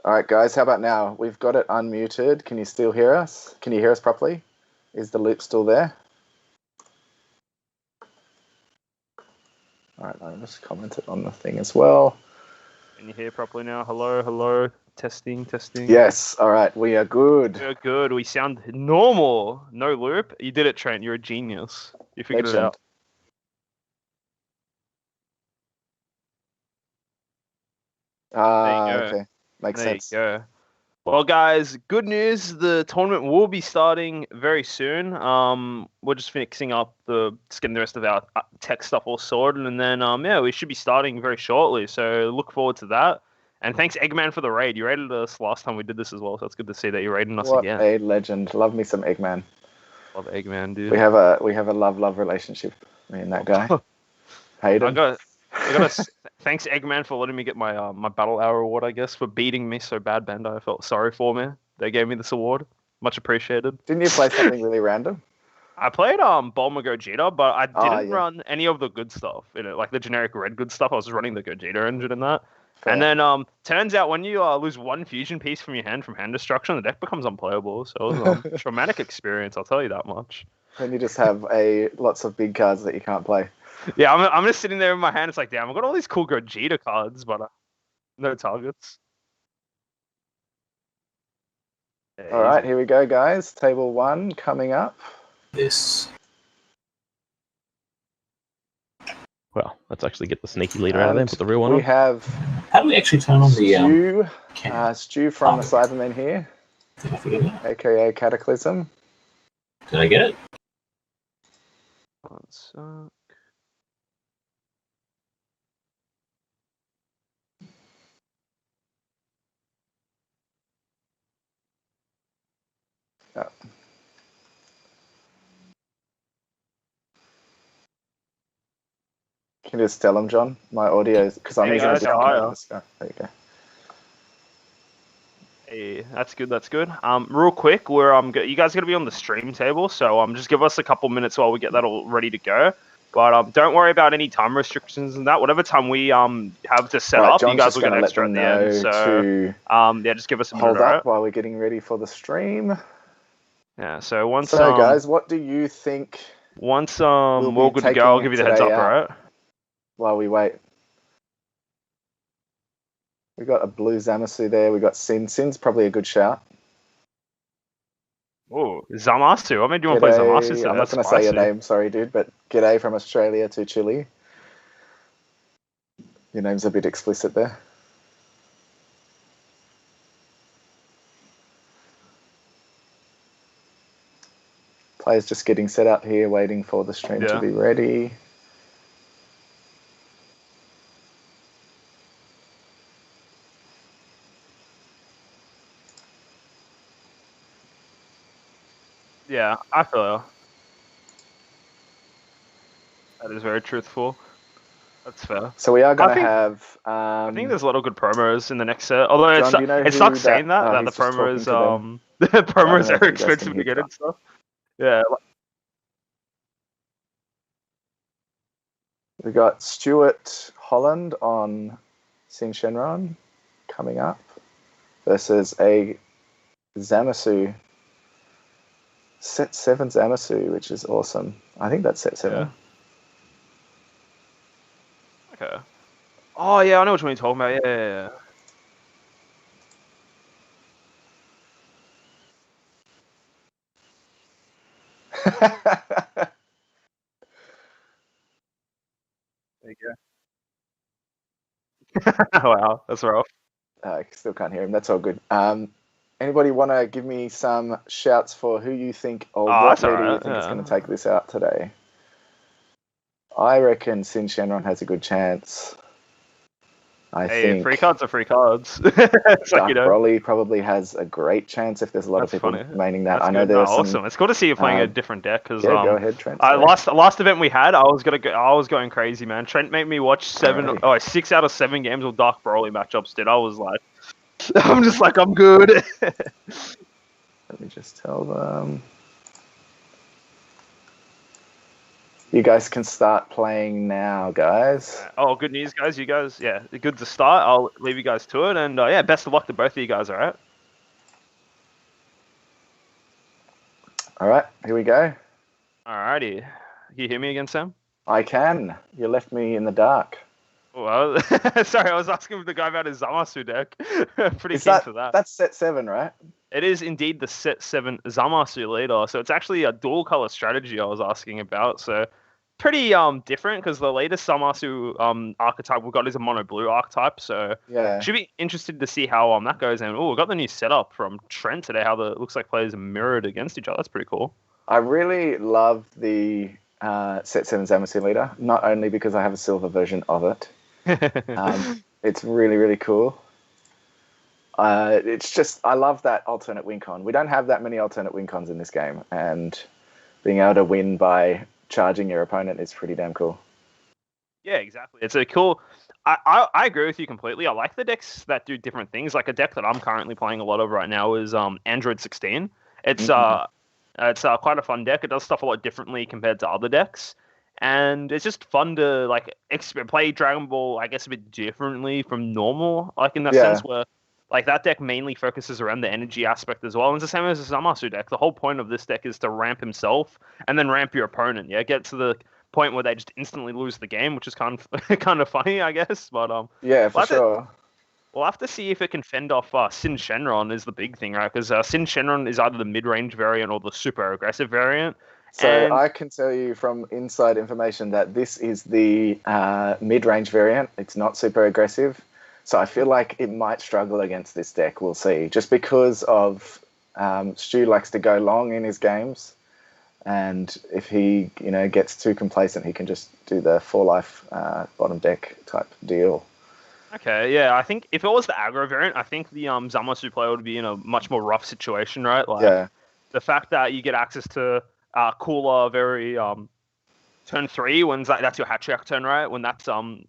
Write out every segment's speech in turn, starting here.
All right, guys, how about now? We've got it unmuted. Can you still hear us? Can you hear us properly? Is the loop still there? All right, I just commented on the thing as well. Can you hear properly now? Hello, hello. Testing. Yes, all right, we are good. We're good. We sound normal. No loop. You did it, Trent. You're a genius. You figured it out. Okay. Makes sense. There you go. Well, guys, good news. The tournament will be starting very soon. We're just getting the rest of our tech stuff all sorted, and then we should be starting very shortly. So look forward to that. And thanks, Eggman, for the raid. You raided us last time we did this as well, so it's good to see that you're raiding us again. What a legend! Love me some Eggman. Love Eggman, dude. We have a love relationship. Me and that guy. Hayden. Thanks, Eggman, for letting me get my my battle hour award. I guess for beating me so bad, Bandai. I felt sorry for me. They gave me this award. Much appreciated. Didn't you play something really random? I played Bulma Gogeta, but I didn't run any of the good stuff in it, like the generic red good stuff. I was running the Gogeta engine in that. Fair. And then turns out when you lose one fusion piece from your hand from hand destruction, the deck becomes unplayable. So it was a traumatic experience, I'll tell you that much. Then you just have lots of big cards that you can't play. Yeah, I'm just sitting there in my hand. It's like, damn, I've got all these cool Gogeta cards, but no targets. All right, here we go, guys. Table 1 coming up. Well, let's actually get the sneaky leader out of there and put the real one on. We have... How do we actually turn on the... Stu from the Cybermen here. Did I forget that? AKA Cataclysm. Did I get it? One sec. Oh. Can you just tell them, John? My audio is because I'm using a different camera. There you go. Hey, that's good. That's good. Real quick, you guys gonna be on the stream table, so just give us a couple minutes while we get that all ready to go. But don't worry about any time restrictions and that. Whatever time we have to set up, John's you guys will get extra at the end. So just give us a minute. Hold up while we're getting ready for the stream. Yeah. So once. So guys, what do you think? Once we're all good to go, I'll give you the heads up, alright? While we wait. We got a blue Zamasu there. We got Sin. Sin's probably a good shout. Oh, Zamasu. I mean, do you want to play Zamasu? I'm not going to say your name, sorry, dude, but g'day from Australia to Chile. Your name's a bit explicit there. Players just getting set up here, waiting for the stream to be ready. Yeah, I feel that is very truthful. That's fair. So we are going to have... I think there's a lot of good promos in the next set. Although it sucks saying that the promos the promos are expensive to get and stuff. Yeah. We got Stuart Holland on Sin Shenron coming up versus a Zamasu. Set 7 Zamasu, which is awesome. I think that's set 7. Yeah. Okay. Oh, yeah, I know what you're talking about. Yeah. There you go. Wow, that's rough. I still can't hear him. That's all good. Anybody want to give me some shouts for who you think or what leader you think is going to take this out today? I reckon Sin Shenron has a good chance. I think free cards are free cards. Broly probably has a great chance if there's a lot of people remaining that. I know there's awesome. It's cool to see you playing a different deck because go ahead, Trent. Last event we had, I was going crazy, man. Trent made me watch 6 out of 7 games with Dark Broly matchups. I was like, I'm just like, I'm good. Let me just tell them. You guys can start playing now, guys. Oh, good news, guys. You guys, yeah, good to start. I'll leave you guys to it. And yeah, best of luck to both of you guys, all right? All right, here we go. Alrighty. Can you hear me again, Sam? I can. You left me in the dark. Well, sorry, I was asking the guy about his Zamasu deck. Pretty keen for that. That's set 7, right? It is indeed the set 7 Zamasu leader. So it's actually a dual color strategy I was asking about. So pretty different because the latest Zamasu archetype we've got is a mono blue archetype. So yeah, should be interested to see how that goes. And we got the new setup from Trent today. How the looks like players are mirrored against each other. That's pretty cool. I really love the set 7 Zamasu leader. Not only because I have a silver version of it. It's really, really cool. It's just, I love that alternate win con. We don't have that many alternate win cons in this game, and being able to win by charging your opponent is pretty damn cool. Yeah, exactly. It's a cool. I agree with you completely. I like the decks that do different things. Like a deck that I'm currently playing a lot of right now is Android 16. It's quite a fun deck. It does stuff a lot differently compared to other decks. And it's just fun to like play Dragon Ball, I guess, a bit differently from normal. Like in that sense where like that deck mainly focuses around the energy aspect as well. And it's the same as the Zamasu deck. The whole point of this deck is to ramp himself and then ramp your opponent. Yeah, get to the point where they just instantly lose the game, which is kind of funny, I guess. But yeah, for sure. We'll have to see if it can fend off Sin Shenron is the big thing, right? Because Sin Shenron is either the mid-range variant or the super aggressive variant. So I can tell you from inside information that this is the mid-range variant. It's not super aggressive. So I feel like it might struggle against this deck. We'll see. Just because of Stu likes to go long in his games. And if he gets too complacent, he can just do the 4-life bottom deck type deal. Okay, yeah. I think if it was the aggro variant, I think the Zamasu player would be in a much more rough situation, right? Like the fact that you get access to cooler, very turn 3 when that's your hat trick turn, right? When that's on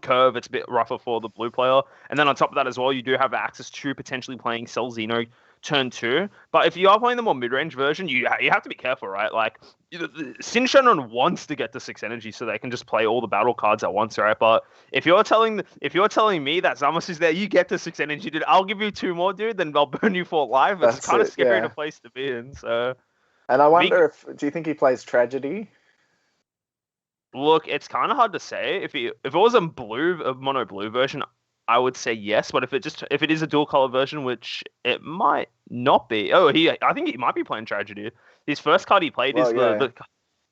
curve, it's a bit rougher for the blue player. And then on top of that as well, you do have access to potentially playing Cell Xeno turn 2. But if you are playing the more mid-range version, you have to be careful, right? Like Sin Shenron wants to get to 6 energy so they can just play all the battle cards at once, right? But if you're telling me that Zamasu there, you get to 6 energy, dude, I'll give you 2 more, dude, then I'll burn you for life. It's kind of scary to place to be in. So, and I wonder do you think he plays Tragedy? Look, it's kind of hard to say. If it was a mono blue version, I would say yes. But if it is a dual color version, which it might not be. Oh, I think he might be playing Tragedy. His first card he played is the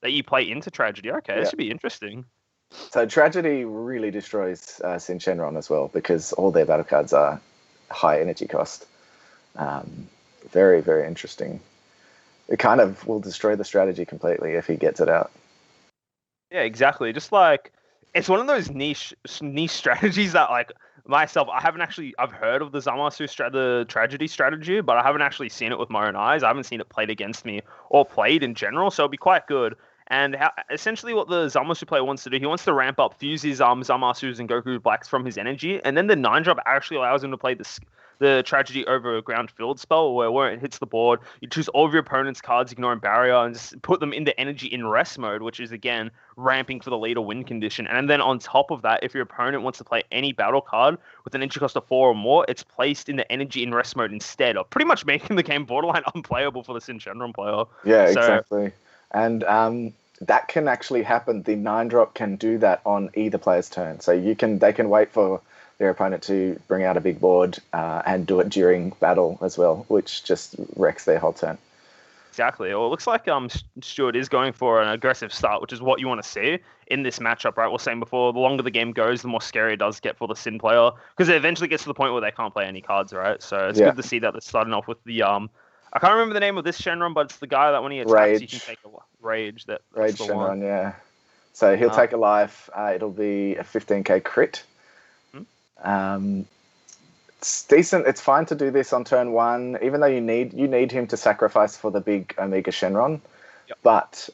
that you play into Tragedy. Okay, this should be interesting. So Tragedy really destroys Sin Shenron as well because all their battle cards are high energy cost. Very, very interesting. It kind of will destroy the strategy completely if he gets it out. Yeah, exactly. Just like it's one of those niche strategies that like myself, I've heard of the Zamasu the Tragedy strategy, but I haven't actually seen it with my own eyes. I haven't seen it played against me or played in general, so it'll be quite good. And essentially what the Zamasu player wants to do, he wants to ramp up, fuse his Zamasus and Goku Blacks from his energy, and then the 9-drop actually allows him to play the Tragedy over a ground field spell where it hits the board, you choose all of your opponent's cards, ignoring barrier, and just put them into energy in rest mode, which is, again, ramping for the leader win condition. And then on top of that, if your opponent wants to play any battle card with an energy cost of 4 or more, it's placed in the energy in rest mode instead of pretty much making the game borderline unplayable for the Sin Shenron player. Yeah, exactly. And that can actually happen. The 9-drop can do that on either player's turn. So they can wait for their opponent to bring out a big board and do it during battle as well, which just wrecks their whole turn. Exactly. Well, it looks like Stuart is going for an aggressive start, which is what you want to see in this matchup, right? We were saying before, the longer the game goes, the more scary it does get for the Sin player, because it eventually gets to the point where they can't play any cards, right? So it's good to see that they're starting off with the I can't remember the name of this Shenron, but it's the guy that when he attacks, you can take a Rage. Rage Shenron, yeah. So he'll take a life. It'll be a 15k crit. It's decent. It's fine to do this on turn 1, even though you need him to sacrifice for the big Omega Shenron. Yep. But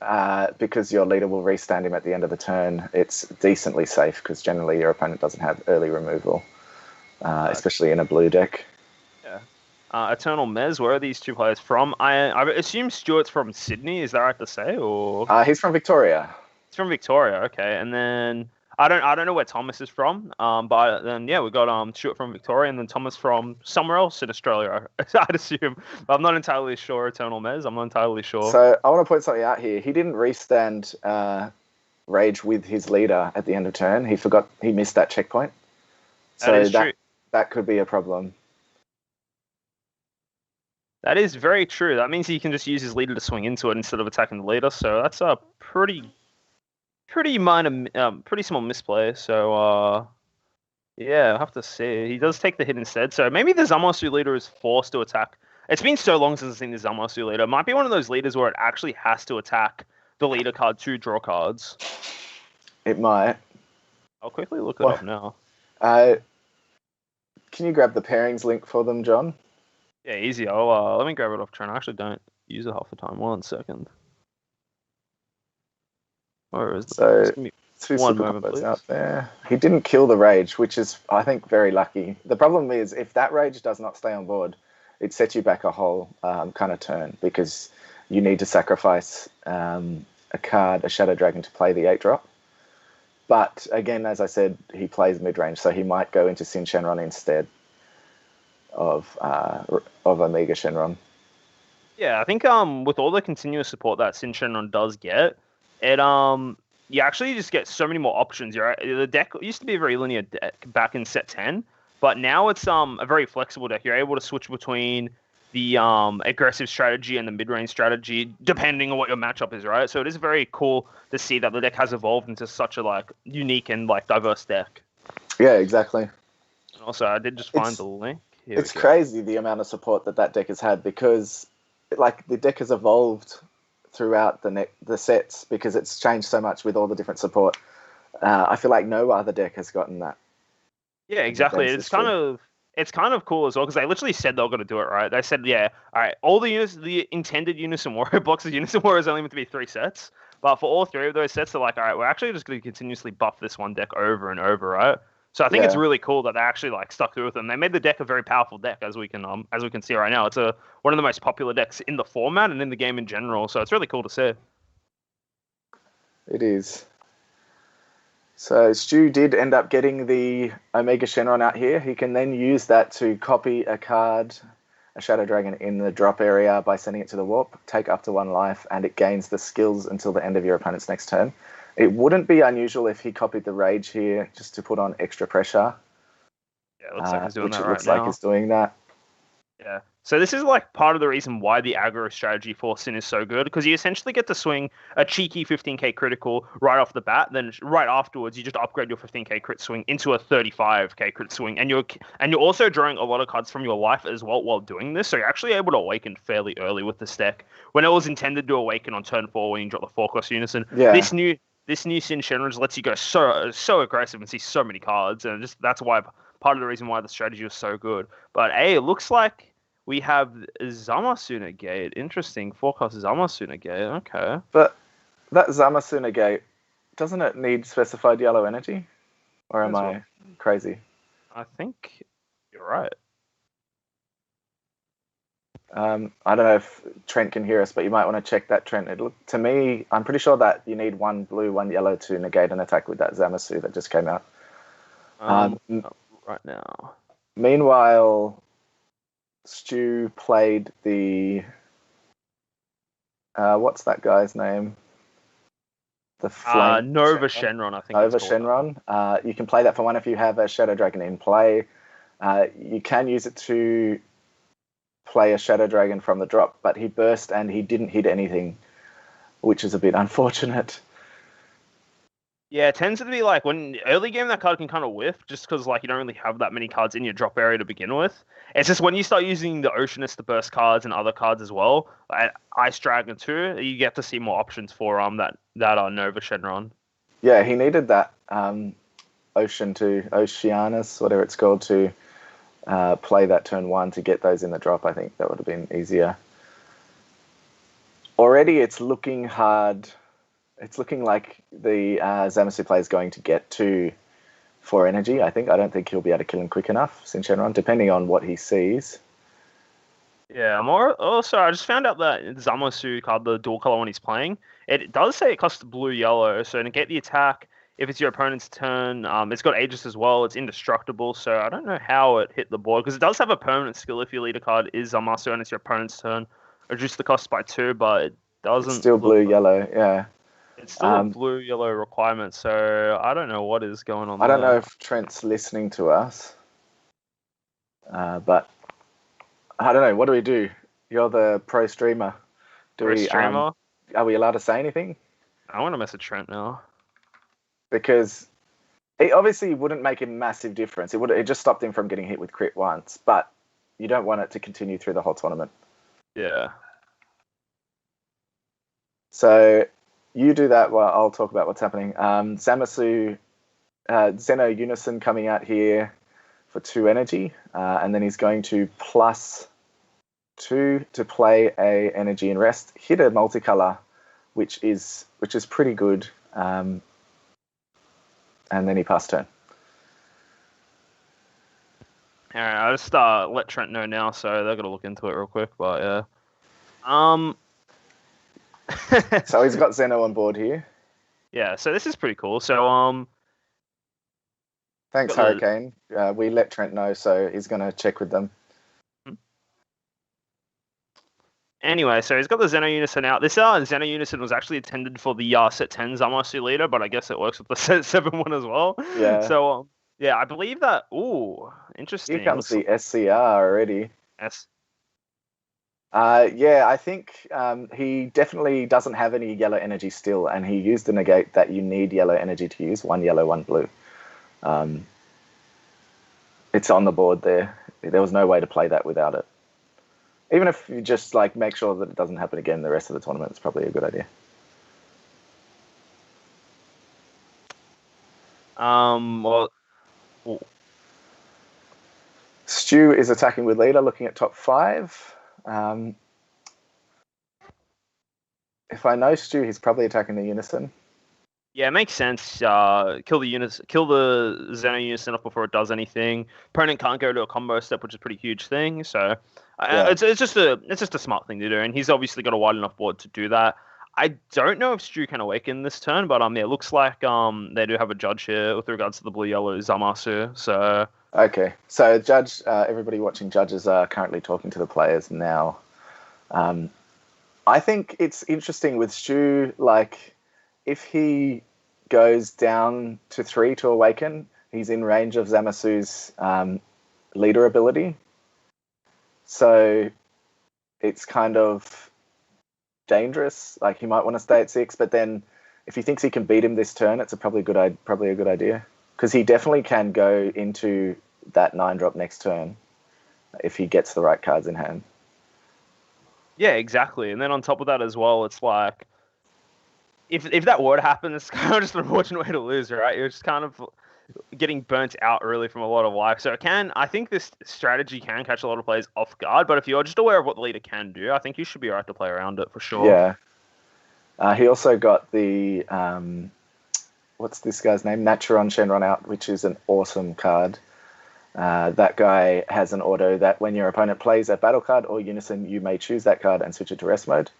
because your leader will restand him at the end of the turn, it's decently safe because generally your opponent doesn't have early removal, especially in a blue deck. Eternal Mez, where are these two players from? I assume Stuart's from Sydney, is that right to say? Or he's from Victoria. He's from Victoria, okay. And then I don't know where Thomas is from. But then we got Stuart from Victoria, and then Thomas from somewhere else in Australia. I'd assume, but I'm not entirely sure. Eternal Mez, I'm not entirely sure. So I want to point something out here. He didn't restand Rage with his leader at the end of turn. He missed that checkpoint. So that could be a problem. That is very true. That means he can just use his leader to swing into it instead of attacking the leader. So that's a pretty minor, pretty small misplay. So I'll have to see. He does take the hit instead. So maybe the Zamasu leader is forced to attack. It's been so long since I've seen the Zamasu leader. It might be one of those leaders where it actually has to attack the leader card to draw cards. It might. I'll quickly look it up now. Can you grab the pairings link for them, John? Yeah, easy. Let me grab it off train. I actually don't use it half the time. 1 second. Where is it? Two super combos out there. He didn't kill the Rage, which is, I think, very lucky. The problem is, if that Rage does not stay on board, it sets you back a whole kind of turn, because you need to sacrifice a card, a Shadow Dragon, to play the 8-drop. But again, as I said, he plays mid-range, so he might go into Sin Shenron instead of Omega Shenron. Yeah, I think with all the continuous support that Sin Shenron does get, it you actually just get so many more options. The deck used to be a very linear deck back in set 10, but now it's a very flexible deck. You're able to switch between the aggressive strategy and the mid-range strategy depending on what your matchup is, right? So it is very cool to see that the deck has evolved into such a unique and diverse deck. Yeah, exactly. And also, I did just find the link. It's crazy the amount of support that deck has had, because the deck has evolved throughout the sets, because it's changed so much with all the different support. I feel like no other deck has gotten that. Yeah, exactly. It's kind of cool as well, because they literally said they were going to do it, right? They said, all right, all the units, the intended Unison Warrior boxes, Unison Warrior is only meant to be 3 sets, but for all 3 of those sets, they're like, all right, we're actually just going to continuously buff this one deck over and over, right? So I think it's really cool that they actually stuck through with them. They made the deck a very powerful deck, as we can see right now. It's one of the most popular decks in the format and in the game in general. So it's really cool to see. It is. So Stu did end up getting the Omega Shenron out here. He can then use that to copy a card, a Shadow Dragon, in the drop area by sending it to the warp, take up to 1 life, and it gains the skills until the end of your opponent's next turn. It wouldn't be unusual if he copied the Rage here just to put on extra pressure. Yeah, it looks like he's doing that right now. Looks like he's doing that. Yeah. So this is part of the reason why the aggro strategy for Sin is so good, because you essentially get to swing a cheeky 15k critical right off the bat, then right afterwards you just upgrade your 15k crit swing into a 35k crit swing, and you're also drawing a lot of cards from your life as well while doing this, so you're actually able to awaken fairly early with this deck, when it was intended to awaken on turn 4 when you drop the 4-cost Unison. Yeah. This new Sin Shenron lets you go so aggressive and see so many cards, and that's why part of the reason why the strategy was so good. But it looks like we have Zamasu Negate. Interesting. 4-cost Zamasu Negate. Okay. But that Zamasu Negate, doesn't it need specified yellow energy? Or am I crazy? I think you're right. I don't know if Trent can hear us, but you might want to check that, Trent. To me, I'm pretty sure that you need 1 blue, 1 yellow to negate an attack with that Zamasu that just came out. Right now. Meanwhile, Stu played the what's that guy's name? The Nova Shenron, I think. Nova Shenron. You can play that for 1 if you have a Shadow Dragon in play. You can use it to play a Shadow Dragon from the drop, but he burst and he didn't hit anything, which is a bit unfortunate. Yeah, it tends to be when early game that card can kind of whiff, just because you don't really have that many cards in your drop area to begin with. It's just when you start using the Oceanist to burst cards and other cards as well, Ice Dragon too, you get to see more options for that Nova Shenron. Yeah, he needed that Oceanus, whatever it's called, to play that turn 1 to get those in the drop. I think that would have been easier. Already it's looking hard. It's looking like the Zamasu play is going to get to 4 energy, I think. I don't think he'll be able to kill him quick enough, Sin Shenron, depending on what he sees. Yeah, more. Also, I just found out that Zamasu card, the dual color one he's playing, it does say it costs blue yellow. So to get the attack, if it's your opponent's turn, it's got Aegis as well. It's indestructible. So I don't know how it hit the board because it does have a permanent skill if your leader card is Zamasu and it's your opponent's turn. Reduce the cost by 2, but it doesn't. It's still blue yellow. Yeah. It's still a blue yellow requirement. So I don't know what is going on. I don't know if Trent's listening to us, but. I don't know. What do we do? You're the pro streamer. Are we allowed to say anything? I want to message Trent now. Because it obviously wouldn't make a massive difference. It just stopped him from getting hit with crit once, but you don't want it to continue through the whole tournament. Yeah. So you do that while I'll talk about what's happening. Zamasu, Zeno Unison coming out here for 2 energy, and then he's going to +2 to play a energy and rest, hit a multicolor, which is pretty good, and then he passed turn. All right, I'll just let Trent know now, so they're gonna look into it real quick. But yeah, So he's got Zeno on board here. Yeah, so this is pretty cool. So thanks, Hurricane. We let Trent know, so he's gonna check with them. Anyway, so he's got the Zeno Unison out. This Zeno Unison was actually intended for the set 10 Zamasu leader, but I guess it works with the set 7 one as well. Yeah. So, yeah, I believe that... Ooh, interesting. Here comes the SCR already. Yes. Yeah, I think he definitely doesn't have any yellow energy still, and he used the negate that you need yellow energy to use, 1 yellow, 1 blue. It's on the board there. There was no way to play that without it. Even if you just make sure that it doesn't happen again the rest of the tournament, it's probably a good idea. Well, Stu is attacking with leader, looking at top 5. If I know Stu, he's probably attacking the Unison. Yeah, it makes sense. Kill the Zeno Unison up before it does anything. Opponent can't go to a combo step, which is a pretty huge thing. So it's just a smart thing to do, and he's obviously got a wide enough board to do that. I don't know if Stu can awaken this turn, but it looks like they do have a judge here with regards to the blue yellow Zamasu. So okay, so judge. Everybody watching judges are currently talking to the players now. I think it's interesting with Stu, if he goes down to 3 to awaken, he's in range of Zamasu's leader ability. So it's kind of dangerous. He might want to stay at 6, but then if he thinks he can beat him this turn, it's probably a good idea. Because he definitely can go into that 9-drop next turn if he gets the right cards in hand. Yeah, exactly. And then on top of that as well, it's like, if that were to happen, it's kind of just an unfortunate way to lose, right? You're just kind of getting burnt out really from a lot of life. So I think this strategy can catch a lot of players off guard, but if you're just aware of what the leader can do, I think you should be right to play around it for sure. Yeah. He also got the, what's this guy's name? Naturon Shenron out, which is an awesome card. That guy has an auto that when your opponent plays a battle card or Unison, you may choose that card and switch it to rest mode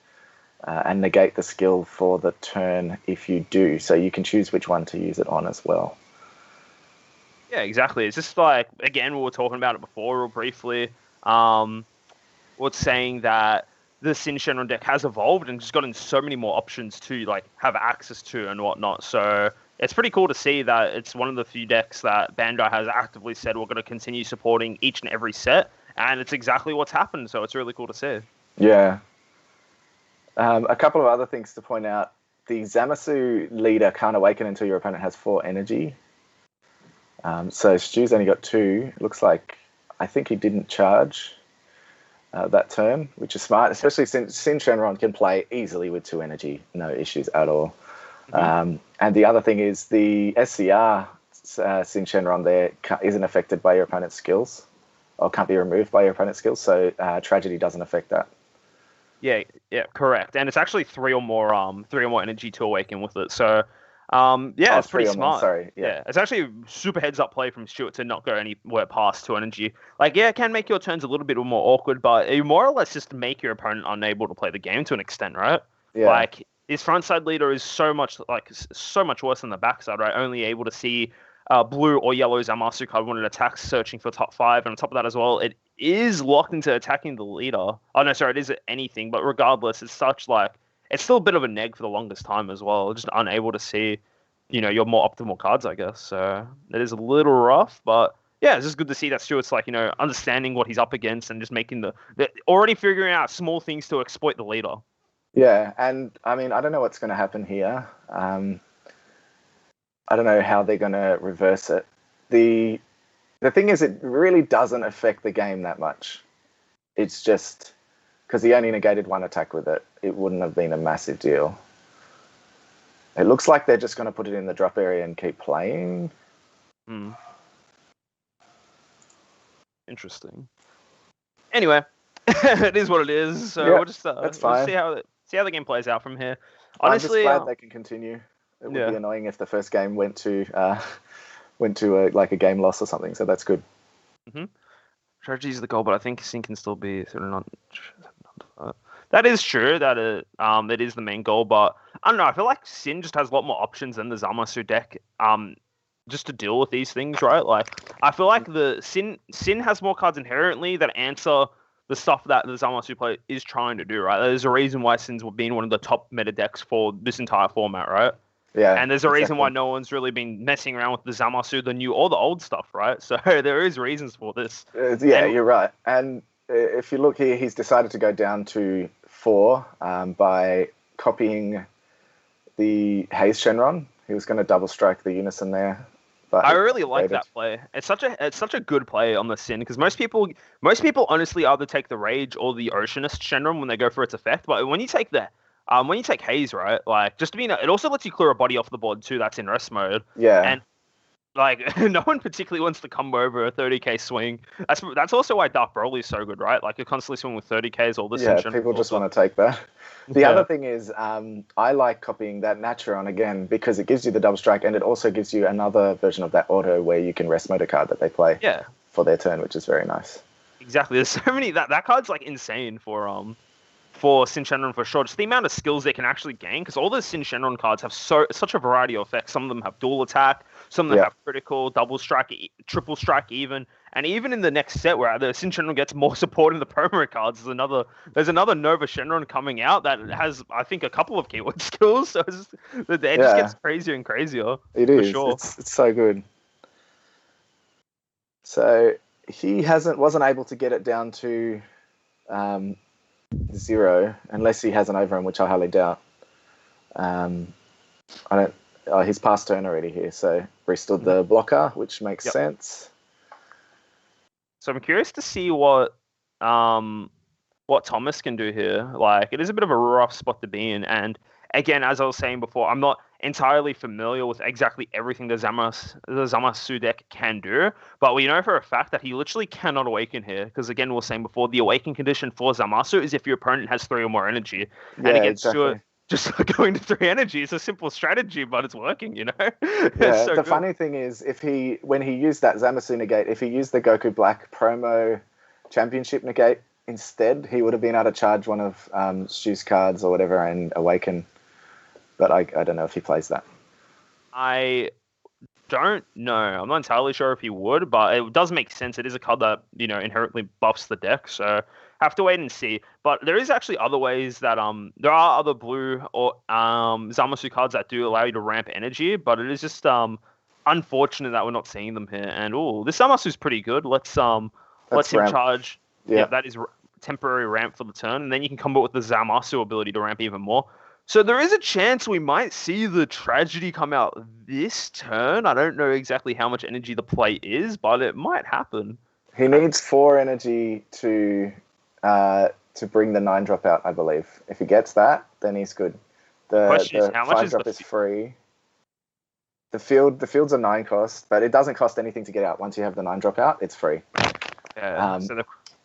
and negate the skill for the turn if you do. So you can choose which one to use it on as well. Yeah, exactly. It's just again, we were talking about it before real briefly. What's saying that the Sin Shenron deck has evolved and just gotten so many more options to have access to and whatnot. So it's pretty cool to see that it's one of the few decks that Bandai has actively said we're going to continue supporting each and every set, and it's exactly what's happened. So it's really cool to see. Yeah. A couple of other things to point out. The Zamasu leader can't awaken until your opponent has 4 energy. So Stu's only got 2. It looks like, I think he didn't charge that turn, which is smart, especially since Sin Shenron can play easily with 2 energy, no issues at all. Mm-hmm. And the other thing is the SCR Sin Shenron there isn't affected by your opponent's skills, or can't be removed by your opponent's skills, so Tragedy doesn't affect that. Yeah, correct. And it's actually 3 or more energy to awaken with it. So Yeah, it's pretty 3 or more, smart. sorry. Yeah. It's actually a super heads-up play from Stuart to not go anywhere past 2 energy. Like, yeah, it can make your turns a little bit more awkward, but you more or less just make your opponent unable to play the game to an extent, right? Yeah. Like, his frontside leader is so much worse than the backside, right? Only able to see blue or yellow Zamasu card when it attacks, searching for top 5, and on top of that as well, it is locked into attacking the leader. Oh no, sorry, it is anything, but regardless, it's still a bit of a neg for the longest time as well, just unable to see, your more optimal cards, I guess. So it is a little rough, but yeah, it's just good to see that Stuart's understanding what he's up against and just making already figuring out small things to exploit the leader. Yeah, and I mean, I don't know what's going to happen here. I don't know how they're going to reverse it. The thing is, it really doesn't affect the game that much. It's just because he only negated 1 attack with it. It wouldn't have been a massive deal. It looks like they're just going to put it in the drop area and keep playing. Interesting. Anyway, it is what it is. So we'll just that's fine. See how the game plays out from here. Honestly, I'm just glad they can continue. It would be annoying if the first game went to a game loss or something. So that's good. Strategy is the goal, but I think Sin can still be sort of not. That is true. That is the main goal, but I don't know. I feel like Sin just has a lot more options than the Zamasu deck. Just to deal with these things, right? Like, I feel like the Sin has more cards inherently that answer the stuff that the Zamasu play is trying to do, right? There's a reason why Sin's been one of the top meta decks for this entire format, right? Yeah. And there's a reason why no one's really been messing around with the Zamasu, the new or the old stuff, right? So there is reasons for this. You're right. And if you look here, he's decided to go down to 4 by copying the Haze Shenron. He was going to double strike the Unison there. But I really like that play. It's such a good play on the Sin, because most people honestly either take the Rage or the Oceanist Shenron when they go for its effect. But when you take Haze, right, like, just to be, it also lets you clear a body off the board too. That's in rest mode. Yeah. And like, no one particularly wants to combo over a 30k swing. That's also why Dark Broly is so good, right? Like, you constantly swing with 30ks all this. Yeah, people just want to take that. The other thing is, I like copying that Naturon again because it gives you the double strike, and it also gives you another version of that auto where you can rest mode a card that they play for their turn, which is very nice. Exactly. There's so many that card's like insane for Sin Shenron for sure. Just the amount of skills they can actually gain, because all the Sin Shenron cards have such a variety of effects. Some of them have dual attack, some of them have critical, double strike, triple strike even. And even in the next set where the Sin Shenron gets more support in the promo cards, there's another Nova Shenron coming out that has, I think, a couple of keyword skills. So it just gets crazier and crazier. It is. For sure. It's so good. So he wasn't able to get it down to 0 unless he has an overrun, which I highly doubt. He's past turn already here, so restored the blocker, which makes sense. So I'm curious to see what Thomas can do here. Like, it is a bit of a rough spot to be in, and again, as I was saying before, I'm not entirely familiar with exactly everything the Zamasu deck can do, but we know for a fact that he literally cannot awaken here, because again, we were saying before, the awaken condition for Zamasu is if your opponent has 3 or more energy. And against Stuart, just going to 3 energy is a simple strategy, but it's working, Yeah, so the funny thing is, when he used that Zamasu negate, if he used the Goku Black promo championship negate instead, he would have been able to charge one of Stu's cards or whatever and awaken. But I don't know if he plays that. I don't know. I'm not entirely sure if he would, but it does make sense. It is a card that, inherently buffs the deck, so have to wait and see. But there is actually other ways that there are other blue or Zamasu cards that do allow you to ramp energy, but it is just unfortunate that we're not seeing them here. And this Zamasu is pretty good. Let's him charge. Yeah, that is temporary ramp for the turn, and then you can combo with the Zamasu ability to ramp even more. So there is a chance we might see the tragedy come out this turn. I don't know exactly how much energy the play is, but it might happen. He needs 4 energy to bring the 9-drop out, I believe. If he gets that, then he's good. The question is, how much 5-drop is free. The field's a 9 cost, but it doesn't cost anything to get out. Once you have the 9-drop out, it's free. Yeah.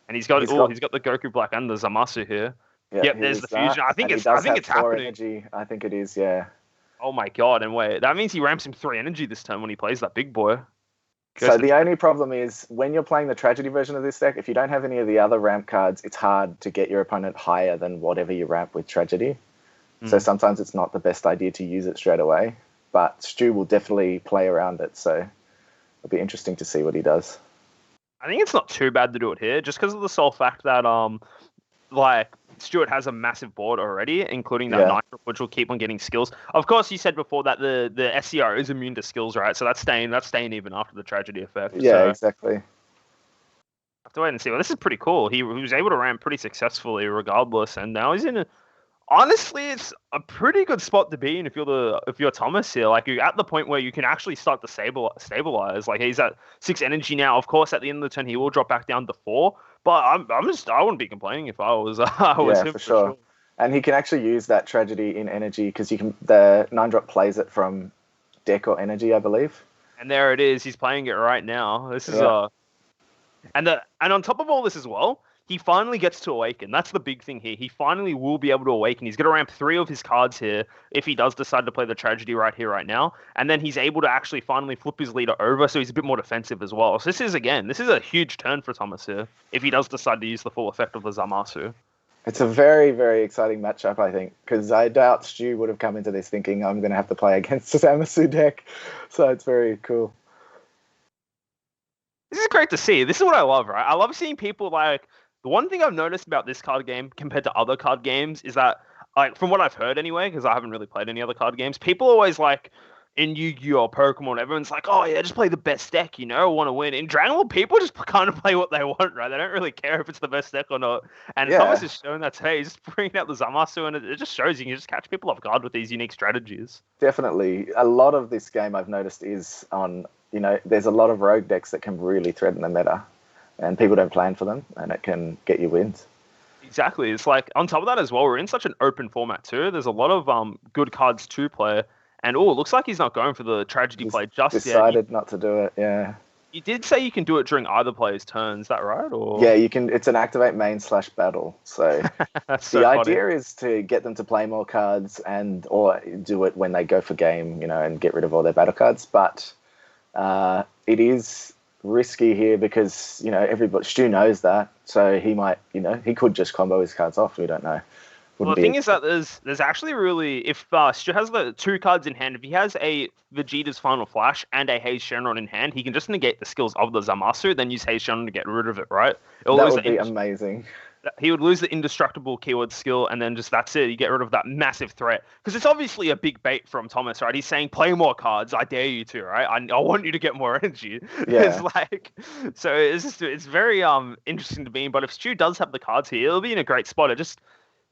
And he's got the Goku Black and the Zamasu here. Yeah, there's the fusion. I think it's happening. Energy. I think it is, yeah. Oh my god! And wait, that means he ramps him 3 energy this turn when he plays that big boy. So the only problem is when you're playing the tragedy version of this deck, if you don't have any of the other ramp cards, it's hard to get your opponent higher than whatever you ramp with tragedy. So sometimes it's not the best idea to use it straight away. But Stu will definitely play around it, so it'll be interesting to see what he does. I think it's not too bad to do it here, just because of the sole fact that like Stuart has a massive board already, including that Nitro, which will keep on getting skills. Of course, you said before that the SCR is immune to skills, right? So that's staying even after the tragedy effect. Yeah, so exactly. Have to wait and see. Well, this is pretty cool. He was able to ramp pretty successfully, regardless, and now he's in a. Honestly, it's a pretty good spot to be in if you're Thomas here. Like, you're at the point where you can actually start to stabilize. Like, he's at 6 energy now. Of course, at the end of the turn, he will drop back down to 4. But I wouldn't be complaining if I was him for sure. And he can actually use that tragedy in energy because the 9-drop plays it from deck or energy, I believe. And there it is. He's playing it right now. This is and on top of all this as well, he finally gets to awaken. That's the big thing here. He finally will be able to awaken. He's going to ramp 3 of his cards here if he does decide to play the tragedy right here, right now. And then he's able to actually finally flip his leader over, so he's a bit more defensive as well. So this is a huge turn for Thomas here, if he does decide to use the full effect of the Zamasu. It's a very, very exciting matchup, I think, because I doubt Stu would have come into this thinking I'm going to have to play against the Zamasu deck. So it's very cool. This is great to see. This is what I love, right? I love seeing people like... The one thing I've noticed about this card game compared to other card games is that, like, from what I've heard anyway, because I haven't really played any other card games, people always like, in Yu-Gi-Oh! Or Pokemon, everyone's like, oh yeah, just play the best deck, want to win. In Dragon Ball, people just kind of play what they want, right? They don't really care if it's the best deck or not. And Thomas is showing that today. He's just bringing out the Zamasu, and it just shows you can just catch people off guard with these unique strategies. Definitely. A lot of this game I've noticed is on, there's a lot of rogue decks that can really threaten the meta. And people don't plan for them, and it can get you wins. Exactly. It's like, on top of that as well, we're in such an open format too. There's a lot of good cards to play. And, it looks like he's not going for the tragedy play just yet. Decided not to do it, yeah. You did say you can do it during either player's turn, is that right? Or yeah, you can. It's an activate main / battle. So the idea is to get them to play more cards or do it when they go for game, and get rid of all their battle cards. But it is risky here because Stu knows that, so he might he could just combo his cards off. We don't know. Well, the thing is that there's actually really, if Stu has the 2 cards in hand, if he has a Vegeta's Final Flash and a Haze Shenron in hand, he can just negate the skills of the Zamasu, then use Haze Shenron to get rid of it, right? That would be amazing. He would lose the indestructible keyword skill, and then just that's it. You get rid of that massive threat. Because it's obviously a big bait from Thomas, right? He's saying, play more cards. I dare you to, right? I want you to get more energy. Yeah. So it's very interesting to me. But if Stu does have the cards here, it'll be in a great spot. It just,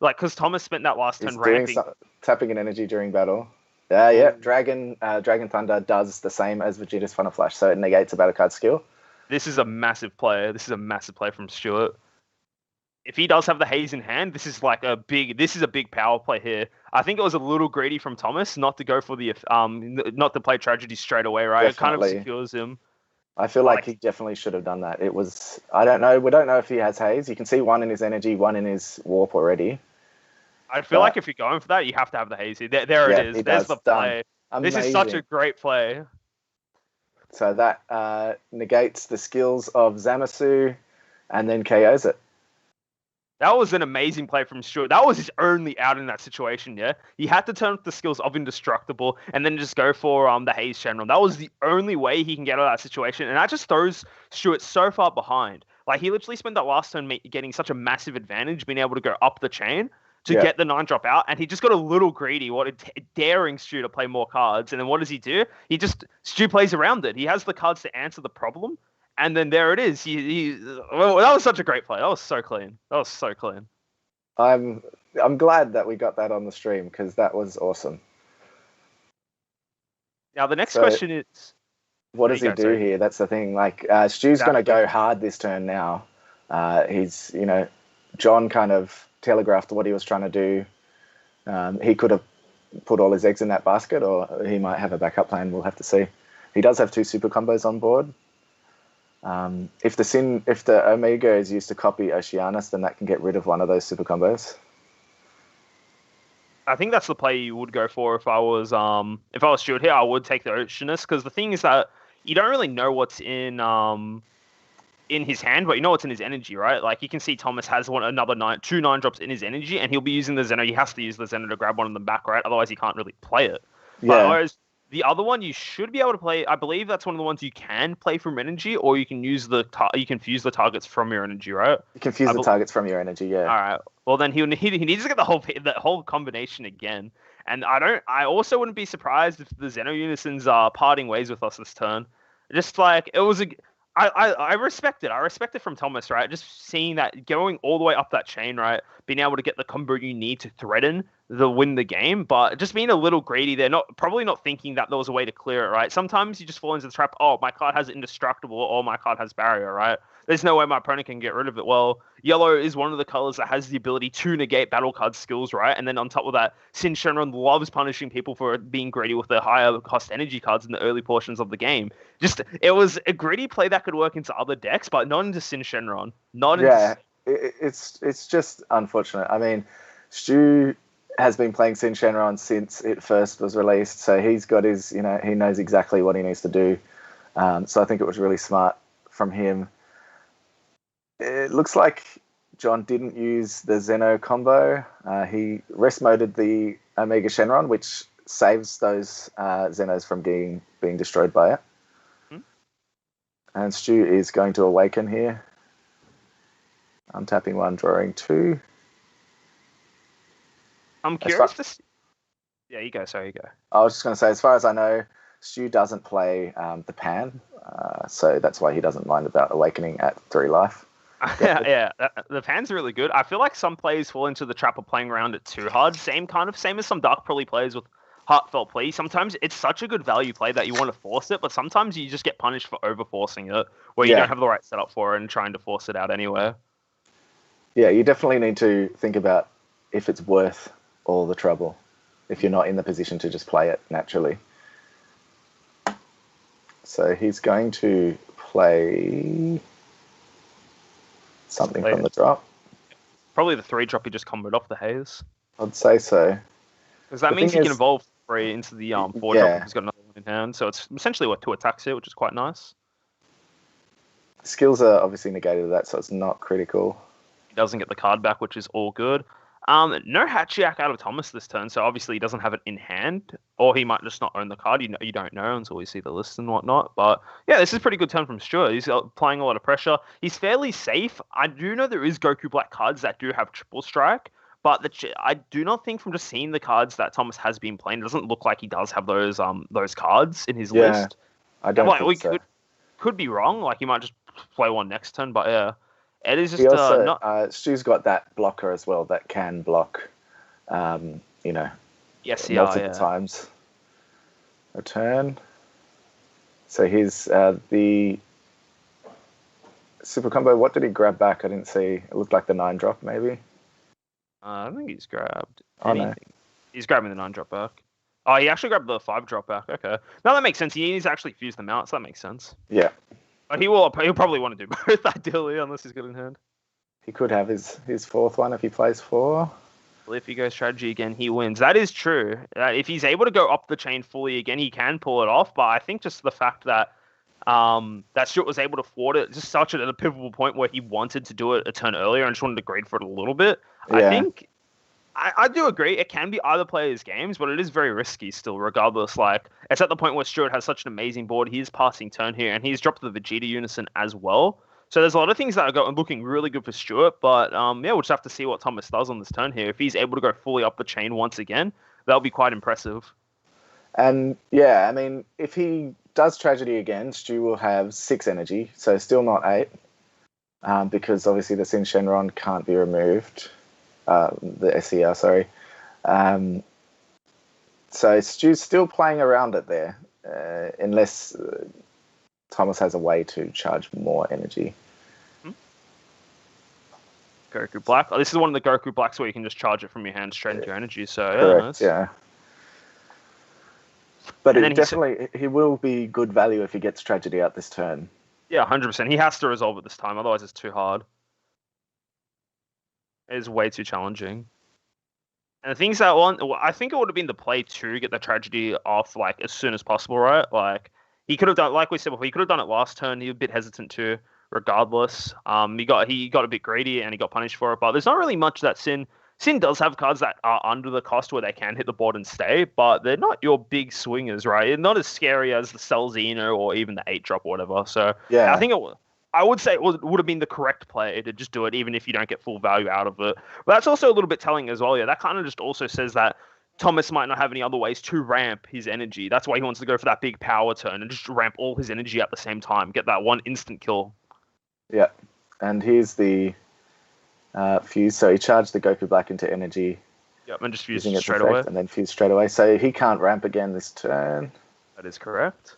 because Thomas spent that last turn ramping. Tapping an energy during battle. Yeah. Dragon Thunder does the same as Vegeta's Final Flash, so it negates a battle card skill. This is a massive play. From Stuart. If he does have the Haze in hand, this is a big power play here. I think it was a little greedy from Thomas not to go for the not to play tragedy straight away, right? Definitely. It kind of secures him. I feel like he definitely should have done that. It was, I don't know. We don't know if he has Haze. You can see 1 in his energy, 1 in his warp already. I feel like if you're going for that, you have to have the Haze here. There it is. There's the play. This is such a great play. So that negates the skills of Zamasu and then KOs it. That was an amazing play from Stuart. That was his only out in that situation, yeah? He had to turn up the skills of Indestructible and then just go for the Haze Shenron. That was the only way he can get out of that situation. And that just throws Stuart so far behind. He literally spent that last turn getting such a massive advantage, being able to go up the chain to get the 9-drop out. And he just got a little greedy, daring Stu to play more cards. And then what does he do? Stu plays around it. He has the cards to answer the problem. And then there it is. That was such a great play. That was so clean. I'm glad that we got that on the stream because that was awesome. Now the next question is, what does he do here? That's the thing. Stu's going to go hard this turn now. He's John kind of telegraphed what he was trying to do. He could have put all his eggs in that basket, or he might have a backup plan. We'll have to see. He does have 2 super combos on board. If the Omega is used to copy Oceania, then that can get rid of one of those super combos. I think that's the play you would go for if I was Stuart here. I would take the Oceanus, because the thing is that you don't really know what's in his hand, but you know what's in his energy, right? Like you can see Thomas has two 9-drops in his energy, and he'll be using the Zeno. He has to use the Zeno to grab one of them back, right? Otherwise, he can't really play it. Yeah. Whereas the other one, you should be able to play. I believe that's one of the ones you can play from energy, or you can use you can fuse the targets from your energy, right? You can fuse the targets from your energy, yeah. All right. Well, then he needs to get the whole combination again. And I also wouldn't be surprised if the Zeno Unisons are parting ways with us this turn. Just like it was I respect it. I respect it from Thomas, right? Just seeing that going all the way up that chain, right? Being able to get the combo you need to threaten win the game, but just being a little greedy there, probably not thinking that there was a way to clear it, right? Sometimes you just fall into the trap, oh, my card has indestructible, or my card has barrier, right? There's no way my opponent can get rid of it. Well, yellow is one of the colors that has the ability to negate battle card skills, right? And then on top of that, Sin Shenron loves punishing people for being greedy with the higher cost energy cards in the early portions of the game. It was a greedy play that could work into other decks, but not into Sin Shenron. It's just unfortunate. I mean, Stu has been playing Sin Shenron since it first was released, so he's got his, he knows exactly what he needs to do. So I think it was really smart from him. It looks like John didn't use the Zeno combo. He rest moded the Omega Shenron, which saves those Zenos from being destroyed by it. And Stu is going to awaken here. I'm tapping 1, drawing 2. I'm curious to see. Yeah, you go. Sorry, you go. I was just going to say, as far as I know, Stu doesn't play the Pan, so that's why he doesn't mind about awakening at 3 life. Yeah, the Pan's really good. I feel like some players fall into the trap of playing around it too hard. Same as some Dark Pearly players with Heartfelt Plea. Sometimes it's such a good value play that you want to force it, but sometimes you just get punished for over-forcing it, where you don't have the right setup for it and trying to force it out anywhere. Yeah, you definitely need to think about if it's worth all the trouble, if you're not in the position to just play it naturally. So he's going to play something from the drop. Probably the 3-drop he just comboed off the Haze. I'd say so. Because that means he can evolve 3 into the 4-drop if he's got another one in hand. So it's essentially 2 attacks here, which is quite nice. Skills are obviously negated to that, so it's not critical. He doesn't get the card back, which is all good. No Hatchiyak out of Thomas this turn, so obviously he doesn't have it in hand, or he might just not own the card. You don't know until we see the list and whatnot. But yeah, this is a pretty good turn from Stuart. He's applying a lot of pressure. He's fairly safe. I do know there is Goku Black cards that do have triple strike, but I do not think from just seeing the cards that Thomas has been playing, it doesn't look like he does have those cards in his list. I don't think so. Could be wrong. Like he might just play one next turn, but yeah. It is just he also, Stu's got that blocker as well that can block, multiple times a turn. So here's the super combo. What did he grab back? I didn't see. It looked like the 9-drop maybe. I think he's grabbed anything. No. He's grabbing the 9-drop back. Oh, he actually grabbed the 5-drop back. Okay. Now that makes sense. He needs to actually fuse them out, so that makes sense. Yeah. But he'll probably want to do both, ideally, unless he's good in hand. He could have his 4th one if he plays 4. Well, if he goes strategy again, he wins. That is true. If he's able to go up the chain fully again, he can pull it off. But I think just the fact that that Stuart was able to thwart it just such at a pivotal point where he wanted to do it a turn earlier and just wanted to grade for it a little bit. Yeah. I think I do agree. It can be either player's games, but it is very risky still, regardless. Like, it's at the point where Stuart has such an amazing board. He is passing turn here, and he's dropped the Vegeta Unison as well. So there's a lot of things that are looking really good for Stuart. But, we'll just have to see what Thomas does on this turn here. If he's able to go fully up the chain once again, that'll be quite impressive. And, yeah, I mean, if he does Tragedy again, Stu will have 6 energy, so still not 8. Because, obviously, the Sin Shenron can't be removed. The SER, sorry. So Stu's still playing around it there, unless Thomas has a way to charge more energy. Goku Black. Oh, this is one of the Goku Blacks where you can just charge it from your hand straight into your energy. So correct, yeah. But he will be good value if he gets Tragedy out this turn. Yeah, 100%. He has to resolve it this time, otherwise it's too hard. It is way too challenging. And the things that one, I think it would have been the play to get the tragedy off like as soon as possible, right? Like he could have done, like we said before, he could have done it last turn. He was a bit hesitant to, regardless. He got a bit greedy and he got punished for it. But there's not really much that Sin does have cards that are under the cost where they can hit the board and stay, but they're not your big swingers, right? They're not as scary as the Selzino or even the 8-drop or whatever. So yeah, I think I would say it would have been the correct play to just do it, even if you don't get full value out of it. But that's also a little bit telling as well. Yeah, that kind of just also says that Thomas might not have any other ways to ramp his energy. That's why he wants to go for that big power turn and just ramp all his energy at the same time, get that one instant kill. Yeah, and here's the fuse. So he charged the Goku Black into energy. Yep, and just fused straight away. And then fused straight away. So he can't ramp again this turn. That is correct.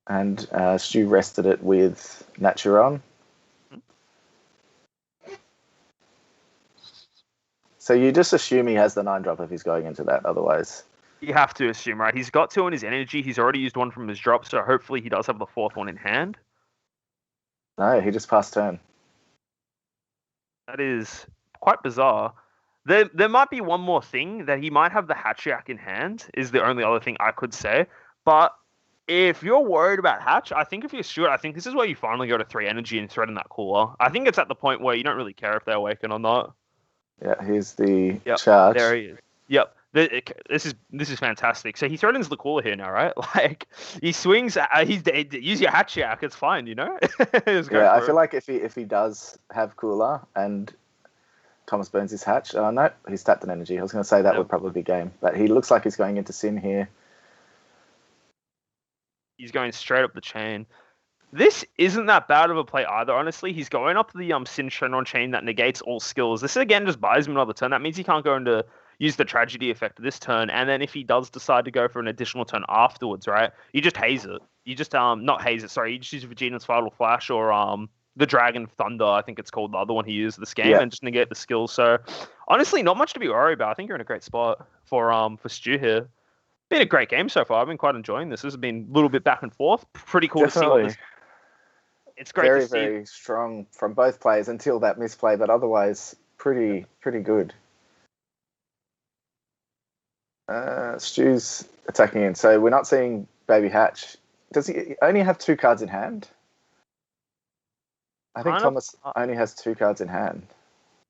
And Stu rested it with Naturon. So you just assume he has the 9-drop if he's going into that, otherwise. You have to assume, right? He's got 2 in his energy. He's already used 1 from his drop, so hopefully he does have the 4th one in hand. No, he just passed turn. That is quite bizarre. There might be one more thing, that he might have the Hatchiyak in hand, is the only other thing I could say. But if you're worried about Hatch, I think if you're Stuart, I think this is where you finally go to 3 energy and threaten that cooler. I think it's at the point where you don't really care if they awaken or not. Yeah, here's the charge. There he is. Yep. This is fantastic. So he threatens the cooler here now, right? Like he swings. Use your Hatchiyak. It's fine, you know. I feel like if he does have cooler and Thomas burns his hatch, no, he's tapped an energy. I was going to say that would probably be game, but he looks like he's going into Sin here. He's going straight up the chain. This isn't that bad of a play either, honestly. He's going up the Sin Shenron chain that negates all skills. This again just buys him another turn. That means he can't go into use the tragedy effect this turn. And then if he does decide to go for an additional turn afterwards, right, you just haze it. You just not haze it, sorry, you just use Vegeta's Vital Flash or the Dragon Thunder, I think it's called, the other one he used this game, and just negate the skills. So honestly, not much to be worried about. I think you're in a great spot for Stu here. Been a great game so far. I've been quite enjoying this. This has been a little bit back and forth. Pretty cool Definitely. to see. It's great to see. Very strong from both players until that misplay, but otherwise pretty good. Stu's attacking in, so we're not seeing Baby Hatch. Does he only have 2 cards in hand? I think Thomas only has 2 cards in hand.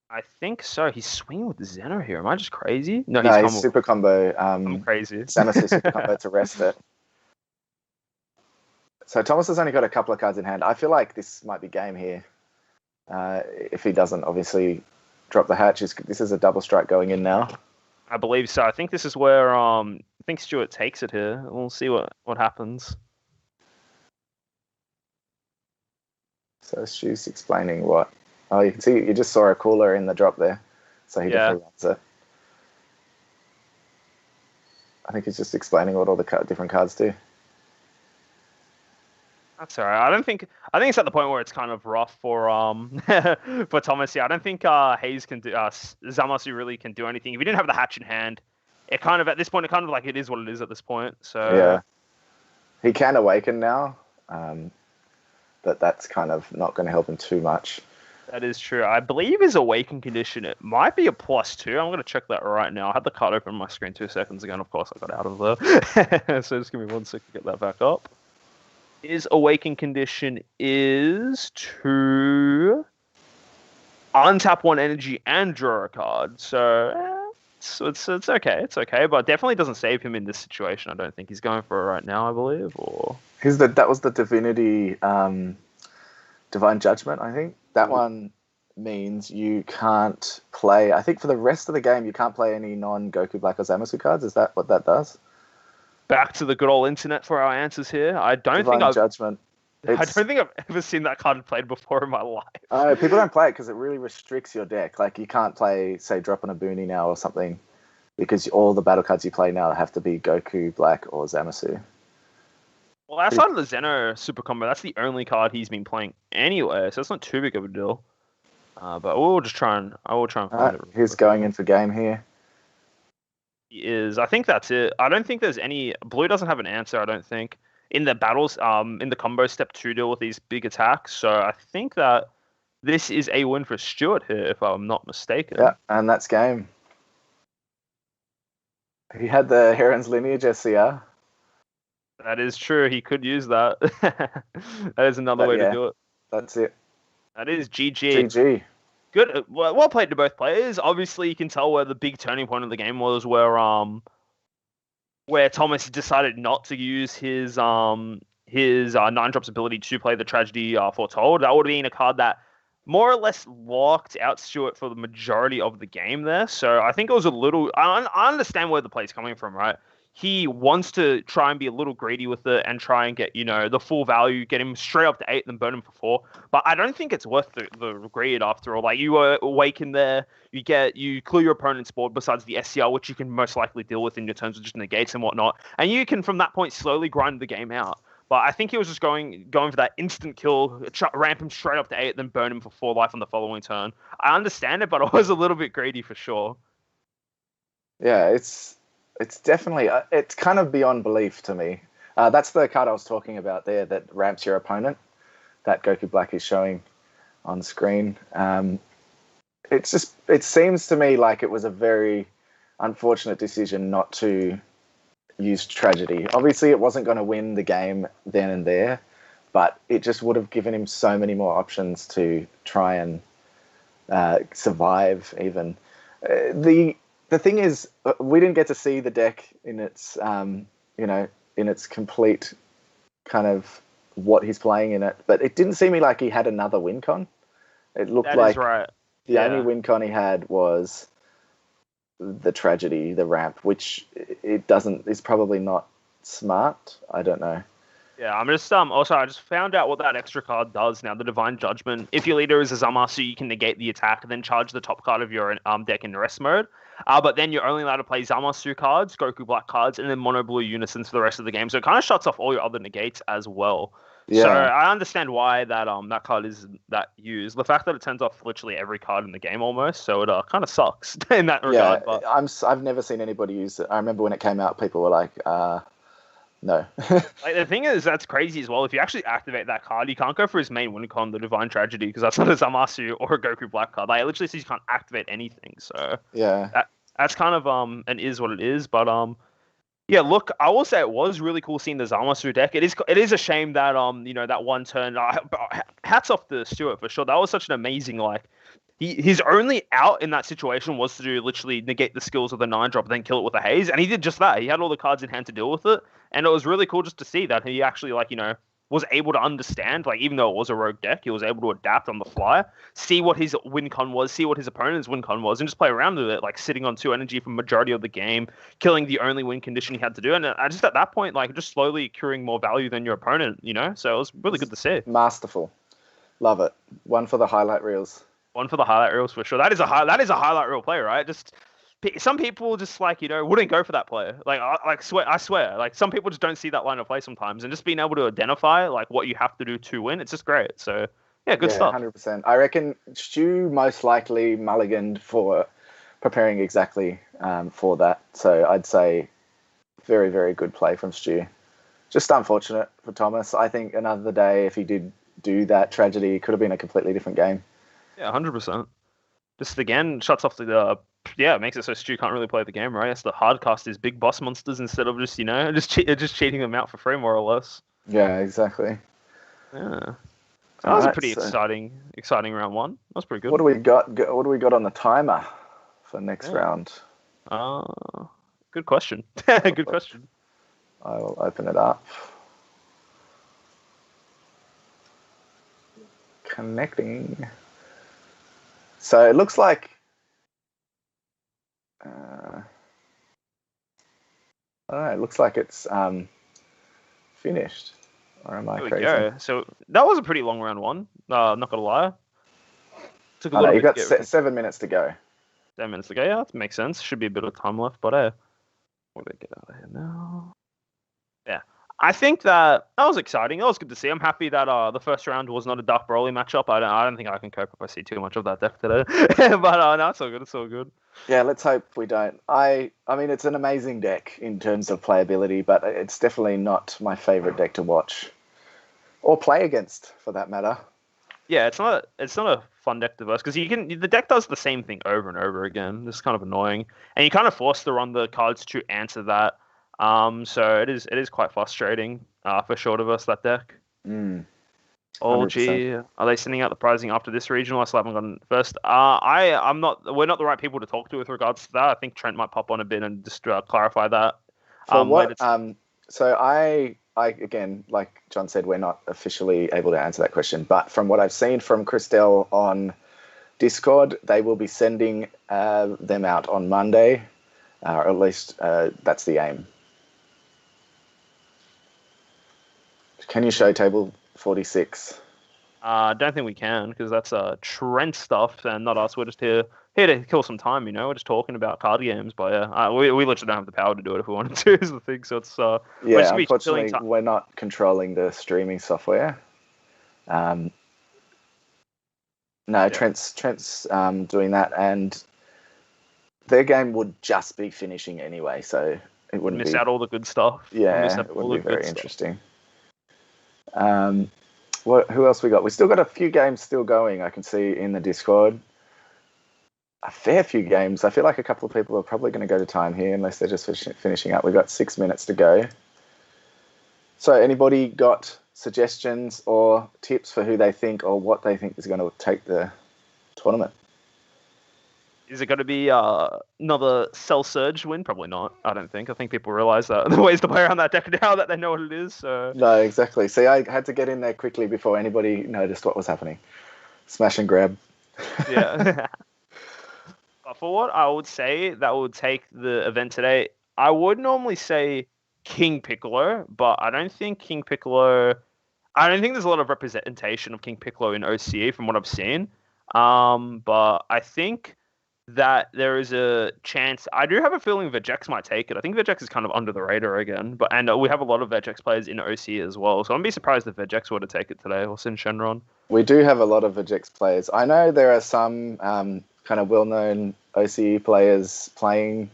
I think so. He's swinging with the Zeno here. Am I just crazy? No, he's super combo. I'm crazy. Samus super combo to rest it. So Thomas has only got a couple of cards in hand. I feel like this might be game here. If he doesn't obviously drop the hatch, this is a double strike going in now. I believe so. I think this is where I think Stuart takes it here. We'll see what happens. So Stu's explaining what. Oh, you can see you just saw a cooler in the drop there, so he definitely wants it. I think he's just explaining what all the different cards do. That's all right. I think it's at the point where it's kind of rough for for Thomas. Yeah, I don't think Hayes can do Zamasu really can do anything if he didn't have the hatch in hand. It kind of at this point, it is what it is at this point. So yeah, he can awaken now, but that's kind of not going to help him too much. That is true. I believe his awaken condition, it might be a +2. I'm going to check that right now. I had the card open on my screen 2 seconds ago, and of course I got out of there. So just give me 1 second to get that back up. His awaken condition is to untap 1 energy and draw a card. So it's okay. It's okay, but definitely doesn't save him in this situation. I don't think he's going for it right now, I believe. Or that was the Divinity Divine Judgment, I think. That one means you can't play, I think for the rest of the game, you can't play any non-Goku Black or Zamasu cards. Is that what that does? Back to the good old internet for our answers here. I don't think I've ever seen that card played before in my life. People don't play it because it really restricts your deck. Like you can't play, say, Drop on a Boonie now or something, because all the battle cards you play now have to be Goku Black or Zamasu. Well, outside of the Zeno super combo, that's the only card he's been playing anyway, so it's not too big of a deal. But I will try and find it. He's going in for game here. He is. I think that's it. I don't think there's any. Blue doesn't have an answer, I don't think, in the battles, in the combo step 2 deal with these big attacks. So I think that this is a win for Stuart here, if I'm not mistaken. Yeah, and that's game. He had the Heron's Lineage SCR. That is true. He could use that. That is another way to do it. That's it. That is GG. GG. Good. Well played to both players. Obviously, you can tell where the big turning point of the game was, where Thomas decided not to use his 9-drops ability to play the Tragedy Foretold. That would have been a card that more or less locked out Stuart for the majority of the game there. So I think it was a little... I understand where the play's coming from, right? He wants to try and be a little greedy with it and try and get, the full value, get him straight up to 8, then burn him for 4. But I don't think it's worth the greed after all. Like, you awaken there, you clear your opponent's board besides the SCR, which you can most likely deal with in your terms of just negates and whatnot. And you can, from that point, slowly grind the game out. But I think he was just going for that instant kill, ramp him straight up to 8, then burn him for 4 life on the following turn. I understand it, but I was a little bit greedy for sure. Yeah, it's definitely, it's kind of beyond belief to me. That's the card I was talking about there that ramps your opponent, that Goku Black is showing on screen. It seems to me like it was a very unfortunate decision not to use Tragedy. Obviously, it wasn't going to win the game then and there, but it just would have given him so many more options to try and survive even. The thing is, we didn't get to see the deck in its, in its complete kind of what he's playing in it. But it didn't seem like he had another win con. It looked like the only win con he had was the Tragedy, the ramp, which is probably not smart. I don't know. Yeah, I'm just also I just found out what that extra card does now. The Divine Judgment. If your leader is a Zamasu, you can negate the attack and then charge the top card of your deck in rest mode. But then you're only allowed to play Zamasu cards, Goku Black cards, and then Mono Blue Unisons for the rest of the game. So it kind of shuts off all your other negates as well. Yeah. So I understand why that card is that used. The fact that it turns off literally every card in the game almost, so it kind of sucks in that regard. Yeah, but I've never seen anybody use it. I remember when it came out, people were like, no. Like, the thing is, that's crazy as well. If you actually activate that card, you can't go for his main win con, the Divine Tragedy, because that's not a Zamasu or a Goku Black card. Like, it literally says you can't activate anything. So yeah, that's kind of and is what it is. But yeah, look, I will say it was really cool seeing the Zamasu deck. It is a shame that that one turn. Hats off to Stuart for sure. That was such an amazing his only out in that situation was to literally negate the skills of the 9-drop, then kill it with a haze, and he did just that. He had all the cards in hand to deal with it, and it was really cool just to see that he actually was able to understand, even though it was a rogue deck, he was able to adapt on the fly, see what his win con was, see what his opponent's win con was, and just play around with it, sitting on 2 energy for majority of the game, killing the only win condition he had to do, and I just at that point, just slowly accruing more value than your opponent, so it was really good to see. Masterful. Love it. One for the highlight reels. One for the highlight reels for sure. That is a highlight reel player, right? Just some people just wouldn't go for that player. I swear, some people just don't see that line of play sometimes, and just being able to identify what you have to do to win, it's just great. So yeah, good stuff. 100%. I reckon Stu most likely mulliganed for preparing exactly for that. So I'd say very, very good play from Stu. Just unfortunate for Thomas. I think another day, if he did do that Tragedy, it could have been a completely different game. Yeah, 100%. Just again shuts off it makes it so Stu can't really play the game, right? It's the hard cast is big boss monsters instead of just just cheating them out for free, more or less. Yeah, exactly. Yeah, that was a pretty exciting round one. That was pretty good. What do we got? What do we got on the timer for next round? Good question. Good question. I will open it up. Connecting. So it looks like it looks like it's finished. Or am I crazy? Go. So that was a pretty long round one. Not gonna lie. Took a little bit. You got 7 minutes to go. 7 minutes to go. Yeah, that makes sense. Should be a bit of time left, but we'll get out of here now. Yeah. I think that was exciting. That was good to see. I'm happy that the first round was not a Dark Broly matchup. I don't think I can cope if I see too much of that deck today. But no, it's all good. It's all good. Yeah, let's hope we don't. I mean, it's an amazing deck in terms of playability, but it's definitely not my favorite deck to watch or play against, for that matter. Yeah, it's not a fun deck to verse because the deck does the same thing over and over again. It's kind of annoying, and you kind of forced to run the cards to answer that. So it is quite frustrating for sure to verse that deck. Oh gee, are they sending out the pricing after this regional? I still haven't gotten first. I'm not. We're not the right people to talk to with regards to that. I think Trent might pop on a bit and just clarify that. For what? So I again, like John said, we're not officially able to answer that question. But from what I've seen from Christelle on Discord, they will be sending them out on Monday, or at least that's the aim. Can you show table 46? I don't think we can because that's Trent stuff and not us. We're just here to kill some time, We're just talking about card games, but yeah, we literally don't have the power to do it if we wanted to. Is the thing. So it's unfortunately, we're not controlling the streaming software. No, yeah. Trent's doing that, and their game would just be finishing anyway, so it wouldn't miss out all the good stuff. Yeah, it would be very interesting. Who else we got? We still got a few games still going. I can see in the Discord a fair few games. I feel like a couple of people are probably going to go to time here unless they're just finishing up. We've got 6 minutes to go. So anybody got suggestions or tips for who they think or what they think is going to take the tournament? Is it going to be another Cell Surge win? Probably not. I don't think. I think people realize that the ways to play around that deck now that they know what it is. So. No, exactly. See, I had to get in there quickly before anybody noticed what was happening. Smash and grab. Yeah. But for what I would say that would take the event today, I would normally say King Piccolo, but I don't think King Piccolo... I don't think there's a lot of representation of King Piccolo in OCE from what I've seen. But I think that there is a chance. I do have a feeling Vegex might take it. I think Vegex is kind of under the radar again, and we have a lot of Vegex players in OC as well. So I'm be surprised if Vegex were to take it today or Sin Shenron. We do have a lot of Vegex players. I know there are some kind of well-known OCE players playing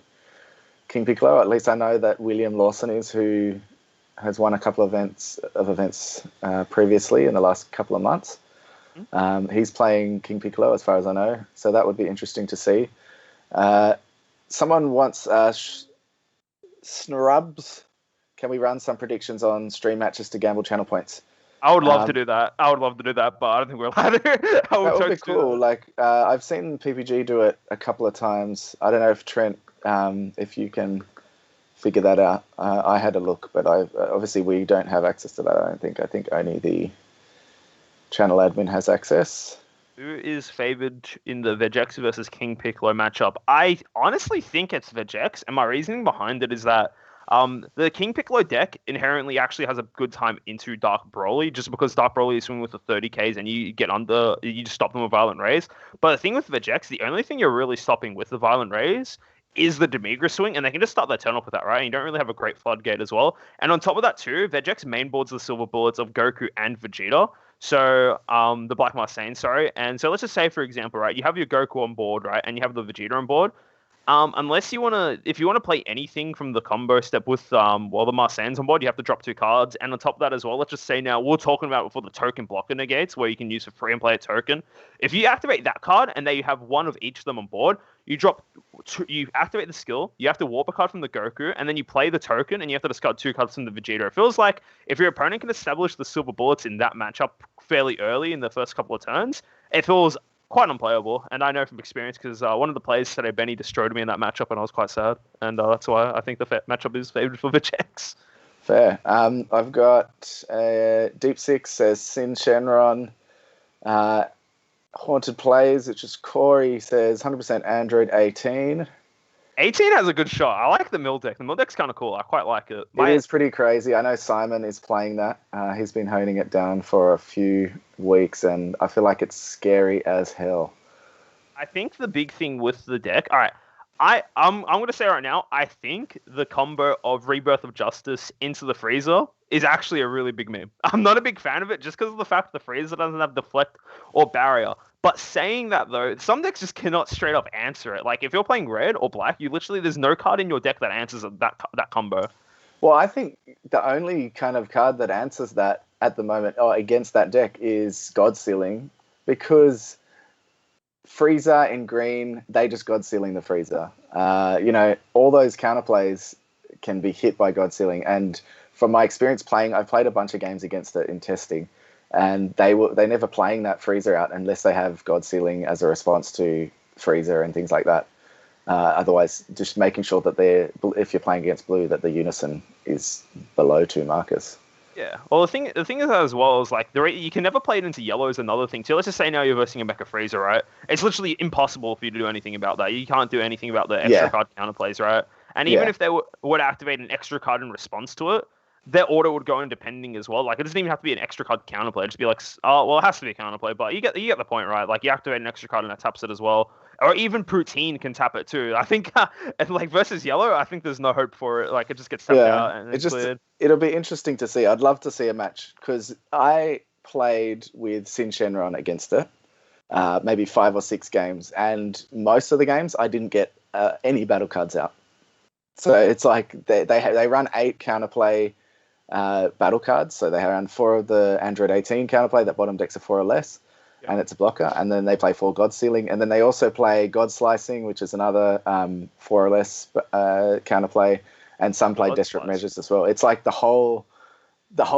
King Piccolo. At least I know that William Lawson is, who has won a couple of events previously in the last couple of months. He's playing King Piccolo as far as I know, so that would be interesting to see. Someone wants Snrubs. Can we run some predictions on stream matches to gamble channel points? I would love to do that. But I don't think we're allowed to. That would be cool. Like I've seen PPG do it a couple of times. I don't know if Trent, if you can figure that out. I had a look, but obviously we don't have access to that. I don't think. I think only the channel admin has access. Who is favored in the Vegex versus King Piccolo matchup? I honestly think it's Vegex, and my reasoning behind it is that the King Piccolo deck inherently actually has a good time into Dark Broly, just because Dark Broly is swinging with the 30Ks and you just stop them with Violent Rays. But the thing with Vegex, the only thing you're really stopping with the Violent Rays is the Demigra swing, and they can just start their turn off with that, right? And you don't really have a great floodgate as well. And on top of that too, Vegex mainboards the silver bullets of Goku and Vegeta. So, the Black Marseille, sorry. And so let's just say, for example, right, you have your Goku on board, right, and you have the Vegeta on board. If you want to play anything from the combo step with the Marseille's on board, you have to drop 2 cards. And on top of that as well, let's just say now, we're talking about before the token blocker negates, where you can use for free and play a token. If you activate that card, and then you have one of each of them on board, you activate the skill, you have to warp a card from the Goku, and then you play the token, and you have to discard 2 cards from the Vegeta. It feels like if your opponent can establish the silver bullets in that matchup fairly early in the first couple of turns, it feels quite unplayable. And I know from experience because one of the players today, Benny, destroyed me in that matchup, and I was quite sad. And that's why I think the matchup is favored for Vegex. Fair. I've got Deep Six says Sin Shenron. Haunted Plays, which is Corey, says 100% Android 18. 18 has a good shot. I like the mill deck. The mill deck's kind of cool. I quite like it. It is pretty crazy. I know Simon is playing that. He's been honing it down for a few weeks, and I feel like it's scary as hell. I think the big thing with the deck... All right. I'm going to say right now, I think the combo of Rebirth of Justice into the Freezer is actually a really big meme. I'm not a big fan of it just because of the fact the Freezer doesn't have Deflect or Barrier. But saying that, though, some decks just cannot straight up answer it. Like, if you're playing red or black, there's no card in your deck that answers that combo. Well, I think the only kind of card that answers that at the moment, against that deck, is God Sealing, because Freezer in green, they just God Sealing the Freezer. All those counterplays can be hit by God Sealing. And from my experience playing, I've played a bunch of games against it in testing, and they're never playing that Freezer out unless they have God Sealing as a response to Freezer and things like that. Otherwise, just making sure that if you're playing against blue, that the unison is below 2 markers. Yeah. Well, the thing is as well is like you can never play it into yellow is another thing too. Let's just say now you're versing a Mecha Freezer, right? It's literally impossible for you to do anything about that. You can't do anything about the extra card counterplays, right? And even if they would activate an extra card in response to it, their order would go in depending as well. Like, it doesn't even have to be an extra card counterplay. It'd just be like, oh, well, it has to be a counterplay, but you get the point, right? Like, you activate an extra card and that taps it as well. Or even Poutine can tap it too. I think, versus yellow, I think there's no hope for it. Like, it just gets tapped out and it's cleared. It'll be interesting to see. I'd love to see a match, because I played with Sin Shenron against it, maybe 5 or 6 games, and most of the games I didn't get any battle cards out. So it's like they run 8 counterplay battle cards. So they run 4 of the Android 18 counterplay that bottom decks are 4 or less, and it's a blocker. And then they play 4 God Sealing, and then they also play God Slicing, which is another 4 or less counterplay, and some play Desperate Measures as well. It's like the whole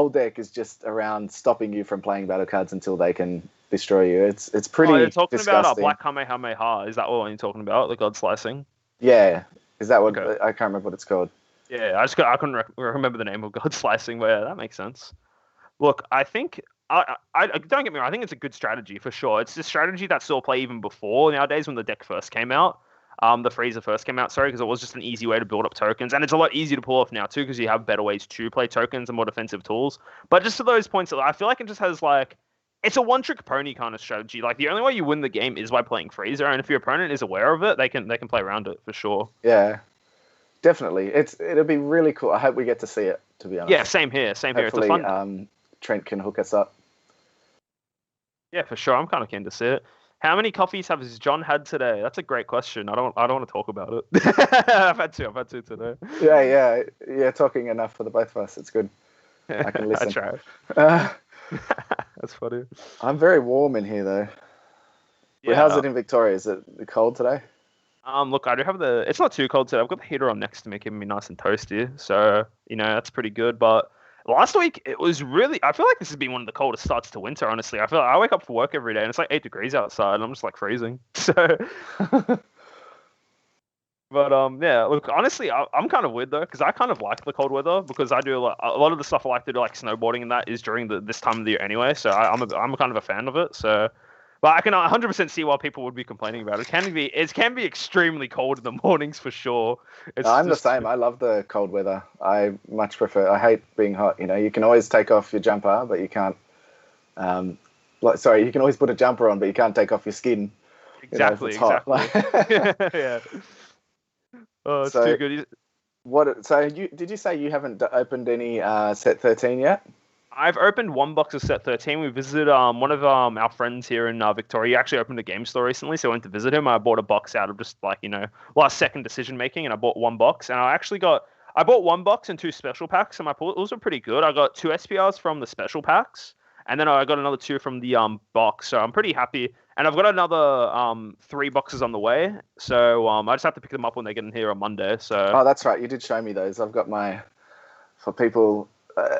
deck is just around stopping you from playing battle cards until they can destroy you. It's pretty. You're talking disgusting. about Black Kamehameha. Is that what you're talking about? The God Slicing? Yeah. Is that what? Okay. I can't remember what it's called. Yeah, I couldn't remember the name of God Slicing, but yeah, that makes sense. Look, I think I don't get me wrong. I think it's a good strategy for sure. It's a strategy that still play even before nowadays when the deck first came out. The Freezer first came out, because it was just an easy way to build up tokens, and it's a lot easier to pull off now too, because you have better ways to play tokens and more defensive tools. But just to those points, I feel like it just has like, it's a one-trick pony kind of strategy. Like, the only way you win the game is by playing Freezer, and if your opponent is aware of it, they can play around it for sure. Yeah. Definitely. It'll be really cool. I hope we get to see it, to be honest. Yeah, same here. Hopefully, it's a fun... Trent can hook us up. Yeah, for sure. I'm kind of keen to see it. How many coffees has John had today? That's a great question. I don't want to talk about it. I've had 2 today. Yeah. Talking enough for the both of us. It's good. I can listen. I try. That's funny. I'm very warm in here, though. Yeah. How's it in Victoria? Is it cold today? Look, I do have it's not too cold today. I've got the heater on next to me, keeping me nice and toasty. So, that's pretty good. But last week, it was really, I feel like this has been one of the coldest starts to winter, honestly. I feel like I wake up for work every day and it's like 8 degrees outside and I'm just like freezing. So, but yeah, look, honestly, I'm kind of weird though, because I kind of like the cold weather, because I do a lot of the stuff I like to do, like snowboarding and that, is during this time of the year anyway. So I'm kind of a fan of it. So, but I can 100% see why people would be complaining about it. It can be extremely cold in the mornings for sure. I'm the same. I love the cold weather. I much prefer. I hate being hot. You can always take off your jumper, but you can't. You can always put a jumper on, but you can't take off your skin. Exactly. Yeah. Oh, it's too good. Did you say you haven't opened any set 13 yet? I've opened 1 box of set 13. We visited one of our friends here in Victoria. He actually opened a game store recently, so I went to visit him. I bought a box out of just last second decision making, and I bought 1 box. And I bought 1 box and 2 special packs, and my pulls were pretty good. I got 2 SPRs from the special packs, and then I got another 2 from the box. So I'm pretty happy. And I've got another 3 boxes on the way. So I just have to pick them up when they get in here on Monday. So. Oh, that's right. You did show me those. I've got for people.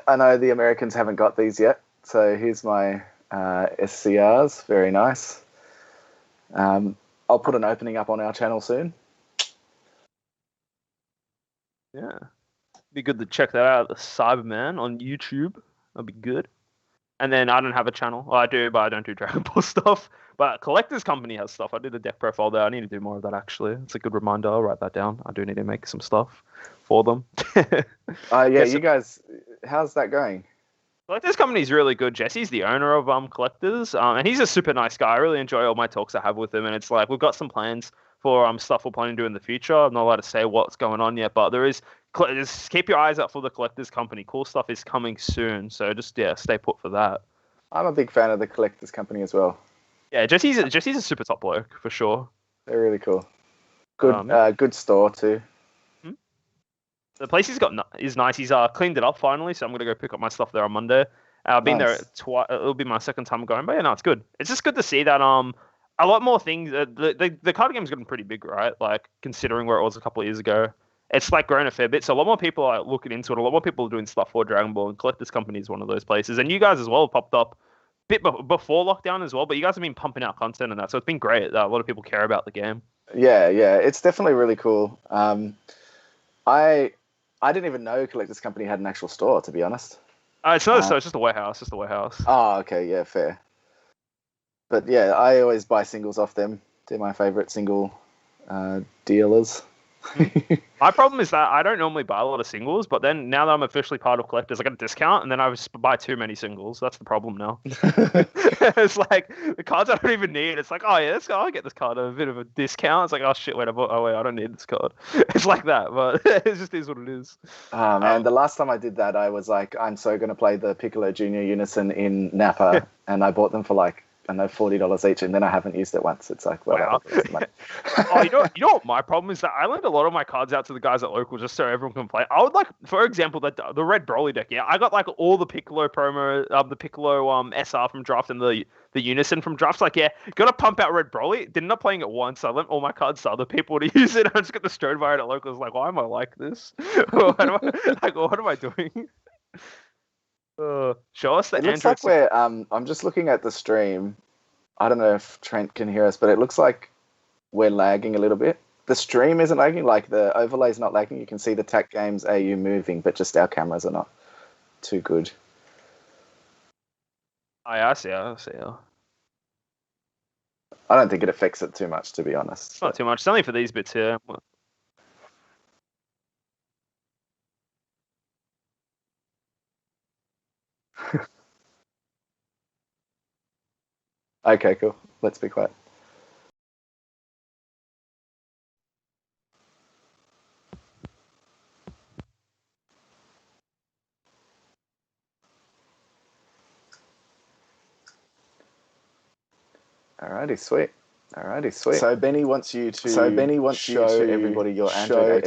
I know the Americans haven't got these yet, so here's my SCRs. Very nice. I'll put an opening up on our channel soon. Yeah. Be good to check that out, the Cyberman on YouTube. That'd be good. And then I don't have a channel. Well, I do, but I don't do Dragon Ball stuff. But Collector's Company has stuff. I did a deck profile there. I need to do more of that, actually. It's a good reminder. I'll write that down. I do need to make some stuff for them. You guys, how's that going? Collector's Company is really good. Jesse's the owner of Collectors, and he's a super nice guy. I really enjoy all my talks I have with him, and it's like we've got some plans for stuff we're planning to do in the future. I'm not allowed to say what's going on yet, but just keep your eyes out for the Collector's Company. Cool stuff is coming soon, so just stay put for that. I'm a big fan of the Collector's Company as well. Yeah, Jesse's a super top bloke for sure. They're really cool. Good, good store too. The place he's got is nice. He's cleaned it up finally, so I'm gonna go pick up my stuff there on Monday. I've been there twice. It'll be my second time going, but yeah, no, it's good. It's just good to see that a lot more things. The card game's gotten pretty big, right? Like considering where it was a couple of years ago, it's like grown a fair bit. So a lot more people are looking into it. A lot more people are doing stuff for Dragon Ball, and Collectors Company is one of those places. And you guys as well have popped up a bit before lockdown as well. But you guys have been pumping out content and that, so it's been great. A lot of people care about the game. Yeah, it's definitely really cool. I didn't even know Collectors Company had an actual store, to be honest. It's not a store, it's just a warehouse. Oh, okay, yeah, fair. But yeah, I always buy singles off them. They're my favorite single dealers. My problem is that I don't normally buy a lot of singles, but then now that I'm officially part of Collectors, I get a discount, and then I just buy too many singles. That's the problem now. It's like the cards I don't even need. It's like, oh yeah, I'll get this card at a bit of a discount. It's like, oh shit, wait, I don't need this card. It's like that, but it just is what it is. Oh man, the last time I did that, I was like, I'm so going to play the Piccolo Junior Unison in Napa, and I bought them for like, I know, $40 each, and then I haven't used it once. It's like, well, wow. You know what my problem is that I lend a lot of my cards out to the guys at local just so everyone can play. I would like, for example, the red Broly deck. Yeah, I got like all the Piccolo promo, the Piccolo SR from draft and the Unison from drafts. Like, yeah, gotta pump out red Broly. Did not playing it once. I lent all my cards to other people to use it. I just got the Strode Variant at locals. Like, why am I like this? What am I doing? Show us the It looks like we're I'm just looking at the stream. I don't know if Trent can hear us, but it looks like we're lagging a little bit. The stream isn't lagging, like the overlay's not lagging. You can see the TAC Games AU moving, but just our cameras are not too good. I see. I don't think it affects it too much, to be honest. It's not too much. It's only for these bits here. Okay, cool. Let's be quiet. Alrighty, sweet. So Benny wants you to show everybody your Android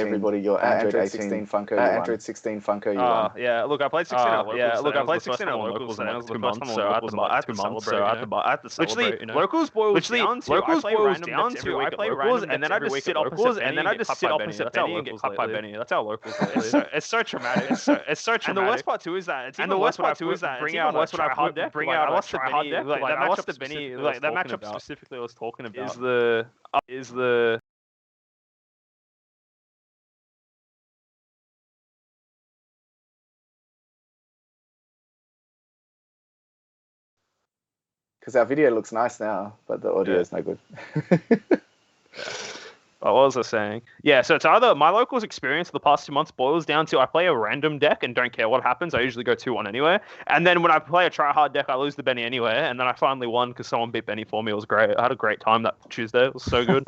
16 Funko. Android 16 Funko you won. Yeah, look, I played 16 at locals. Yeah, look, I played 16 at locals. It was the first time so I had to celebrate. Literally, locals boils down to I play locals, and then I just sit opposite Benny and get cut by Benny. That's how locals is. It's so traumatic. It's so traumatic. And the worst part too is that bring out a try-hard deck. I lost to Benny. I lost to Benny. Like that matchup specifically I was talking about is the because our video looks nice now, but the audio is no good. What was I saying? Yeah, so it's either my locals experience the past 2 months boils down to I play a random deck and don't care what happens. I usually go 2-1 anyway. And then when I play a try-hard deck, I lose the Benny anyway. And then I finally won because someone beat Benny for me. It was great. I had a great time that Tuesday. It was so good.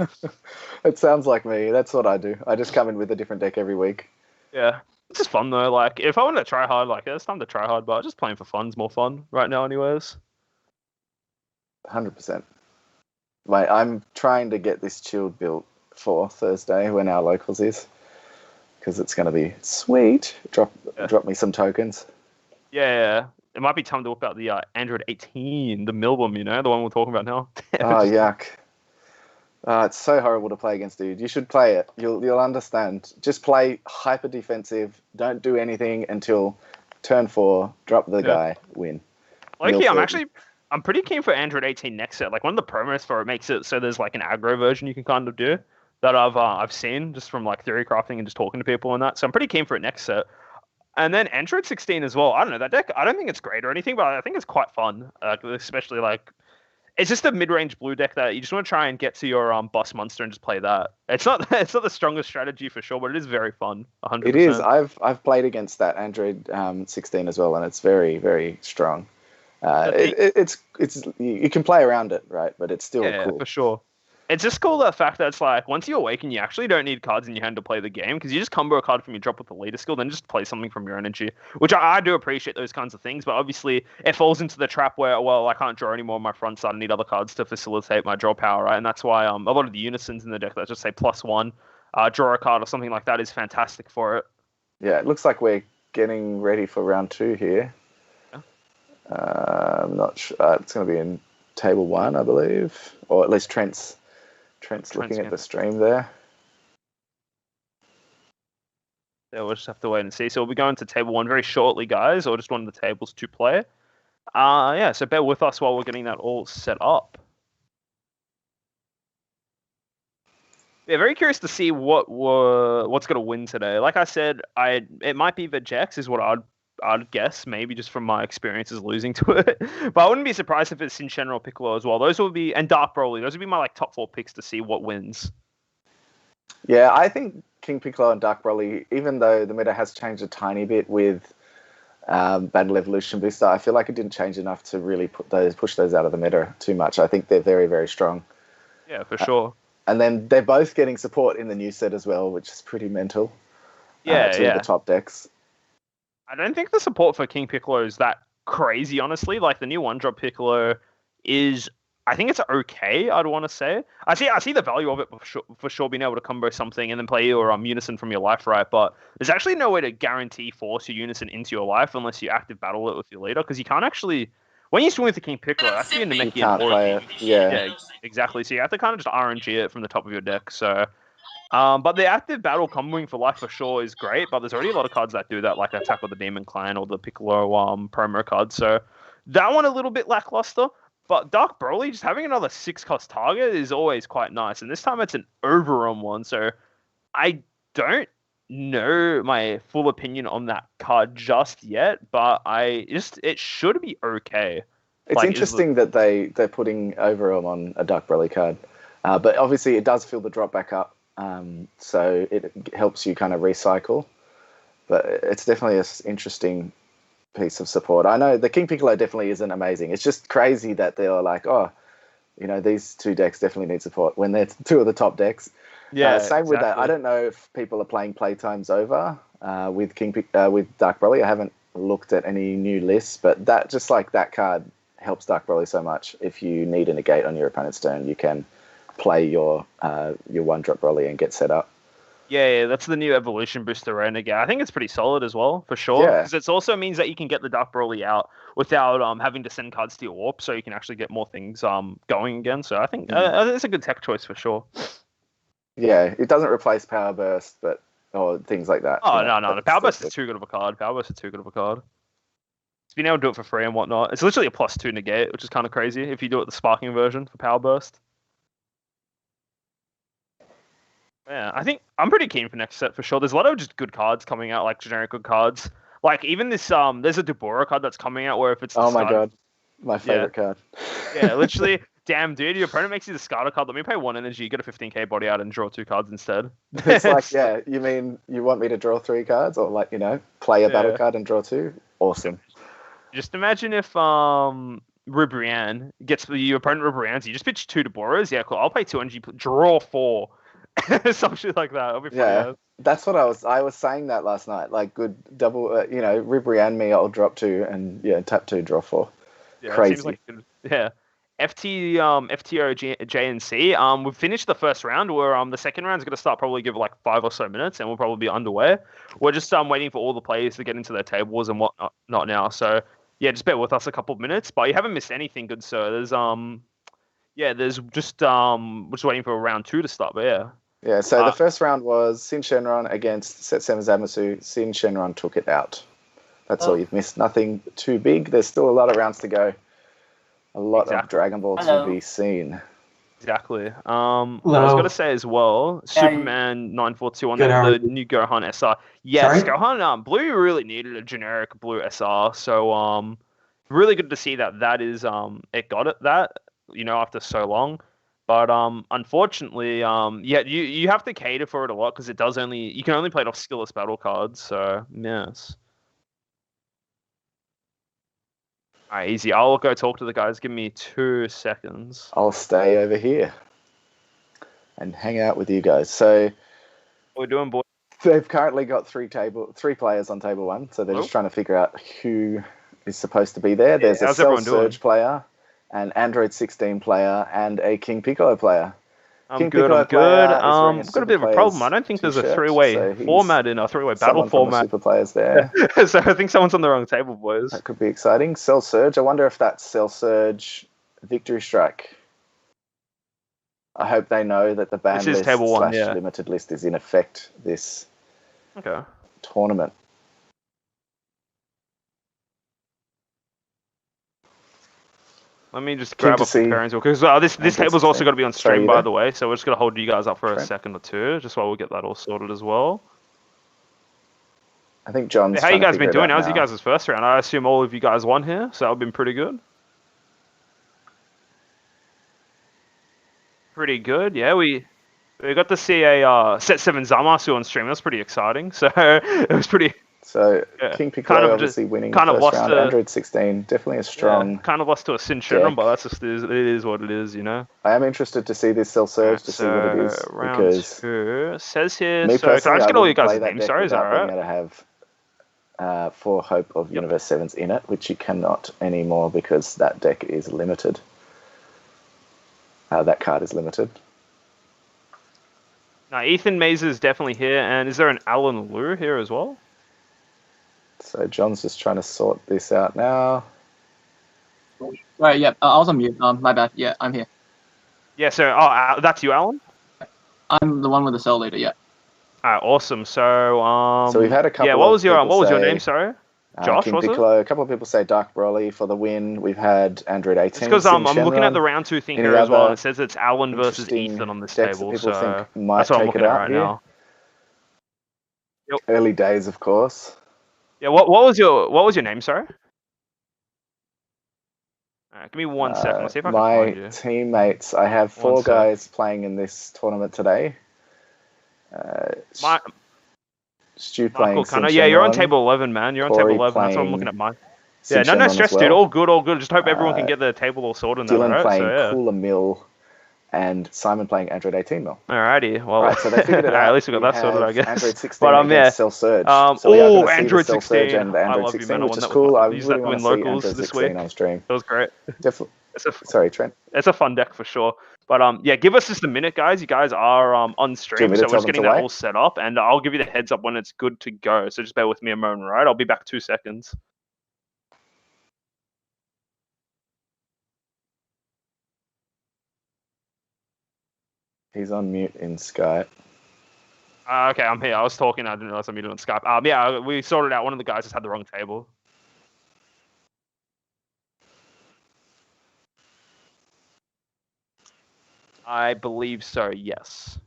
It sounds like me. That's what I do. I just come in with a different deck every week. Yeah. It's just fun though. Like, if I wanted to try hard, like, it's time to try hard, but just playing for fun's more fun right now anyways. 100%. Mate, I'm trying to get this chilled built for Thursday when our locals is, because it's going to be sweet. Drop me some tokens. Yeah. It might be time to whip out the Android 18, the Milbum, the one we're talking about now. Oh, yuck. It's so horrible to play against, dude. You should play it. You'll understand. Just play hyper defensive. Don't do anything until turn 4. Drop the guy. Win. Okay, I'm pretty keen for Android 18 next set. Like one of the promos for it makes it so there's like an aggro version you can kind of do that I've seen just from like theory crafting and just talking to people and that. So I'm pretty keen for it next set. And then Android 16 as well. I don't know, that deck, I don't think it's great or anything, but I think it's quite fun. Especially like, it's just a mid-range blue deck that you just want to try and get to your boss monster and just play that. It's not the strongest strategy for sure, but it is very fun. 100%. It is. I've played against that Android 16 as well, and it's very, very strong. It's you can play around it, right? But it's still cool. For sure. It's just cool the fact that it's like once you awaken, you actually don't need cards in your hand to play the game because you just combo a card from your drop with the leader skill, then just play something from your energy. Which I do appreciate those kinds of things, but obviously it falls into the trap where I can't draw anymore on my front side. I need other cards to facilitate my draw power, right? And that's why a lot of the unisons in the deck that just say +1, draw a card or something like that is fantastic for it. Yeah, it looks like we're getting ready for round 2 here. I'm not sure. It's going to be in table 1, I believe, or at least Trent's looking at the stream there. Yeah, we'll just have to wait and see. So we'll be going to table 1 very shortly, guys, or just one of the tables to play. Yeah, so bear with us while we're getting that all set up. Yeah, very curious to see what's going to win today. Like I said, it might be Vegex is what I'd guess, maybe just from my experiences losing to it. But I wouldn't be surprised if it's Shin or Piccolo as well. Those will be, and Dark Broly. Those would be my like top 4 picks to see what wins. Yeah, I think King Piccolo and Dark Broly, even though the meta has changed a tiny bit with Battle Evolution Booster, I feel like it didn't change enough to really push those out of the meta too much. I think they're very, very strong. Yeah, for sure. And then they're both getting support in the new set as well, which is pretty mental. Yeah, two of the top decks. I don't think the support for King Piccolo is that crazy, honestly. Like the new 1-drop Piccolo is, I think it's okay. I'd want to say. I see the value of it for sure, being able to combo something and then play your Unison from your life, right? But there's actually no way to guarantee force your Unison into your life unless you active battle it with your leader, because you can't actually. When you swing with the King Piccolo, that's the Namekian or play it. Yeah, exactly. So you have to kind of just RNG it from the top of your deck. So, but the active battle comboing for life for sure is great. But there's already a lot of cards that do that, like Attack of the Demon Clan or the Piccolo promo card. So that one a little bit lackluster. But Dark Broly just having another 6-cost target is always quite nice. And this time it's an Oberon one. So I don't know my full opinion on that card just yet, but it should be okay. It's interesting that they're putting Overwhelm on a Dark Broly card, but obviously it does fill the drop back up, so it helps you kind of recycle. But it's definitely an interesting piece of support. I know the King Piccolo definitely isn't amazing. It's just crazy that they're like, oh, these 2 decks definitely need support when they're 2 of the top decks. Yeah, same exactly. with that. I don't know if people are playing playtimes over with with Dark Broly. I haven't looked at any new lists, but that just like that card helps Dark Broly so much. If you need a negate on your opponent's turn, you can play your 1-drop Broly and get set up. Yeah, that's the new Evolution Booster Renegade. I think it's pretty solid as well, for sure. Because it also means that you can get the Dark Broly out without having to send cards to your Warp, so you can actually get more things going again. So I think it's a good tech choice for sure. Yeah, it doesn't replace Power Burst, or things like that. Oh, no. The Power Burst is too good of a card. It's being able to do it for free and whatnot. It's literally a +2 negate, which is kind of crazy if you do it the Sparking version for Power Burst. Yeah, I think I'm pretty keen for next set for sure. There's a lot of just good cards coming out, like generic good cards. Like even this, there's a Dubora card that's coming out where if it's my god, my favorite card. Yeah, literally, damn dude, your opponent makes you the Scarter card. Let me pay 1 energy, you get a 15k body out and draw 2 cards instead. It's like, yeah, you mean you want me to draw 3 cards, or like play a battle card and draw 2? Awesome. Just imagine if Ribrianne gets your opponent Ribrianne, so you just pitch 2 Duboras. Yeah, cool. I'll pay 2 energy, draw 4. Some shit like that. It'll be funny. Yeah, that's what I was saying that last night. Like good double, Ribrianne me, I'll drop 2 and tap 2, draw 4. Yeah, crazy. Seems like FTO J and C. We've finished the first round. Where the second round is going to start probably give like 5 or so minutes, and we'll probably be underway. We're just waiting for all the players to get into their tables and whatnot not now. So yeah, just bear with us a couple of minutes. But you haven't missed anything, good sir. There's there's just we're just waiting for round 2 to start. But yeah. Yeah, so the first round was Sin Shenron against Setsema Zamasu. Sin Shenron took it out. That's all you've missed. Nothing too big. There's still a lot of rounds to go. A lot of Dragon Ball to be seen. Exactly. I was going to say as well, Superman 942 on the new Gohan SR. Yes, sorry? Gohan Blue really needed a generic Blue SR. So really good to see that is it got it after so long. But unfortunately, you have to cater for it a lot because you can only play it off skillless battle cards. So yes. All right, easy. I'll go talk to the guys. Give me 2 seconds. I'll stay over here and hang out with you guys. So what are we doing, boys? They've currently got 3 players on table 1, so they're just trying to figure out who is supposed to be there. There's a Cell Surge player, an Android 16 player, and a King Piccolo player. I'm good. I've got a bit of a problem. I don't think there's a 3-way format in a 3-way battle format. Super players there. So I think someone's on the wrong table, boys. That could be exciting. Cell Surge. I wonder if that's Cell Surge Victory Strike. I hope they know that the ban list / limited list is in effect this tournament. Let me just grab up the pairings because this table's also got to be on stream, by the way. So we're just going to hold you guys up for a second or two, just while we get that all sorted as well. I think John's. How you guys been doing? How's you guys' first round? I assume all of you guys won here, so that would been pretty good. Pretty good, yeah. We got to see a Set 7 Zamasu on stream. That's pretty exciting. So it was pretty. So King Piccolo obviously winning first round. Android 16, definitely a strong. Yeah, kind of lost to a Sin Shenron, but that's just it is what it is, you know. I am interested to see this Cell Surge to see what it is because two says here. So can I just get all you guys' names? Sorry, is that alright? Being able to have 4 Hope of Universe 7s in it, which you cannot anymore because that deck is limited. That card is limited. Now Ethan Mazer is definitely here, and is there an Alan Liu here as well? So John's just trying to sort this out now. Right, yeah, I was on mute. My bad. Yeah, I'm here. Yeah, so that's you, Alan? I'm the one with the cell leader, yeah. Alright, awesome. So we've had a couple. Yeah, what was your name? Sorry, Josh. King was Piccolo. it? A couple of people say Dark Broly for the win. We've had Android 18. It's because I'm looking at the round 2 thing here as well. And it says it's Alan versus Ethan on this table. So that's what I'm looking at right now. Yep. Early days, of course. Yeah. What was your name? Sorry. Alright, give me 1 second. Let's see if I can find you. My teammates. I have 4 guys playing in this tournament today. Stu playing. Yeah, you're on table 11, man. You're on table 11. That's what I'm looking at. Yeah, no stress, dude. All good, all good. Just hope everyone can get the table all sorted. Dylan playing Cooler Mill, and Simon playing Android 18 Mill. Alrighty, well, right, so they figured it out. At least we got that sorted, I guess. Android 16 against Cell Surge. So we are going to see Android the Cell Surge and the Android 16, which is cool. I really want to see Android 16 on stream. That was great. Definitely. Sorry, Trent. It's a fun deck for sure. But yeah, give us just a minute, guys. You guys are on stream, so we're just getting that all set up, and I'll give you the heads up when it's good to go. So just bear with me a moment, right? I'll be back 2 seconds. He's on mute in Skype. Okay, I'm here. I was talking. I didn't realize I'm muted on Skype. Yeah, we sorted out. One of the guys just had the wrong table. I believe so, yes.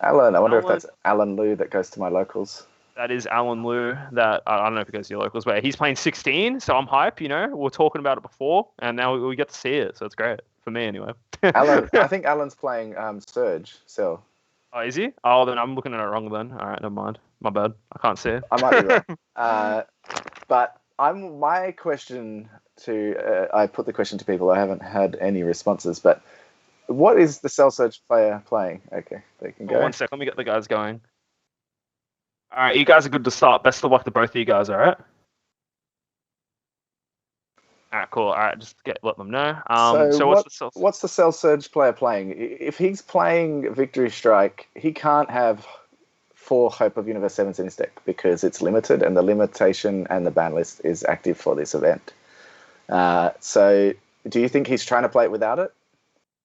Alan, I wonder if that's Alan Liu that goes to my locals. That is Alan Liu. That I don't know if it goes to your locals, but he's playing 16, so I'm hype. You know, we were talking about it before, and now we get to see it, so it's great for me anyway. Alan, I think Alan's playing Surge. So. Oh, is he? Oh, then I'm looking at it wrong. Then, all right, never mind. My bad. I can't see it. I might be wrong. But my question to I put the question to people. I haven't had any responses, but. What is the Cell Surge player playing? Okay, they can go. 1 sec, let me get the guys going. All right, you guys are good to start. Best of luck to both of you guys, all right? All right, cool. All right, just let them know. So what's the Cell Surge player playing? If he's playing Victory Strike, he can't have 4 Hope of Universe 7s in his deck because it's limited, and the limitation and the ban list is active for this event. So do you think he's trying to play it without it?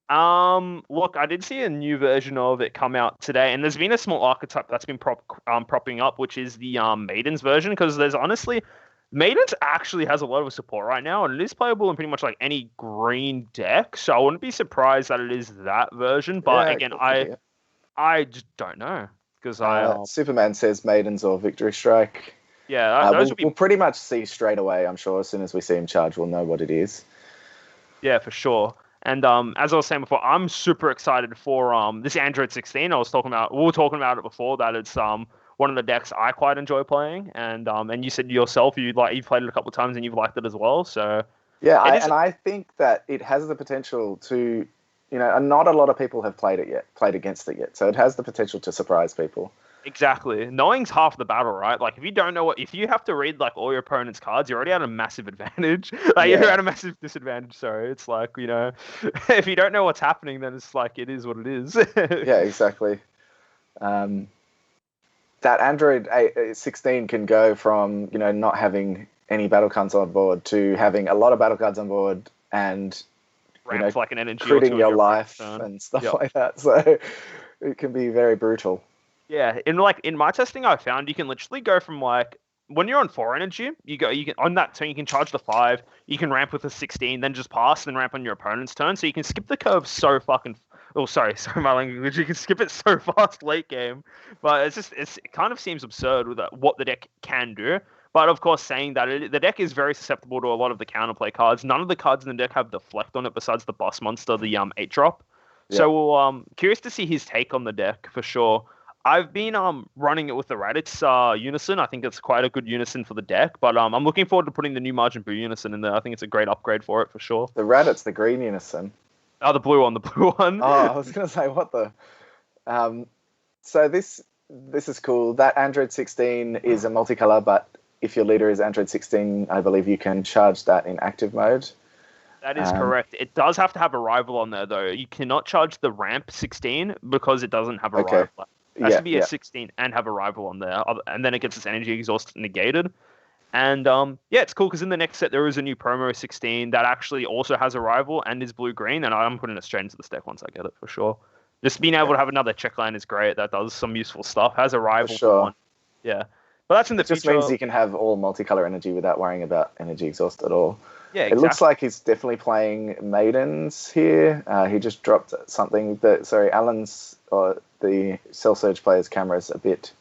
Look, I did see a new version of it come out today, and there's been a small archetype that's been propping up, which is the Maidens version, because there's honestly, Maidens actually has a lot of support right now, and it is playable in pretty much like any green deck, so I wouldn't be surprised that it is that version, but again, I just don't know, because Superman says Maidens or Victory Strike. Yeah, we'll pretty much see straight away, I'm sure, as soon as we see him charge, we'll know what it is. Yeah, for sure. And as I was saying before, I'm super excited for this Android 16. We were talking about it before, that it's one of the decks I quite enjoy playing. And you said yourself you've played it a couple of times and you've liked it as well. So yeah, I think that it has the potential to, and not a lot of people have played against it yet. So it has the potential to surprise people. Exactly. Knowing's half the battle, right? Like, if you don't know if you have to read like all your opponent's cards, you're already at a massive advantage. You're at a massive disadvantage. Sorry, it's like, if you don't know what's happening, then it's like it is what it is. Yeah, exactly. That Android 16 can go from not having any battle cards on board to having a lot of battle cards on board and ramp like an energy or critting two your on life turn. and stuff like that. So it can be very brutal. Yeah, in my testing, I found you can literally go from like when you're on 4 energy, you can on that turn you can charge the 5, you can ramp with a 16, then just pass, then ramp on your opponent's turn. So you can skip the curve so fucking. Oh, sorry, my language. You can skip it so fast late game, but it kind of seems absurd with what the deck can do. But of course, saying that the deck is very susceptible to a lot of the counterplay cards. None of the cards in the deck have deflect on it besides the boss monster, the 8-drop. So we'll curious to see his take on the deck for sure. I've been running it with the Raditz Unison. I think it's quite a good Unison for the deck, but I'm looking forward to putting the new Margin Boo Unison in there. I think it's a great upgrade for it for sure. The Raditz, the green Unison. Oh, the blue one. Oh, I was gonna say what the. So this is cool. That Android 16 is a multicolor, but if your leader is Android 16, I believe you can charge that in active mode. That is correct. It does have to have a rival on there though. You cannot charge the ramp 16 because it doesn't have a rival. It has to be a 16 and have a rival on there, and then it gets its energy exhaust negated. And it's cool because in the next set there is a new promo 16 that actually also has a rival and is blue-green, and I'm putting it straight into the deck once I get it for sure. Just being able to have another check land is great. That does some useful stuff. Has a rival for sure. One. Yeah, but that's in the future. It just means you can have all multicolor energy without worrying about energy exhaust at all. Yeah, exactly. It looks like he's definitely playing Maidens here. He just dropped something Alan's or the Cell Surge player's camera is a bit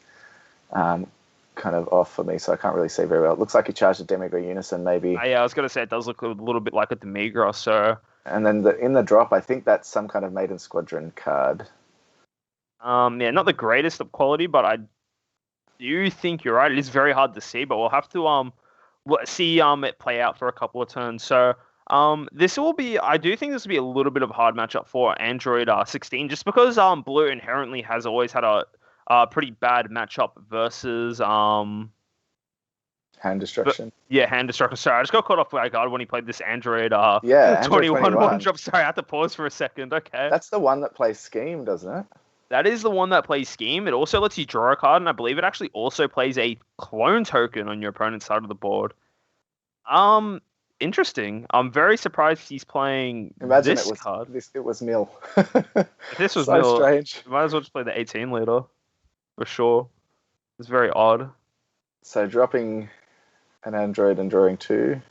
kind of off for me, so I can't really see very well. It looks like he charged a Demigra Unison, maybe. Yeah, I was going to say it does look a little bit like a Demigra, so... And then in the drop, I think that's some kind of Maiden Squadron card. Not the greatest of quality, but I do think you're right. It is very hard to see, but we'll have to see it play out for a couple of turns. So this will be, I do think this will be a little bit of a hard matchup for Android 16, just because Blue inherently has always had a pretty bad matchup versus Hand Destruction. Hand Destruction. Sorry, I just got caught off by guard when he played this Android 21 one drop. Sorry, I had to pause for a second. Okay. That's the one that plays Scheme, doesn't it? That is the one that plays Scheme. It also lets you draw a card, and I believe it actually also plays a clone token on your opponent's side of the board. Interesting. I'm very surprised he's playing this card. It was Mill. If this was so Mill, strange. You might as well just play the 18 leader. For sure. It's very odd. So dropping an Android and drawing 2.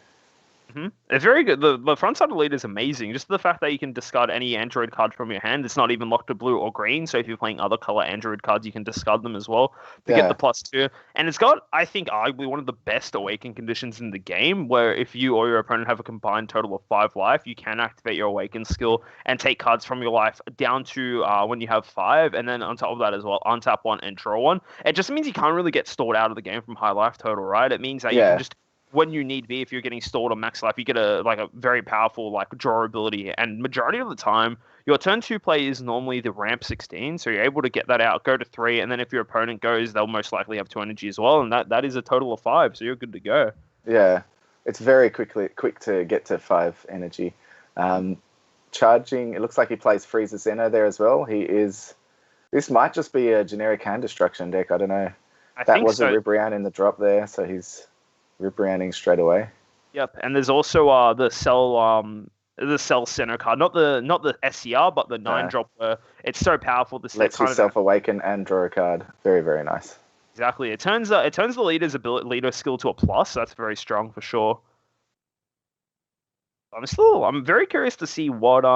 It's very good. The front side of the lead is amazing. Just the fact that you can discard any Android card from your hand. It's not even locked to blue or green. So if you're playing other color Android cards, you can discard them as well to get the +2. And it's got, I think, arguably one of the best awaken conditions in the game, where if you or your opponent have a combined total of 5 life, you can activate your awaken skill and take cards from your life down to when you have 5. And then on top of that as well, untap 1 and draw 1. It just means you can't really get stored out of the game from high life total, right? It means that you can just, when you need be, if you're getting stalled on max life, you get a very powerful draw ability. And majority of the time, your turn 2 play is normally the ramp 16, so you're able to get that out, go to 3, and then if your opponent goes, they'll most likely have 2 energy as well, and that is a total of 5, so you're good to go. Yeah, it's very quick to get to 5 energy. Charging, it looks like he plays Freezer Zeno there as well. This might just be a generic Hand Destruction deck, I don't know. That was a Ribrianne in the drop there, so he's Ribrianning straight away. Yep, and there's also the Cell Center card, not the SCR, but the 9-drop. It's so powerful. This lets yourself awaken and draw a card. Very, very nice. Exactly. It turns the leader skill to a plus. So that's very strong for sure. I'm very curious to see what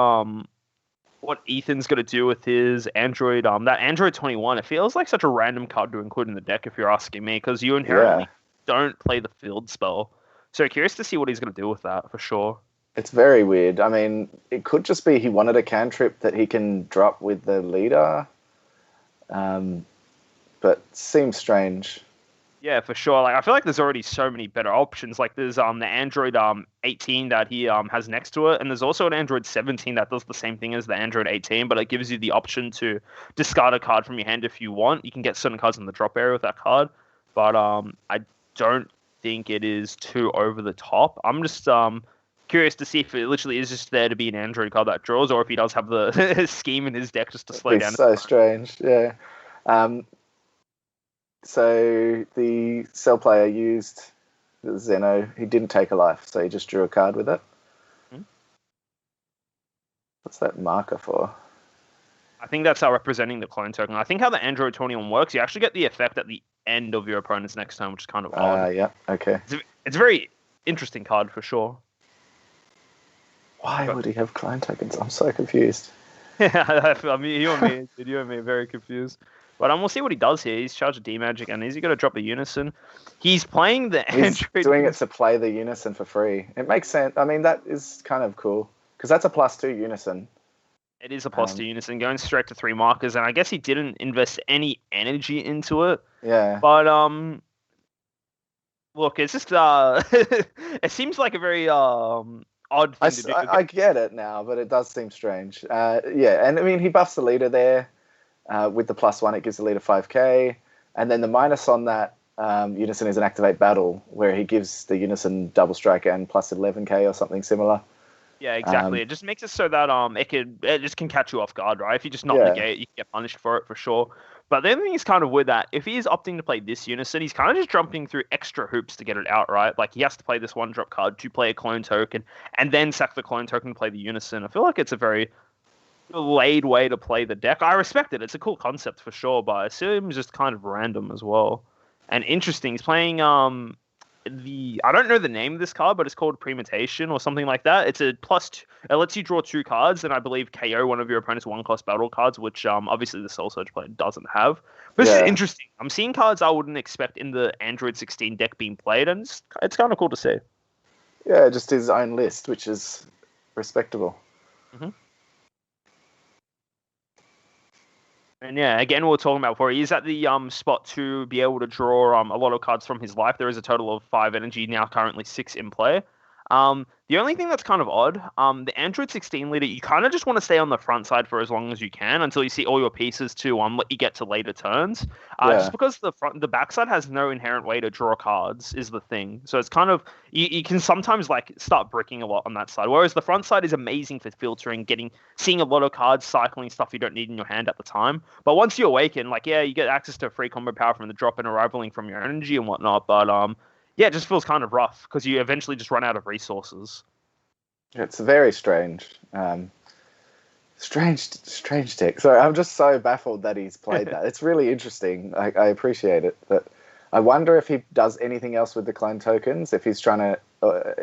Ethan's gonna do with his Android. That Android 21. It feels like such a random card to include in the deck, if you're asking me, because you inherently don't play the field spell. So curious to see what he's going to do with that, for sure. It's very weird. I mean, it could just be he wanted a cantrip that he can drop with the leader. But seems strange. Yeah, for sure. I feel like there's already so many better options. There's the Android 18 that he has next to it, and there's also an Android 17 that does the same thing as the Android 18, but it gives you the option to discard a card from your hand if you want. You can get certain cards in the drop area with that card, but I don't think it is too over the top. I'm just curious to see if it literally is just there to be an Android card that draws, or if he does have the scheme in his deck just to slow down. It's so strange, yeah. So the Cell player used the Zeno. He didn't take a life, so he just drew a card with it. What's that marker for? I think that's how representing the clone token. I think how the Android 21 works, you actually get the effect at the end of your opponent's next turn, which is kind of odd. Yeah, okay. It's a very interesting card for sure. Why would he have clone tokens? I'm so confused. Yeah, I mean, you and me are very confused. But we'll see what he does here. He's charged a D-Magic, and is he going to drop a Unison? He's playing the He's Android... doing it to play the Unison for free. It makes sense. I mean, that is kind of cool, because that's a +2 Unison. It is a +2 Unison, going straight to 3 markers, and I guess he didn't invest any energy into it. Yeah. But, look, it's just, it seems like a very, odd thing to do. I get it now, but it does seem strange. Yeah, and I mean, he buffs the leader there. With the +1, it gives the leader 5k. And then the minus on that Unison is an Activate Battle, where he gives the Unison double strike and +11k or something similar. Yeah, exactly. It just makes it so that it just can catch you off guard, right? If you just not negate, you can get punished for it for sure. But the other thing is kind of with that, if he is opting to play this Unison, he's kind of just jumping through extra hoops to get it out, right? Like he has to play this 1-drop card to play a clone token, and then sack the clone token to play the Unison. I feel like it's a very delayed way to play the deck. I respect it. It's a cool concept for sure, but it seems just kind of random as well. And interesting, he's playing I don't know the name of this card, but it's called Premeditation or something like that. It's a +2. It lets you draw 2 cards, and I believe KO one of your opponent's 1-cost battle cards, which obviously the Soul Surge player doesn't have. But this is interesting. I'm seeing cards I wouldn't expect in the Android 16 deck being played, and it's kind of cool to see. Yeah, just his own list, which is respectable. Mm-hmm. And yeah, again, we were talking about before, he's at the spot to be able to draw a lot of cards from his life. There is a total of 5 energy, now currently 6 in play. The only thing that's kind of odd, the Android 16 leader, you kind of just want to stay on the front side for as long as you can until you see all your pieces to let you get to later turns. Just because the backside has no inherent way to draw cards is the thing. So it's kind of, you can sometimes like start bricking a lot on that side. Whereas the front side is amazing for filtering, seeing a lot of cards, cycling stuff you don't need in your hand at the time. But once you awaken, you get access to free combo power from the drop and arrivaling from your energy and whatnot. But yeah, it just feels kind of rough because you eventually just run out of resources. It's very strange. Strange deck. So I'm just so baffled that he's played that. It's really interesting. I appreciate it. But I wonder if he does anything else with the clone tokens. If he's trying to...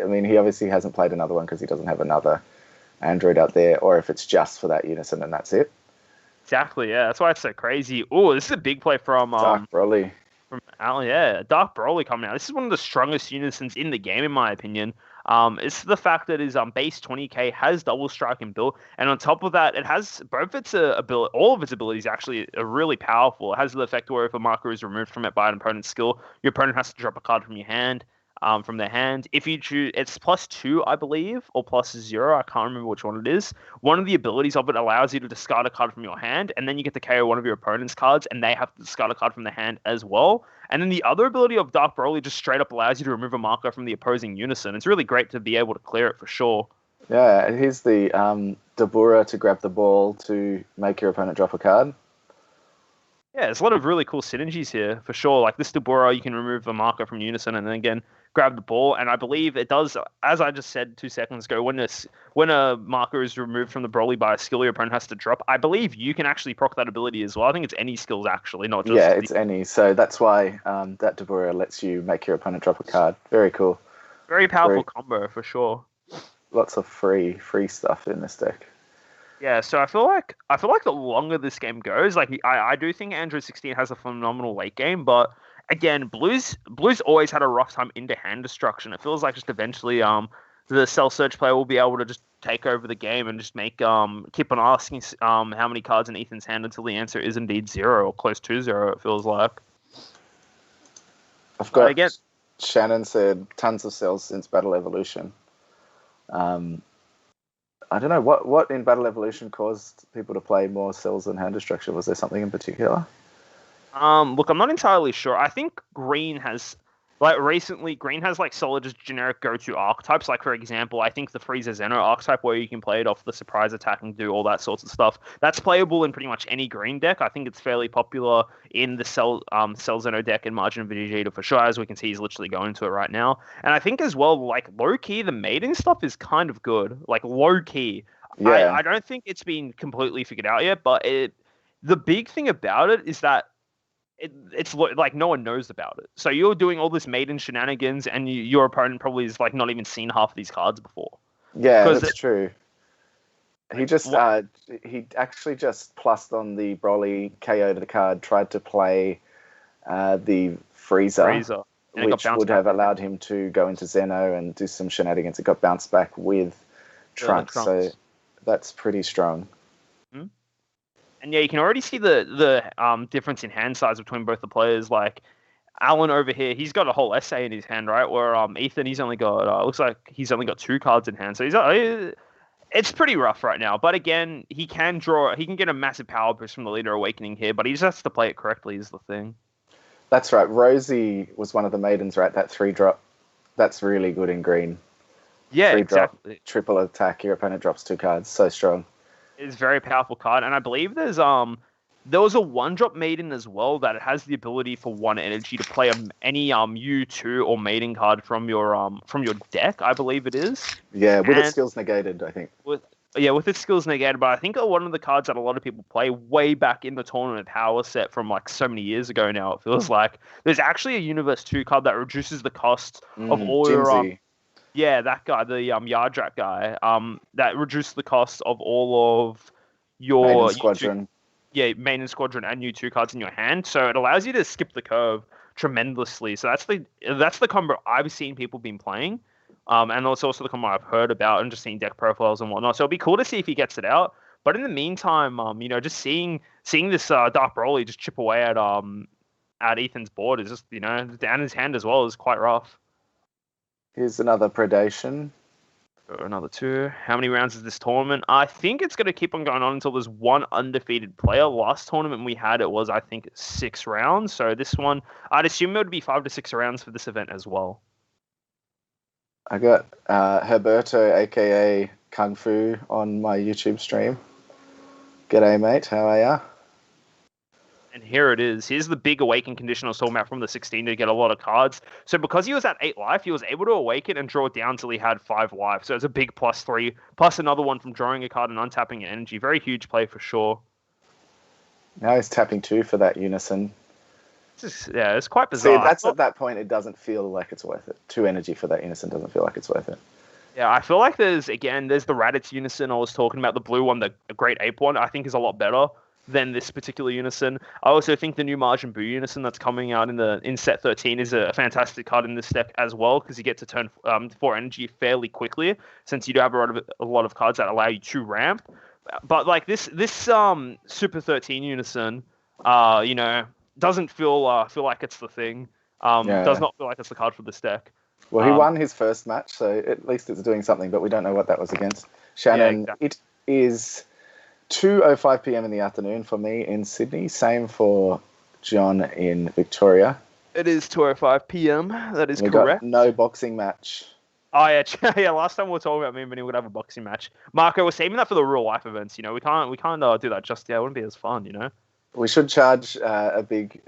I mean, he obviously hasn't played another one because he doesn't have another Android out there. Or if it's just for that Unison and that's it. Exactly, yeah. That's why it's so crazy. Oh, this is a big play from... Dark Broly. From Al, yeah, Dark Broly coming out. This is one of the strongest Unisons in the game, in my opinion. It's the fact that his base 20k has double strike and build, and on top of that, it has both its ability. All of its abilities actually are really powerful. It has the effect where if a marker is removed from it by an opponent's skill, your opponent has to drop a card from your hand. From their hand. If you choose, it's +2, I believe, or +0. I can't remember which one it is. One of the abilities of it allows you to discard a card from your hand, and then you get to KO one of your opponent's cards, and they have to discard a card from their hand as well. And then the other ability of Dark Broly just straight up allows you to remove a marker from the opposing Unison. It's really great to be able to clear it for sure. Yeah, here's the Dabura to grab the ball to make your opponent drop a card. Yeah, there's a lot of really cool synergies here, for sure. Like this Dabura, you can remove a marker from Unison and then again grab the ball. And I believe it does, as I just said 2 seconds ago, when a marker is removed from the Broly by a skill your opponent has to drop, I believe you can actually proc that ability as well. I think it's any skills, actually, not just... Yeah, it's any. So that's why that Dabura lets you make your opponent drop a card. Very cool. Very powerful combo, for sure. Lots of free stuff in this deck. Yeah, so I feel like the longer this game goes, I do think Android 16 has a phenomenal late game, but again, Blue's always had a rough time into hand destruction. It feels like just eventually the Cell Surge player will be able to just take over the game and just keep on asking how many cards in Ethan's hand until the answer is indeed 0 or close to 0, it feels like. I've got Shannon said tons of cells since Battle Evolution. I don't know what in Battle Evolution caused people to play more cells than hand destruction. Was there something in particular? Look, I'm not entirely sure. I think Green has solid just generic go-to archetypes. Like, for example, I think the Frieza Zeno archetype where you can play it off the surprise attack and do all that sorts of stuff. That's playable in pretty much any green deck. I think it's fairly popular in the Cell Zeno deck and Margin of Vegeta for sure. As we can see, he's literally going to it right now. And I think as well, like, low-key, the mating stuff is kind of good. Like, low-key. Yeah. I don't think it's been completely figured out yet, but the big thing about it is that it's like no one knows about it. So you're doing all this maiden shenanigans, and your opponent probably has like not even seen half of these cards before. Yeah, that's true. He just he actually just plussed on the Broly, KO'd the card, tried to play the Frieza which would have allowed him to go into Zeno and do some shenanigans. It got bounced back with Trunks, so that's pretty strong. Mm-hmm. And yeah, you can already see the difference in hand size between both the players. Like Alan over here, he's got a whole essay in his hand, right? Where Ethan, he's only got looks like he's only got 2 cards in hand. So it's pretty rough right now. But again, he can get a massive power boost from the Leader Awakening here, but he just has to play it correctly is the thing. That's right. Rosie was one of the maidens, right? That 3-drop. That's really good in green. Yeah, 3-drop, exactly. Triple attack. Your opponent drops 2 cards. So strong. It's a very powerful card, and I believe there was a 1-drop maiden as well that it has the ability for 1 energy to play any U2 or maiden card from your deck. I believe it is. Yeah, with its skills negated, I think. With its skills negated, but I think one of the cards that a lot of people play way back in the tournament power set from like so many years ago now. It feels like there's actually a Universe 2 card that reduces the cost of all your yeah, that guy, the Yardrat guy, that reduced the cost of all of your Maiden Squadron. Maiden Squadron and U2 cards in your hand. So it allows you to skip the curve tremendously. So that's the combo I've seen people been playing. And it's also the combo I've heard about and just seeing deck profiles and whatnot. So it'll be cool to see if he gets it out. But in the meantime, just seeing this Dark Broly just chip away at Ethan's board is just, down his hand as well is quite rough. Here's another Predation. Another 2. How many rounds is this tournament? I think it's going to keep on going on until there's 1 undefeated player. Last tournament we had, it was, I think, 6 rounds. So this one, I'd assume it would be 5 to 6 rounds for this event as well. I got Herberto, a.k.a. Kung Fu, on my YouTube stream. G'day, mate. How are ya? And here it is. Here's the big awaken condition I was talking about from the 16 to get a lot of cards. So because he was at 8 life, he was able to awaken and draw it down till he had 5 life. So it's a big +3, plus another one from drawing a card and untapping an energy. Very huge play for sure. Now he's tapping 2 for that Unison. It's quite bizarre. See, at that point, it doesn't feel like it's worth it. 2 energy for that Unison doesn't feel like it's worth it. Yeah, I feel like there's the Raditz Unison I was talking about, the blue one, the Great Ape one, I think is a lot better than this particular Unison. I also think the new Majin Buu Unison that's coming out in set 13 is a fantastic card in this deck as well, because you get to turn 4 energy fairly quickly, since you do have a lot of cards that allow you to ramp. But like this Super 13 Unison, doesn't feel like it's the thing. Does not feel like it's the card for this deck. Well, he won his first match, so at least it's doing something, but we don't know what that was against. Shannon, yeah, exactly. It is 2:05 p.m. in the afternoon for me in Sydney. Same for John in Victoria. It is 2:05 p.m. That is correct. Got no boxing match. Oh, yeah. Last time we were talking about me and Vinny would have a boxing match. Marco, we're saving that for the real life events. We can't do that just yet. It wouldn't be as fun, We should charge a big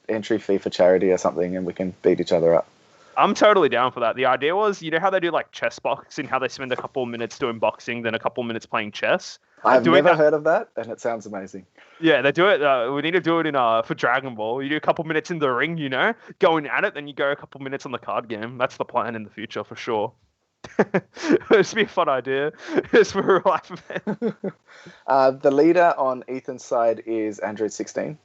entry fee for charity or something, and we can beat each other up. I'm totally down for that. The idea was, how they do like chess boxing, how they spend a couple of minutes doing boxing, then a couple of minutes playing chess. I've never heard of that, and it sounds amazing. Yeah, they do it. We need to do it for Dragon Ball. You do a couple minutes in the ring, going at it, then you go a couple minutes on the card game. That's the plan in the future for sure. This would be a fun idea. It's for real life event. The leader on Ethan's side is Android 16.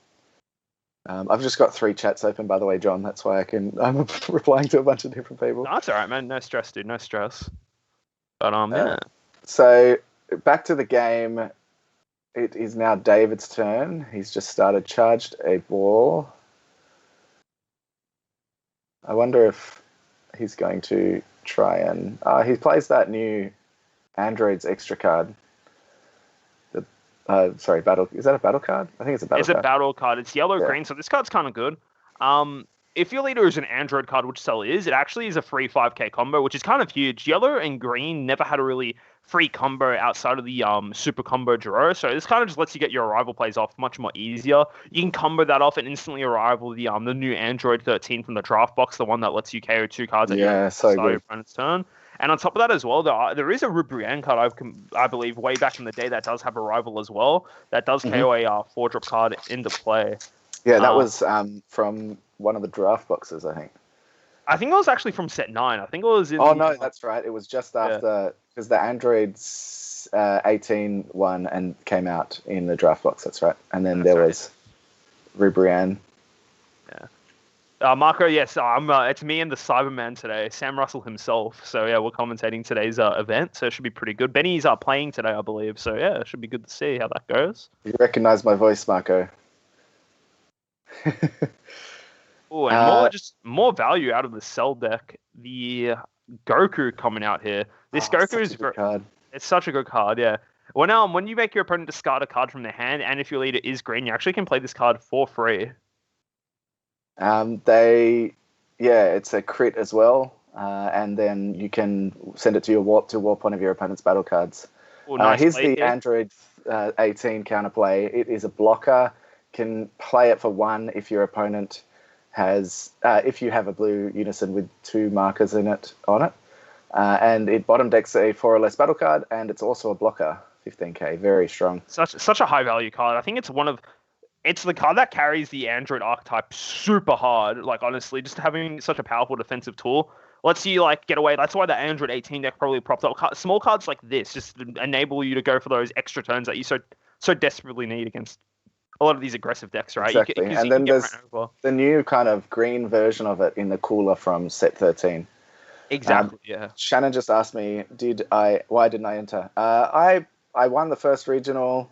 I've just got 3 chats open, by the way, John. That's why I'm replying to a bunch of different people. No, that's all right, man. No stress, dude. No stress. But yeah. So back to the game. It is now David's turn. He's just charged a ball. I wonder if he's going to try and... he plays that new Android's extra card. Battle. Is that a battle card? I think it's a battle card. It's a battle card. It's yellow-green, so this card's kind of good. If your leader is an Android card, which Cell is, it actually is a free 5k combo, which is kind of huge. Yellow and green never had a really free combo outside of the super combo draw, so this kind of just lets you get your arrival plays off much more easier. You can combo that off and instantly arrival the new Android 13 from the draft box, the one that lets you KO 2 cards at your opponent's turn. And on top of that as well, there is a Rubrian card I believe way back in the day that does have a rival as well. That does KO a 4-drop card into play. Yeah, that was from one of the draft boxes, I think. I think it was actually from set 9. I think it was in. Oh no, that's right. It was just after because the Android's 18 one and came out in the draft box. That's right. And then there was Rubrian. Yeah. Marco, yes, it's me and the Cyberman today, Sam Russell himself. So yeah, we're commentating today's event, so it should be pretty good. Benny's playing today, I believe. So yeah, it should be good to see how that goes. You recognise my voice, Marco? Oh, and more value out of the Cell deck. The Goku coming out here. This Goku is very card. It's such a good card, yeah. When you make your opponent discard a card from their hand, and if your leader is green, you actually can play this card for free. It's a crit as well, and then you can send it to your warp one of your opponent's battle cards. Ooh, nice here's the Android 18 counterplay. It is a blocker. Can play it for 1 if your opponent has, if you have a blue unison with 2 markers on it, and it bottom decks a 4 or less battle card, and it's also a blocker, 15k, very strong. Such a high value card. I think it's the card that carries the Android archetype super hard. Like honestly, just having such a powerful defensive tool lets you get away. That's why the Android 18 deck probably propped up. Small cards like this just enable you to go for those extra turns that you so desperately need against a lot of these aggressive decks, right? Exactly. And then there's the new kind of green version of it in the cooler from set 13. Exactly, yeah. Shannon just asked me, why didn't I enter? I won the first regional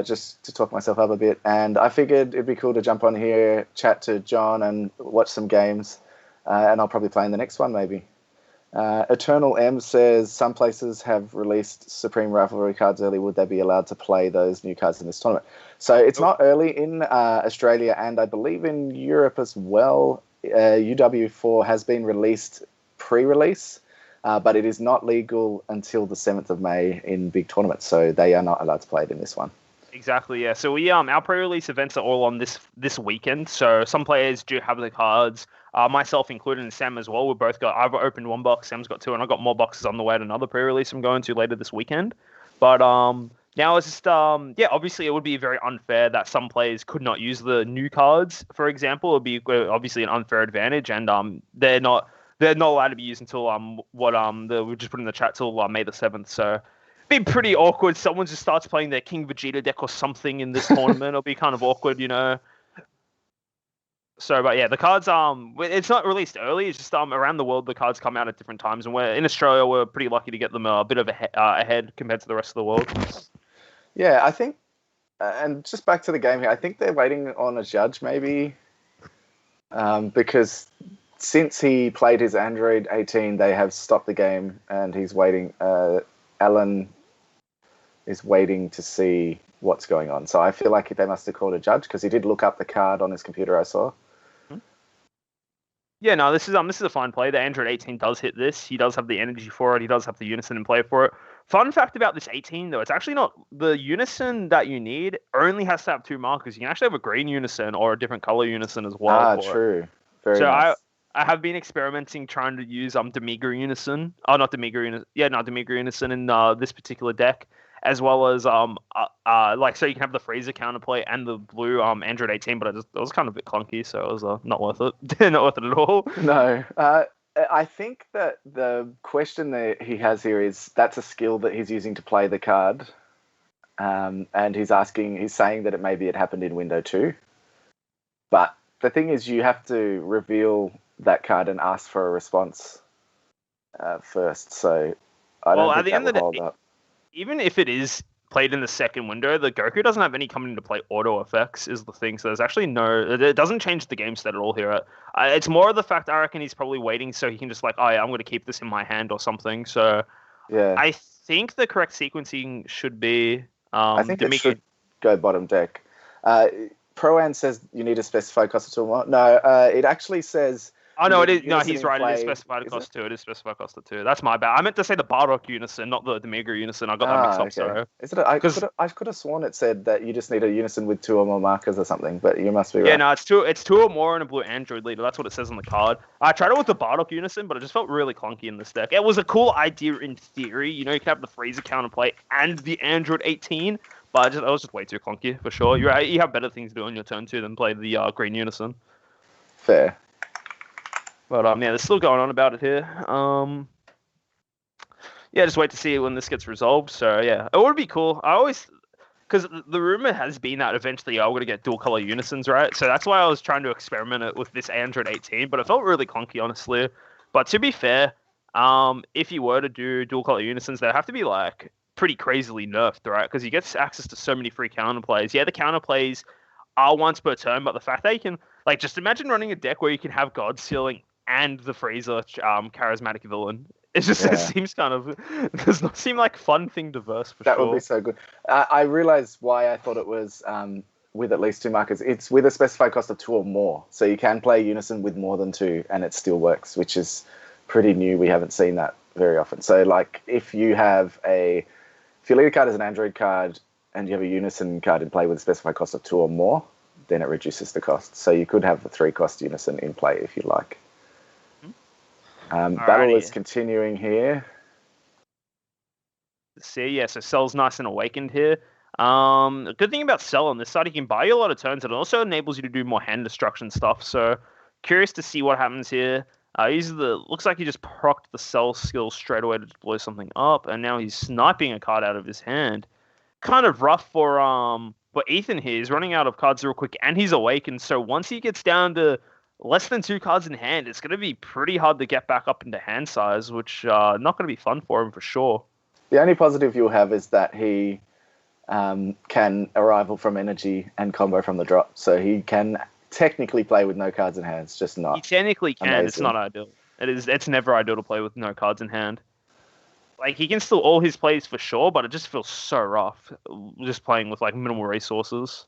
just to talk myself up a bit, and I figured it'd be cool to jump on here, chat to John, and watch some games, and I'll probably play in the next one, maybe. Eternal M says, some places have released Supreme Rivalry cards early. Would they be allowed to play those new cards in this tournament? So it's not early in Australia, and I believe in Europe as well. UW4 has been released pre-release, but it is not legal until the 7th of May in big tournaments, so they are not allowed to play it in this one. Exactly, yeah. So we our pre-release events are all on this weekend. So some players do have the cards, myself included, and Sam as well. I've opened 1 box, Sam's got 2, and I've got more boxes on the way at another pre-release I'm going to later this weekend. But now it's just obviously it would be very unfair that some players could not use the new cards. For example, it would be obviously an unfair advantage, and they're not allowed to be used until we just put in the chat till May the 7th. So be pretty awkward. Someone just starts playing their King Vegeta deck or something in this tournament. It'll be kind of awkward, you know. So, but yeah, the cards it's not released early. It's just around the world the cards come out at different times, and in Australia we're pretty lucky to get them a bit of ahead compared to the rest of the world. Yeah, I think, and just back to the game here, I think they're waiting on a judge maybe, because since he played his Android 18, they have stopped the game, and he's waiting. Alan is waiting to see what's going on. So I feel like they must have called a judge, because he did look up the card on his computer, I saw. Yeah, no, this is a fine play. The Android 18 does hit this. He does have the energy for it. He does have the unison in play for it. Fun fact about this 18, though, it's actually not the unison that you need only has to have 2 markers. You can actually have a green unison or a different color unison as well. True. Very nice. So I have been experimenting trying to use Demigra unison. Oh, not Demigra unison. Yeah, no, Demigra unison in this particular deck, as well as so you can have the Freezer counterplay and the blue Android 18, but it was kind of a bit clunky, so it was not worth it. Not worth it at all. No. I think that the question that he has here is that's a skill that he's using to play the card, and he's saying that it happened in window 2. But the thing is, you have to reveal that card and ask for a response first. So I don't think at the end of the day, even if it is played in the second window, the Goku doesn't have any coming into play auto effects is the thing. So there's actually it doesn't change the game state at all here. It's more of the fact I reckon he's probably waiting so he can just I'm going to keep this in my hand or something. So yeah, I think the correct sequencing should be I think it should go bottom deck. Proan says you need to specify cost of tool. No, it actually says Oh no, it is. No, Unison he's in right. It play, is specified is cost 2. It is specified cost of 2. That's my bad. I meant to say the Bardock Unison, not the Demigra Unison. I got that mixed up. Okay. Sorry. Is it? I could have sworn it said that you just need a Unison with 2 or more markers or something, but you must be right. Yeah, no, it's 2. It's 2 or more in a blue Android leader. That's what it says on the card. I tried it with the Bardock Unison, but it just felt really clunky in this deck. It was a cool idea in theory. You know, you could have the Freezer counterplay and the Android 18, but it was just way too clunky for sure. You have better things to do on your turn 2 than play the Green Unison. Fair. But yeah, they're still going on about it here. Yeah, just wait to see when this gets resolved. So yeah, it would be cool. Because the rumor has been that eventually I'm going to get dual color Unisons, right? So that's why I was trying to experiment it with this Android 18, but it felt really clunky, honestly. But to be fair, if you were to do dual color Unisons, they'd have to be like pretty crazily nerfed, right? Because you get access to so many free counterplays. Yeah, the counterplays are once per turn, but the fact that you can, like, just imagine running a deck where you can have God Sealing and the Freezer charismatic villain. It seems kind of does not seem like fun thing to verse for that sure. Would be so good. I realized why I thought it was with at least 2 markers. It's with a specified cost of 2 or more, so you can play Unison with more than 2, and it still works, which is pretty new. We haven't seen that very often. So, like, if your leader card is an Android card and you have a Unison card in play with a specified cost of 2 or more, then it reduces the cost. So you could have the 3-cost Unison in play if you like. Battle is continuing here. See, yeah, so Cell's nice and awakened here. The good thing about Cell on this side, he can buy you a lot of turns, and it also enables you to do more hand destruction stuff. So curious to see what happens here. Looks like he just procced the Cell skill straight away to blow something up, and now he's sniping a card out of his hand. Kind of rough for Ethan here. He's running out of cards real quick, and he's awakened. So once he gets down to less than 2 cards in hand, it's going to be pretty hard to get back up into hand size, which not going to be fun for him for sure. The only positive you'll have is that he can arrival from energy and combo from the drop, so he can technically play with no cards in hand. It's just not. He technically can. Amazing. It's not ideal. It's never ideal to play with no cards in hand. Like, he can still all his plays for sure, but it just feels so rough just playing with like minimal resources.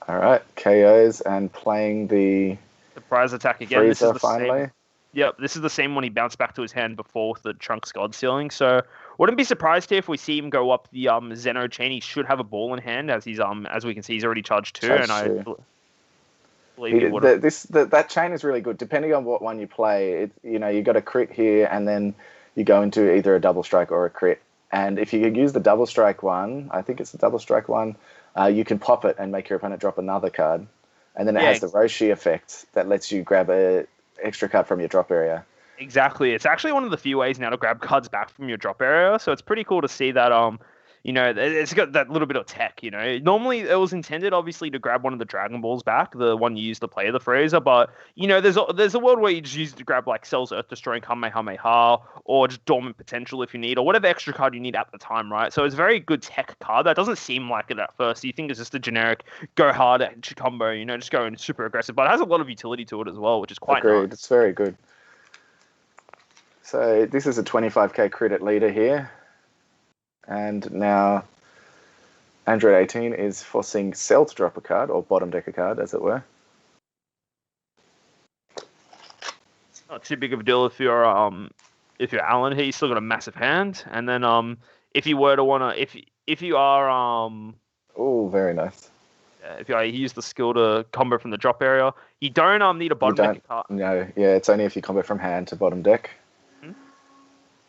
All right, KOs and playing the surprise attack again. Freezer, this is the finally. Same. Yep, this is the same one he bounced back to his hand before with the Trunks God Sealing. So wouldn't be surprised here if we see him go up the Zeno chain. He should have a ball in hand as he's as we can see he's already charged 2, and I believe he would. That chain is really good. Depending on what one you play, you got a crit here, and then you go into either a double strike or a crit. And if you use the double strike one, I think it's the double strike one. You can pop it and make your opponent drop another card. And then it has the Roshi effect that lets you grab a extra card from your drop area. Exactly. It's actually one of the few ways now to grab cards back from your drop area. So it's pretty cool to see that, it's got that little bit of tech, Normally it was intended, obviously, to grab one of the Dragon Balls back, the one you used to play the Freezer, but, there's a world where you just use it to grab, like, Cell's Earth Destroying Kamehameha, or just Dormant Potential if you need, or whatever extra card you need at the time, right? So it's a very good tech card. That doesn't seem like it at first. You think it's just a generic go hard at combo, just going super aggressive, but it has a lot of utility to it as well, which is quite Agreed. nice. It's very good. So this is a 25k crit at leader here. And now Android 18 is forcing Cell to drop a card, or bottom deck a card, as it were. Not too big of a deal if you're Alan here. You still got a massive hand, and then if you were to wanna, if you are oh, very nice. if you use the skill to combo from the drop area, you don't need a bottom deck card. No, yeah, it's only if you combo from hand to bottom deck.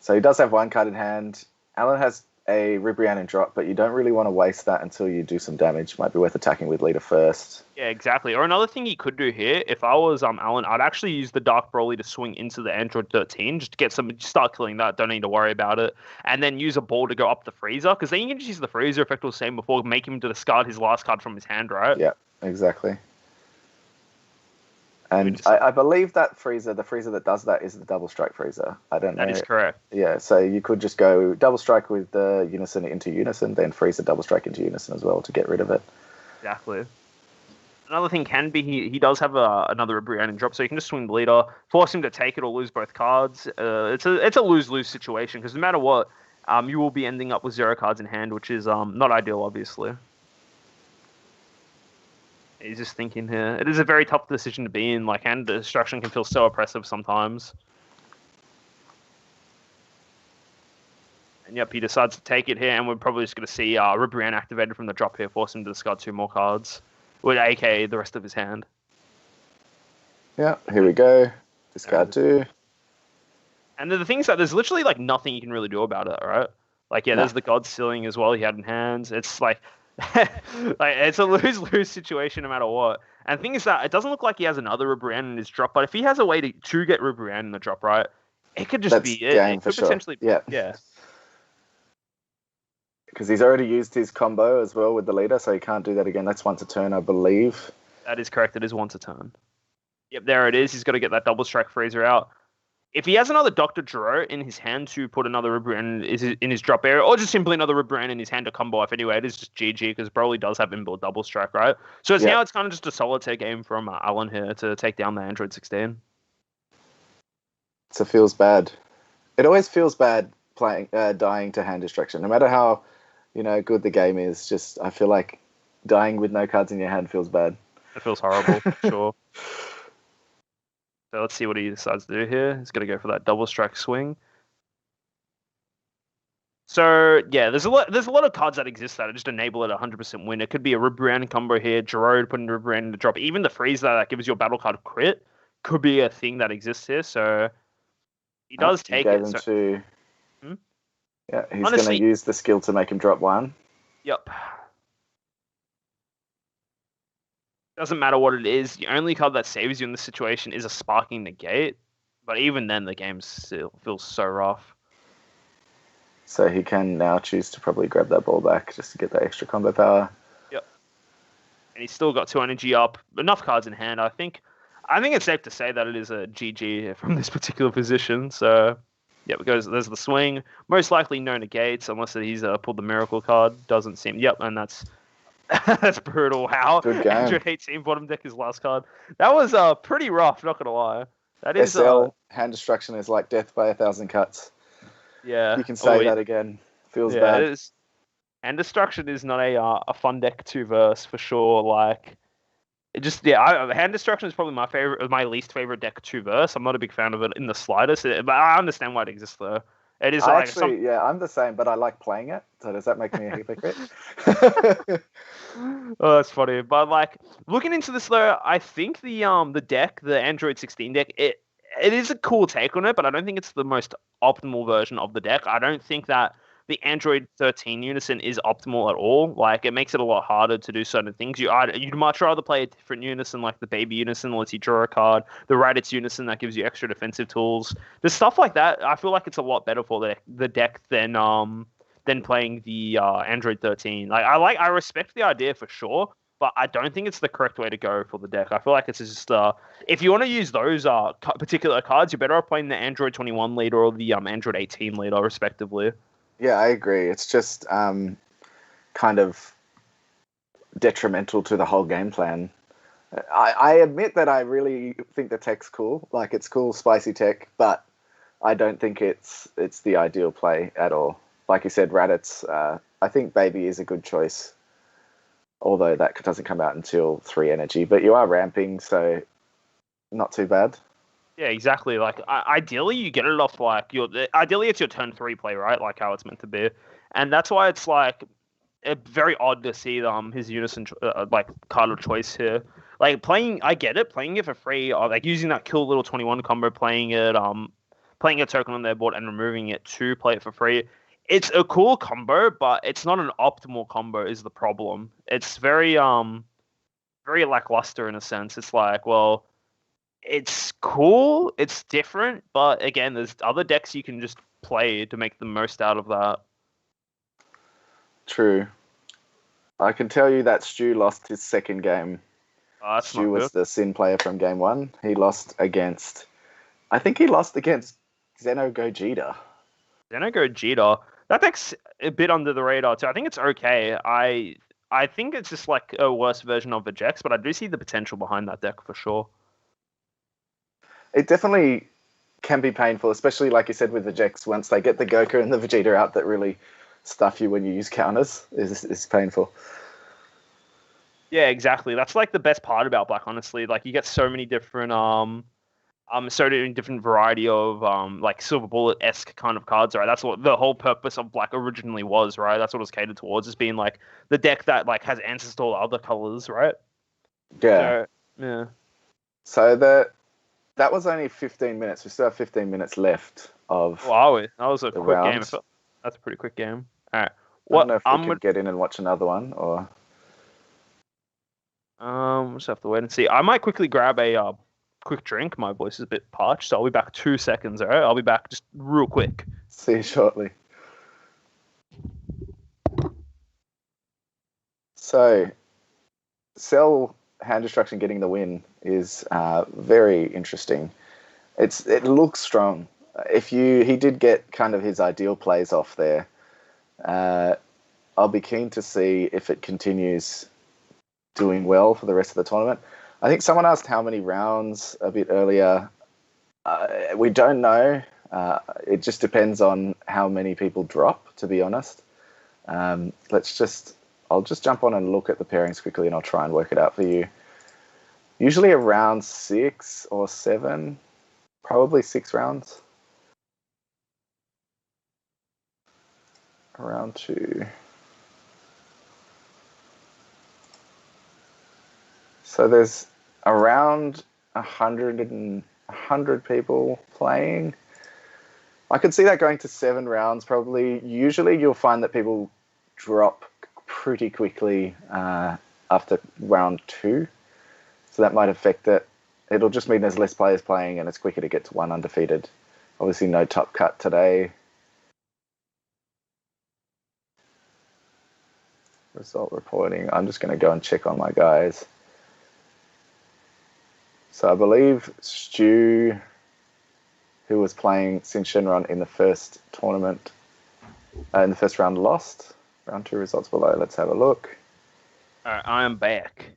So he does have 1 card in hand. Alan has a Ribrianne in drop, but you don't really want to waste that until you do some damage. Might be worth attacking with leader first. Yeah, exactly. Or another thing he could do here, if I was Alan, I'd actually use the Dark Broly to swing into the Android 13 just to get start killing that. Don't need to worry about it. And then use a ball to go up the Freezer, because then you can just use the Freezer effect I was saying before, make him to discard his last card from his hand, right? Yeah, exactly. And I believe the Freezer that does that is the double strike Freezer. I don't know. That is correct. Yeah, so you could just go double strike with the Unison into Unison, then Freezer double strike into Unison as well to get rid of it. Exactly. Another thing can be he does have another Brianna drop, so you can just swing the leader, force him to take it or lose both cards. It's a lose-lose situation, because no matter what, you will be ending up with 0 cards in hand, which is not ideal, obviously. He's just thinking here. It is a very tough decision to be in. Like, hand destruction can feel so oppressive sometimes. And yep, he decides to take it here, and we're probably just going to see Ribrianne activated from the drop here, force him to discard 2 more cards, with aka the rest of his hand. Yeah, here we go. Discard 2. And the thing is that there's literally like nothing you can really do about it, right? Like, yeah, there's the God Sealing as well he had in hands. It's like, it's a lose-lose situation no matter what. And the thing is that it doesn't look like he has another Ribrianne in his drop, but if he has a way to get Ribrianne in the drop, right, it could just be it. Game it for could sure. Potentially, yeah. Because he's already used his combo as well with the leader, so he can't do that again. That's once a turn, I believe. That is correct. It is once a turn. Yep, there it is. He's got to get that double strike freezer out. If he has another Dr. Dro in his hand to put another Ribrianne in his drop area, or just simply another Ribrianne in his hand to combo off anyway, it is just GG because Broly does have inbuilt double strike, right? So now it's kind of just a solitaire game from Alan here to take down the Android 16. So it feels bad. It always feels bad playing dying to hand destruction, no matter how good the game is. Just I feel like dying with no cards in your hand feels bad. It feels horrible, sure. So let's see what he decides to do here. He's going to go for that double strike swing. So yeah, there's a lot of cards that exist that just enable it 100% win. It could be a Ribrianne combo here, Gerard putting Ribrianne in the drop. Even the freeze that gives you a battle card crit could be a thing that exists here. So he does take it. Yeah, he's going to use the skill to make him drop 1. Yep. Doesn't matter what it is. The only card that saves you in this situation is a Sparking Negate. But even then, the game still feels so rough. So he can now choose to probably grab that ball back just to get that extra combo power. Yep. And he's still got 2 energy up. Enough cards in hand. I think it's safe to say that it is a GG from this particular position. So, yeah, because there's the swing. Most likely no negates unless he's pulled the miracle card. Doesn't seem. Yep, and that's that's brutal. Wow. Good game. Android 18 bottom deck his last card. That was pretty rough, not gonna lie. That is SL hand destruction is like death by 1,000 cuts. Yeah. You can say that again. Feels bad. It is. Hand destruction is not a fun deck to verse for sure. Like, it just hand destruction is probably my least favorite deck to verse. I'm not a big fan of it in the slightest, but I understand why it exists though. It is I'm the same, but I like playing it. So does that make me a hypocrite? Oh, that's funny. But like looking into this though, I think the deck, the Android 16 deck, it is a cool take on it, but I don't think it's the most optimal version of the deck. I don't think that the Android 13 Unison is optimal at all. Like, it makes it a lot harder to do certain things. You'd much rather play a different Unison, like the Baby Unison lets you draw a card, the Raditz Unison that gives you extra defensive tools. There's stuff like that. I feel like it's a lot better for the deck than playing the Android 13. Like, I respect the idea for sure, but I don't think it's the correct way to go for the deck. I feel like it's just if you want to use those particular cards, you're better off playing the Android 21 leader or the Android 18 leader, respectively. Yeah, I agree. It's just kind of detrimental to the whole game plan. I admit that I really think the tech's cool. Like, it's cool, spicy tech, but I don't think it's the ideal play at all. Like you said, Raditz, I think Baby is a good choice, although that doesn't come out until 3 energy. But you are ramping, so not too bad. Yeah, exactly. Like, ideally, you get it off, like, ideally, it's your turn 3 play, right? Like, how it's meant to be. And that's why it's, like, very odd to see his Unison, like, card of choice here. Like, I get it, playing it for free, like, using that Kill Little 21 combo, playing a token on their board and removing it to play it for free. It's a cool combo, but it's not an optimal combo is the problem. It's very lackluster in a sense. It's like, well, it's cool, it's different, but again, there's other decks you can just play to make the most out of that. True. I can tell you that Stu lost his second game. Stu was the Sin player from game 1. He lost against Xeno Gogeta. Xeno Gogeta. That deck's a bit under the radar too. I think it's okay. I think it's just like a worse version of Vegex, but I do see the potential behind that deck for sure. It definitely can be painful, especially like you said with Vegex. Once they get the Goku and the Vegeta out that really stuff you when you use counters, is painful. Yeah, exactly. That's like the best part about Black, honestly. Like you get so many different so many different variety of like Silver Bullet-esque kind of cards, right? That's what the whole purpose of Black originally was, right? That's what it was catered towards, is being like the deck that like has answers to all other colors, right? Yeah. So, yeah. So that was only 15 minutes. We still have 15 minutes left of Wow, that was a the quick game. rounds. That's a pretty quick game. All right. I don't know if we could get in and watch another one, or we'll just have to wait and see. I might quickly grab a quick drink. My voice is a bit parched, so I'll be back 2 seconds. All right, I'll be back just real quick. see you shortly. So, Cell hand destruction getting the win is very interesting. It looks strong. He did get kind of his ideal plays off there. I'll be keen to see if it continues doing well for the rest of the tournament. I think someone asked how many rounds a bit earlier. We don't know. It just depends on how many people drop, to be honest. I'll just jump on and look at the pairings quickly, and I'll try and work it out for you. Usually around 6 or 7, probably 6 rounds. Around 2. So there's around 100 people playing. I could see that going to 7 rounds probably. Usually you'll find that people drop pretty quickly after round 2. So that might affect it. It'll just mean there's less players playing and it's quicker to get to 1 undefeated. Obviously no top cut today. Result reporting. I'm just going to go and check on my guys. So I believe Stu, who was playing Sin Shenron in the first tournament, in the first round, lost. Round 2 results below. Let's have a look. All right, I am back.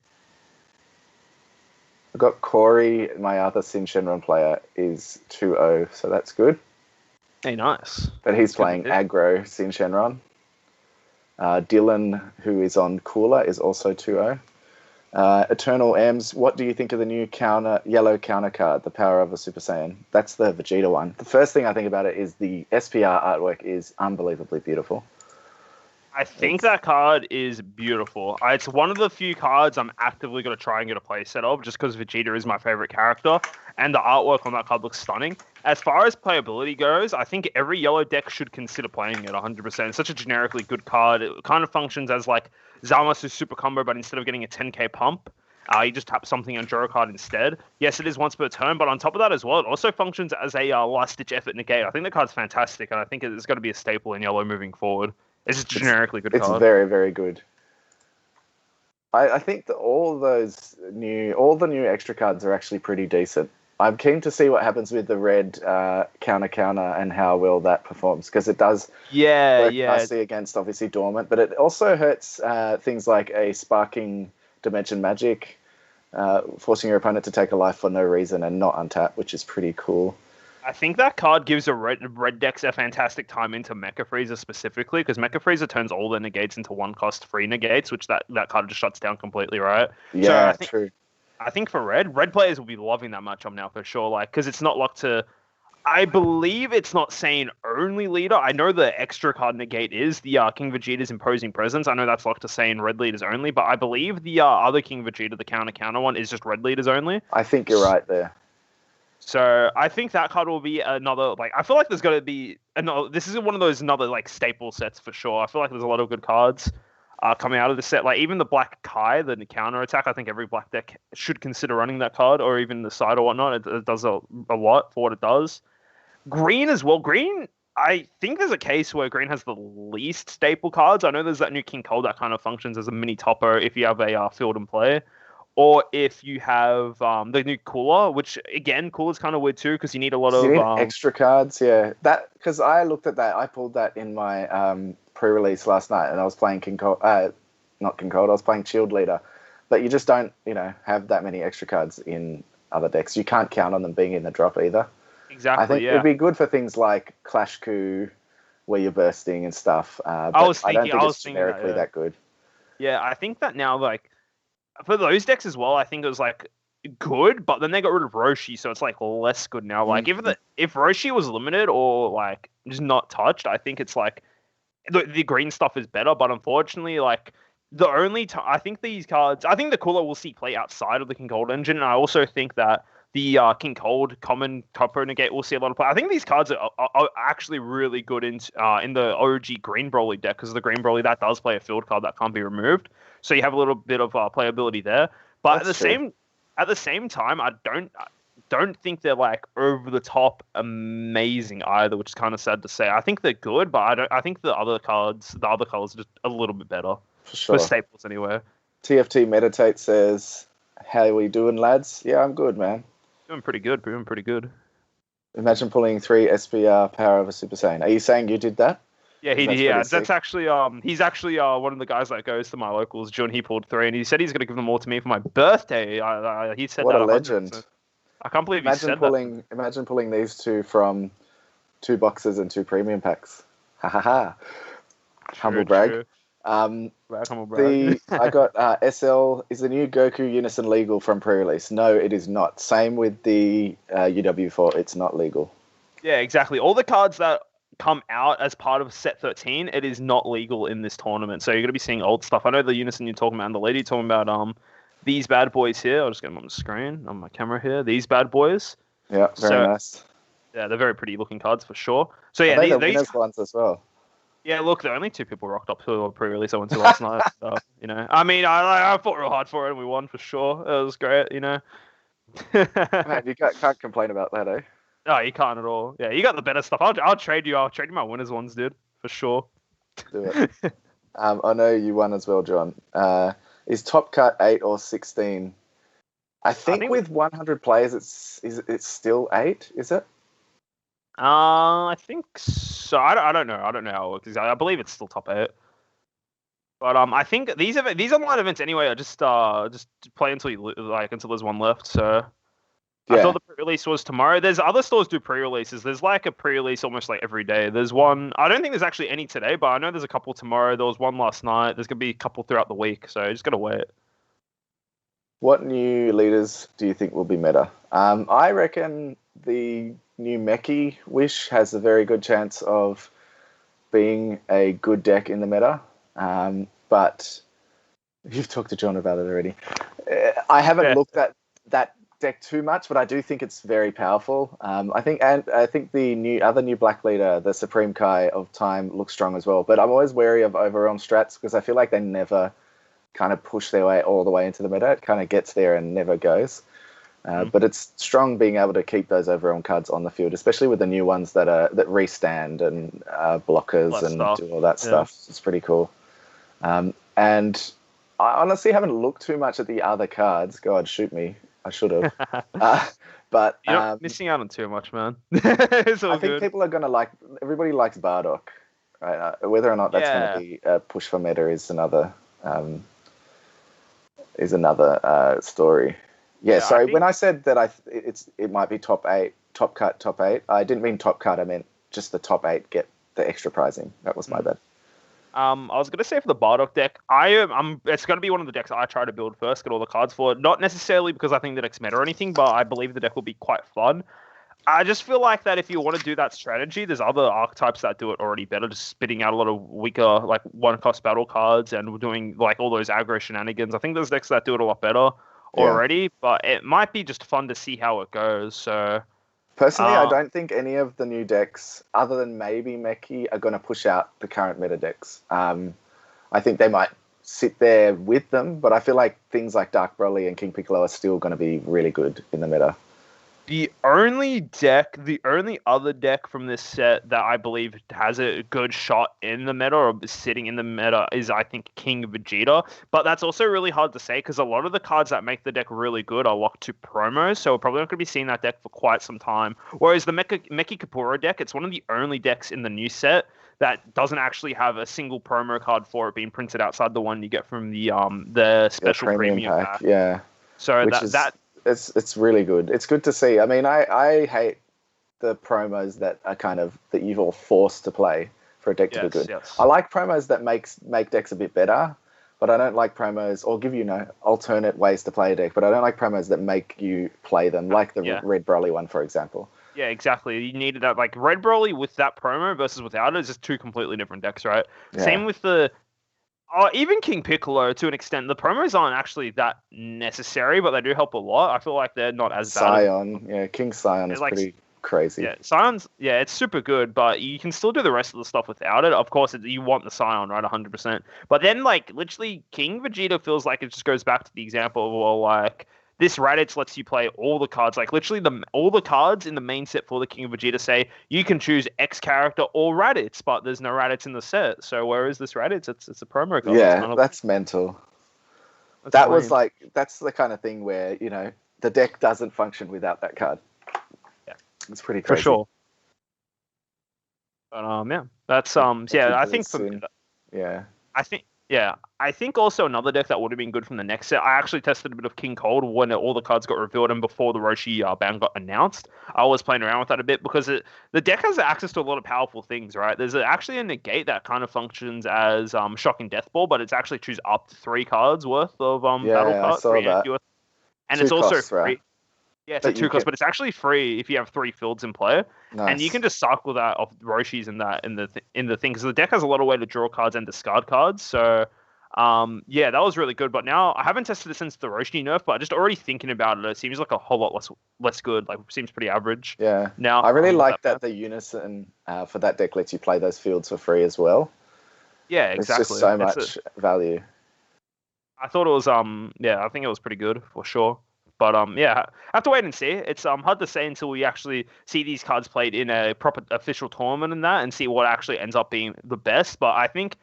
I've got Corey, my other Sin Shenron player, is 2-0, so that's good. Hey, nice. But he's playing aggro Sin Shenron. Dylan, who is on Cooler, is also 2-0. Eternal M's, what do you think of the new yellow counter card, the Power of a Super Saiyan? That's the Vegeta one. The first thing I think about it is the SPR artwork is unbelievably beautiful. I think that card is beautiful. It's one of the few cards I'm actively going to try and get a play set of, just because Vegeta is my favorite character, and the artwork on that card looks stunning. As far as playability goes, I think every yellow deck should consider playing it 100%. It's such a generically good card. It kind of functions as like Zamasu Super Combo, but instead of getting a 10k pump, you just tap something on draw a card instead. Yes, it is once per turn, but on top of that as well, it also functions as a last-ditch effort negate. I think the card's fantastic, and I think it's going to be a staple in yellow moving forward. It's just a generically good card. It's very, very good. I think that all the new extra cards are actually pretty decent. I'm keen to see what happens with the red counter and how well that performs, because it does work nicely against obviously Dormant, but it also hurts things like a Sparking Dimension Magic, forcing your opponent to take a life for no reason and not untap, which is pretty cool. I think that card gives a red decks a fantastic time into Mecha Freezer specifically, because Mecha Freezer turns all their negates into 1-cost free negates, which that card just shuts down completely, right? Yeah, so true. I think for red players will be loving that matchup now for sure, like, because it's not locked to. I believe it's not Saiyan only leader. I know the extra card negate is the King Vegeta's Imposing Presence. I know that's locked to Saiyan red leaders only, but I believe the other King Vegeta, the counter one, is just red leaders only. I think you're right there. So I think that card will be another, like, I feel like there's got to be another. This is one of those another like staple sets for sure. I feel like there's a lot of good cards coming out of the set. Like even the Black Kai, the counter attack. I think every black deck should consider running that card, or even the side or whatnot. It does a lot for what it does. Green as well. Green, I think there's a case where Green has the least staple cards. I know there's that new King Cold that kind of functions as a mini topper if you have a field and play. Or if you have the new Cooler, which again, Cooler's kind of weird too, because you need a lot of extra cards. Yeah, that because I looked at that. I pulled that in my pre-release last night, and I was playing King Cold. Not King Cold. I was playing Shield Leader, but you just don't, have that many extra cards in other decks. You can't count on them being in the drop either. Exactly. I think it'd be good for things like Clash Coup, where you're bursting and stuff. But I don't think it's generically that good. Yeah, I think that now, like, for those decks as well, I think it was like good, but then they got rid of Roshi, so it's like less good now. Like if Roshi was limited or like just not touched, I think it's like the green stuff is better. But unfortunately, like the only time I think these cards, I think the cooler will see play outside of the King Cold engine, and I also think that the King Cold common Copper Negate will see a lot of play. I think these cards are actually really good in the OG Green Broly deck, because the Green Broly that does play a field card that can't be removed, so you have a little bit of playability there. But at the same time, I don't think they're like over the top amazing either, which is kind of sad to say. I think they're good, but I think the other colors are just a little bit better For sure. for staples anyway. TFT Meditate says, "How are we doing, lads?" Yeah, I'm good, man. Doing pretty good. Imagine pulling 3 SPR power of a Super Saiyan. Are you saying you did that? Yeah, he did. Yeah, that's actually he's actually one of the guys that goes to my locals. June, he pulled 3, and he said he's going to give them all to me for my birthday. He said what that. What a legend! I can't believe he said that. Imagine pulling these 2 from 2 boxes and 2 premium packs. Ha ha ha! Humble brag. True. Humble brag. I got SL. Is the new Goku Unison legal from pre-release? No, it is not. Same with the UW4. It's not legal. Yeah, exactly. All the cards that come out as part of set 13, it is not legal in this tournament. So you're going to be seeing old stuff. I know the Unison you're talking about and the lady you're talking about these bad boys here. I'll just get them on the screen, on my camera here. These bad boys. Yeah, very nice. Yeah, they're very pretty looking cards for sure. So yeah, these winners ones as well. Yeah, look, the only 2 people rocked up to a pre-release I went to last night. So, I mean, I fought real hard for it and we won for sure. It was great, Man, you can't complain about that, eh? No, you can't at all. Yeah, you got the better stuff. I'll trade you. I'll trade you my winners ones, dude, for sure. Do it. I know you won as well, John. Is Top Cut 8 or 16? I think with 100 players, it's still 8. Is it? I think so. I don't know. I don't know how it works. I believe it's still top 8. But I think these online events anyway are just play until until there's one left. So. Yeah. I thought the pre-release was tomorrow. There's other stores do pre-releases. There's like a pre-release almost like every day. There's one. I don't think there's actually any today, but I know there's a couple tomorrow. There was one last night. There's gonna be a couple throughout the week. So you just gotta wait. What new leaders do you think will be meta? I reckon the new Meki Wish has a very good chance of being a good deck in the meta. But you've talked to John about it already. I haven't looked at that deck too much, but I do think it's very powerful. I think the other new black leader, the Supreme Kai of Time, looks strong as well. But I'm always wary of overwhelm strats because I feel like they never kind of push their way all the way into the meta. It kind of gets there and never goes. But it's strong being able to keep those overwhelm cards on the field, especially with the new ones that restand and blockers and do all that stuff. It's pretty cool. And I honestly haven't looked too much at the other cards. God, shoot me. I should have. But you're not missing out on too much, man. It's all I think people are going to like... Everybody likes Bardock, right? Whether or not that's going to be a push for meta is another story. Yeah, sorry. When I said that it might be top cut 8, I didn't mean top cut. I meant just the top 8 get the extra prizing. That was my bad. I was gonna say for the Bardock deck, it's gonna be one of the decks I try to build first, get all the cards for it. Not necessarily because I think the deck's meta or anything, but I believe the deck will be quite fun. I just feel like that if you want to do that strategy, there's other archetypes that do it already better, just spitting out a lot of weaker, like 1-cost battle cards and doing like all those aggro shenanigans. I think there's decks that do it a lot better already, but it might be just fun to see how it goes. So personally, I don't think any of the new decks, other than maybe Meki, are going to push out the current meta decks. I think they might sit there with them, but I feel like things like Dark Broly and King Piccolo are still going to be really good in the meta. The only other deck from this set that I believe has a good shot in the meta or sitting in the meta is, I think, King Vegeta. But that's also really hard to say because a lot of the cards that make the deck really good are locked to promos, so we're probably not going to be seeing that deck for quite some time. Whereas the Meki Kapuro deck, it's one of the only decks in the new set that doesn't actually have a single promo card for it being printed outside the one you get from the special premium pack. Yeah. So It's really good. It's good to see. I mean, I hate the promos that are that you're all forced to play for a deck to be good. Yes. I like promos that make decks a bit better, but I don't like promos or give you alternate ways to play a deck. But I don't like promos that make you play them, like the Red Broly one, for example. Yeah, exactly. You needed that, like Red Broly with that promo versus without it is just two completely different decks, right? Yeah. Same with even King Piccolo to an extent. The promos aren't actually that necessary, but they do help a lot. I feel like they're not as bad. Scion, King Scion is pretty crazy. Yeah, Scion's, it's super good, but you can still do the rest of the stuff without it. Of course, you want the Scion, right, 100%. But then, like, literally, King Vegeta feels like it just goes back to the example of, well, like, this Raditz lets you play all the cards. Like, literally, all the cards in the main set for the King of Vegeta say you can choose X character or Raditz, but there's no Raditz in the set. So where is this Raditz? It's a promo card. Yeah, that's mental. That's the kind of thing where, the deck doesn't function without that card. Yeah. It's pretty crazy. For sure. But, that's, I think I think also another deck that would have been good from the next set. I actually tested a bit of King Cold when all the cards got revealed and before the Roshi ban got announced. I was playing around with that a bit because the deck has access to a lot of powerful things, right? There's actually a negate that kind of functions as Shocking Death Ball, but it's actually choose up to 3 cards worth of battle cards. I saw that. And it's also free. Right? Yeah, it's a 2 cost, but it's actually free if you have 3 fields in play. Nice. And you can just cycle that off Roshi's in the thing, because the deck has a lot of way to draw cards and discard cards. So, that was really good. But now I haven't tested it since the Roshi nerf, but just already thinking about it seems like a whole lot less good. Like, it seems pretty average. Yeah. Now I really like that the Unison for that deck lets you play those fields for free as well. Yeah, exactly. It's just so much value. I thought it was I think it was pretty good for sure. But I have to wait and see. It's hard to say until we actually see these cards played in a proper official tournament and see what actually ends up being the best. But I think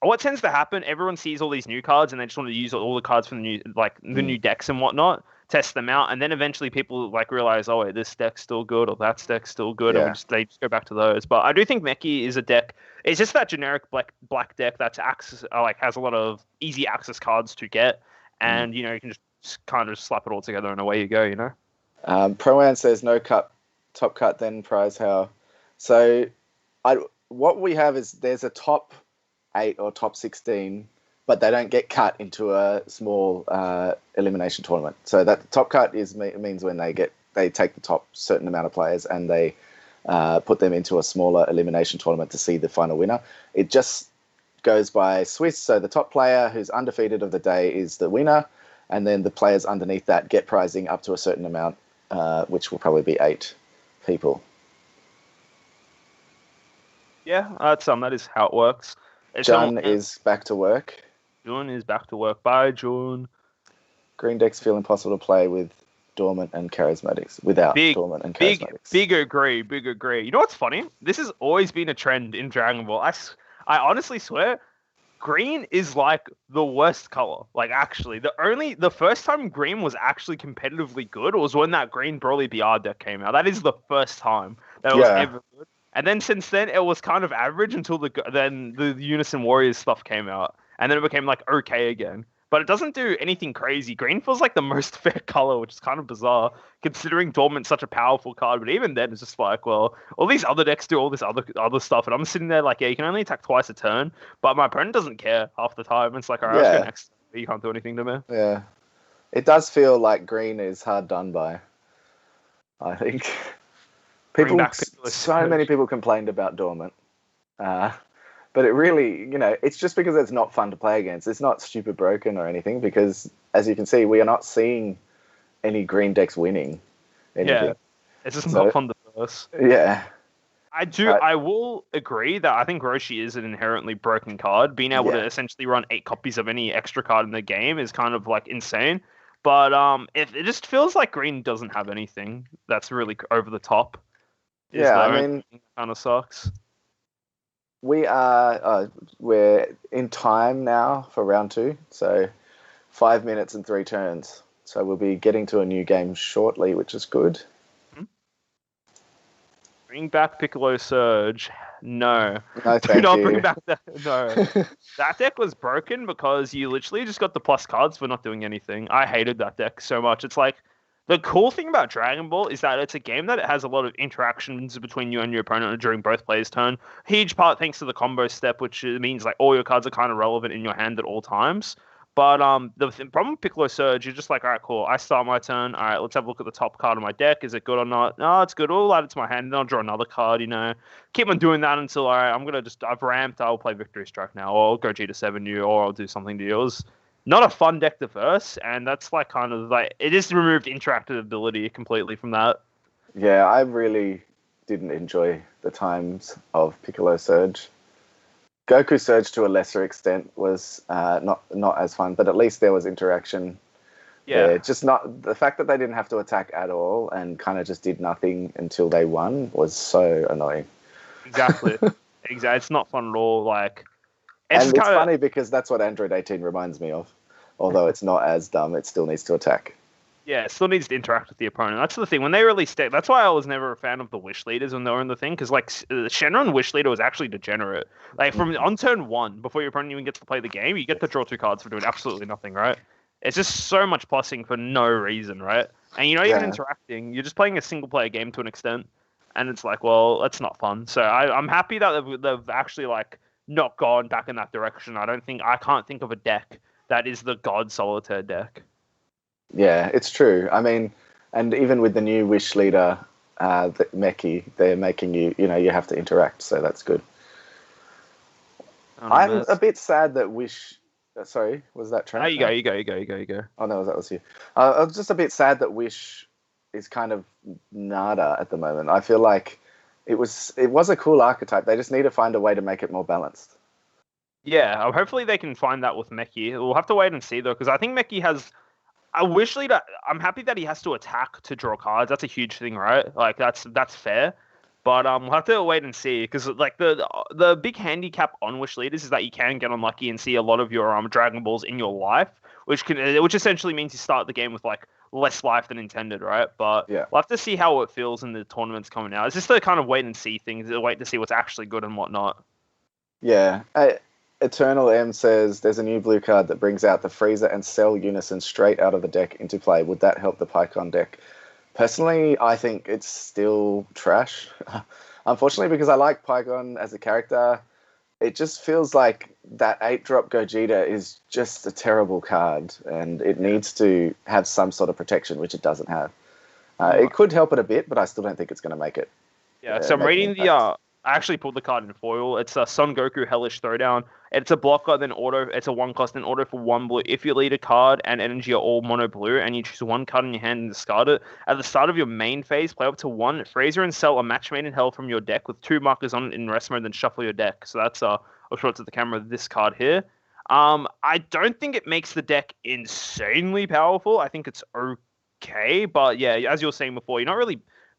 what tends to happen, everyone sees all these new cards and they just want to use all the cards from the new decks and whatnot, test them out, and then eventually people realize, oh wait, this deck's still good or that deck's still good, and they just go back to those. But I do think Meki is a deck. It's just that generic black deck that's has a lot of easy access cards to get, and you can just kind of slap it all together and away you go, Pro-Am says no cut, top cut, then prize how. So what we have is there's a top 8 or top 16, but they don't get cut into a small elimination tournament. So that top cut means when they take the top certain amount of players and they put them into a smaller elimination tournament to see the final winner. It just goes by Swiss. So the top player who's undefeated of the day is the winner. And then the players underneath that get prizing up to a certain amount, which will probably be 8 people. Yeah, that is how it works. John is back to work. June is back to work. Bye, June. Green decks feel impossible to play with Dormant and Charismatics. Without Dormant and Charismatics. Big agree. You know what's funny? This has always been a trend in Dragon Ball. I honestly swear, green is like the worst color. Like, actually, the first time green was actually competitively good was when that green Broly BR deck came out. That is the first time that it was ever good. And then since then, it was kind of average until the Unison Warriors stuff came out. And then it became okay again. But it doesn't do anything crazy. Green feels like the most fair color, which is kind of bizarre, considering Dormant's such a powerful card. But even then, it's just all these other decks do all this other stuff. And I'm sitting there you can only attack twice a turn. But my opponent doesn't care half the time. It's all right, let's go next. You can't do anything to me. Yeah. It does feel like green is hard done by, I think. So many people complained about Dormant. But it really, it's just because it's not fun to play against. It's not stupid broken or anything because, as you can see, we are not seeing any green decks winning anything. Yeah, it's just not fun to verse. Yeah. I will agree that I think Roshi is an inherently broken card. Being able to essentially run 8 copies of any extra card in the game is kind of insane. But it just feels like green doesn't have anything that's really over the top. Kind of sucks. We're in time now for round 2, so 5 minutes and 3 turns. So we'll be getting to a new game shortly, which is good. Bring back Piccolo Surge. No. No, thank Do not you. bring back that. No. That deck was broken because you literally just got the plus cards for not doing anything. I hated that deck so much. It's The cool thing about Dragon Ball is that it's a game that it has a lot of interactions between you and your opponent during both players' turn. Huge part thanks to the combo step, which means like all your cards are kind of relevant in your hand at all times. But the problem with Piccolo Surge, you're just like, all right, cool. I start my turn. All right, let's have a look at the top card of my deck. Is it good or not? No, it's good. I'll add it to my hand, and I'll draw another card. Keep on doing that until all right, I've ramped. I'll play Victory Strike now, or I'll go G to 7 you, or I'll do something to yours. Not a fun deck to verse, and that's like kind of like it just removed interactability completely from that. Yeah, I really didn't enjoy the times of Piccolo Surge. Goku Surge to a lesser extent was not as fun, but at least there was interaction. Yeah, there. Just not the fact that they didn't have to attack at all and kind of just did nothing until they won was so annoying. Exactly. It's not fun at all. Like. It's funny because that's what Android 18 reminds me of. Although it's not as dumb, it still needs to attack. Yeah, it still needs to interact with the opponent. That's the thing. When they released it, that's why I was never a fan of the Wish Leaders when they were in the thing, because like Shenron Wish Leader was actually degenerate. Like from on turn 1, before your opponent even gets to play the game, you get to draw 2 cards for doing absolutely nothing, right? It's just so much plussing for no reason, right? And you're not even interacting. You're just playing a single player game to an extent. And it's like, well, that's not fun. So I'm happy that they've actually like not gone back in that direction. I can't think of a deck that is the God Solitaire deck. Yeah, it's true. I mean, and even with the new Wish Leader, the Meki, they're making you have to interact, so that's good. I'm a bit sad that Wish... Sorry, was that Trent? No, you go. Oh, no, that was you. I was just a bit sad that Wish is kind of nada at the moment. I feel like it was a cool archetype. They just need to find a way to make it more balanced. Yeah, hopefully they can find that with Meki. We'll have to wait and see, though, because I think Meki has a Wish Leader. I'm happy that he has to attack to draw cards. That's a huge thing, right? Like, that's fair. But we'll have to wait and see, because like the big handicap on Wish Leaders is that you can get unlucky and see a lot of your Dragon Balls in your life, which essentially means you start the game with like less life than intended, right? But yeah, we'll have to see how it feels in the tournaments coming out. It's just the kind of wait and see thing, wait to see what's actually good and whatnot. Yeah. Eternal M says there's a new blue card that brings out the Freezer and Cell Unison straight out of the deck into play. Would that help the Pycon deck? Personally, I think it's still trash. Unfortunately, because I like Pycon as a character, it just feels like that 8-drop Gogeta is just a terrible card, and it needs to have some sort of protection, which it doesn't have. It could help it a bit, but I still don't think it's going to make it. Yeah, so I'm reading I actually pulled the card in foil. It's a Son Goku Hellish Throwdown. It's a blocker, then auto. It's a 1 cost, then auto for 1 blue. If your lead a card and energy are all mono blue, and you choose 1 card in your hand and discard it, at the start of your main phase, play up to 1 Fraser and Cell a match made in hell from your deck with 2 markers on it in rest mode, then shuffle your deck. So that's I'll show it to the camera. This card here. I don't think it makes the deck insanely powerful. I think it's okay, but yeah, as you were saying before, you're not really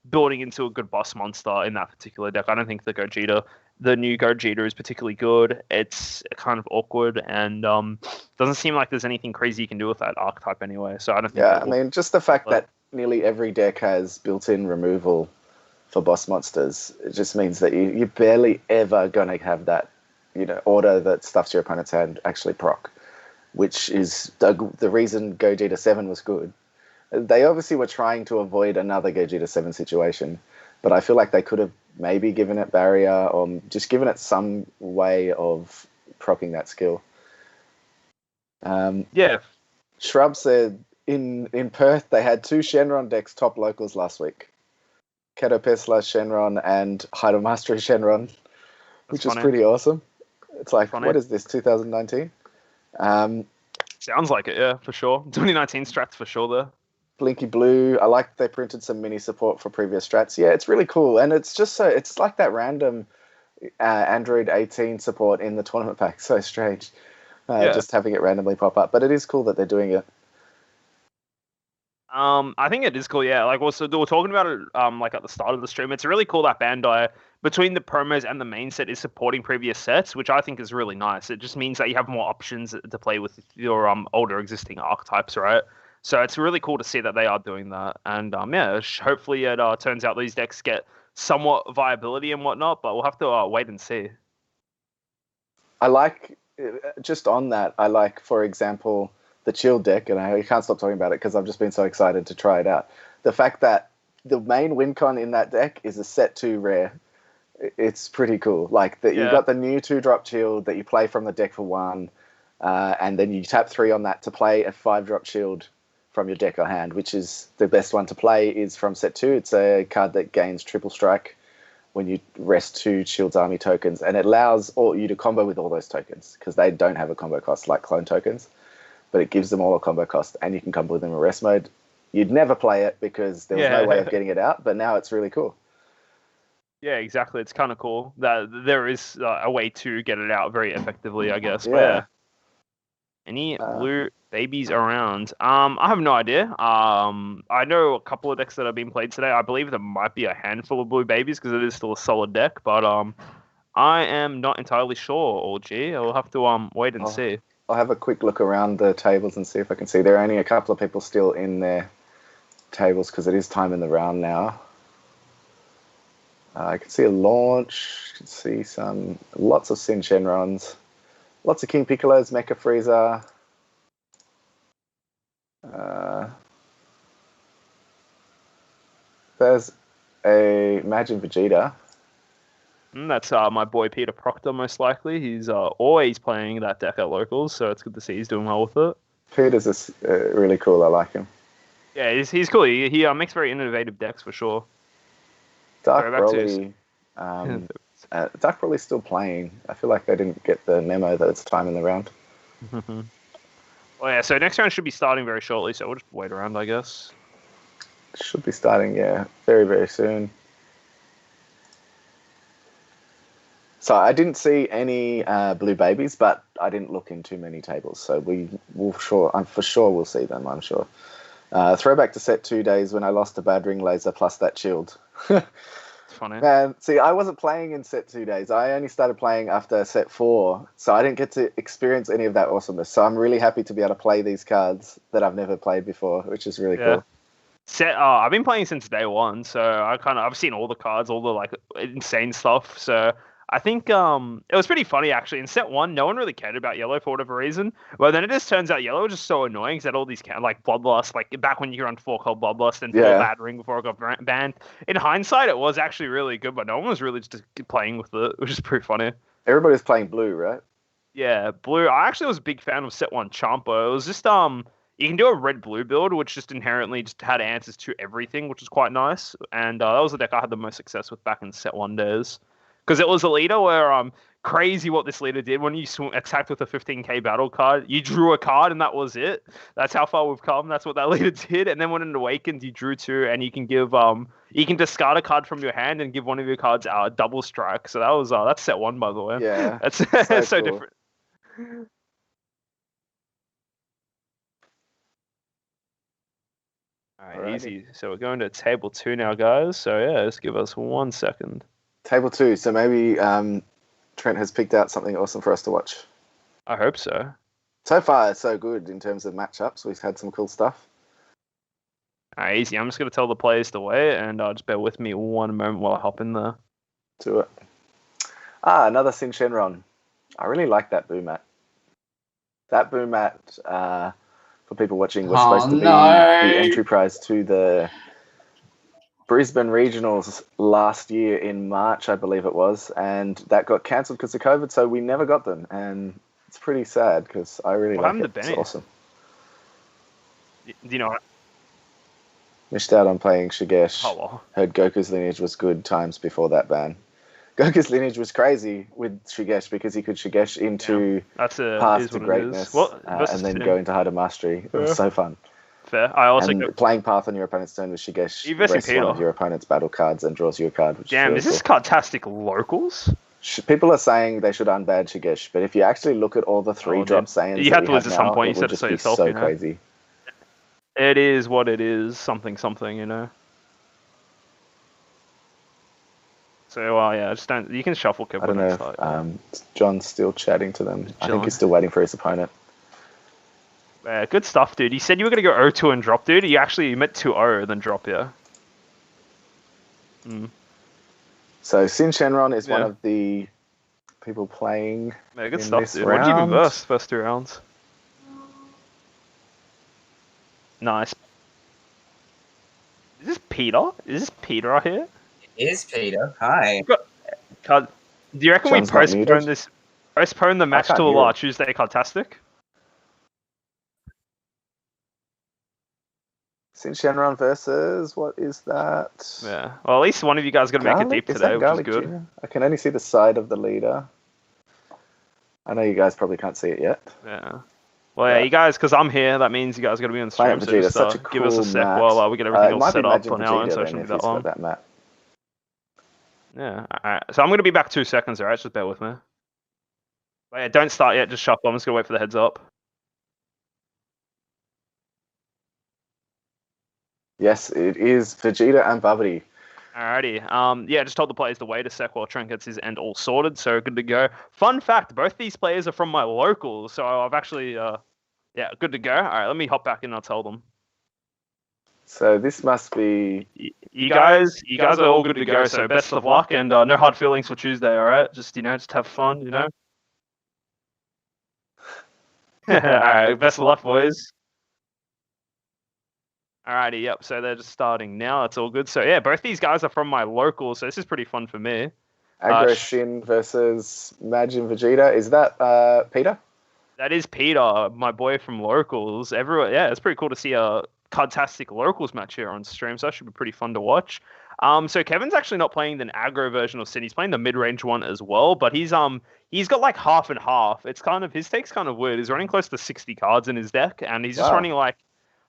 building into a good boss monster in that particular deck. I don't think the new Gogeta is particularly good. It's kind of awkward and doesn't seem like there's anything crazy you can do with that archetype anyway. So I don't think. Yeah, I mean, just the fact that nearly every deck has built-in removal for boss monsters, it just means that you're barely ever going to have that, order that stuffs your opponent's hand actually proc, which is the reason Gogeta 7 was good. They obviously were trying to avoid another Gogeta 7 situation, but I feel like they could have maybe given it barrier or just given it some way of proccing that skill. Yeah. Shrub said in Perth they had 2 Shenron decks top locals last week. Keto Pesla Shenron and Hydro Mastery Shenron, which is pretty awesome. It's like, what is this, 2019? Sounds like it, yeah, for sure. 2019 strats for sure there. Blinky Blue. I like they printed some mini support for previous strats. Yeah, it's really cool. And it's just it's like that random Android 18 support in the tournament pack. So strange. Just having it randomly pop up. But it is cool that they're doing it. I think it is cool, yeah. Like, also, we were talking about it like at the start of the stream. It's really cool that Bandai, between the promos and the main set, is supporting previous sets, which I think is really nice. It just means that you have more options to play with your older existing archetypes, right? So it's really cool to see that they are doing that. And hopefully it turns out these decks get somewhat viability and whatnot, but we'll have to wait and see. I like, just on that, for example, the chilled deck, and I can't stop talking about it because I've just been so excited to try it out. The fact that the main win con in that deck is a set 2 rare. It's pretty cool. Like you got the new 2-drop shield that you play from the deck for 1, and then you tap 3 on that to play a 5-drop shield from your deck or hand, which is the best one to play is from set 2. It's a card that gains triple strike when you rest 2 Shield's Army tokens, and it allows you to combo with all those tokens because they don't have a combo cost like clone tokens, but it gives them all a combo cost, and you can combo with them in rest mode. You'd never play it because there was no way of getting it out, but now it's really cool. Yeah, exactly. It's kind of cool that there is a way to get it out very effectively, I guess. Yeah. But yeah. Any blue babies around? I have no idea. I know a couple of decks that have been played today. I believe there might be a handful of blue babies because it is still a solid deck. But I am not entirely sure. Or I'll have to wait and see. I'll have a quick look around the tables and see if I can see. There are only a couple of people still in their tables because it is time in the round now. I can see a launch. I can see lots of Sin Shenrons. Lots of King Piccolos, Mecha Frieza. There's a Imagine Vegeta. That's my boy Peter Proctor, most likely. He's always playing that deck at locals, so it's good to see he's doing well with it. Peter's really cool. I like him. Yeah, he's cool. He makes very innovative decks for sure. Dark Broly. Dark Broly's still playing. I feel like they didn't get the memo that it's time in the round. Well, yeah, so next round should be starting very shortly, so we'll just wait around, I guess. Should be starting, very, very soon. So I didn't see any blue babies, but I didn't look in too many tables, so for sure we'll see them, I'm sure. Throwback to set 2 days when I lost a bad ring laser plus that shield. Funny. Man, see, I wasn't playing in set 2 days. I only started playing after set 4, so I didn't get to experience any of that awesomeness. So I'm really happy to be able to play these cards that I've never played before, which is really cool. I've been playing since day 1, so I've seen all the cards, all the insane stuff. So I think it was pretty funny actually. In set 1, no one really cared about yellow for whatever reason. Well, then it just turns out yellow was just so annoying because it had all these Bloodlust, like back when you were on 4 called Bloodlust and 4 Bad Ring before it got banned. In hindsight, it was actually really good, but no one was really just playing with it, which is pretty funny. Everybody's playing blue, right? Yeah, blue. I actually was a big fan of set 1 Champa. It was just you can do a red-blue build, which just inherently just had answers to everything, which was quite nice. And that was the deck I had the most success with back in set 1 days. Because it was a leader where crazy what this leader did. When you attacked with a 15k battle card, you drew a card and that was it. That's how far we've come. That's what that leader did. And then when it awakens, you drew 2 and you can give you can discard a card from your hand and give one of your cards double strike. So that was that's set 1, by the way. Yeah, that's so cool. different. Alright, easy. So we're going to table 2 now, guys. So yeah, just give us 1 second. Table 2. So maybe Trent has picked out something awesome for us to watch. I hope so. So far, it's so good in terms of matchups. We've had some cool stuff. Alright, easy. I'm just going to tell the players to wait, and just bear with me 1 moment while I hop in there. Do it. Another Sin Shenron. I really like that boom mat. That boom mat, for people watching, was supposed to be the entry prize to the Brisbane Regionals last year in March, I believe it was, and that got cancelled because of COVID, so we never got them, and it's pretty sad because I really like it. It's awesome. Do you know what? Missed out on playing Shigesh. Oh, well. Heard Goku's lineage was good times before that ban. Goku's lineage was crazy with Shigesh because he could Shigesh into Path to Greatness and then go into Harder Mastery. It was so fun. Fair. I also playing Path on your opponent's turn with Shigesh rests one of your opponent's battle cards and draws you a card. Damn, is this cardtastic locals? People are saying they should unban Shigesh, but if you actually look at all the 3-drop Saiyans you have to lose at some point. You said it so yourself. So crazy. It is what it is. Something, you know. So, yeah, just don't. You can shuffle. I don't know if John's still chatting to them. I think he's still waiting for his opponent. Good stuff, dude. You said you were going to go 0-2 and drop, dude. You meant 2-0 then drop, yeah. So Sin Shenron is one of the people playing. Good stuff, dude. What did you even verse first 2 rounds? Nice. Is this Peter? Is this Peter here? It is Peter. Hi. Do you reckon John's we not muted. postpone the match can't to hear him. Tuesday? Fantastic. Since Shenron versus, what is that? Yeah. Well, at least one of you guys got to make it deep Is today, that which is Garlic good. Jr.? I can only see the side of the leader. I know you guys probably can't see it yet. Yeah. Well, yeah, you guys, because I'm here, that means you guys got to be on the stream. Planet So Vegeta, just such a give us a cool sec map. while we get everything It all might set be up Imagine on our end, Vegeta so it then shouldn't if be that he's got long. that map. Yeah. All right. So I'm going to be back 2 seconds, all right? Just bear with me. But yeah, don't start yet. Just shuffle. I'm just going to wait for the heads up. Yes, it is Vegeta and Babidi. Alrighty. Yeah, just told the players to wait a sec while Trent gets his end all sorted, so good to go. Fun fact, both these players are from my locals, so I've actually, yeah, good to go. Alright, let me hop back in and I'll tell them. So this must be... You guys are all good to go, so best of luck, and no hard feelings for Tuesday, alright? Just, just have fun, Alright, best of luck, boys. Alrighty, yep, so they're just starting now. It's all good. So, yeah, both these guys are from my local, so this is pretty fun for me. Agro Shin versus Majin Vegeta. Is that Peter? That is Peter, my boy from locals. Everyone, yeah, it's pretty cool to see a fantastic locals match here on stream, so that should be pretty fun to watch. So Kevin's actually not playing the aggro version of Sin. He's playing the mid-range one as well, but he's got like half and half. It's kind of, his deck's kind of weird. He's running close to 60 cards in his deck, and he's just running like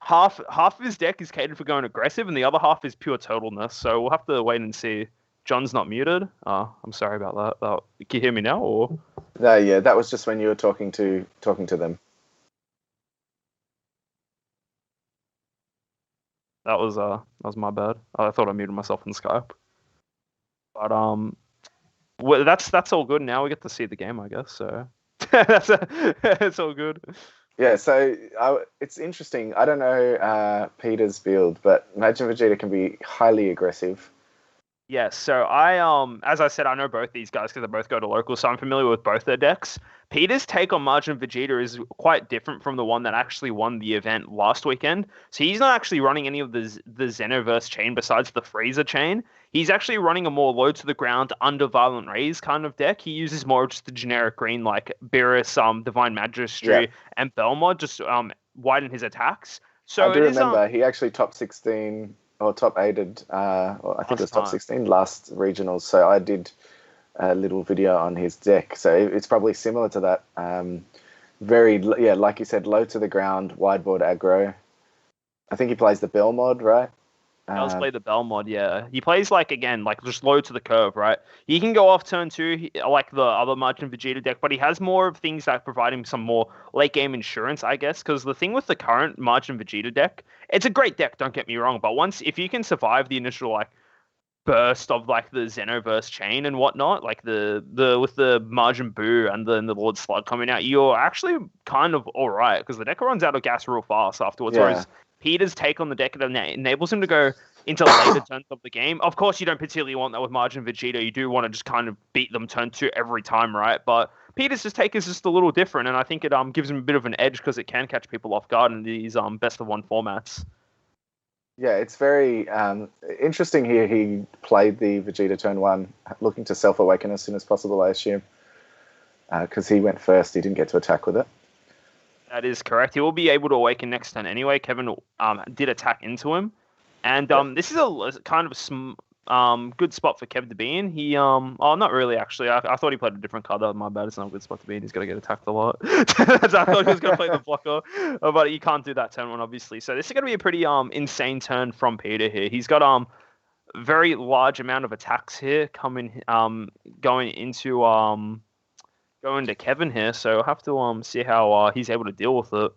half of his deck is catered for going aggressive, and the other half is pure totalness. So we'll have to wait and see. John's not muted. I'm sorry about that. Can you hear me now? Or No, yeah, that was just when you were talking to them. that was my bad. I thought I muted myself on Skype. But well, that's all good. Now we get to see the game, I guess. So it's all good. Yeah, so it's interesting. I don't know Peter's build, but Majin Vegeta can be highly aggressive. Yes, so as I said, I know both these guys because they both go to local, so I'm familiar with both their decks. Peter's take on Majin Vegeta is quite different from the one that actually won the event last weekend. So he's not actually running any of the Xenoverse chain besides the Frieza chain. He's actually running a more low to the ground, under Violent Rays kind of deck. He uses more of just the generic green like Beerus, Divine Majesty, and Belmod, just widen his attacks. So I do remember he actually top 16 or top 8'd, I think it was top 16 last regionals. So I did a little video on his deck. So it's probably similar to that. Like you said, low to the ground, wideboard aggro. I think he plays the Bell mod, right? He does play the Bell mod, yeah. He plays like just low to the curve, right? He can go off turn 2, like the other Majin Vegeta deck, but he has more of things that provide him some more late game insurance, I guess. Because the thing with the current Majin Vegeta deck, it's a great deck, don't get me wrong, but if you can survive the initial burst of the Xenoverse chain and whatnot, like the with the Majin Buu and then the Lord Slug coming out, you're actually kind of all right because the deck runs out of gas real fast afterwards. Yeah. Whereas Peter's take on the deck enables him to go into later turns of the game. Of course, you don't particularly want that with Majin Vegeta. You do want to just kind of beat them turn 2 every time, right? But Peter's take is just a little different, and I think it gives him a bit of an edge because it can catch people off guard in these best of 1 formats. Yeah, it's very interesting here. He played the Vegeta turn 1, looking to self-awaken as soon as possible, I assume. Because he went first, he didn't get to attack with it. That is correct. He will be able to awaken next turn anyway. Kevin did attack into him. And this is a kind of good spot for Kev to be in. He, not really, actually. I thought he played a different card. That was my bad. It's not a good spot to be in. He's going to get attacked a lot. I thought he was going to play the blocker. But you can't do that turn 1, obviously. So this is going to be a pretty insane turn from Peter here. He's got very large amount of attacks here coming, going into Kevin here. So I'll have to see how he's able to deal with it.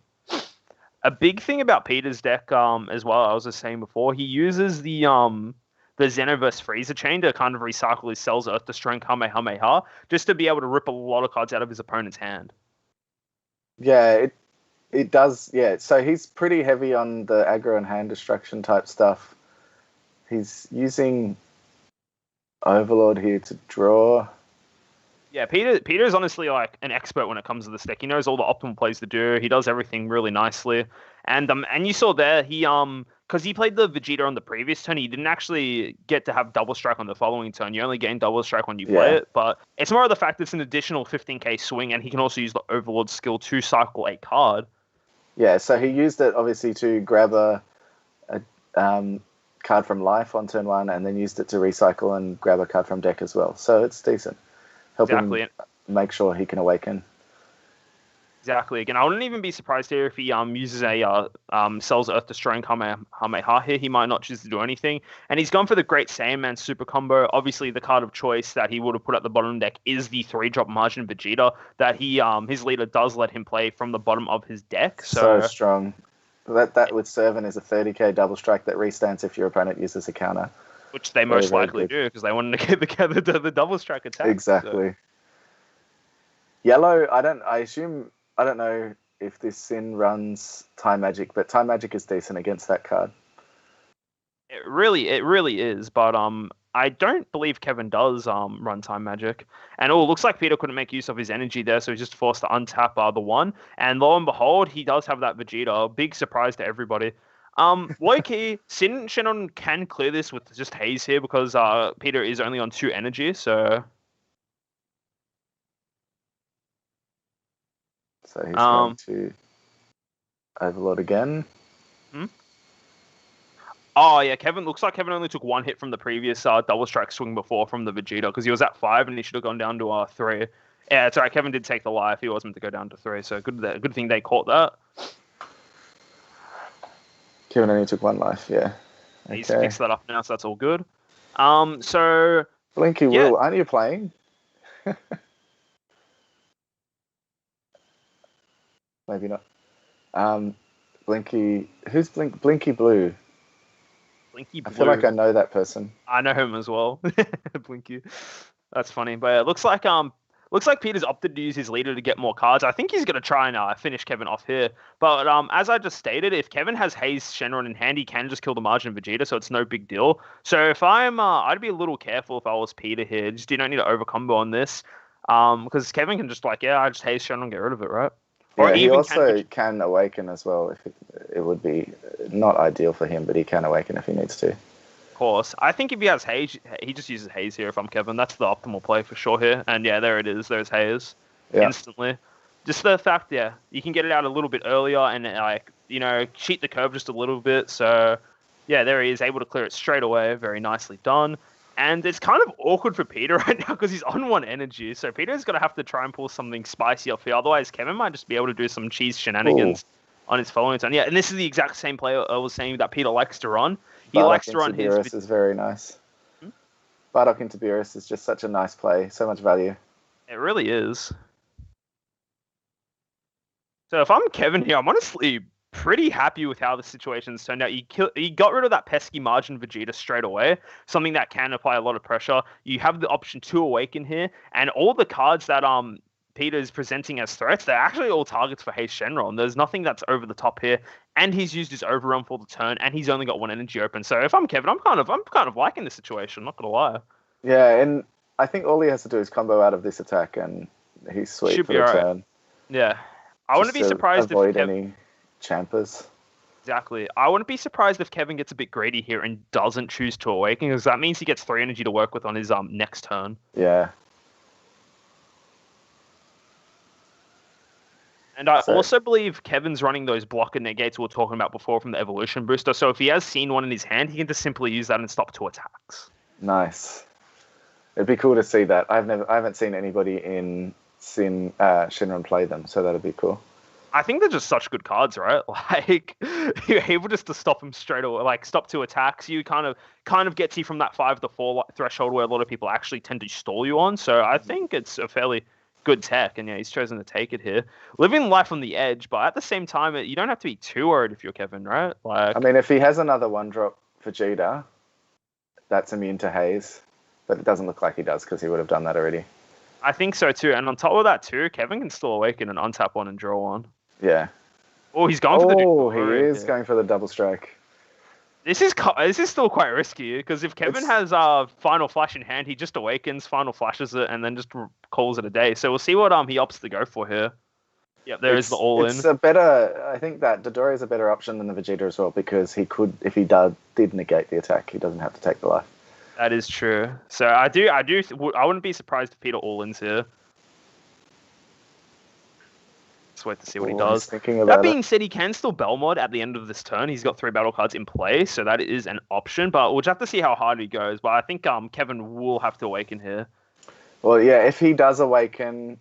A big thing about Peter's deck, as well, I was just saying before, he uses the Xenoverse Frieza chain to kind of recycle his Cells Earth Destroying Kamehameha, just to be able to rip a lot of cards out of his opponent's hand. Yeah, it does. Yeah, so he's pretty heavy on the aggro and hand destruction type stuff. He's using Overlord here to draw. Yeah, Peter is honestly like an expert when it comes to this deck. He knows all the optimal plays to do. He does everything really nicely. And you saw there because he played the Vegeta on the previous turn, he didn't actually get to have double strike on the following turn. You only gain double strike when you play it. But it's more of the fact it's an additional 15k swing, and he can also use the Overlord skill to cycle a card. Yeah, so he used it obviously to grab a card from life on turn 1, and then used it to recycle and grab a card from deck as well. So it's decent. Help him make sure he can awaken. Exactly. Again, I wouldn't even be surprised here if he uses a sells Earth Destroying Kamehameha here. He might not choose to do anything. And he's gone for the Great Saiyaman super combo. Obviously, the card of choice that he would have put at the bottom deck is the 3-drop Margin Vegeta that his leader does let him play from the bottom of his deck. So strong. That would serve in as a 30k double strike that restands if your opponent uses a counter. Which they most likely do, because they wanted to get the double strike attack. Exactly. So. Yellow, I don't know if this Sin runs Time Magic, but Time Magic is decent against that card. It really is, but I don't believe Kevin does run Time Magic. And it looks like Peter couldn't make use of his energy there, so he's just forced to untap the 1. And lo and behold, he does have that Vegeta. Big surprise to everybody. Low-key, Sin Shannon can clear this with just Haze here because Peter is only on 2 energy, so... So he's going to Overlord again. Oh, yeah, looks like Kevin only took 1 hit from the previous double strike swing before from the Vegeta, because he was at 5 and he should have gone down to 3. Yeah, it's all right. Kevin did take the life. He was meant to go down to 3, so good thing they caught that. Kevin only took 1 life, yeah. Okay. He's fixed that up now, so that's all good. So... Blinky Will, aren't you playing? Maybe not. Blinky... Who's Blinky Blue? Blinky Blue. I feel like I know that person. I know him as well. Blinky. That's funny. But it looks like Peter's opted to use his leader to get more cards. I think he's going to try and finish Kevin off here. But as I just stated, if Kevin has Haze Shenron in hand, he can just kill the Margin Vegeta, so it's no big deal. So if I'd be a little careful if I was Peter here. Just you don't need to overcombo on this. Because Kevin can just I just Haze Shenron and get rid of it, right? Yeah, he also can awaken as well. If it would be not ideal for him, but he can awaken if he needs to. Of course. I think if he has Haze, he just uses Haze here if I'm Kevin. That's the optimal play for sure here. And yeah, there it is. There's Haze. Yeah. Instantly. Just the fact, you can get it out a little bit earlier and, cheat the curve just a little bit. So, yeah, there he is, able to clear it straight away. Very nicely done. And it's kind of awkward for Peter right now because he's on 1 energy. So Peter's going to have to try and pull something spicy off here. Otherwise, Kevin might just be able to do some cheese shenanigans on his following turn. Yeah, and this is the exact same play I was saying that Peter likes to run. He likes to run his... Bardock is very nice. Bardock into Beerus is just such a nice play. So much value. It really is. So if I'm Kevin here, I'm honestly pretty happy with how the situation's turned out. He got rid of that pesky Margin Vegeta straight away, something that can apply a lot of pressure. You have the option to awaken here, and all the cards that Peter is presenting as threats, they're actually all targets for Haze Shenron. There's nothing that's over the top here, and he's used his overrun for the turn, and he's only got 1 energy open. So if I'm Kevin, I'm kind of liking the situation. Not gonna lie. Yeah, and I think all he has to do is combo out of this attack, and he's sweet for the turn. Yeah, I wouldn't be surprised if any Champers. Exactly. I wouldn't be surprised if Kevin gets a bit greedy here and doesn't choose to awaken, because that means he gets 3 energy to work with on his next turn. Yeah. And I also believe Kevin's running those blocker negates we were talking about before from the evolution booster. So if he has seen 1 in his hand, he can just simply use that and stop 2 attacks. Nice. It'd be cool to see that. I haven't seen anybody in Shinron play them, so that'd be cool. I think they're just such good cards, right? Like, you're able just to stop them straight away, like stop 2 attacks. You kind of gets you from that 5 to 4 threshold where a lot of people actually tend to stall you on. So I think it's a fairly good tech, and yeah, he's chosen to take it here. Living life on the edge, but at the same time, you don't have to be too worried if you're Kevin, right? Like, I mean, if he has another 1-drop Vegeta, that's immune to Haze, but it doesn't look like he does because he would have done that already. I think so too, and on top of that too, Kevin can still awaken and untap 1 and draw 1. Yeah. Oh, he's going for the... He is going for the double strike. This is still quite risky because if Kevin has Final Flash in hand, he just awakens, Final Flashes it, and then just calls it a day. So we'll see what he opts to go for here. Yep, there is the all-in. It's a better. I think that Dodoria is a better option than the Vegeta as well because he could, if he did negate the attack, he doesn't have to take the life. That is true. So I wouldn't be surprised if Peter all-ins here. Let's wait to see what he does. That being said, he can still Belmod at the end of this turn. He's got 3 battle cards in play, so that is an option. But we'll just have to see how hard he goes. But I think Kevin will have to awaken here. Well, yeah, if he does awaken,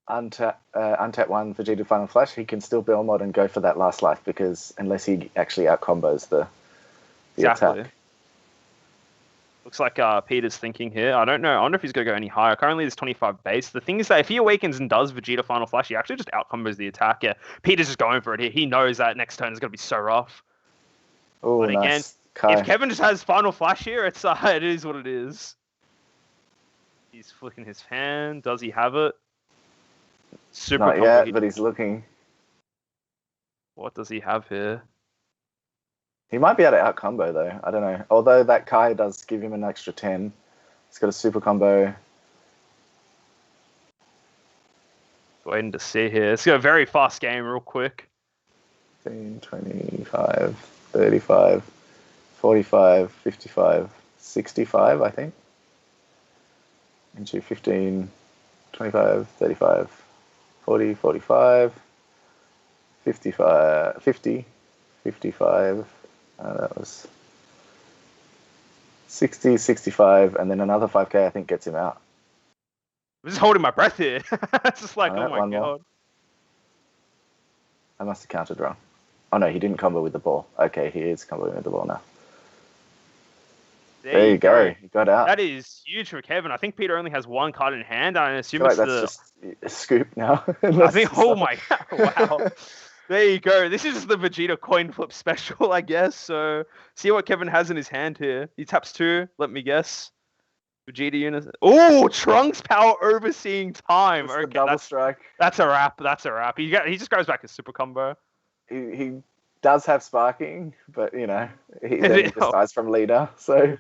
untap 1 Vegeta Final Flash, he can still Belmod and go for that last life because unless he actually outcombos the attack. Looks like Peter's thinking here. I don't know. I wonder if he's going to go any higher. Currently, there's 25 base. The thing is that if he awakens and does Vegeta Final Flash, he actually just outcombos the attack. Yeah, Peter's just going for it here. He knows that next turn is going to be so rough. Oh, but again, nice. Kai. If Kevin just has Final Flash here, it is what it is. He's flicking his hand. Does he have it? Super Not yet, but he's looking. What does he have here? He might be able to out-combo, though. I don't know. Although that Kai does give him an extra 10. He's got a super combo. Waiting to see here. Let's go a very fast game real quick. 15, 25, 35, 45, 55, 65, I think. Into 15, 25, 35, 40, 45, 55, 50, 55... that was 60, 65, and then another 5k I think gets him out. I'm just holding my breath here. It's just like, oh my god. More. I must have counted wrong. Oh no, he didn't combo with the ball. Okay, he is comboing with the ball now. There you go. He got out. That is huge for Kevin. I think Peter only has 1 card in hand. I assume it's that's just a scoop now. I think, oh my god, wow. There you go. This is the Vegeta coin flip special, I guess. So, see what Kevin has in his hand here. He taps 2. Let me guess. Vegeta unit. Oh, Trunks power overseeing time. Okay, double strike. That's a wrap. That's a wrap. He just goes back as super combo. He does have sparking, but he just dies from leader. So.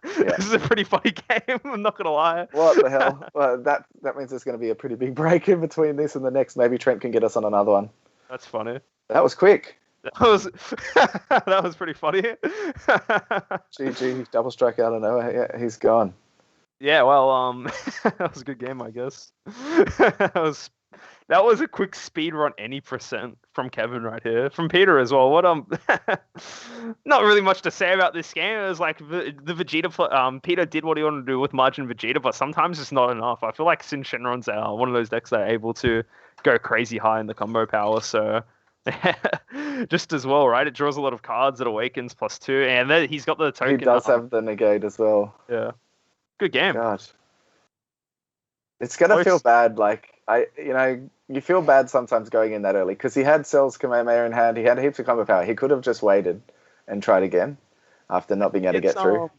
This is a pretty funny game. I'm not gonna lie. What the hell? Well, that means there's going to be a pretty big break in between this and the next. Maybe Trent can get us on another one. That's funny. That was quick. That was pretty funny. GG, double strike out of nowhere. Yeah, he's gone. Yeah, well, that was a good game, I guess. That was a quick speed run any percent from Kevin right here. From Peter as well. What not really much to say about this game. It was like the Vegeta Peter did what he wanted to do with Margin Vegeta, but sometimes it's not enough. I feel like Sin Shenron's one of those decks that are able to go crazy high in the combo power, so just as well, right? It draws a lot of cards, it awakens +2, and then he's got the token. He does have the negate as well. Yeah. Good game. God. It's gonna feel bad, you feel bad sometimes going in that early because he had Cell's Kamehameha in hand. He had heaps of combo power. He could have just waited and tried again after not being able to get through.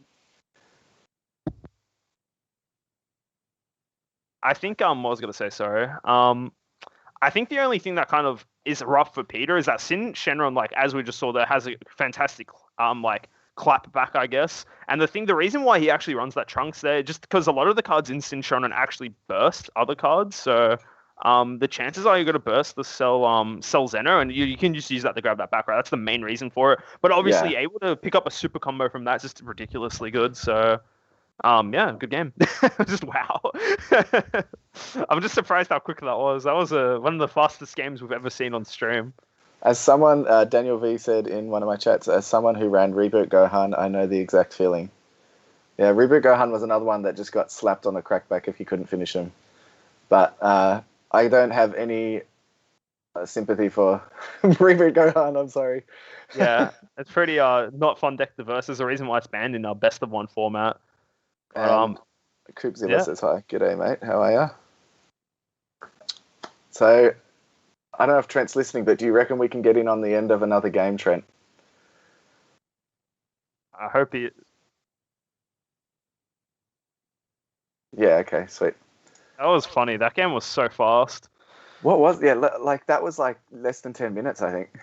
I think what I was gonna say, sorry. I think the only thing that kind of is rough for Peter is that Sin Shenron, as we just saw, there has a fantastic clap back, I guess. And the reason why he actually runs that Trunks there, just because a lot of the cards in Sin Shenron actually burst other cards, so. The chances are you're going to burst the Cell Zeno, and you can just use that to grab that back, right? That's the main reason for it. But obviously, able to pick up a super combo from that is just ridiculously good. So, good game. Just wow. I'm just surprised how quick that was. That was one of the fastest games we've ever seen on stream. As someone, Daniel V said in one of my chats, as someone who ran Reboot Gohan, I know the exact feeling. Yeah, Reboot Gohan was another one that just got slapped on the crackback if you couldn't finish him. But, I don't have any sympathy for Reboot Gohan, I'm sorry. Yeah, it's pretty not fun deck diverse. There's a reason why it's banned in our best of 1 format. Coopzilla says hi. G'day, mate. How are ya? So, I don't know if Trent's listening, but do you reckon we can get in on the end of another game, Trent? I hope he... Yeah, okay, sweet. That was funny. That game was so fast. What was... Yeah, that was less than 10 minutes, I think.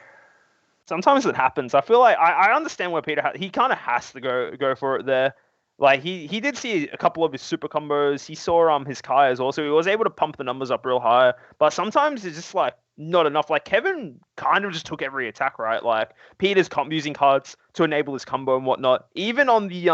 Sometimes it happens. I feel like I understand where Peter he kind of has to go for it there. Like he did see a couple of his super combos. He saw his Kai as well, so he was able to pump the numbers up real high. But sometimes it's just like not enough. Like Kevin kind of just took every attack, right? Like Peter's using cards to enable his combo and whatnot. Even on the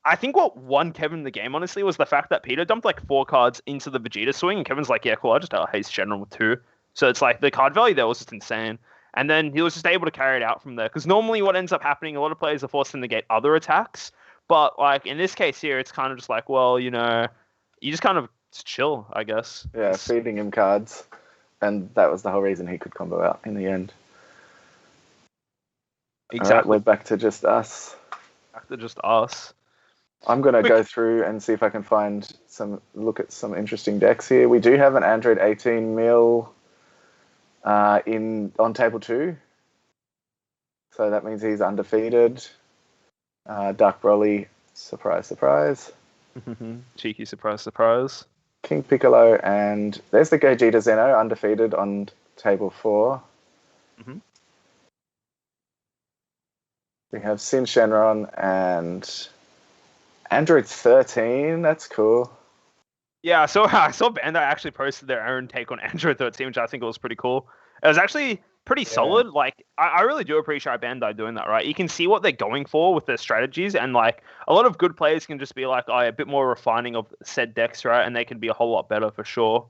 I think what won Kevin the game honestly was the fact that Peter dumped like 4 cards into the Vegeta swing, and Kevin's like, yeah, cool, I just haste general with 2. So it's like the card value there was just insane. And then he was just able to carry it out from there. Because normally what ends up happening, a lot of players are forced to negate other attacks. But like in this case here, it's kind of just like, well, you just kind of chill, I guess. Yeah, feeding him cards. And that was the whole reason he could combo out in the end. Exactly. All right, we're back to just us. Back to just us. I'm going to go through and see if I can look at some interesting decks here. We do have an Android 18 mil on table 2. So that means he's undefeated. Dark Broly, surprise, surprise. Cheeky surprise, surprise. King Piccolo, and there's the Gogeta Zeno, undefeated on table 4. Mm-hmm. We have Sin Shenron and Android 13. That's cool. Yeah, so I saw Bandai actually posted their own take on Android 13, which I think was pretty cool. It was actually pretty solid. Like, I really do appreciate Bandai doing that, right? You can see what they're going for with their strategies, and like a lot of good players can just be like, a bit more refining of said decks, right? And they can be a whole lot better for sure.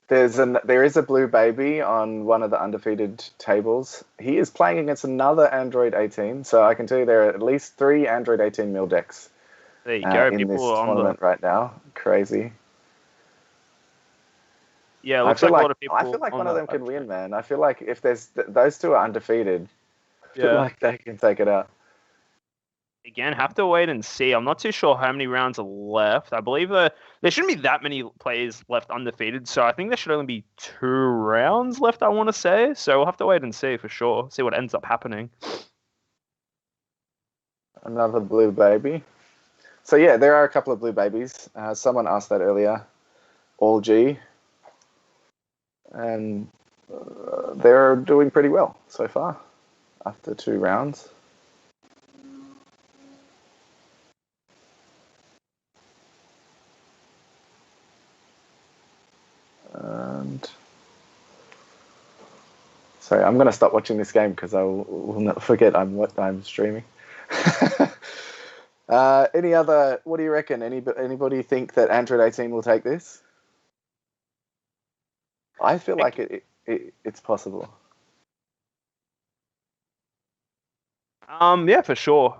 There is a blue baby on one of the undefeated tables. He is playing against another Android 18, so I can tell you there are at least 3 Android 18 mil decks. There you go. In People this tournament right now. Crazy. Yeah, it looks like a lot of people. I feel like one of them can win, man. I feel like if there's those 2 are undefeated, I feel like they can take it out. Again, have to wait and see. I'm not too sure how many rounds are left. I believe there shouldn't be that many players left undefeated, so I think there should only be 2 rounds left, I want to say. So we'll have to wait and see for sure. See what ends up happening. Another blue baby. So yeah, there are a couple of blue babies. Someone asked that earlier. All G. And they're doing pretty well so far after 2 rounds. And sorry, I'm going to stop watching this game because I will not forget I'm streaming. What do you reckon? Anybody think that Android 18 will take this? I feel like it's possible. Yeah, for sure.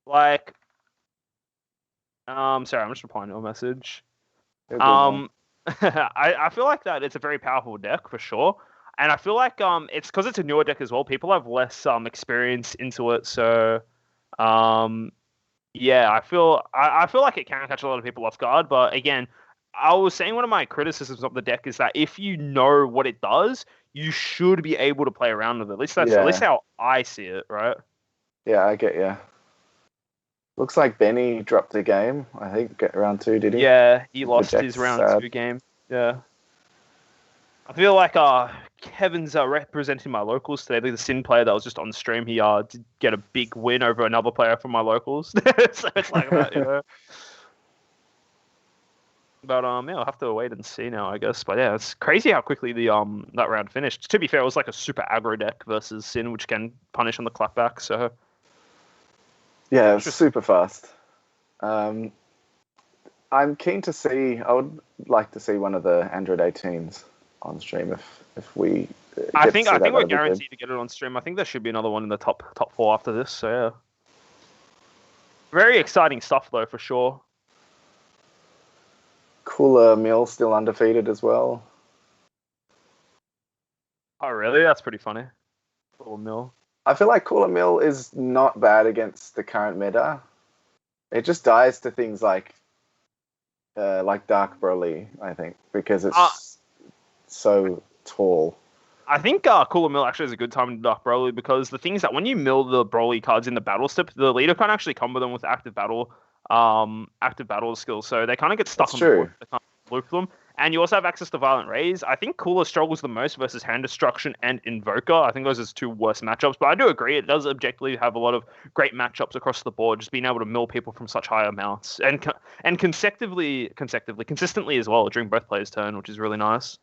Like, sorry, I'm just replying to a message. I feel like that it's a very powerful deck for sure, and I feel like it's because it's a newer deck as well. People have less experience into it, so yeah, I feel like it can catch a lot of people off guard. But again, I was saying one of my criticisms of the deck is that if you know what it does, you should be able to play around with it. At least how I see it, right? Yeah, I get you. Looks like Benny dropped a game, I think, round 2, did he? Yeah, he lost his round 2 game. Yeah. I feel like Kevin's representing my locals today. The Sin player that was just on stream, he did get a big win over another player from my locals. So it's like that, you know. But yeah, I'll have to wait and see now, I guess. But yeah, it's crazy how quickly the that round finished. To be fair, it was like a super aggro deck versus Sin, which can punish on the clapback, so yeah, it's super fast. I'm keen to see. I would like to see one of the Android 18s on stream if we. I think we're guaranteed to get it on stream. I think there should be another one in the top 4 after this. So yeah, very exciting stuff though, for sure. Cooler Mill still undefeated as well. Oh really? That's pretty funny. Cooler Mill. I feel like Cooler Mill is not bad against the current meta. It just dies to things like Dark Broly, I think, because it's so tall. I think Cooler Mill actually is a good time to Dark Broly because the thing is that when you mill the Broly cards in the battle step, the leader can't actually combo them with active battle skills, so they kind of get stuck on the board. They can't loop them. And you also have access to Violent Rays. I think Cooler struggles the most versus Hand Destruction and Invoker. I think those are his two worst matchups. But I do agree, it does objectively have a lot of great matchups across the board, just being able to mill people from such high amounts. And consistently as well during both players' turn, which is really nice.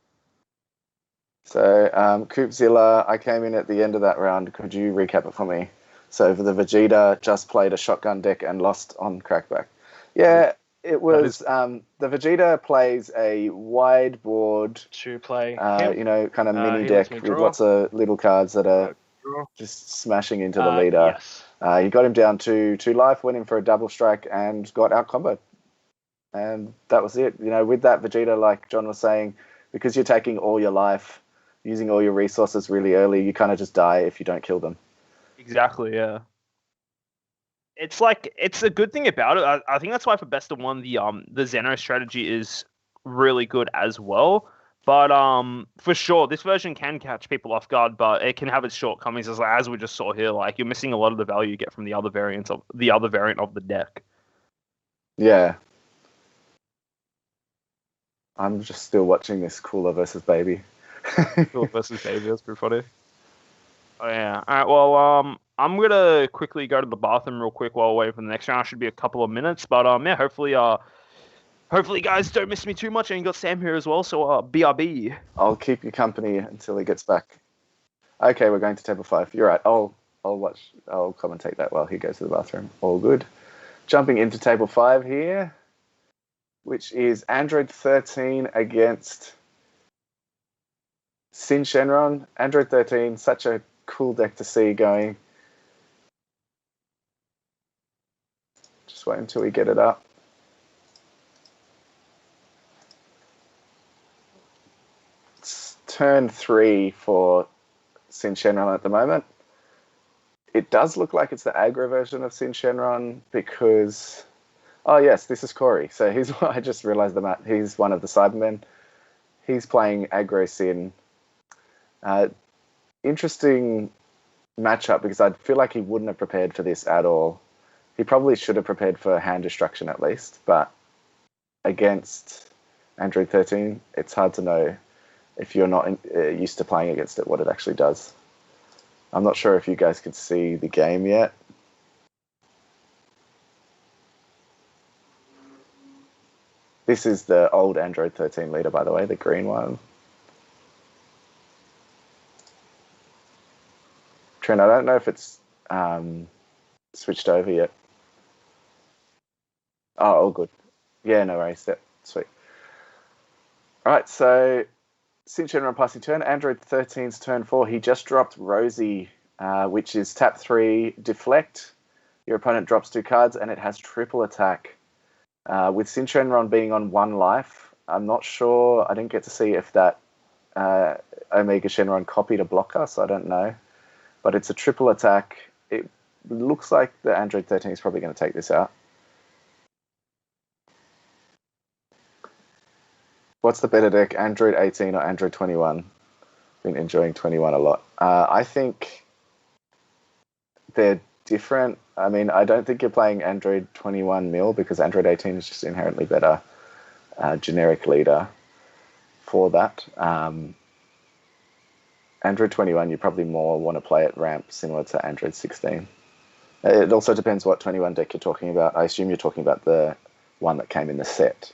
So, Coopzilla, I came in at the end of that round. Could you recap it for me? So, the Vegeta just played a shotgun deck and lost on Crackback. Yeah, it was. The Vegeta plays a wide board. To play. Kind of mini deck with lots of little cards that are just smashing into the leader. Yes. He got him down to 2 life, went in for a double strike, and got out comboed. And that was it. With that Vegeta, like John was saying, because you're taking all your life, using all your resources really early, you kind of just die if you don't kill them. Exactly, yeah. It's a good thing about it. I think that's why for best of one, the Zeno strategy is really good as well. But for sure, this version can catch people off guard, but it can have its shortcomings as we just saw here. Like, you're missing a lot of the value you get from the other variant of the deck. Yeah. I'm just still watching this Cooler versus Baby. Cooler versus Baby, that's pretty funny. Oh yeah. All right. Well, I'm gonna quickly go to the bathroom real quick while waiting for the next round. Should be a couple of minutes, but yeah. Hopefully, guys don't miss me too much. And you got Sam here as well, so BRB. I'll keep you company until he gets back. Okay, we're going to table 5. You're right. I'll commentate that while he goes to the bathroom. All good. Jumping into table 5 here, which is Android 13 against Sin Shenron. Android 13, such a cool deck to see going. Just wait until we get it up. It's turn 3 for Sin Shenron at the moment. It does look like it's the aggro version of Sin Shenron because... Oh, yes, this is Corey. So I just realized he's one of the Cybermen. He's playing aggro Sin. Interesting matchup because I feel like he wouldn't have prepared for this at all. He probably should have prepared for Hand Destruction at least, but against Android 13, it's hard to know if you're not used to playing against it what it actually does. I'm not sure if you guys could see the game yet. This is the old Android 13 leader, by the way, the green one. Trent, I don't know if it's switched over yet. Oh, all good. Yeah, no worries. Yep, sweet. All right, so Sin Shenron passing turn. Android 13's turn 4. He just dropped Rosie, which is tap 3, deflect. Your opponent drops 2 cards, and it has triple attack. With Sin Shenron being on 1 life, I'm not sure. I didn't get to see if that Omega Shenron copied a blocker, so I don't know. But it's a triple attack. It looks like the Android 13 is probably going to take this out. What's the better deck, Android 18 or Android 21? Been enjoying 21 a lot. I think they're different. I mean, I don't think you're playing Android 21 mil because Android 18 is just inherently better generic leader for that. Android 21, you probably more want to play at ramp similar to Android 16. It also depends what 21 deck you're talking about. I assume you're talking about the one that came in the set.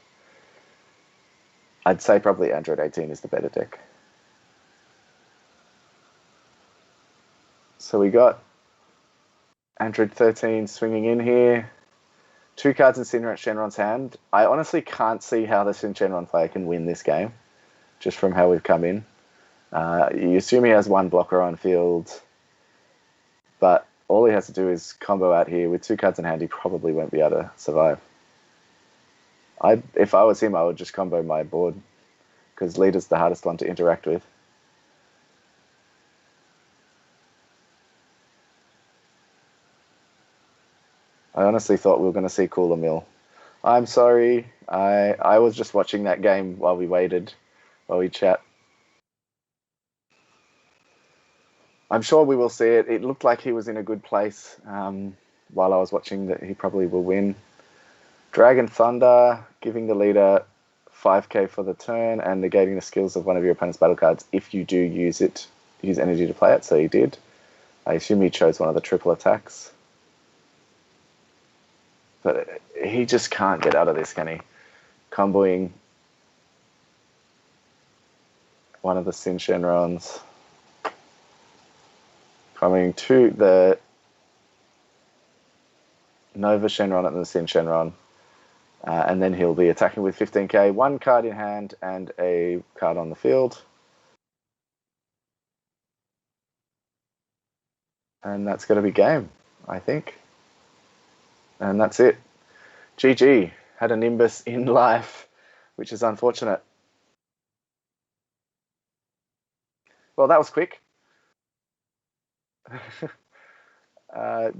I'd say probably Android 18 is the better deck. So we got Android 13 swinging in here. 2 cards in Sin Shenron's hand. I honestly can't see how the Sin Shenron player can win this game, just from how we've come in. You assume he has 1 blocker on field, but all he has to do is combo out here. With 2 cards in hand, he probably won't be able to survive. If I was him, I would just combo my board, because leader's the hardest one to interact with. I honestly thought we were going to see Cooler Mill. I'm sorry. I was just watching that game while we waited, while we chat. I'm sure we will see it. It looked like he was in a good place while I was watching that he probably will win. Dragon Thunder, giving the leader 5k for the turn and negating the skills of one of your opponent's battle cards if you do use energy to play it. So he did. I assume he chose one of the triple attacks. But he just can't get out of this, can he? Comboing one of the Sin Shenrons. Coming to the Nova Shenron and the Sin Shenron. And then he'll be attacking with 15k, 1 card in hand and a card on the field. And that's going to be game, I think. And that's it. GG. Had a Nimbus in life, which is unfortunate. Well, that was quick.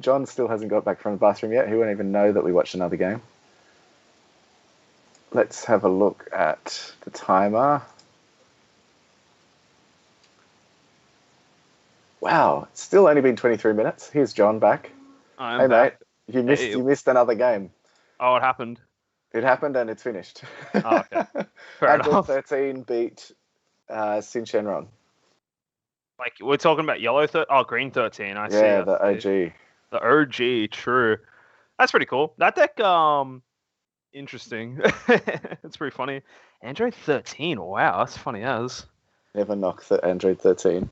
John still hasn't got back from the bathroom yet. He won't even know that we watched another game. Let's have a look at the timer. Wow, it's still only been 23 minutes. Here's John back. I'm back. Mate, you missed another game. Oh, it happened. It happened and it's finished. Oh, okay. Fair enough. 13 beat Sin Shenron. Like, we're talking about green 13. I see. Yeah, the OG. The OG, true. That's pretty cool. That deck, interesting. It's pretty funny. Android 13, wow, that's funny as. Never knock the Android 13.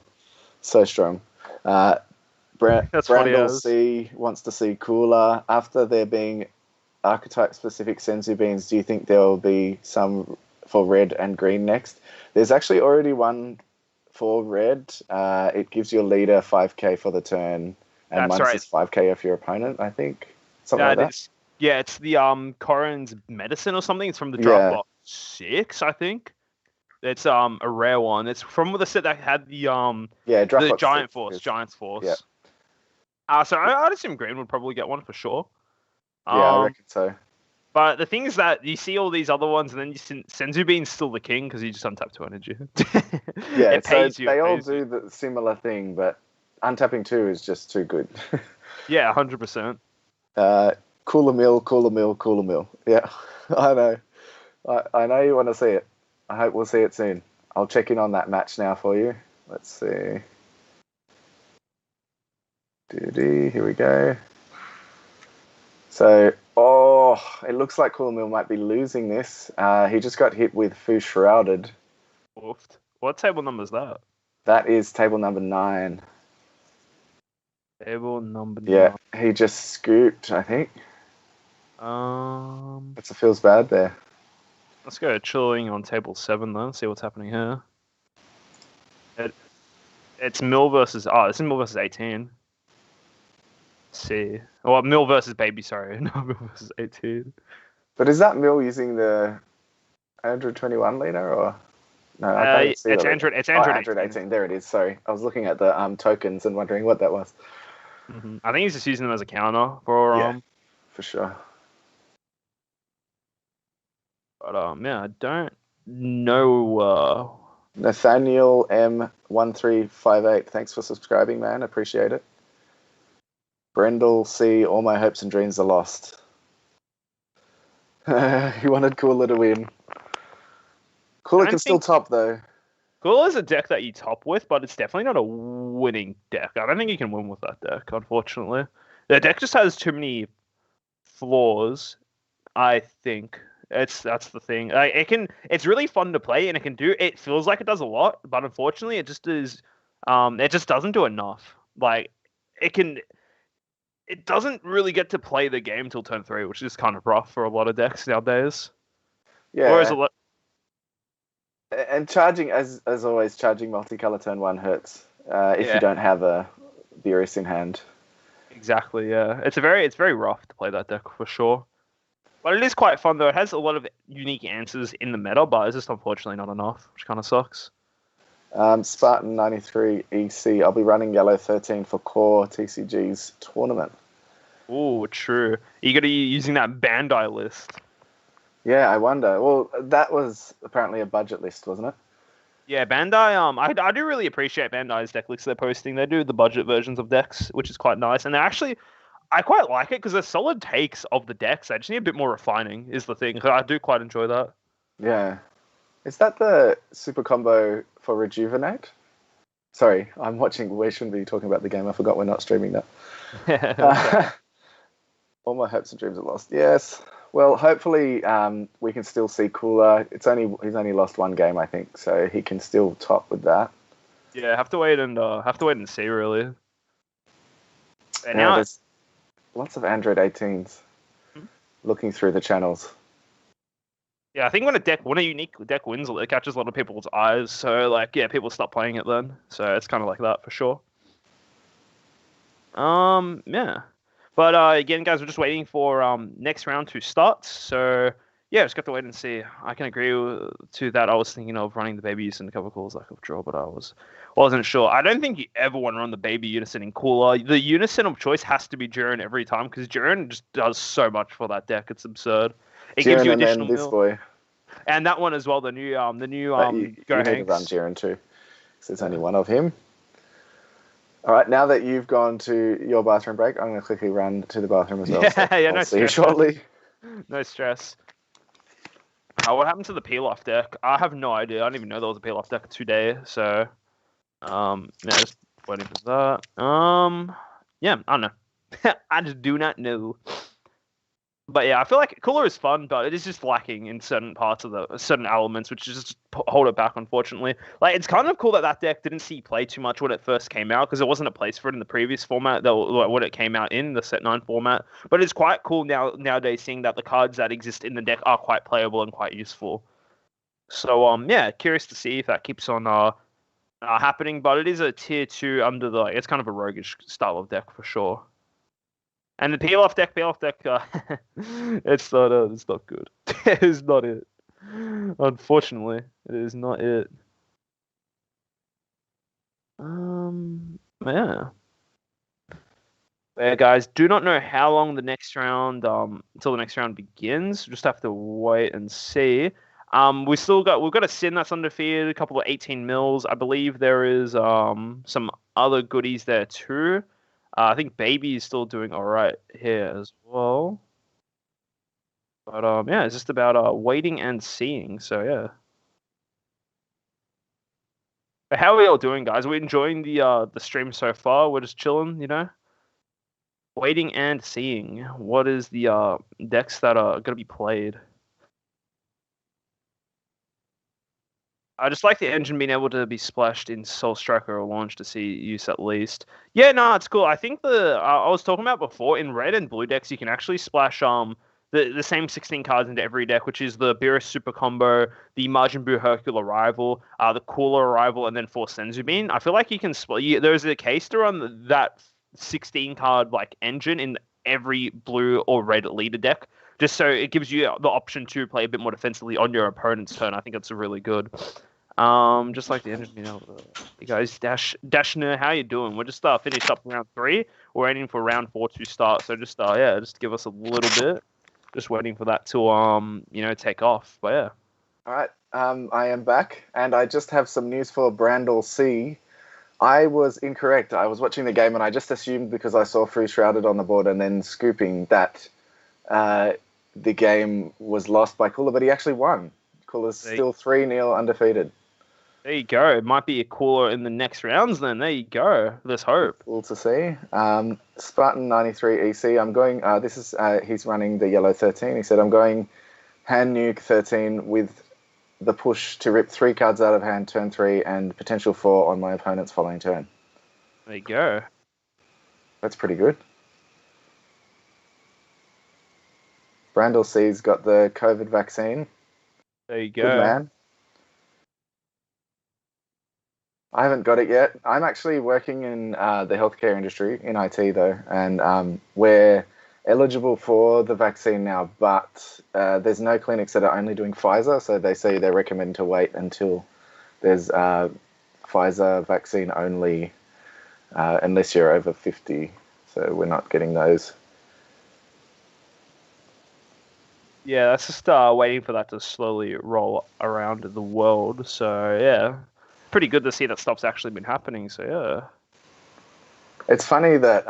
So strong. Brandel C wants to see cooler. After there being archetype-specific Senzu beans, do you think there will be some for red and green next? There's actually already one for red. It gives your leader 5k for the turn, and minus 5k off your opponent, I think. Something like that. Yeah, it's the Corrin's Medicine or something. It's from the draft block 6, I think. It's a rare one. It's from the set that had the Giant Force. Yeah. So I'd assume green would probably get one for sure. Yeah, I reckon so. But the thing is that you see all these other ones, and then Senzu Bean's still the king because you just untap 2 energy. Yeah, it pays you. They all do the similar thing, but untapping 2 is just too good. Yeah, 100%. Cooler mill. Yeah, I know. I know you want to see it. I hope we'll see it soon. I'll check in on that match now for you. Let's see. Here we go. So, it looks like Cooler Mill might be losing this. He just got hit with Fu Shrouded. Oofed. What table number is that? That is table number 9. Table number 9. Yeah, he just scooped, I think. It feels bad there. Let's go chilling on table 7 then, see what's happening here. It's Mill versus... this is Mill versus 18. Let's see. Well, Mill versus Baby, sorry. No, Mill versus 18. But is that Mill using the Android 21 leader, or... No, I can't see it's Android. It's Android 18. There it is. Sorry, I was looking at the tokens and wondering what that was. Mm-hmm. I think he's just using them as a counter for for sure. But I don't know. Nathaniel M1358. Thanks for subscribing, man. Appreciate it. Brendel C. All my hopes and dreams are lost. He wanted Cooler to win. Cooler can still top, though. Cooler is a deck that you top with, but it's definitely not a winning deck. I don't think you can win with that deck, unfortunately. The deck just has too many flaws, I think. That's the thing. Like, it's really fun to play, and it feels like it does a lot, but unfortunately it just is, it just doesn't do enough. Like, it doesn't really get to play the game till turn 3, which is kind of rough for a lot of decks nowadays. Yeah. Whereas and charging, as always, charging multicolor turn 1 hurts if you don't have a Beerus in hand. Exactly, yeah. It's very rough to play that deck for sure. But it is quite fun, though. It has a lot of unique answers in the meta, but it's just unfortunately not enough, which kind of sucks. Spartan 93 EC. I'll be running yellow 13 for core TCG's tournament. Oh, true. You got to be using that Bandai list. Yeah, I wonder. Well, that was apparently a budget list, wasn't it? Yeah, Bandai. I do really appreciate Bandai's deck lists they're posting. They do the budget versions of decks, which is quite nice. And I quite like it because they're solid takes of the decks. I just need a bit more refining, is the thing. I do quite enjoy that. Yeah. Is that the super combo for Rejuvenate? Sorry, I'm watching. We shouldn't be talking about the game. I forgot we're not streaming that. All my hopes and dreams are lost. Yes. Well, hopefully we can still see Cooler. He's only lost one game, I think, so he can still top with that. Yeah, have to wait and see really. And now there's lots of Android 18s looking through the channels. Yeah, I think when a unique deck wins, it catches a lot of people's eyes. So like, yeah, people stop playing it then. So it's kind of like that for sure. Yeah. But again, guys, we're just waiting for next round to start. So yeah, just got to wait and see. I can agree to that. I was thinking of running the baby unison in a couple of calls like of draw, but I wasn't sure. I don't think you ever want to run the baby unison in cooler. The unison of choice has to be Jiren every time because Jiren just does so much for that deck. It's absurd. It gives you additional and then this boy. And that one as well. The new you need to run Jiren too, because there's only one of him. All right, now that you've gone to your bathroom break, I'm going to quickly run to the bathroom as well. No see you shortly. No stress. What happened to the peel-off deck? I have no idea. I didn't even know there was a peel-off deck today. So, yeah, just waiting for that. Yeah, I don't know. I just do not know. But yeah, I feel like Cooler is fun, but it is just lacking in certain parts of certain elements, which just hold it back, unfortunately. Like, it's kind of cool that deck didn't see play too much when it first came out, because there wasn't a place for it in the previous format, when it came out in the Set 9 format. But it's quite cool nowadays seeing that the cards that exist in the deck are quite playable and quite useful. So, yeah, curious to see if that keeps on happening, but it is a tier 2 under the, it's kind of a roguish style of deck for sure. And the peel-off deck, it's not good. It is not it. Unfortunately, it is not it. Yeah. Yeah, guys, do not know how long the next round, until the next round begins. Just have to wait and see. We've got a Sin that's undefeated, a couple of 18 mils. I believe there is some other goodies there too. I think Baby is still doing all right here as well. But yeah, it's just about waiting and seeing. So yeah. But how are we all doing, guys? Are we enjoying the stream so far? We're just chilling, you know. Waiting and seeing. What is the decks that are gonna be played? I just like the engine being able to be splashed in Soul Striker or Launch to see use at least. Yeah, no, it's cool. I think I was talking about before, in red and blue decks, you can actually splash the same 16 cards into every deck, which is the Beerus Super Combo, the Majin Buu Hercule Arrival, the Cooler Arrival, and then 4 Senzu Bean. I feel like you can there's a case to run that 16 card like engine in every blue or red leader deck, just so it gives you the option to play a bit more defensively on your opponent's turn. I think that's really good. Just like the engine, you know, you guys, Dashner, how you doing? We're just finished up round 3. We're waiting for round 4 to start. So just just give us a little bit. Just waiting for that to take off. But yeah. All right, I am back, and I just have some news for Brandel C. I was incorrect. I was watching the game, and I just assumed because I saw Free Shrouded on the board and then scooping that the game was lost by Cooler, but he actually won. Cooler's still 3-0 undefeated. There you go. It might be a Cooler in the next rounds then. There you go. There's hope. Cool to see. Spartan 93 EC. I'm going, he's running the yellow 13. He said, I'm going hand nuke 13 with the push to rip 3 cards out of hand turn 3 and potential 4 on my opponent's following turn. There you go. That's pretty good. Brandel C's got the COVID vaccine. There you go. Good man. I haven't got it yet. I'm actually working in the healthcare industry, in IT though, and we're eligible for the vaccine now, but there's no clinics that are only doing Pfizer, so they say they recommend to wait until there's Pfizer vaccine only, unless you're over 50, so we're not getting those. Yeah, that's just waiting for that to slowly roll around the world, so yeah. Pretty good to see that stuff's actually been happening, so yeah. It's funny that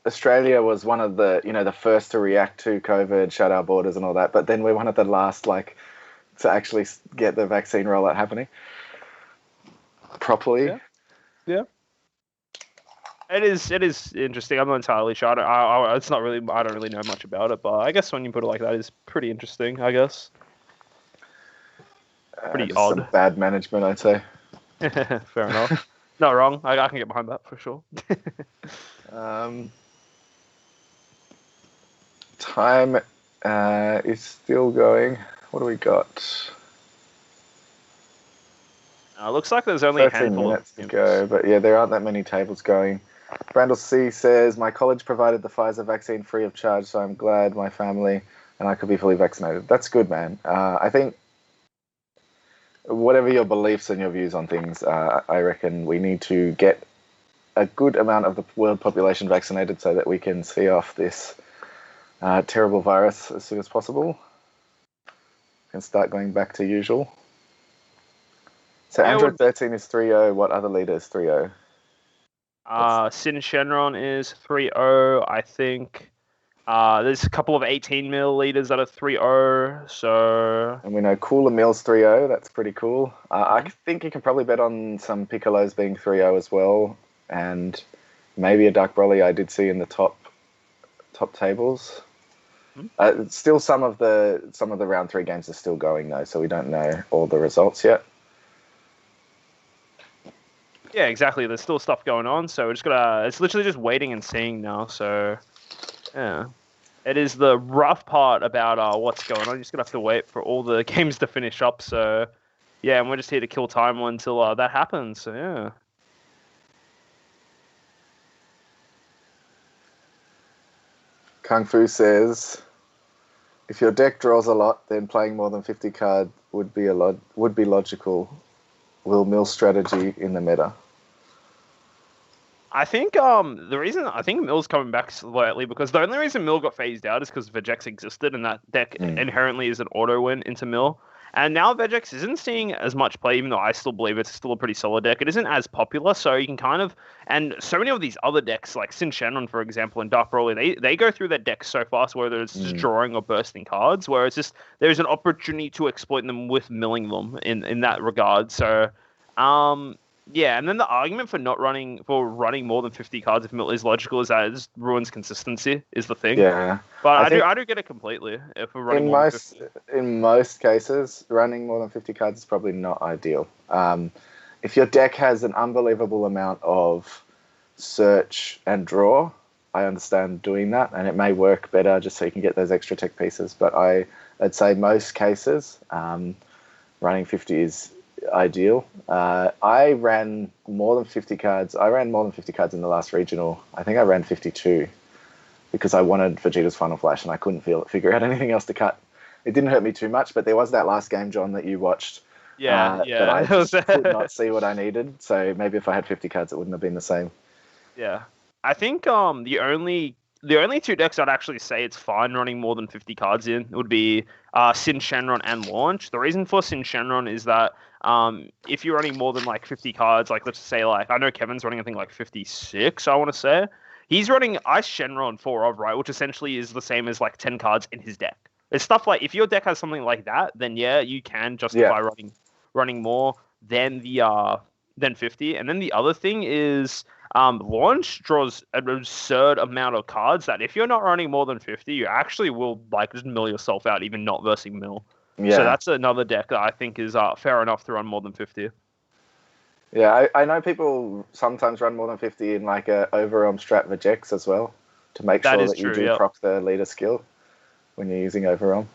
Australia was one of the, the first to react to COVID, shut our borders and all that, but then we're one of the last, to actually get the vaccine rollout happening properly. Yeah. It is interesting. I'm not entirely sure. It's not really. I don't really know much about it, but I guess when you put it like that, it's pretty interesting. I guess. Pretty just odd. Some bad management, I'd say. Fair enough. Not wrong. I can get behind that for sure. Time is still going. What do we got? Looks like there's only a 13 handful minutes of to go, but yeah, there aren't that many tables going. Brandel C says, my college provided the Pfizer vaccine free of charge, so I'm glad my family and I could be fully vaccinated. That's good, man. I think whatever your beliefs and your views on things, I reckon we need to get a good amount of the world population vaccinated so that we can see off this terrible virus as soon as possible and start going back to usual. So Android 13 is 3.0. What other leader is 3.0? Sin Shenron is 3.0. I think there's a couple of 18 milliliters that are 3.0. So. And we know Cooler Mill's 3.0. That's pretty cool. I think you can probably bet on some Piccolos being 3.0 as well, and maybe a Dark Broly I did see in the top tables. Still, some of the round 3 games are still going though, so we don't know all the results yet. Yeah, exactly. There's still stuff going on, so we're just it's literally just waiting and seeing now. So, yeah, it is the rough part about what's going on. You're just gonna have to wait for all the games to finish up. So, yeah, and we're just here to kill time until that happens. So, yeah. Kung Fu says, if your deck draws a lot, then playing more than 50 card would be logical. Will mill strategy in the meta? I think the reason I think Mill's coming back slightly because the only reason Mill got phased out is because Vegex existed and that deck inherently is an auto win into Mill. And now Vegex isn't seeing as much play, even though I still believe it's still a pretty solid deck. It isn't as popular, so you can kind of... And so many of these other decks, like Sin Shenron, for example, and Dark Broly, they go through their decks so fast, whether it's just drawing or bursting cards, where it's just... There's an opportunity to exploit them with milling them in that regard. So, yeah, and then the argument for running more than 50 cards if mill is logical is that it just ruins consistency, is the thing. Yeah. But I do get it completely if we're running more than 50. In most cases, running more than 50 cards is probably not ideal. If your deck has an unbelievable amount of search and draw, I understand doing that, and it may work better just so you can get those extra tech pieces. But I'd say most cases, running 50 is ideal. I ran more than 50 cards. I ran more than 50 cards in the last regional. I think I ran 52 because I wanted Vegeta's Final Flash and I couldn't figure out anything else to cut. It didn't hurt me too much, but there was that last game, John, that you watched. Yeah. That I just could not see what I needed. So maybe if I had 50 cards, it wouldn't have been the same. Yeah, I think the only 2 decks I'd actually say it's fine running more than 50 cards in would be Sin Shenron and Launch. The reason for Sin Shenron is that if you're running more than like 50 cards, like let's say like I know Kevin's running I think like 56, I want to say. He's running Ice Shenron 4 of, right, which essentially is the same as like 10 cards in his deck. It's stuff like if your deck has something like that, then yeah, you can justify running more than 50. And then the other thing is Launch draws an absurd amount of cards that if you're not running more than 50, you actually will like just mill yourself out, even not versing mill. Yeah. So that's another deck that I think is fair enough to run more than 50. Yeah, I know people sometimes run more than 50 in like a Overwhelm Strat Vegex as well to make sure that you do proc the leader skill when you're using Overwhelm.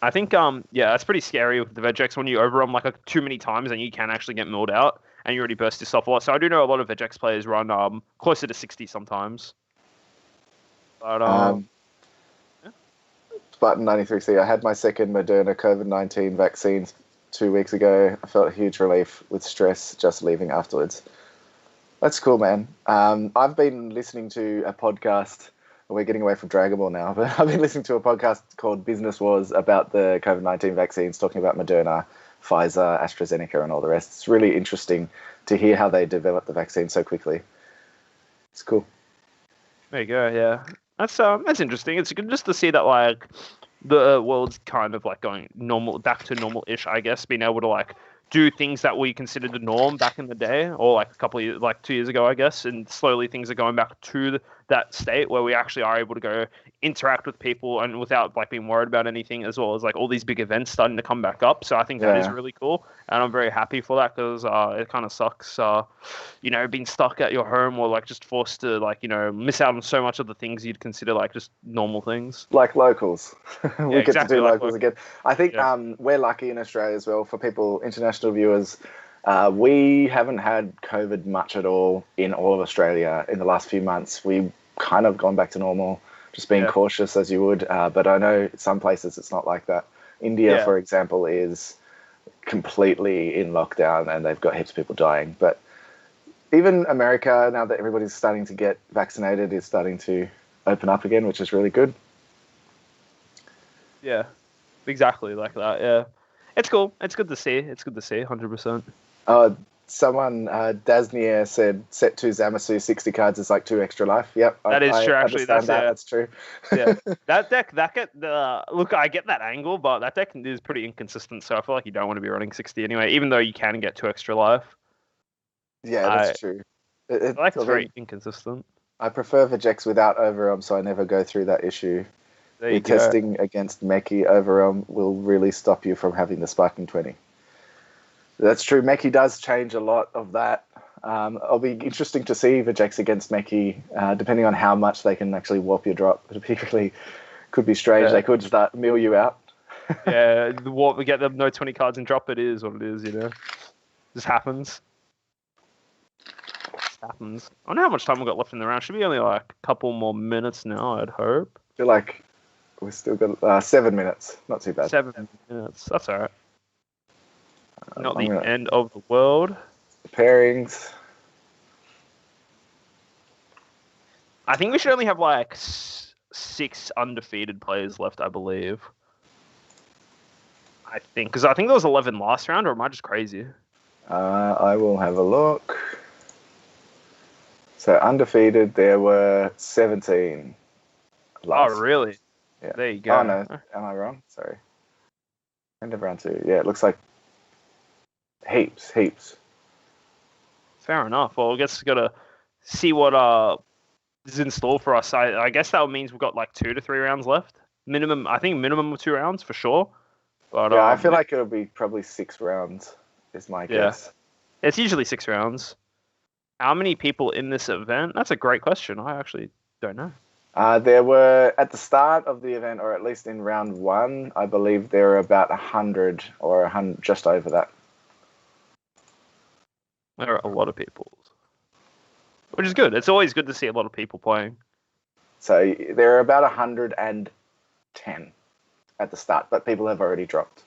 I think that's pretty scary with the Vegex when you Overwhelm like too many times and you can actually get milled out and you already burst yourself a lot. So I do know a lot of Vegex players run closer to 60 sometimes. But Spartan 93C, I had my second Moderna COVID-19 vaccine 2 weeks ago. I felt a huge relief with stress just leaving afterwards. That's cool, man. I've been listening to a podcast. We're getting away from Dragon Ball now, but I've been listening to a podcast called Business Wars about the COVID-19 vaccines, talking about Moderna, Pfizer, AstraZeneca, and all the rest. It's really interesting to hear how they developed the vaccine so quickly. It's cool. There you go. Yeah, that's interesting. It's good just to see that like the world's kind of like going back to normal-ish, I guess, being able to like do things that we considered the norm back in the day, or like a couple of years, like 2 years ago, I guess, and slowly things are going back to that state where we actually are able to go interact with people and without like being worried about anything, as well as like all these big events starting to come back up. So I think that is really cool, and I'm very happy for that because it kind of sucks, being stuck at your home or like just forced to like miss out on so much of the things you'd consider like just normal things. Like locals, we get to do like locals again. I think we're lucky in Australia as well. For people, international viewers, we haven't had COVID much at all in all of Australia in the last few months. We've kind of gone back to normal, just being cautious as you would. But I know some places it's not like that. India, for example, is completely in lockdown and they've got heaps of people dying. But even America, now that everybody's starting to get vaccinated, is starting to open up again, which is really good. Yeah, exactly like that. Yeah, it's cool. It's good to see. 100%. Someone, Dasnier said, set 2 Zamasu 60 cards is like 2 extra life. Yep, that is true. Actually, that's true. Yeah, that deck, look, I get that angle, but that deck is pretty inconsistent. So I feel like you don't want to be running 60 anyway, even though you can get 2 extra life. Yeah, that's true. I like it's very inconsistent. I prefer Vegex without Overwhelm, so I never go through that issue. The testing against Meki Overwhelm will really stop you from having the Sparking 20. That's true. Meki does change a lot of that. It'll be interesting to see Vegex against Meki, depending on how much they can actually warp your drop. Could be strange. They could start mill you out. The warp, we get them no 20 cards and drop. It is what it is, Just happens. I don't know how much time we've got left in the round. Should be only like a couple more minutes now, I'd hope. I feel like we've still got 7 minutes. Not too bad. 7 minutes. That's all right. Not the end of the world. Pairings. I think we should only have like 6 undefeated players left, I believe. I think, because I think there was 11 last round, or am I just crazy? I will have a look. So undefeated, there were 17. Oh, really? Yeah. There you go. Oh, no. Am I wrong? Sorry. End of round 2. Yeah, it looks like heaps. Fair enough. Well, I guess we've got to see what is in store for us. I guess that means we've got like 2 to 3 rounds left. Minimum of 2 rounds for sure. But yeah, I feel like it'll be probably 6 rounds is my guess. It's usually 6 rounds. How many people in this event? That's a great question. I actually don't know. There were, at the start of the event, or at least in round 1, I believe there were about 100 or 100, just over that. There are a lot of people, which is good. It's always good to see a lot of people playing. So there are about 110 at the start, but people have already dropped.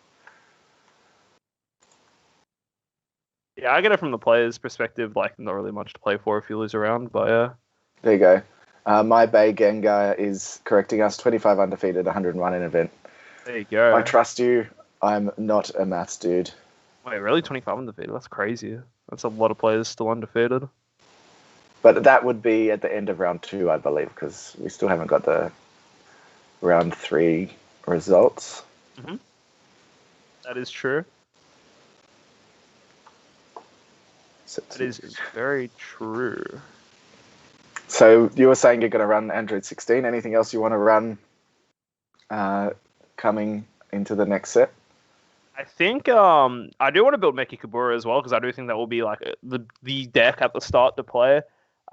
Yeah, I get it from the player's perspective, like not really much to play for if you lose a round, but yeah. There you go. My Bay Gengar is correcting us, 25 undefeated, 101 in event. There you go. I trust you. I'm not a maths dude. Wait, really? 25 undefeated? That's crazy. That's a lot of players still undefeated. But that would be at the end of round 2, I believe, because we still haven't got the round 3 results. Mm-hmm. That is true. That is very true. So you were saying you're going to run Android 16. Anything else you want to run coming into the next set? I think I do want to build Meki Kabura as well, because I do think that will be like the deck at the start to play.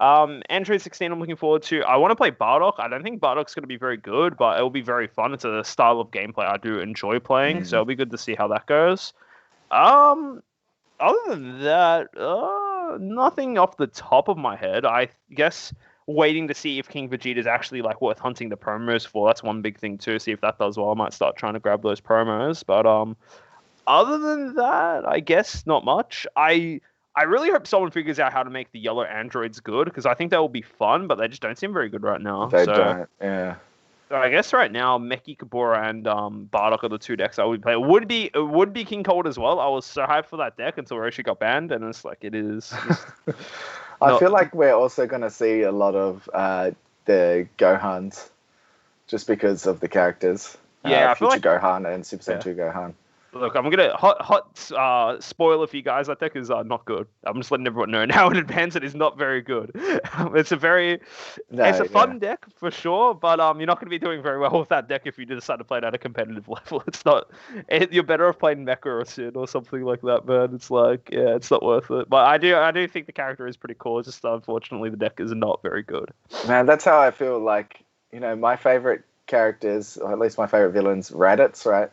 Android 16 I'm looking forward to. I want to play Bardock. I don't think Bardock's going to be very good, but it will be very fun. It's a style of gameplay I do enjoy playing, so it'll be good to see how that goes. Other than that, nothing off the top of my head. I guess waiting to see if King Vegeta is actually like worth hunting the promos for. That's one big thing too. See if that does well. I might start trying to grab those promos. But other than that, I guess not much. I really hope someone figures out how to make the yellow androids good, because I think that will be fun, but they just don't seem very good right now. They don't, yeah. So I guess right now, Meki Kabura and Bardock are the 2 decks I would play. It would be King Cold as well. I was so hyped for that deck until Roshi got banned, and it's like it is. I feel like we're also going to see a lot of the Gohans, just because of the characters. Yeah, I feel Future like Gohan and Super Saiyan 2 Gohan. Look, I'm gonna hot spoiler for you guys. That deck is not good. I'm just letting everyone know now in advance. It is not very good. It's a fun deck for sure, but you're not gonna be doing very well with that deck if you decide to play it at a competitive level. It's not. You're better off playing Mecha or Sin or something like that, man. It's like, yeah, it's not worth it. But I do think the character is pretty cool. It's just unfortunately the deck is not very good. Man, that's how I feel. Like, my favorite characters, or at least my favorite villains, Raditz, right?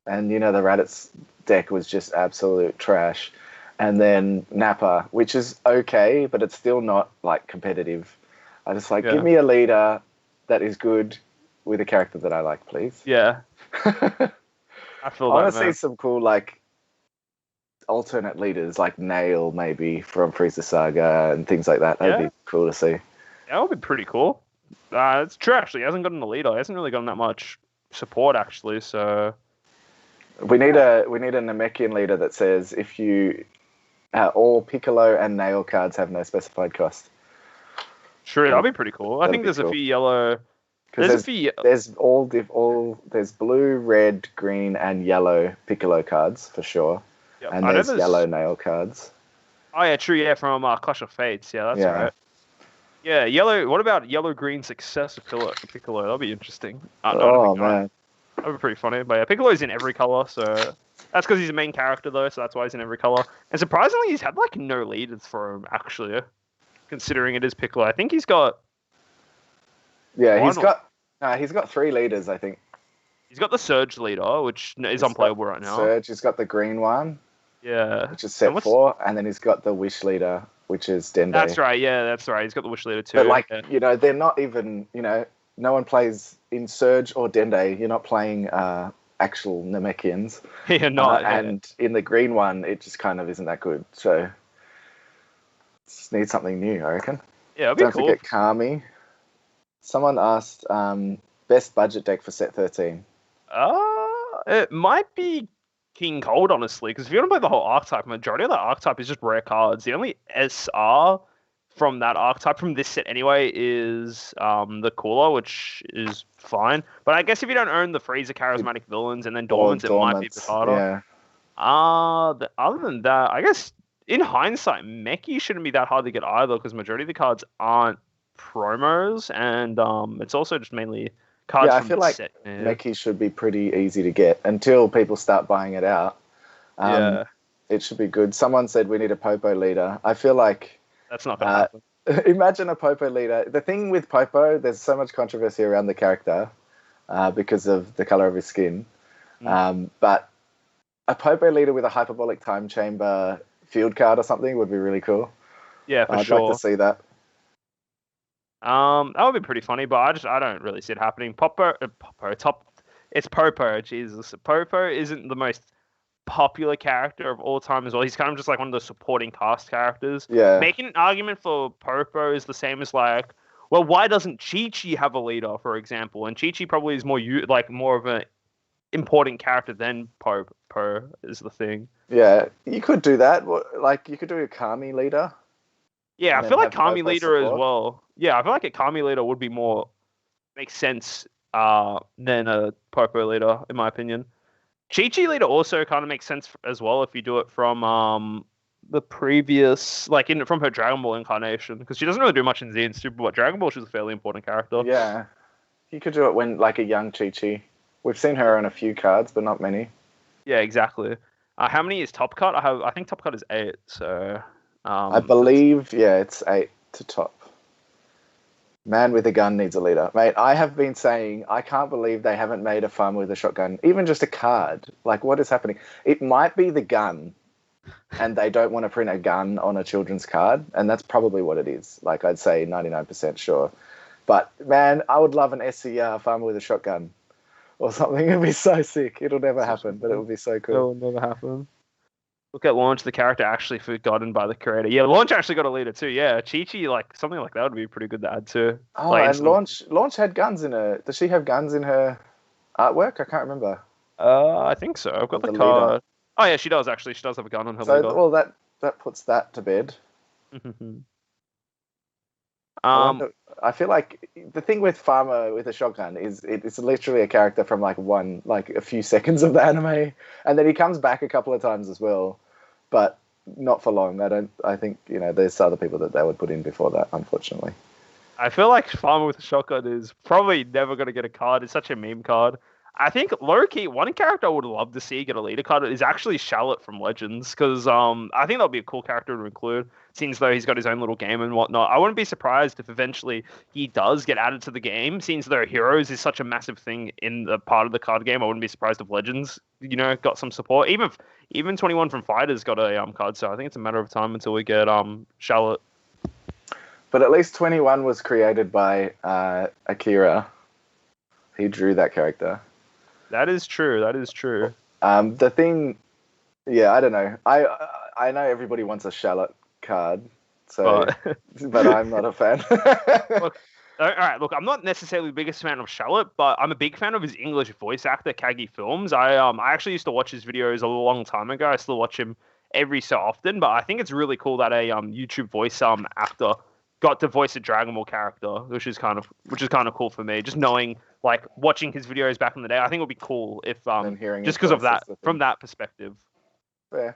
And, the Raditz deck was just absolute trash. And then Nappa, which is okay, but it's still not, like, competitive. I just give me a leader that is good with a character that I like, please. Yeah. I want to see some cool, like, alternate leaders, like Nail, maybe, from Frieza Saga and things like that. That'd be cool to see. That would be pretty cool. It's true, actually. He hasn't gotten a leader. He hasn't really gotten that much support, actually, so... We need a Namekian leader that says if you all Piccolo and Nail cards have no specified cost. Sure, that'll be pretty cool. I think there's a few yellow. There's blue, red, green, and yellow Piccolo cards for sure, and there's yellow Nail cards. Oh yeah, true. Yeah, from Clash of Fates. Yeah, that's right. Yeah, yellow. What about yellow green successor Piccolo? That'll be interesting. Man. That would be pretty funny. But yeah, Piccolo's in every color, so that's because he's a main character, though, so that's why he's in every color. And surprisingly, he's had, like, no leaders for him, actually, considering it is Piccolo. I think he's got... Yeah, he's got 3 leaders, I think. He's got the Surge leader, which is unplayable right now. Surge, he's got the green one. Yeah. Which is set 4, and then he's got the Wish leader, which is Dende. That's right, that's right. He's got the Wish leader, too. But, they're not even, no one plays in Surge or Dende. You're not playing actual Namekians. You're not. And in the green one, it just kind of isn't that good. So just need something new, I reckon. Yeah, it'd be cool. Don't forget Kami. Someone asked best budget deck for set 13. It might be King Cold, honestly, because if you want to play the whole archetype, majority of that archetype is just rare cards. The only SR from that archetype, from this set anyway, is the Cooler, which is fine. But I guess if you don't own the Frieza charismatic villains and then Dormants, it might be a bit harder. Yeah. Other than that, I guess in hindsight, Meki shouldn't be that hard to get either, because majority of the cards aren't promos, and it's also just mainly cards from I feel the like set. Yeah. Meki should be pretty easy to get until people start buying it out. It should be good. Someone said we need a Popo leader. I feel like that's not going to happen. Imagine a Popo leader. The thing with Popo, there's so much controversy around the character because of the color of his skin. But a Popo leader with a hyperbolic time chamber field card or something would be really cool. Yeah, for sure. I'd like to see that. That would be pretty funny, but I don't really see it happening. It's Popo. Jesus, Popo isn't the most popular character of all time as well. He's kind of just like one of the supporting cast characters. Yeah. Making an argument for Popo is the same as like, well, why doesn't Chi-Chi have a leader, for example? And Chi-Chi probably is more of an important character than Popo is the thing. Yeah, you could do that. Like, you could do a Kami leader. Yeah, I feel like Kami leader as well. Yeah, I feel like a Kami leader would be makes sense than a Popo leader, in my opinion. Chi-Chi leader also kind of makes sense as well if you do it from the previous, from her Dragon Ball incarnation, because she doesn't really do much in Z and Super, but Dragon Ball, she's a fairly important character. Yeah, you could do it when, like, a young Chi-Chi. We've seen her on a few cards, but not many. Yeah, exactly. How many is Top Cut? I think Top Cut is 8, so... I believe, it's 8 to top. Man with a gun needs a leader. Mate, I have been saying, I can't believe they haven't made a farmer with a shotgun. Even just a card. Like, what is happening? It might be the gun, and they don't want to print a gun on a children's card, and that's probably what it is. Like, I'd say 99% sure. But, man, I would love an SCR farmer with a shotgun or something. It'd be so sick. It'll never happen, but it would be so cool. It'll never happen. Look at Launch, the character actually forgotten by the creator. Yeah, Launch actually got a leader too. Yeah, Chi-Chi, like, something like that would be pretty good to add too. Oh, and Launch had guns in her. Does she have guns in her artwork? I can't remember. I think so. I've got the card. Leader. Oh yeah, she does actually. She does have a gun on her leader. Well, that puts that to bed. I feel like the thing with Farmer with a shotgun is it's literally a character from like a few seconds of the anime, and then he comes back a couple of times as well, but not for long. I think there's other people that they would put in before that, unfortunately. I feel like Farmer with a shotgun is probably never going to get a card. It's such a meme card. I think low-key, one character I would love to see get a leader card is actually Charlotte from Legends, because I think that'll be a cool character to include, seems though he's got his own little game and whatnot. I wouldn't be surprised if eventually he does get added to the game, since though Heroes is such a massive thing in the part of the card game. I wouldn't be surprised if Legends, got some support. Even 21 from Fighters got a card, so I think it's a matter of time until we get Charlotte. But at least 21 was created by Akira. He drew that character. That is true. The thing, I don't know. I know everybody wants a Charlotte card, but I'm not a fan. Look, all right, look, I'm not necessarily the biggest fan of Charlotte, but I'm a big fan of his English voice actor, Kagi Films. I actually used to watch his videos a long time ago. I still watch him every so often, but I think it's really cool that a YouTube voice actor got to voice a Dragon Ball character, which is kind of cool for me. Just knowing, like, watching his videos back in the day, I think it would be cool if just because of that, from that perspective. Yeah,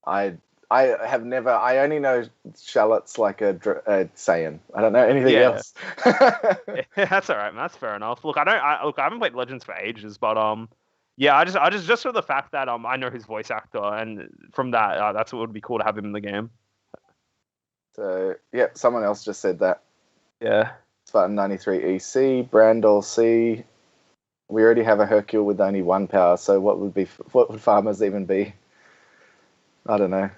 I only know Charlotte's like a Saiyan. I don't know anything else. Yeah, that's all right, man. That's fair enough. Look, I haven't played Legends for ages, but I just for the fact that I know his voice actor, and from that, that's what would be cool to have him in the game. So, someone else just said that. Yeah. Spartan 93 EC, Brandol C. We already have a Hercule with only 1 power, so what would Farmers even be? I don't know.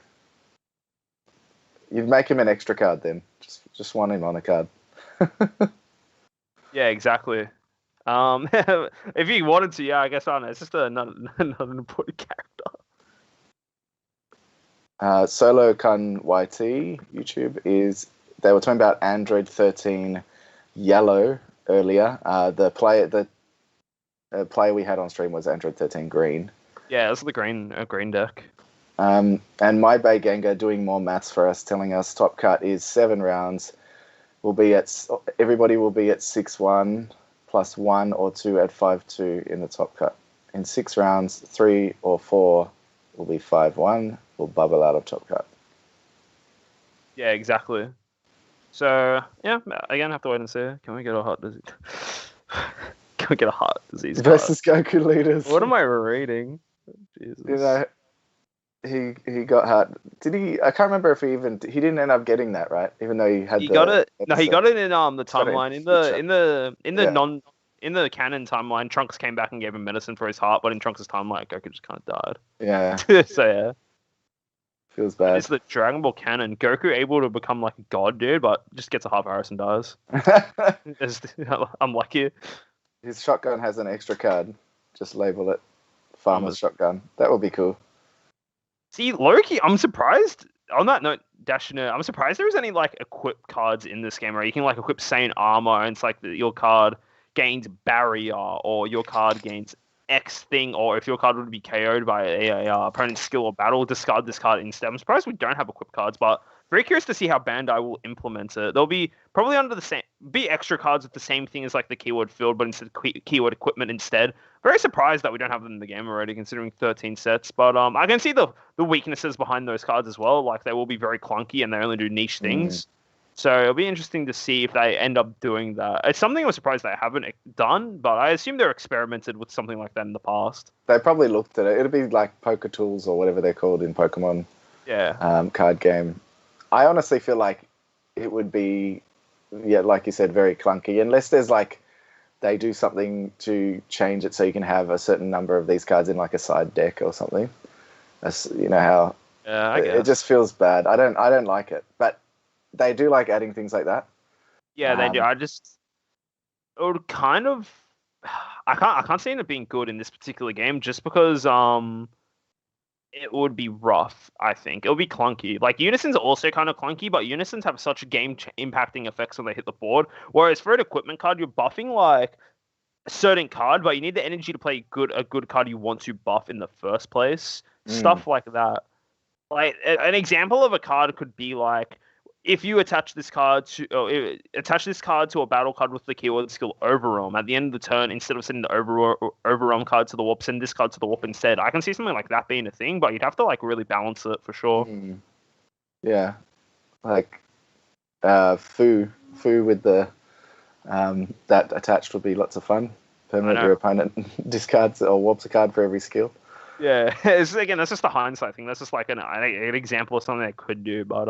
You'd make him an extra card then. Just want him on a card. Yeah, exactly. If you wanted to, I guess, I don't know. It's just not an important character. Solo Kun YT YouTube they were talking about Android 13 Yellow earlier. The player we had on stream was Android 13 Green. Yeah, that's the green deck. And My Bay Gengar doing more maths for us, telling us top cut is 7 rounds. Everybody will be at 6-1 plus 1 or 2 at 5-2 in the top cut. In 6 rounds, 3 or 4 will be 5-1. Will bubble out of top cut. Yeah, exactly. So again, have to wait and see. Can we get a heart disease? Can we get a heart disease versus Goku leaders? What am I reading? Jesus. He got heart. Did he? I can't remember if he didn't end up getting that, right? Even though he had. He got it. No, he got it in the timeline in the canon timeline. Trunks came back and gave him medicine for his heart, but in Trunks' timeline, Goku just kind of died. Yeah. So yeah. Feels bad. It's the Dragon Ball canon. Goku able to become like a god, dude, but just gets a half Harris and dies. Unlucky. His shotgun has an extra card. Just label it Farmer's Shotgun. That would be cool. See, Loki, I'm surprised. On that note, Dashner, I'm surprised there is any like equip cards in this game where you can like equip Saiyan armor and it's like your card gains barrier or your card gains X thing, or if your card would be KO'd by a opponent's skill or battle, discard this card instead. I'm surprised we don't have equip cards, but very curious to see how Bandai will implement it. There'll be probably be extra cards with the same thing as like the keyword field, but instead keyword equipment instead. Very surprised that we don't have them in the game already, considering 13 sets. But I can see the weaknesses behind those cards as well. Like they will be very clunky and they only do niche things. So it'll be interesting to see if they end up doing that. It's something I'm surprised they haven't done, but I assume they're experimented with something like that in the past. They probably looked at it. It'd be like Poker Tools or whatever they're called in Pokemon. Yeah. Card game. I honestly feel like it would be, like you said, very clunky. Unless there's like, they do something to change it so you can have a certain number of these cards in like a side deck or something. That's, how... Yeah, I guess. It just feels bad. I don't like it. But they do like adding things like that. Yeah, they do. It would kind of... I can't see it being good in this particular game just because it would be rough, I think. It'll be clunky. Like, Unisons are also kind of clunky, but Unisons have such game-impacting effects when they hit the board. Whereas for an equipment card, you're buffing, like, a certain card, but you need the energy to play a good card you want to buff in the first place. Stuff like that. Like, an example of a card could be, like, if you attach this card to a battle card with the keyword skill Overwhelm at the end of the turn, instead of sending the Overwhelm card to the warp, send this card to the warp instead. I can see something like that being a thing, but you'd have to like really balance it for sure. Yeah, like Foo with the that attached would be lots of fun. Permanent your opponent discards or warps a card for every skill. Yeah, again, that's just a hindsight thing. That's just like an example of something they could do, but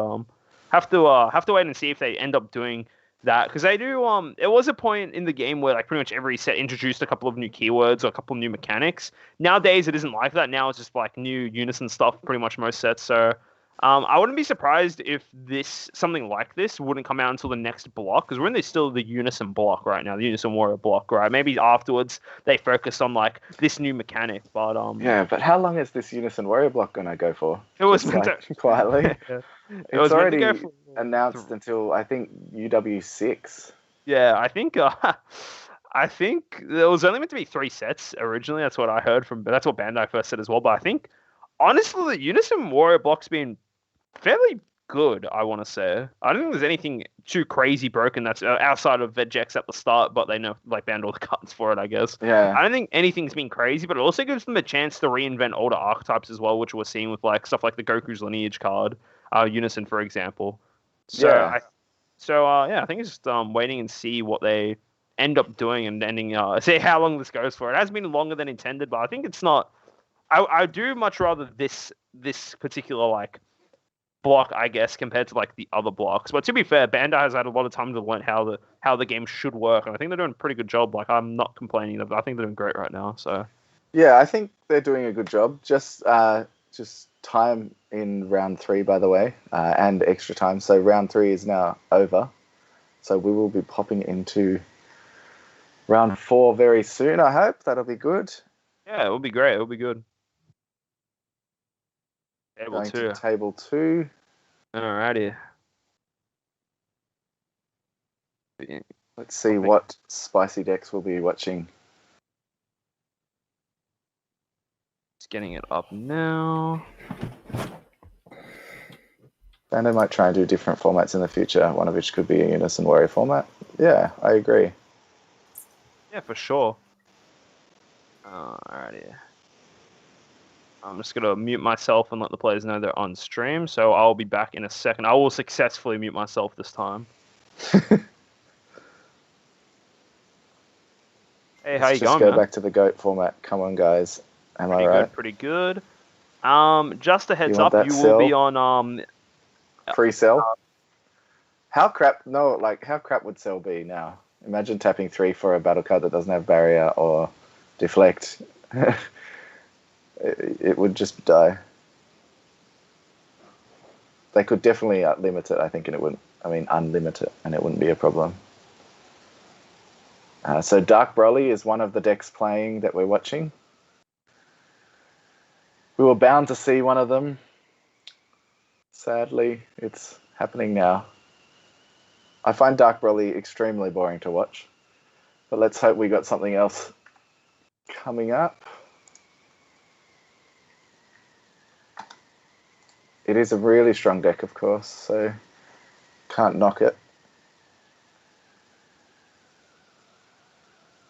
have to wait and see if they end up doing that, because they do. There was a point in the game where like pretty much every set introduced a couple of new keywords or a couple of new mechanics. Nowadays, it isn't like that. Now it's just like new unison stuff. Pretty much most sets. So I wouldn't be surprised if something like this wouldn't come out until the next block, because we're in still the unison block right now, the unison warrior block, right? Maybe afterwards they focus on like this new mechanic, but yeah. But how long is this unison warrior block gonna go for? It was meant to quietly. Yeah. It's already announced until I think UW6. Yeah, I think there was only meant to be 3 sets originally. That's what I heard from. That's what Bandai first said as well. But I think honestly, the Unison Warrior block's been fairly good, I want to say. I don't think there's anything too crazy broken that's outside of Vegex at the start, but they know like banned all the cards for it, I guess. Yeah. I don't think anything's been crazy, but it also gives them a chance to reinvent older archetypes as well, which we're seeing with like stuff like the Goku's Lineage card, Unison, for example. So yeah. I think it's just waiting and see what they end up doing and ending. See how long this goes for. It has been longer than intended, but I think it's not. I do much rather this particular like block, I guess, compared to like the other blocks. But to be fair, Bandai has had a lot of time to learn how the game should work, and I think they're doing a pretty good job. Like, I'm not complaining. I think they're doing great right now. So yeah, I think they're doing a good job. Just time in round 3, by the way, and extra time. So round 3 is now over. So we will be popping into round 4 very soon. I hope that'll be good. Yeah, it will be great. It will be good. Going to table 2. Alrighty. Let's see what spicy decks we'll be watching. Just getting it up now. And I might try and do different formats in the future, one of which could be a Unison Warrior format. Yeah, I agree. Yeah, for sure. Alrighty. I'm just going to mute myself and let the players know they're on stream, so I'll be back in a second. I will successfully mute myself this time. Hey, how you going, Let's just go back to the GOAT format. Come on, guys. Am I right? Pretty good. Just a heads up, you will be on... Free Cell? How crap would Cell be now? Imagine tapping 3 for a battle card that doesn't have barrier or deflect. It would just die. They could definitely limit it, I think, and it wouldn't. I mean, unlimit it, and it wouldn't be a problem. So Dark Broly is one of the decks playing that we're watching. We were bound to see one of them. Sadly, it's happening now. I find Dark Broly extremely boring to watch, but let's hope we got something else coming up. It is a really strong deck, of course, so can't knock it.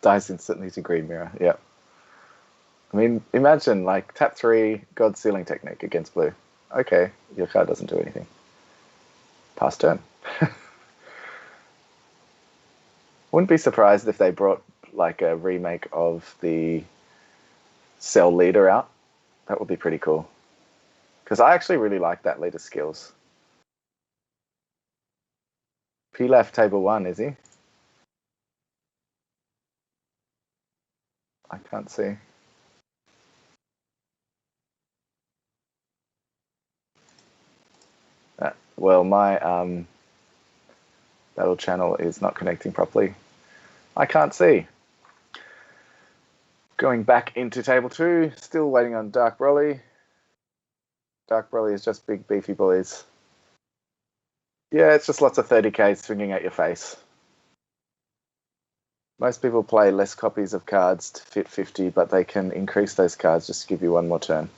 Dies instantly to Green Mirror, yep. I mean, imagine, like, tap 3, God Sealing Technique against blue. Okay, your card doesn't do anything. Pass turn. Wouldn't be surprised if they brought, like, a remake of the Cell Leader out. That would be pretty cool. Because I actually really like that leader's skills. Pilaf table 1, is he? I can't see. Well, my battle channel is not connecting properly. I can't see. Going back into table 2, still waiting on Dark Broly. Dark Broly is just big beefy boys. Yeah, it's just lots of 30k swinging at your face. Most people play less copies of cards to fit 50, but they can increase those cards just to give you one more turn.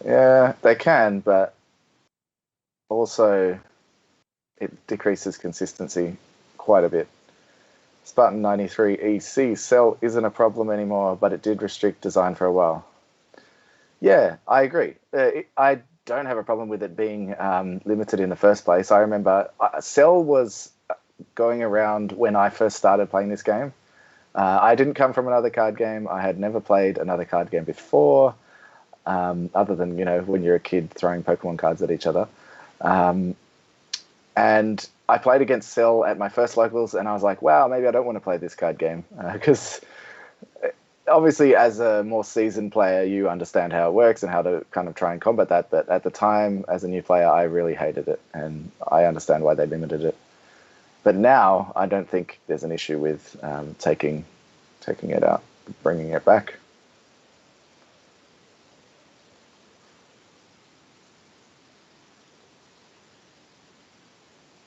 Yeah, they can, but also it decreases consistency quite a bit. Spartan 93 EC, Cell isn't a problem anymore, but it did restrict design for a while. Yeah, I agree. I don't have a problem with it being limited in the first place. I remember Cell was going around when I first started playing this game. I didn't come from another card game. I had never played another card game before, other than, when you're a kid throwing Pokemon cards at each other. And I played against Cell at my first locals, and I was like, wow, maybe I don't want to play this card game. Because obviously, as a more seasoned player, you understand how it works and how to kind of try and combat that. But at the time, as a new player, I really hated it, and I understand why they limited it. But now, I don't think there's an issue with taking it out, bringing it back.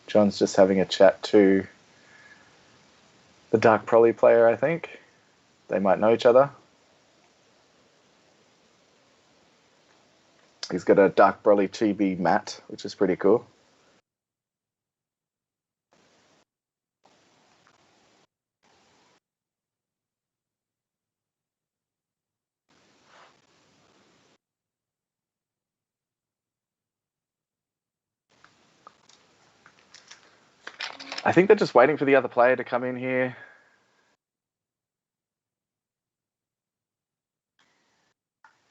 John's just having a chat to the Dark Prolly player, I think. They might know each other. He's got a Dark Broly Chibi mat, which is pretty cool. I think they're just waiting for the other player to come in here.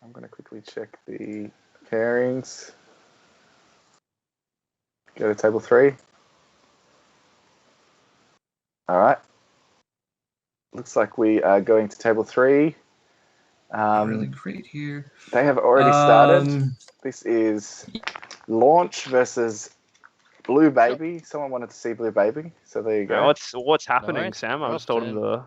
I'm going to quickly check the pairings. Go to table 3. All right. Looks like we are going to table 3. Really great here. They have already started. This is Launch versus Blue Baby. Someone wanted to see Blue Baby, so there you go. What's happening, Alright, Sam? I just told him to.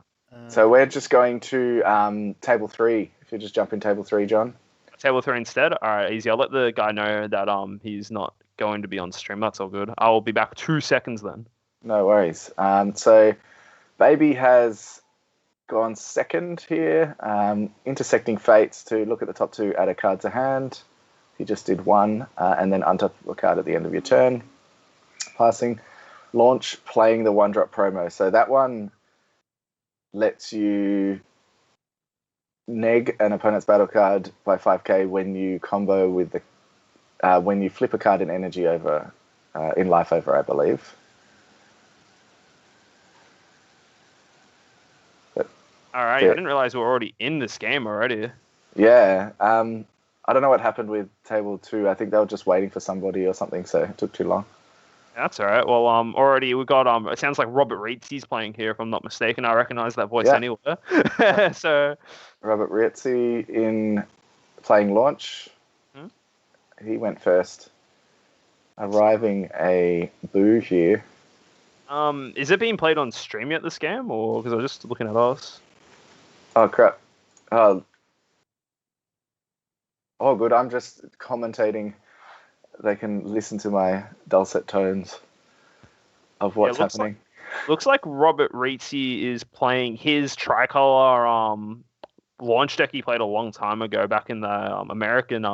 So we're just going to table 3. If you just jump in table 3, John. Table 3 instead. All right, easy. I'll let the guy know that he's not going to be on stream. That's all good. I'll be back 2 seconds then. No worries. So Baby has gone second here. Intersecting Fates to look at the top 2, add a card to hand. He just did 1, and then untap a card at the end of your turn. Passing. Launch, playing the 1-drop promo. So that one lets you neg an opponent's battle card by 5k when you combo with the when you flip a card in energy over in life over, I believe. But all right, I didn't realize we were already in this game already. Yeah, I don't know what happened with table 2. I think they were just waiting for somebody or something, so it took too long. That's all right. Well, already we got it sounds like Robert Reitzy's playing here, if I'm not mistaken. I recognize that voice anywhere. So Robert Reitzy in playing Launch. He went first. Arriving a Boo here. Is it being played on stream yet, this game, or because I was just looking at us? Oh crap. Oh good. I'm just commentating. They can listen to my dulcet tones of what's happening. Looks like Robert Reitzy is playing his tricolor launch deck he played a long time ago, back in the American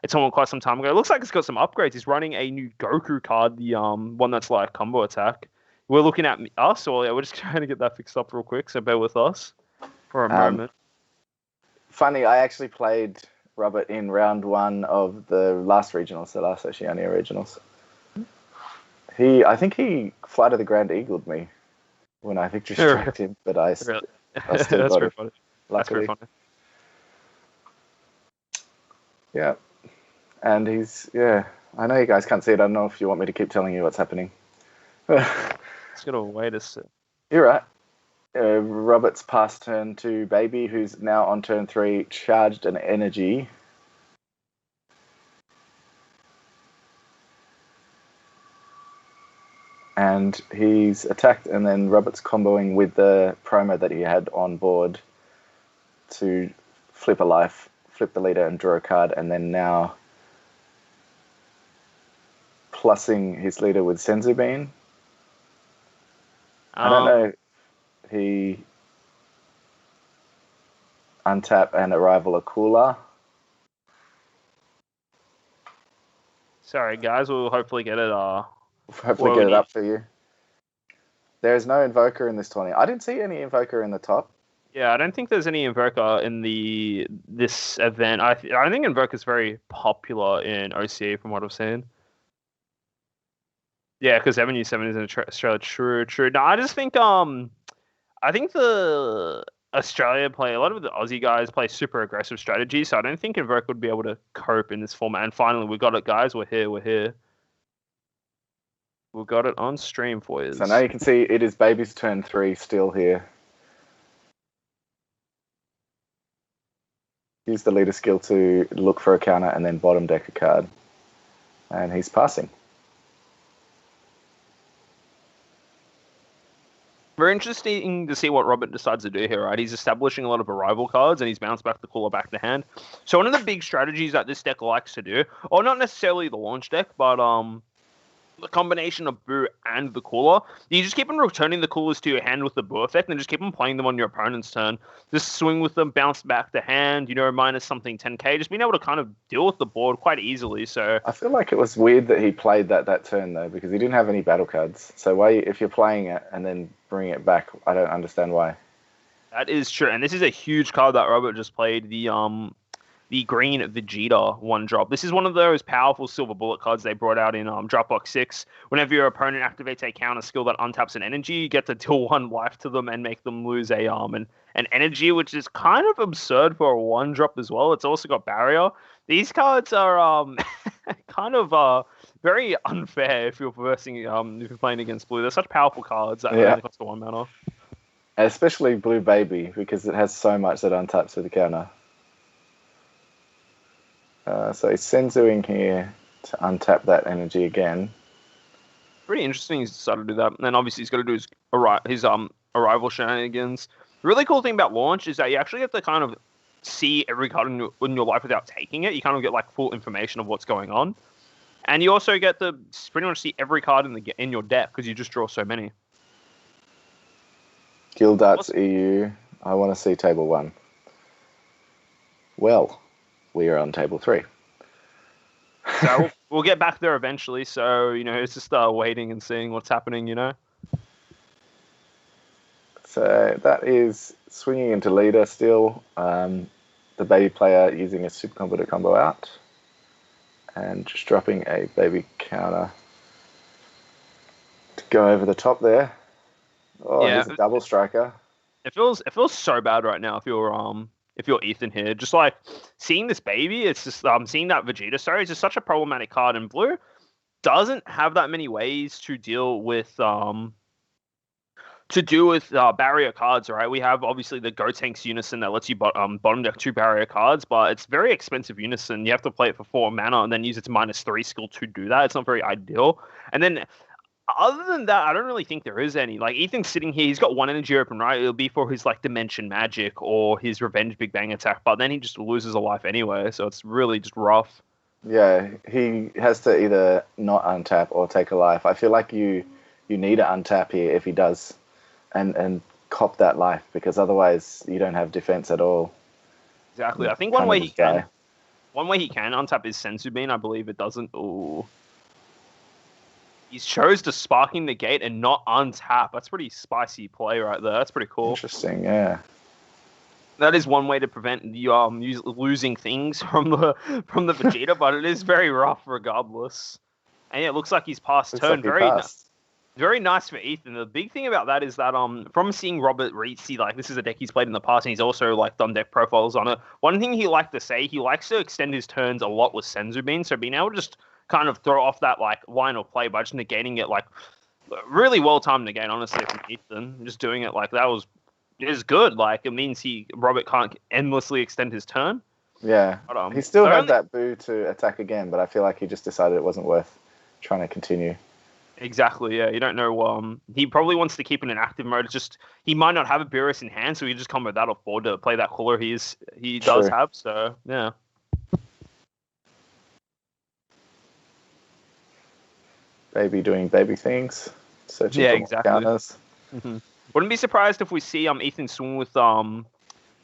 it's someone quite some time ago. It looks like it's got some upgrades. He's running a new Goku card, the one that's like combo attack. We're looking at us, or we're just trying to get that fixed up real quick, so bear with us for a moment. Funny, I actually played Robert in round 1 of the last regionals, the last Oceania regionals. I think he Fly to the Grand Eagled me when I victory striked him, but I still That's got it. funny. Luckily. That's funny. Yeah. And I know you guys can't see it. I don't know if you want me to keep telling you what's happening. It's got to wait a sec. You're right. Robert's past turn to Baby, who's now on turn 3, charged an energy. And he's attacked, and then Robert's comboing with the promo that he had on board to flip a life, flip the leader and draw a card, and then now plussing his leader with Senzu Bean. I don't know. He untap and arrival a cooler. Sorry, guys. We'll hopefully get it. Hopefully get it up for you. There is no Invoker in this tourney. I didn't see any Invoker in the top. Yeah, I don't think there's any Invoker in this event. I think Invoker is very popular in OCA from what I've seen. Yeah, because 7U7 is in Australia. True. No, I just think I think the Australia play, a lot of the Aussie guys play super aggressive strategy, so I don't think Invoker would be able to cope in this format. And finally, we got it, guys. We're here. We got it on stream for you. So now you can see it is Baby's turn 3 still here. Use the leader skill to look for a counter and then bottom deck a card. And he's passing. Very interesting to see what Robert decides to do here, right? He's establishing a lot of arrival cards and he's bounced back the cooler back to hand. So one of the big strategies that this deck likes to do, or not necessarily the launch deck, but the combination of Boo and the cooler, you just keep on returning the coolers to your hand with the Boo effect and just keep on playing them on your opponent's turn. Just swing with them, bounce back to hand, minus something 10k, just being able to kind of deal with the board quite easily. So I feel like it was weird that he played that turn though, because he didn't have any battle cards. So why, if you're playing it and then bring it back, I don't understand why. That is true, and this is a huge card that Robert just played, the green Vegeta 1-drop. This is one of those powerful silver bullet cards they brought out in Dropbox 6. Whenever your opponent activates a counter skill that untaps an energy, you get to deal 1 life to them and make them lose an energy, which is kind of absurd for a 1-drop as well. It's also got barrier. These cards are kind of very unfair if you're if you're playing against blue. They're such powerful cards that only cost 1 mana. Especially Blue Baby, because it has so much that untaps with the counter. So he's Senzuing here to untap that energy again. Pretty interesting he's decided to do that. And then obviously he's got to do his arrival shenanigans. The really cool thing about launch is that you actually get to kind of see every card in your life without taking it. You kind of get like full information of what's going on. And you also get to pretty much see every card in your deck because you just draw so many. Gildarts EU. I want to see table 1. Well, we are on table 3. So we'll get back there eventually. So, it's just waiting and seeing what's happening, So that is swinging into leader still. The baby player using a super combo to combo out. And just dropping a baby counter to go over the top there. Oh, yeah. Here's a double striker. It feels so bad right now if you're Ethan here. Just like seeing this baby, it's just seeing that Vegeta story is just such a problematic card, and blue doesn't have that many ways to deal with barrier cards, right? We have obviously the Gotenks Unison that lets you bottom deck 2 barrier cards, but it's very expensive Unison. You have to play it for 4 mana and then use its -3 skill to do that. It's not very ideal. And then other than that, I don't really think there is any. Like, Ethan's sitting here, he's got 1 energy open, right? It'll be for his, like, Dimension Magic or his Revenge Big Bang attack, but then he just loses a life anyway, so it's really just rough. Yeah, he has to either not untap or take a life. I feel like you need to untap here if he does, and cop that life, because otherwise you don't have defense at all. Exactly. I think one way he can untap is Senzu Bean. I believe it doesn't. Ooh. He chose to Sparking Negate and not untap. That's pretty spicy play right there. That's pretty cool. Interesting, yeah. That is one way to prevent you losing things from the Vegeta, but it is very rough regardless. And yeah, it looks like he's passed turn. Very nice for Ethan. The big thing about that is that from seeing Robert Reitzy, like, this is a deck he's played in the past and he's also like done deck profiles on it. One thing he liked to say, he likes to extend his turns a lot with Senzu Bean, so being able to just kind of throw off that like line of play by just negating it, like really well timed negate, honestly, from Ethan. Just doing it like that is good. Like, it means Robert can't endlessly extend his turn. Yeah, but, he still had that Boo to attack again, but I feel like he just decided it wasn't worth trying to continue. Exactly, yeah. You don't know. He probably wants to keep it in active mode. It's just he might not have a Beerus in hand, so he just come with that off board to play that cooler he does have. So yeah. Baby doing baby things, searching for exactly. counters. Mm-hmm. Wouldn't be surprised if we see Ethan swing with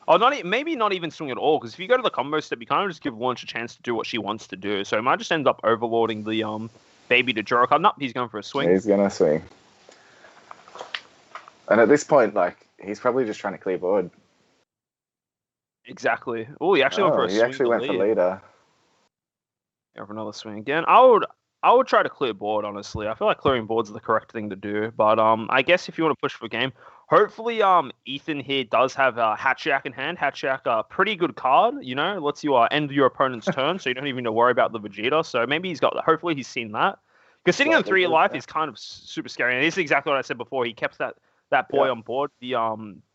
Oh, maybe not even swing at all, because if you go to the combo step, you kind of just give Launch a chance to do what she wants to do. So it might just end up overlording the baby to draw a card. No, he's going for a swing. He's going to swing. And at this point, like, he's probably just trying to clear board. Exactly. Oh, he actually went for a swing. He actually went for leader. Yeah, for another swing again. I would try to clear board, honestly. I feel like clearing board's the correct thing to do. But I guess if you want to push for game, hopefully Ethan here does have Hatchiak in hand. Hatchiak, a pretty good card, you know, lets you end your opponent's turn, so you don't even need to worry about the Vegeta. So maybe hopefully he's seen that. Because sitting on 3 life is kind of super scary. And this is exactly what I said before. He kept that boy on board, the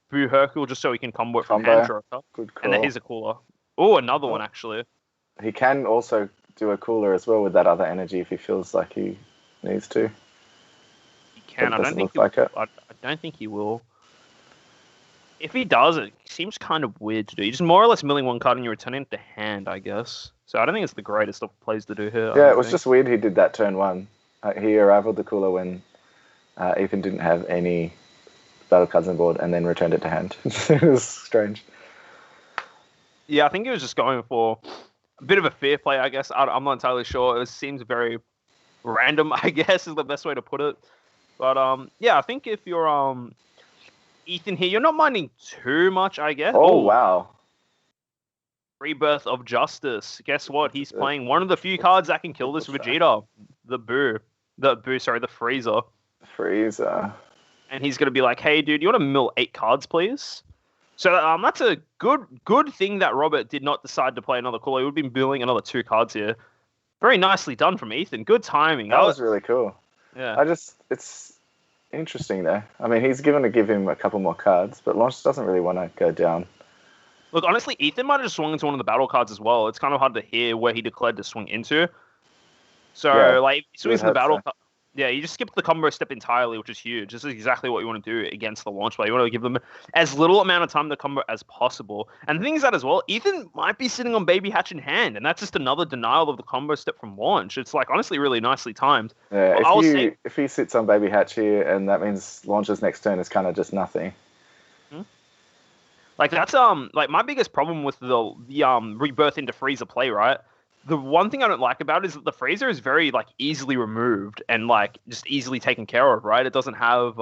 Boo Hercule, just so he can combo it from hand draw. Good call. And then here's a cooler. Oh, another one, actually. He can also do a cooler as well with that other energy if he feels like he needs to. He can. I don't think he will. If he does, it seems kind of weird to do. You're just more or less milling one card and you're returning it to hand, I guess. So I don't think it's the greatest of plays to do here. Yeah, it was just weird he did that turn 1. He arrived the cooler when Ethan didn't have any battle cards on board and then returned it to hand. It was strange. Yeah, I think he was just going for a bit of a fair play, I guess. I'm not entirely sure. It seems very random, I guess, is the best way to put it. But yeah, I think if you're Ethan here, you're not minding too much, I guess. Oh, wow. Rebirth of Justice. Guess what? He's playing one of the few cards that can kill this Vegeta. The Frieza. Frieza. And he's going to be like, hey, dude, you want to mill 8 cards, please? So that's a good thing that Robert did not decide to play another cooler. He would have been milling another 2 cards here. Very nicely done from Ethan. Good timing. That was really cool. Yeah. It's interesting there. I mean, he's going to give him a couple more cards, but Launch doesn't really want to go down. Look, honestly, Ethan might have just swung into one of the battle cards as well. It's kind of hard to hear where he declared to swing into. So, like, if he swings in the battle card, yeah, you just skip the combo step entirely, which is huge. This is exactly what you want to do against the Launch play. You want to give them as little amount of time to combo as possible. And the thing is that as well, Ethan might be sitting on Baby Hatch in hand, and that's just another denial of the combo step from Launch. It's like honestly really nicely timed. Yeah, if he sits on Baby Hatch here, and that means Launch's next turn is kind of just nothing. Like that's like my biggest problem with the Rebirth into Frieza play, right? The one thing I don't like about it is that the Frieza is very like easily removed and like just easily taken care of, right? It doesn't have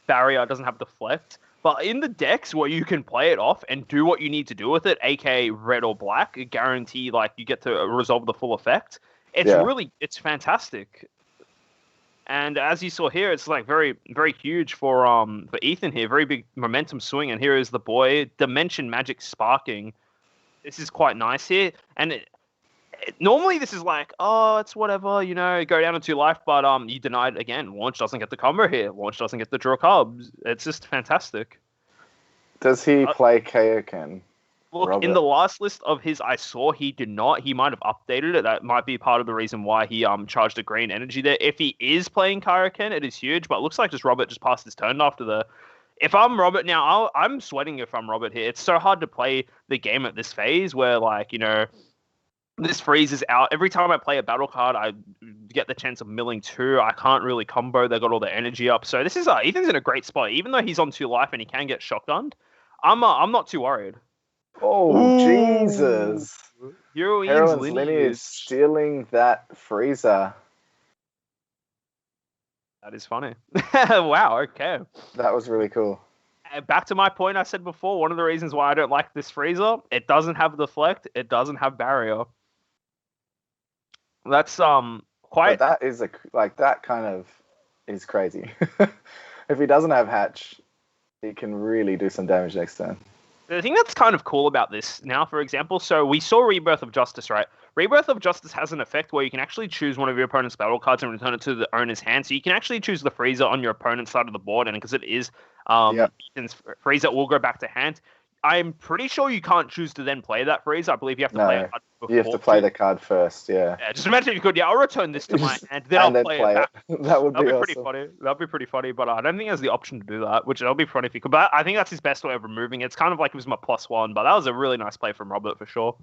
barrier, it doesn't have deflect. But in the decks where you can play it off and do what you need to do with it, aka red or black, guarantee like you get to resolve the full effect. It's fantastic. And as you saw here, it's like very, very huge for Ethan here. Very big momentum swing. And here is the boy, Dimension Magic sparking. This is quite nice here. And normally this is like, oh, it's whatever, you know, go down to 2 life. But you denied again. Launch doesn't get the combo here. Launch doesn't get the draw carbs. It's just fantastic. Does he play Kaioken? Look, Robert? In the last list of his I saw, he did not. He might have updated it. That might be part of the reason why he charged a green energy there. If he is playing Kaioken, it is huge. But it looks like Robert just passed his turn after the... If I'm Robert now, I'm sweating if I'm Robert here. It's so hard to play the game at this phase where, like, you know, this freeze is out. Every time I play a battle card, I get the chance of milling 2. I can't really combo. They got all the energy up. So this is Ethan's in a great spot. Even though he's on 2 life and he can get shotgunned, I'm not too worried. Oh, ooh. Jesus. Heroine's lineage stealing that Frieza. That is funny. Wow, okay. That was really cool. Back to my point I said before, one of the reasons why I don't like this Frieza, it doesn't have deflect, it doesn't have barrier. That's quite... But that is that kind of is crazy. If he doesn't have Hatch, he can really do some damage next turn. The thing that's kind of cool about this now, for example, so we saw Rebirth of Justice, right? Rebirth of Justice has an effect where you can actually choose one of your opponent's battle cards and return it to the owner's hand. So you can actually choose the Frieza on your opponent's side of the board, and because it is Ethan's Frieza, it will go back to hand. I'm pretty sure you can't choose to then play that Frieza. I believe you have to play it before. You have to play the card first, yeah. Yeah, just imagine if you could, I'll return this to my hand, then I'll play it back. That would be awesome. Pretty funny. That'd be pretty funny, but I don't think he has the option to do that, which that'll be funny if he could. But I think that's his best way of removing it. It's kind of like it was my +1, but that was a really nice play from Robert for sure.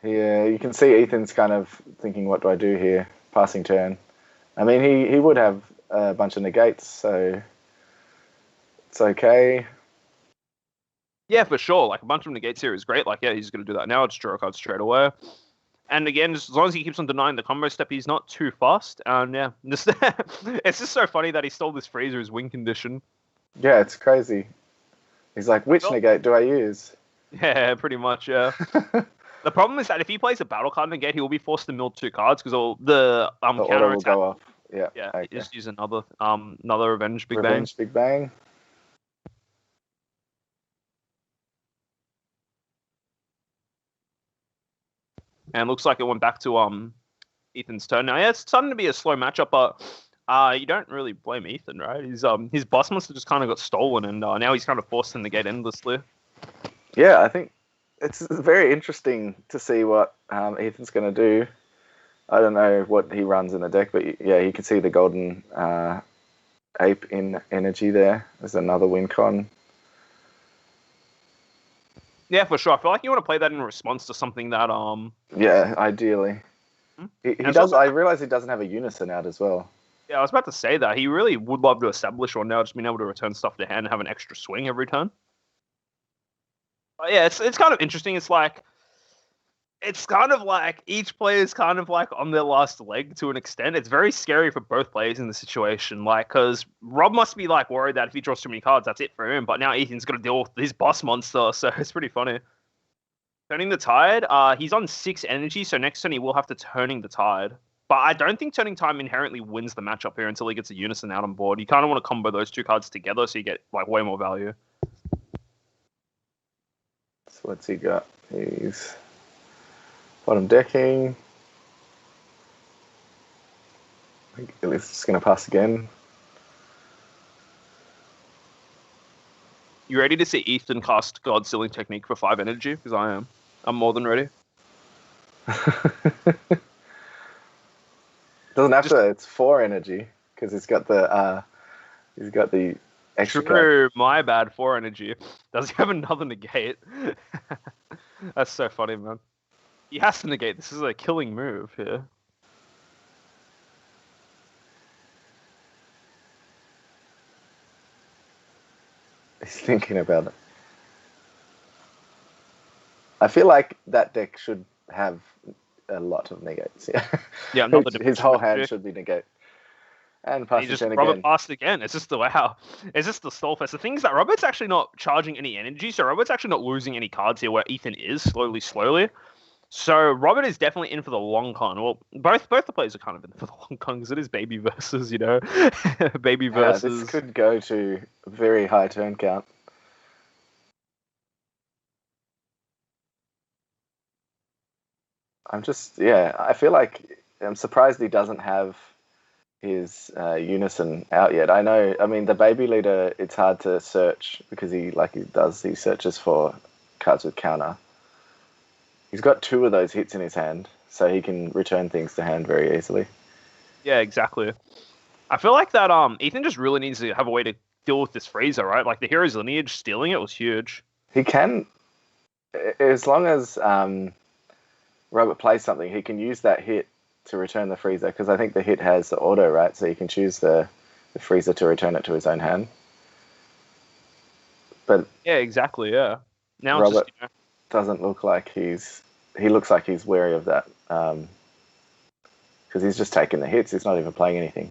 Yeah, you can see Ethan's kind of thinking, what do I do here? Passing turn. I mean, he would have a bunch of negates, so it's okay. Yeah, for sure. Like a bunch of negates here is great. Like, yeah, he's going to do that now. Just draw a card straight away. And again, just as long as he keeps on denying the combo step, he's not too fast. And yeah, it's just so funny that he stole this freezer as win condition. Yeah, it's crazy. He's like, which negate do I use? Yeah, pretty much, yeah. The problem is that if he plays a battle card negate, he will be forced to mill 2 cards because all the counter will go off. Yeah. Yeah, okay. just use another Revenge Big Bang. Revenge Big Bang. And looks like it went back to Ethan's turn. Now, yeah, it's starting to be a slow matchup, but you don't really blame Ethan, right? His boss monster just kind of got stolen, and now he's kind of forced to negate endlessly. Yeah, I think it's very interesting to see what Ethan's going to do. I don't know what he runs in the deck, but yeah, you can see the golden ape in energy there. There's another win con. Yeah, for sure. I feel like you want to play that in response to something that Yeah, ideally. He does. Also, I realize he doesn't have a unison out as well. Yeah, I was about to say that. He really would love to establish one now, just being able to return stuff to hand and have an extra swing every turn. But yeah, it's kind of interesting. It's kind of like each player is kind of like on their last leg to an extent. It's very scary for both players in the situation. Like, because Rob must be like worried that if he draws too many cards, that's it for him. But now Ethan's got to deal with his boss monster, so it's pretty funny. Turning the Tide, he's on 6 energy, so next turn he will have to Turning the Tide. But I don't think Turning Time inherently wins the matchup here until he gets a Unison out on board. You kind of want to combo those 2 cards together so you get like way more value. So what's he got? He's bottom decking. I think it's just going to pass again. You ready to see Ethan cast God Sealing Technique for 5 energy? Because I am. I'm more than ready. Doesn't have to. It's 4 energy because he's got the extra. True, my bad. 4 energy. Does he have another negate? That's so funny, man. He has to negate. This is a killing move here. He's thinking about it. I feel like that deck should have a lot of negates. Yeah. Yeah. His whole hand should be negate. And pass just again. Robert passed again. It's just the wow. It's just the stall fest. The thing is that Robert's actually not charging any energy, so Robert's actually not losing any cards here. Where Ethan is slowly. So Robert is definitely in for the long con. Well, both the players are kind of in for the long con because it is baby versus, baby versus. This could go to a very high turn count. I feel like I'm surprised he doesn't have his Unison out yet. I mean, the baby leader, it's hard to search because he searches for cards with counter. He's got 2 of those hits in his hand, so he can return things to hand very easily. Yeah, exactly. I feel like that Ethan just really needs to have a way to deal with this freezer, right? Like the Hero's Lineage stealing it was huge. He can, as long as Robert plays something, he can use that hit to return the freezer, because I think the hit has the auto, right? So you can choose the freezer to return it to his own hand. But yeah, exactly. Yeah. Now Robert doesn't look like he looks like he's wary of that, because he's just taking the hits. He's not even playing anything.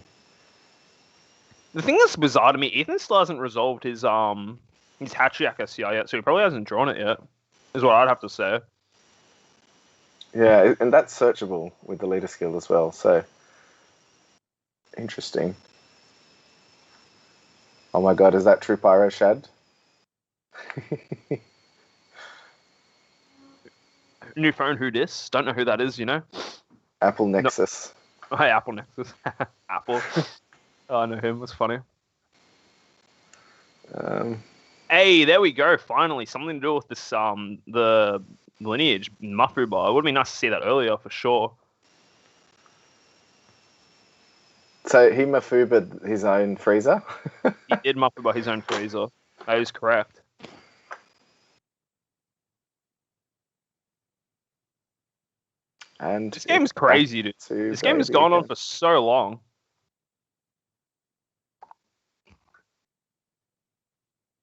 The thing that's bizarre to me, Ethan still hasn't resolved his Hachiyak SCI yet, so he probably hasn't drawn it yet, is what I'd have to say. Yeah, and that's searchable with the leader skill as well, so interesting. Oh my god, is that true Pyro Shad? New phone, who dis? Don't know who that is, Apple Nexus. No. Hey, Apple Nexus. Apple. Oh, I know him. That's funny. Hey, there we go. Finally, something to do with this the lineage Mafuba. It would be nice to see that earlier for sure. So he Mafuba his own freezer? He did Mafuba his own freezer. That is correct. And this game's crazy, dude. This game has gone on for so long.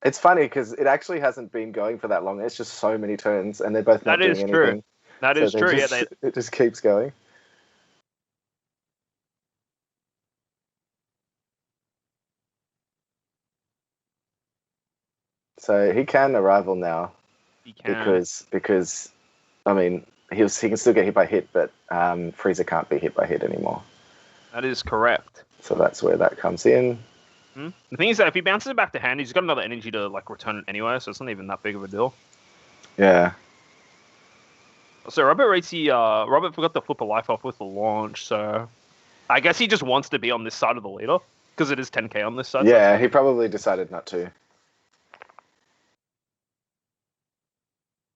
It's funny because it actually hasn't been going for that long. It's just so many turns, and they're both not doing anything. True. That is true. It just keeps going. So he can arrival now. He can. Because I mean he can still get hit by hit, but Frieza can't be hit by hit anymore. That is correct. So that's where that comes in. The thing is that if he bounces it back to hand, he's got another energy to like return it anyway, so it's not even that big of a deal. Yeah. So Robert forgot to flip a life off with the launch, so I guess he just wants to be on this side of the leader because it is 10k on this side. Yeah, he probably decided not to.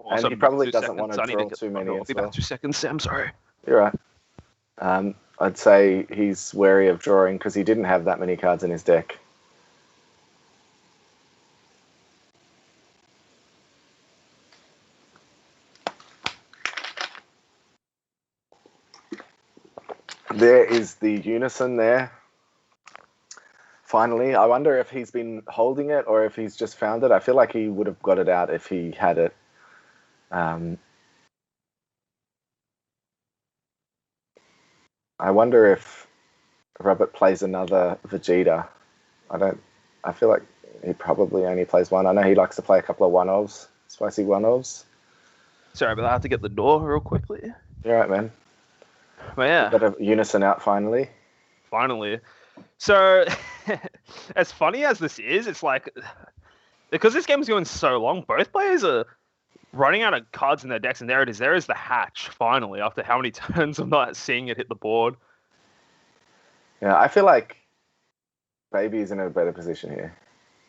And he probably doesn't want to draw too many as well. 2 seconds, Sam, sorry. You're right. I'd say he's wary of drawing because he didn't have that many cards in his deck. There is the unison there. Finally, I wonder if he's been holding it or if he's just found it. I feel like he would have got it out if he had it. I wonder if Robert plays another Vegeta. I feel like he probably only plays one. I know he likes to play a couple of one-offs, spicy one-offs. Sorry, but I have to get the door real quickly. You're right, man. But yeah. Got a unison out finally. Finally. So, as funny as this is, it's like, because this game's going so long, both players are running out of cards in their decks, and there it is. There is the hatch, finally, after how many turns I'm not seeing it hit the board. Yeah, I feel like Baby is in a better position here.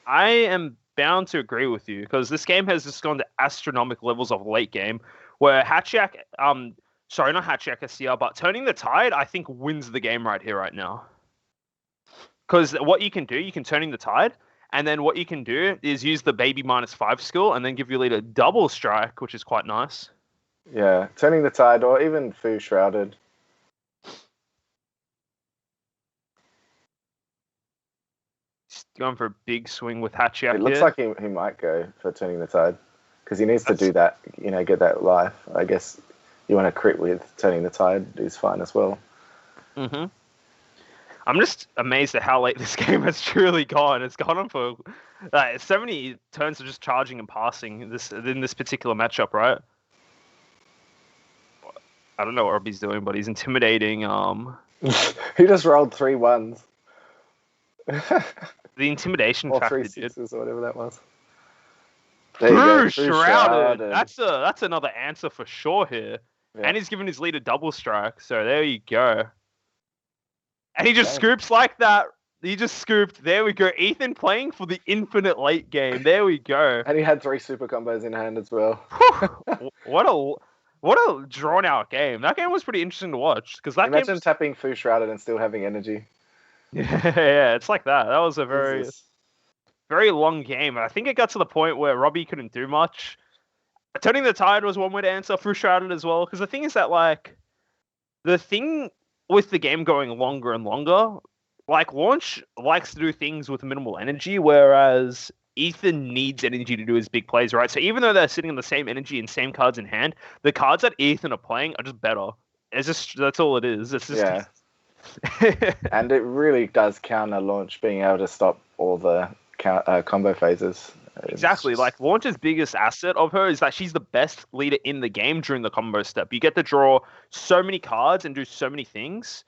I am bound to agree with you, because this game has just gone to astronomical levels of late game, where Hatchiak, sorry, not Hatchiak SCR, but Turning the Tide, I think, wins the game right here, right now. Because what you can do, you can Turning the Tide, and then what you can do is use the Baby -5 skill, and then give your leader double strike, which is quite nice. Yeah, Turning the Tide, or even Fu Shrouded. Just going for a big swing with Hatchiak. It looks like he might go for Turning the Tide, because he needs to do that, get that life. I guess you want to crit with Turning the Tide is fine as well. Mm-hmm. I'm just amazed at how late this game has truly gone. It's gone on for so many turns of just charging and passing in this particular matchup, right? I don't know what Robbie's doing, but he's intimidating. He just rolled 3 1s. The intimidation or factor, 3 6s, or whatever that was. Shrouded. That's another answer for sure here. Yeah. And he's given his leader double strike, so there you go. And he just scoops like that. He just scooped. There we go. Ethan playing for the infinite late game. There we go. And he had 3 super combos in hand as well. What a drawn out game. That game was pretty interesting to watch. Imagine tapping Fu Shrouded and still having energy. Yeah, it's like that. That was a very long game. I think it got to the point where Robbie couldn't do much. Turning the Tide was one way to answer. Fu Shrouded as well. Because the thing is that, like, the thing with the game going longer and longer, like, Launch likes to do things with minimal energy, whereas Ethan needs energy to do his big plays, right? So even though they're sitting on the same energy and same cards in hand, the cards that Ethan are playing are just better. That's all it is. It's just... Yeah. And it really does counter Launch being able to stop all the combo phases. Exactly. Like, Launch's biggest asset of her is that she's the best leader in the game during the combo step. You get to draw so many cards and do so many things.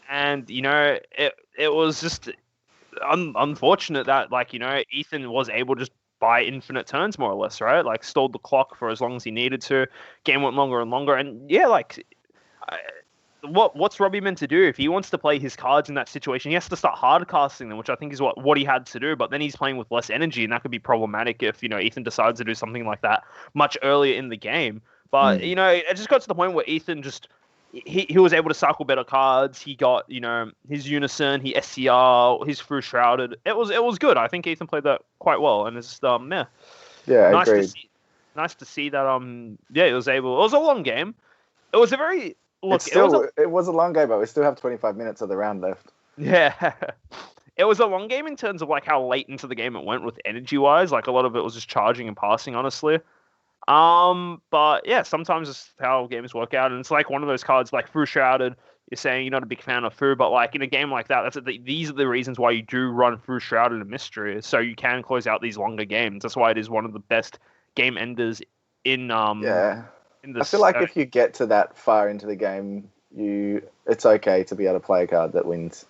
And, it was just unfortunate that, like, Ethan was able to just buy infinite turns, more or less, right? Like, stalled the clock for as long as he needed to. Game went longer and longer. And, yeah, like... What's Robbie meant to do? If he wants to play his cards in that situation, he has to start hard casting them, which I think is what he had to do. But then he's playing with less energy, and that could be problematic if Ethan decides to do something like that much earlier in the game. But it just got to the point where Ethan just he was able to cycle better cards. He got his Unison, he SCR, his Fu Shrouded. It was good. I think Ethan played that quite well, and it's nice agreed. Nice to see that it was able. It was a long game. It was a very it was a long game, but we still have 25 minutes of the round left. Yeah. it was a long game in terms of like how late into the game it went with energy wise. Like a lot of it was just charging and passing, honestly. But yeah, sometimes it's how games work out, and it's like one of those cards like Through Shrouded. You're saying you're not a big fan of Fu, but like in a game like that, these are the reasons why you do run Through Shrouded and Mystery, so you can close out these longer games. That's why it is one of the best game enders in Yeah. In this. I feel like if you get to that far into the game, it's okay to be able to play a card that wins.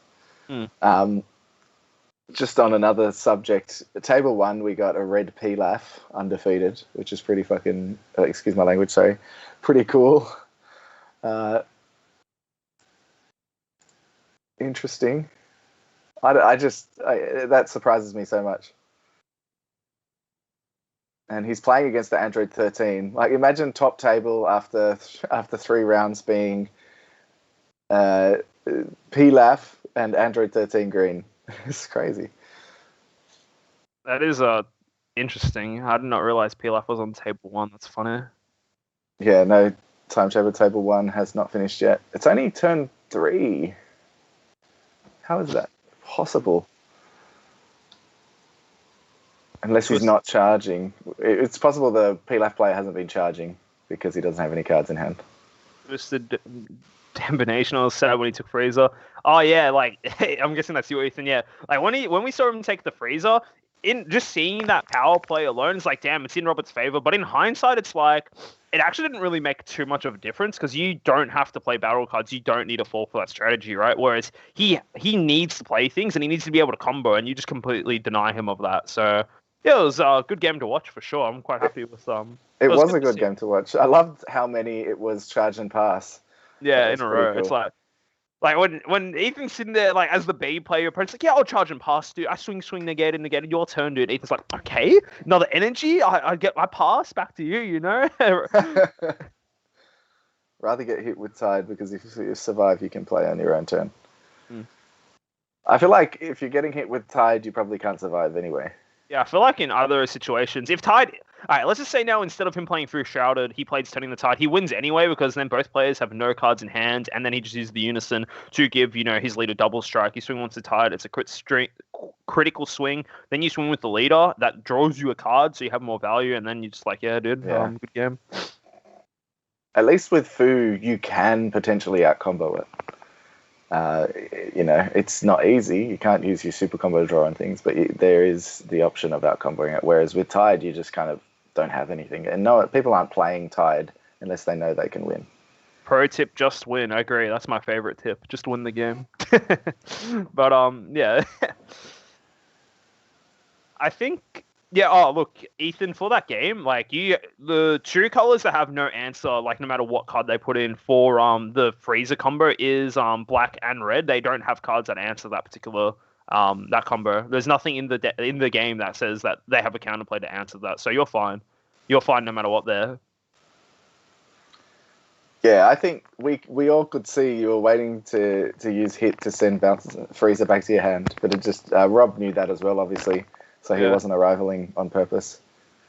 Just on another subject, table 1 we got a red Pilaf undefeated, which is pretty fucking excuse my language, sorry, pretty cool. Interesting. That surprises me so much. And he's playing against the Android 13. Like, imagine top table after 3 rounds being Pilaf and Android 13 green. It's crazy. That is interesting. I did not realize Pilaf was on table 1. That's funny. Yeah, no, table 1 has not finished yet. It's only turn 3. How is that possible? Unless he's not charging. It's possible the Pilaf player hasn't been charging because he doesn't have any cards in hand. Twisted Damnation. I was sad when he took Freezer. Oh yeah, like I'm guessing that's you, Ethan. Yeah, like when we saw him take the Freezer, in just seeing that power play alone, it's like, damn, it's in Robert's favor. But in hindsight, it's like it actually didn't really make too much of a difference because you don't have to play battle cards. You don't need to fall for that strategy, right? Whereas he needs to play things and he needs to be able to combo, and you just completely deny him of that. So yeah, it was a good game to watch for sure. I'm quite happy with It was a good game to watch. I loved how many it was charge and pass. Yeah, in a row. Cool. It's like when Ethan's sitting there, like, as the B player, your opponent's like, yeah, I'll charge and pass, dude. I swing, negate, your turn, dude. Ethan's like, okay, another energy. I get my pass back to you, you know? Rather get hit with Tide because if you survive, you can play on your own turn. I feel like if you're getting hit with Tide, you probably can't survive anyway. Yeah, I feel like in other situations, if Tide... All right, let's just say now instead of him playing through Shrouded, he plays Turning the Tide. He wins anyway because then both players have no cards in hand, and then he just uses the Unison to give, his leader double strike. You swing once the Tide, it's a critical swing. Then you swing with the leader, that draws you a card, so you have more value, and then you're just like, yeah, dude, good game. At least with Fu, you can potentially out-combo it. It's not easy. You can't use your super combo draw and things, but there is the option of out-comboing it. Whereas with Tide, you just kind of don't have anything. And no, people aren't playing Tide unless they know they can win. Pro tip, just win. I agree. That's my favorite tip. Just win the game. But, yeah. I think... Yeah, oh, look, Ethan, for that game, like, the two colors that have no answer, like, no matter what card they put in for the Freezer combo is black and red. They don't have cards that answer that particular that combo. There's nothing in the game that says that they have a counterplay to answer that. So you're fine. You're fine no matter what there. Yeah, I think we all could see you were waiting to use hit to send Freezer back to your hand, but it just Rob knew that as well, obviously. So he wasn't arrivaling on purpose.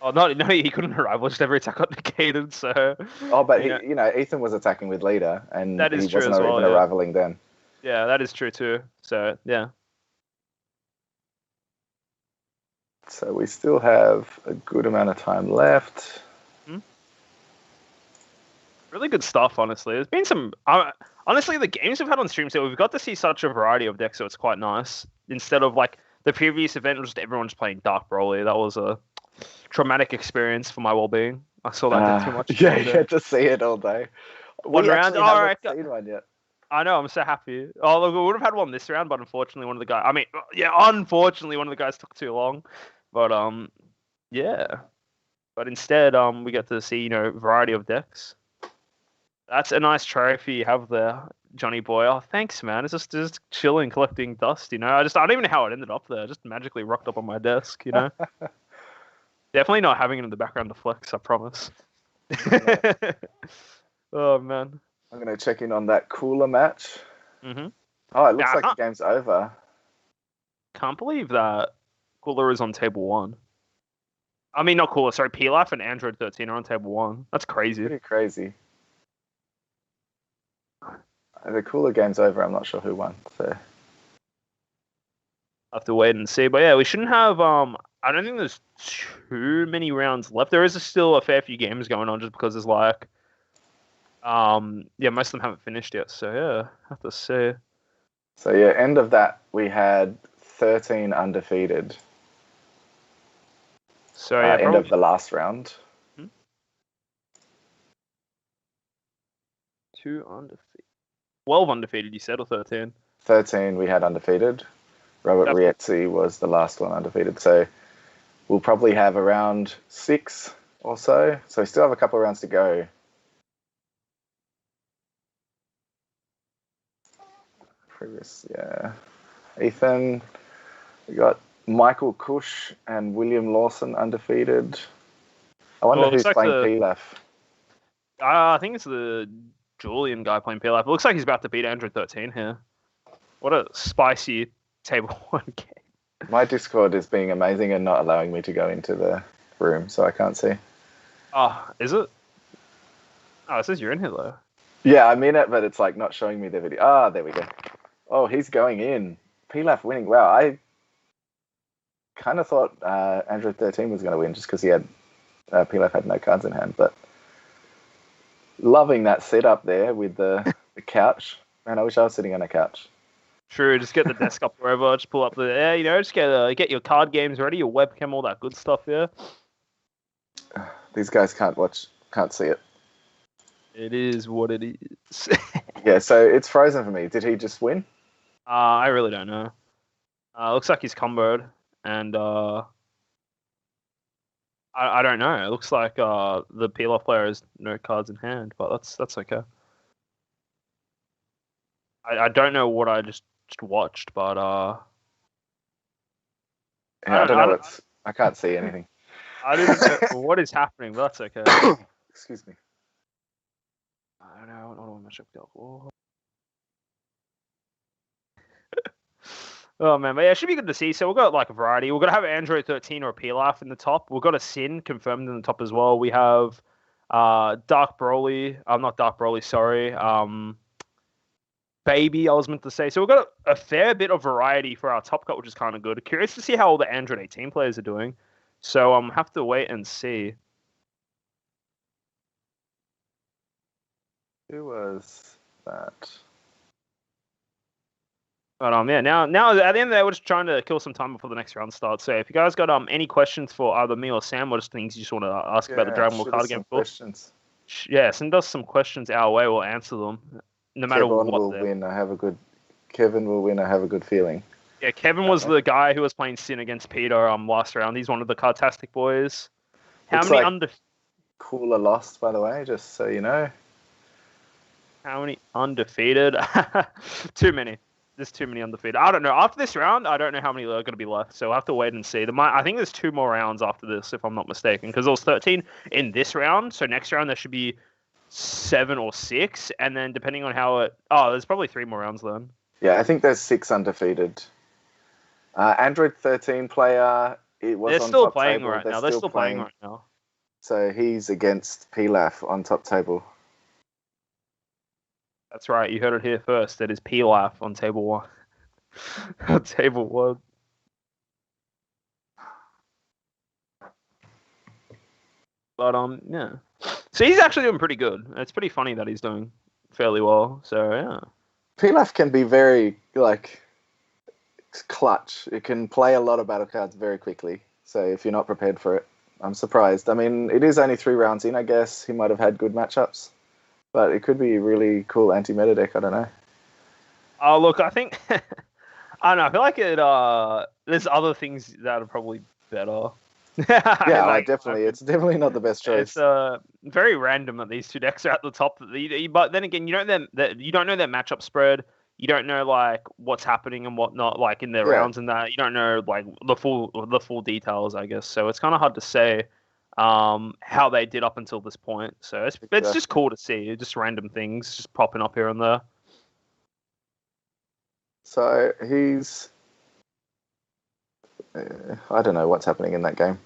Oh, no, he couldn't arrive. Just every attack got negated, so... Oh, but Ethan was attacking with leader, and that is he wasn't even arrivaling then. Yeah, that is true too. So, yeah. So we still have a good amount of time left. Really good stuff, honestly. There's been some... honestly, the games we've had on stream, so we've got to see such a variety of decks, so it's quite nice. Instead of, like... The previous event was just everyone just playing Dark Broly. That was a traumatic experience for my well-being. I saw that too much. Yeah, you had to see it all day. One round. All right. Seen one yet. I know. I'm so happy. Oh, look, we would have had one this round, but unfortunately, one of the guys. Unfortunately, one of the guys took too long. But yeah. But instead, we get to see variety of decks. That's a nice trophy you have there, Johnny boy. Oh, thanks, man. It's just chilling, collecting dust, I don't even know how it ended up there. Just magically rocked up on my desk, Definitely not having it in the background to flex, I promise. Oh, man. I'm going to check in on that cooler match. Mm-hmm. Oh, it looks like the game's over. Can't believe that Cooler is on table 1. I mean, not Cooler, sorry. Pilaf and Android 13 are on table 1. That's crazy. Pretty crazy. The cooler game's over. I'm not sure who won. So have to wait and see. But yeah, we shouldn't have. I don't think there's too many rounds left. There is still a fair few games going on, just because there's like, yeah, most of them haven't finished yet. So yeah, have to see. So yeah, end of that we had 13 undefeated. So yeah, end of the last round. 2 undefeated. 12 undefeated, you said, or 13? 13 we had undefeated. Robert Rietzi was the last one undefeated. So we'll probably have around 6 or so. So we still have a couple of rounds to go. Yeah. Ethan, we got Michael Cush and William Lawson undefeated. I wonder who's playing PLAF. I think it's the Julian guy playing PLAF. It looks like he's about to beat Android 13 here. What a spicy table 1 game. My Discord is being amazing and not allowing me to go into the room, so I can't see. Oh, is it? Oh, it says you're in here, though. Yeah, I'm in it, but it's like not showing me the video. Ah, there we go. Oh, he's going in. PLAF winning. Wow, I kind of thought Android 13 was going to win just because he had PLAF had no cards in hand, but loving that setup there with the couch. Man, I wish I was sitting on a couch. True, just get the desk up wherever, just pull up the, just get your card games ready, your webcam, all that good stuff, yeah. These guys can't see it. It is what it is. Yeah, so it's frozen for me. Did he just win? I really don't know. Looks like he's comboed, and I don't know. It looks like the peel-off player has no cards in hand, but that's okay. I don't know what I just watched, but yeah, I don't know. I can't see anything. I don't know what is happening, but that's okay. Excuse me. I don't know. I don't want to check out. Oh man, but yeah, it should be good to see. So we've got like a variety. We're gonna have Android 13 or a PLAF in the top. We've got a Sin confirmed in the top as well. We have Dark Broly. Not Dark Broly, sorry. Baby, I was meant to say. So we've got a fair bit of variety for our top cut, which is kind of good. Curious to see how all the Android 18 players are doing. So have to wait and see. Who was that? But yeah, now at the end of the day, we're just trying to kill some time before the next round starts. So if you guys got any questions for either me or Sam, or just things you just want to ask about the Dragon Ball card game, questions. Yeah, send us some questions our way. We'll answer them, no matter what. Kevin will win. I have a good feeling. Yeah, Kevin was the guy who was playing Sin against Peter last round. He's one of the Cardtastic boys. How Looks many like Cooler lost, by the way, just so you know. How many undefeated? Too many. There's too many undefeated. I don't know. After this round, I don't know how many are going to be left. So we'll have to wait and see. I think there's 2 more rounds after this, if I'm not mistaken, because there was 13 in this round. So next round there should be 7 or 6, and then depending on how it. Oh, there's probably 3 more rounds then. Yeah, I think there's 6 undefeated. Android 13 player. They're still playing right now. They're still playing right now. So he's against PLAF on top table. That's right. You heard it here first. That is PLAF on table 1. On table 1. But yeah. So he's actually doing pretty good. It's pretty funny that he's doing fairly well. So yeah. PLAF can be very clutch. It can play a lot of battle cards very quickly. So if you're not prepared for it, I'm surprised. I mean, it is only 3 rounds in. I guess he might have had good matchups. But it could be a really cool anti-meta deck. I don't know. Oh, look, I think... I don't know. I feel like there's other things that are probably better. Yeah, definitely. It's definitely not the best choice. It's very random that these 2 decks are at the top. But then again, you don't know their matchup spread. You don't know like what's happening and whatnot, like in their rounds and that. You don't know like the full details, I guess. So it's kind of hard to say how they did up until this point. So it's just cool to see, just random things just popping up here and there. So he's I don't know what's happening in that game.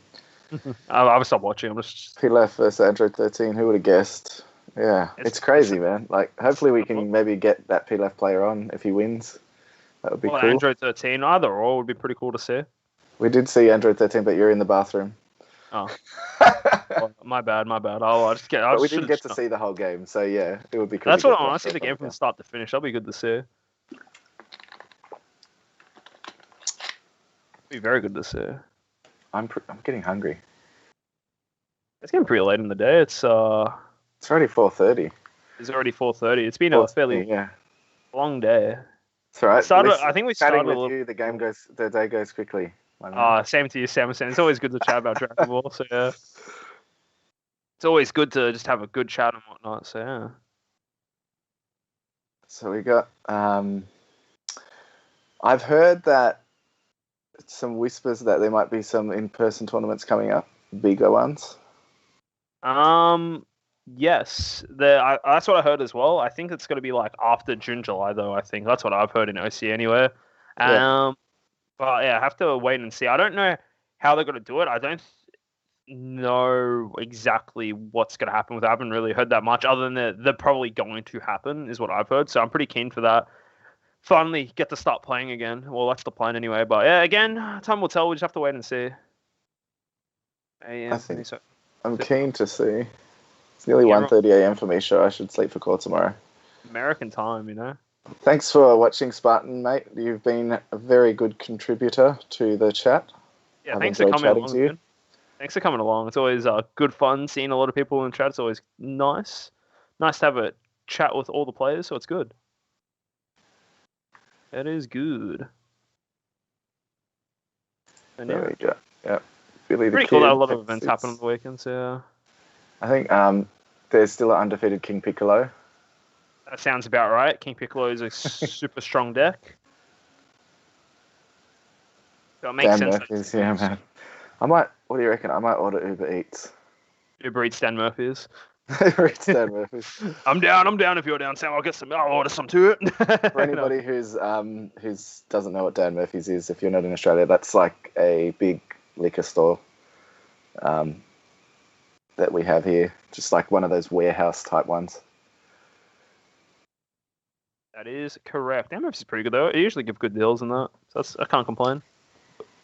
I will stop watching. I'm just PLAF versus Android 13. Who would have guessed? Yeah, it's crazy, man. Like, hopefully we can maybe get that PLAF player on if he wins. That would be Well, cool. Android 13, either or would be pretty cool to see. We did see Android 13, but you're in the bathroom. Oh. Well, my bad. But we didn't get to see the whole game, so yeah, it would be cool. That's what I want to see, the game from start to finish. That'll be good to see. Be very good to see. I'm getting hungry. It's getting pretty late in the day. It's already 4:30. It's already 4:30. It's been a fairly long day. It's all right. I think we started with you. The day goes quickly. Same to you, Sam. It's always good to chat about Dragon Ball. So yeah, it's always good to just have a good chat and whatnot. So yeah. So we got. I've heard that some whispers that there might be some in-person tournaments coming up, bigger ones. Yes, that's what I heard as well. I think it's going to be like after June, July, though. I think that's what I've heard in OC anyway. But yeah, I have to wait and see. I don't know how they're going to do it. I don't know exactly what's going to happen with it. I haven't really heard that much, other than they're probably going to happen, is what I've heard. So I'm pretty keen for that. Finally get to start playing again. Well, that's the plan anyway. But yeah, again, time will tell. We just have to wait and see. I'm keen to see. It's nearly 1:30 a.m. for me, so I should sleep for call tomorrow. American time, you know. Thanks for watching, Spartan, mate. You've been a very good contributor to the chat. Yeah, thanks for coming along. Man. Thanks for coming along. It's always good fun seeing a lot of people in the chat. It's always nice. Nice to have a chat with all the players, so it's good. It is good. And there we go. Yeah. Billy pretty cool that a lot of events happen on the weekends, yeah. I think there's still an undefeated King Piccolo. That sounds about right. King Piccolo is a super strong deck. So it makes sense. Murphys, yeah, man. What do you reckon? I might order Uber Eats. Uber Eats Dan Murphys. Uber Eats Dan Murphys. I'm down if you're down, Sam. I'll order some too. For anybody who's doesn't know what Dan Murphys is, if you're not in Australia, that's like a big liquor store that we have here. Just like one of those warehouse type ones. That is correct. Dan Murphys is pretty good though. They usually give good deals in that. So I can't complain.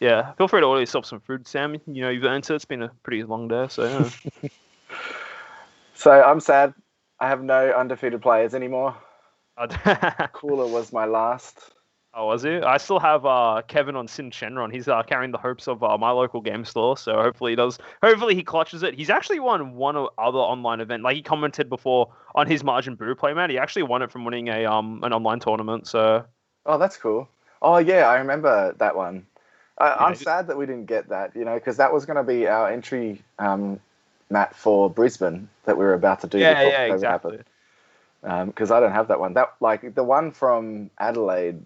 Yeah, feel free to order yourself some food, Sam. You know, you've earned it. It's been a pretty long day, so yeah. So I'm sad. I have no undefeated players anymore. Cooler was my last. Oh, was he? I still have Kevin on Sin Shenron. He's carrying the hopes of my local game store, so hopefully he does. Hopefully he clutches it. He's actually won one other online event. Like he commented before on his Margin Brew playmat. He actually won it from winning an online tournament. So. Oh, that's cool. Oh yeah, I remember that one. I'm sad that we didn't get that, you know, because that was going to be our entry mat for Brisbane that we were about to do. Yeah, exactly. Because I don't have that one. That like the one from Adelaide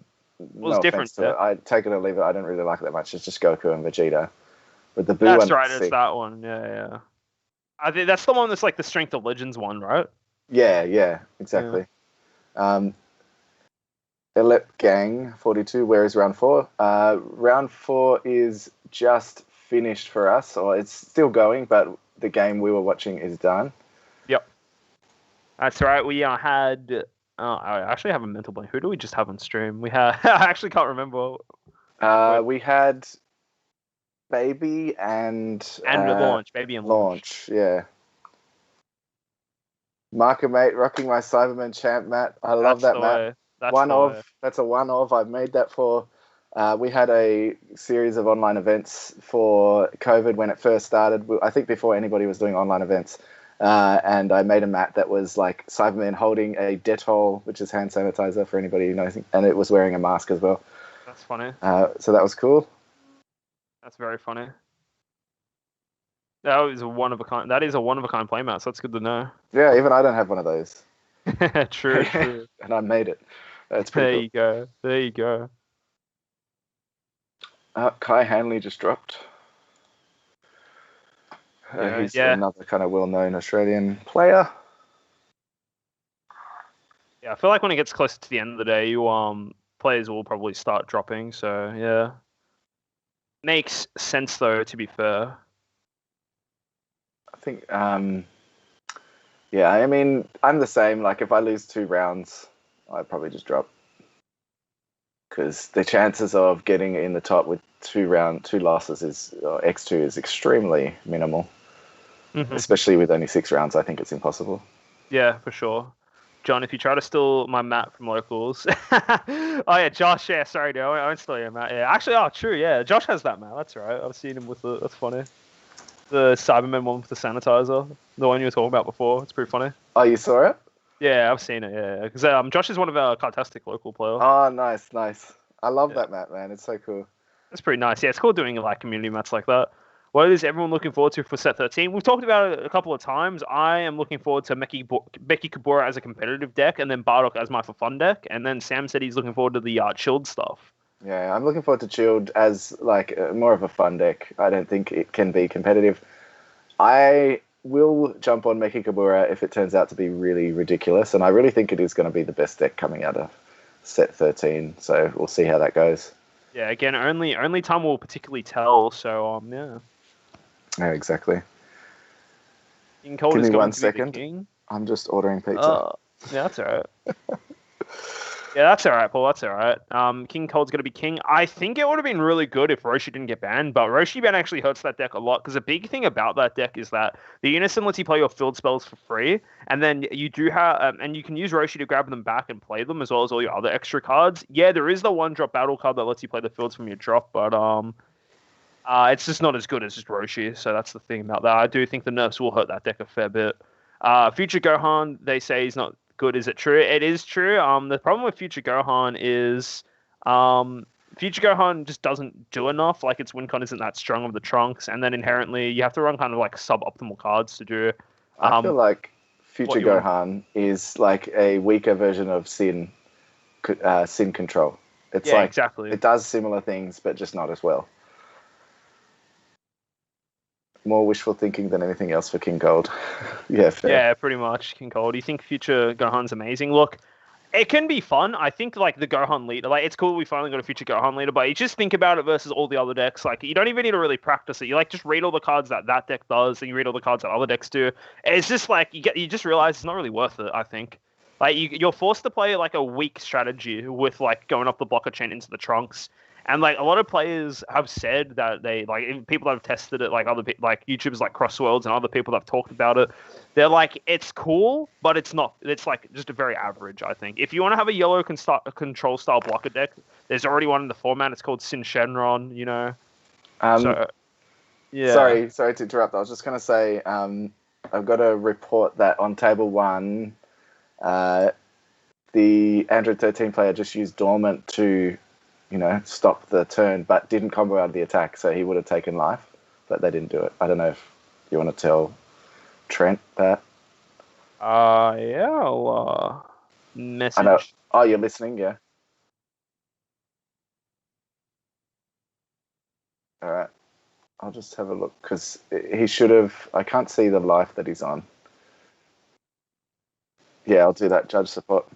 was different. To it. I take it or leave it. I didn't really like it that much. It's just Goku and Vegeta. But the Boo that's one, right. It's that one. Yeah. I think that's the one that's like the Strength of Legends one, right? Yeah, exactly. Yeah. Elep Gang 42. Where is round 4? Round 4 is just finished for us, or it's still going, but the game we were watching is done. Yep, that's right. We had. I actually have a mental blank. Who do we just have on stream? We had. I actually can't remember. We had Baby and Launch. Baby and Launch. Yeah. Marker mate, rocking my Cyberman champ, Matt. I love that, Matt. That's a one of. I've made that for. We had a series of online events for COVID when it first started. I think before anybody was doing online events. And I made a mat that was like Cyberman holding a Dettol, which is hand sanitizer for anybody who knows, and it was wearing a mask as well. That's funny. So that was cool. That's very funny. That is a one of a kind playmat, so that's good to know. Yeah, even I don't have one of those. True. And I made it. That's pretty cool. There you go. Kai Hanley just dropped. He's another kind of well-known Australian player. Yeah, I feel like when it gets closer to the end of the day, players will probably start dropping. So yeah, makes sense though. To be fair, I think. Yeah, I mean, I'm the same. Like, if I lose 2 rounds, I'd probably just drop. because the chances of getting in the top with two losses is X2 is extremely minimal. Especially with only 6 rounds, I think it's impossible. Yeah, for sure. John, if you try to steal my map from locals. Oh, yeah, Josh. Yeah, sorry, dude. I won't steal your map. Yeah, actually, true. Yeah, Josh has that map. That's right. I've seen him with the. That's funny. The Cyberman one with the sanitizer. The one you were talking about before. It's pretty funny. Oh, you saw it? Yeah, I've seen it. Yeah, because Josh is one of our Cartastic local players. Oh, nice. I love that map, man. It's so cool. It's pretty nice. Yeah, it's cool doing like community mats like that. What is everyone looking forward to for set 13? We've talked about it a couple of times. I am looking forward to Meki Kabura as a competitive deck, and then Bardock as my for fun deck. And then Sam said he's looking forward to the chilled stuff. Yeah, I'm looking forward to chilled as like more of a fun deck. I don't think it can be competitive. I will jump on Meki Kabura if it turns out to be really ridiculous, and I really think it is going to be the best deck coming out of set 13. So we'll see how that goes. Yeah, again, only time will particularly tell. So yeah. Yeah, exactly. King Cold Give is me going 1 to be the second. king. I'm just ordering pizza. Yeah, that's all right. Yeah, that's all right, Paul. That's all right. King Cold's going to be king. I think it would have been really good if Roshi didn't get banned, but Roshi ban actually hurts that deck a lot because the big thing about that deck is that the Unison lets you play your field spells for free, and then you do have, and you can use Roshi to grab them back and play them as well as all your other extra cards. Yeah, there is the 1-drop battle card that lets you play the fields from your drop, but it's just not as good as just Roshi, so that's the thing about that. I do think the nerfs will hurt that deck a fair bit. Future Gohan, they say he's not good. Is it true? It is true. The problem with Future Gohan is Future Gohan just doesn't do enough. Like, its win con isn't that strong of the Trunks, and then inherently you have to run kind of like suboptimal cards to do. I feel like Future Gohan is like a weaker version of Sin Control. It's like exactly. It does similar things, but just not as well. More wishful thinking than anything else for King Cold. Yeah, fair. Yeah, pretty much King Cold. Do you think Future Gohan's amazing? Look, it can be fun. I think like the Gohan leader, like it's cool we finally got a Future Gohan leader, but you just think about it versus all the other decks. Like you don't even need to really practice it. You like just read all the cards that deck does, and you read all the cards that other decks do. It's just like you just realize it's not really worth it. I think. Like you're forced to play like a weak strategy with like going up the blocker chain into the Trunks. And like a lot of players have said that they like people that have tested it, like other people, like YouTubers like Crossworlds and other people that have talked about it. They're like, it's cool, but it's not. It's like just a very average. I think if you want to have a yellow control style blocker deck, there's already one in the format. It's called Sin Shenron. You know. So, yeah. Sorry to interrupt. I was just gonna say, I've got a report that on table 1, the Android 13 player just used Dormant to, stop the turn, but didn't combo out of the attack, so he would have taken life, but they didn't do it. I don't know if you want to tell Trent that. Yeah, I'll message. I know. Oh, you're listening, yeah. All right. I'll just have a look, because he should have... I can't see the life that he's on. Yeah, I'll do that. Judge support.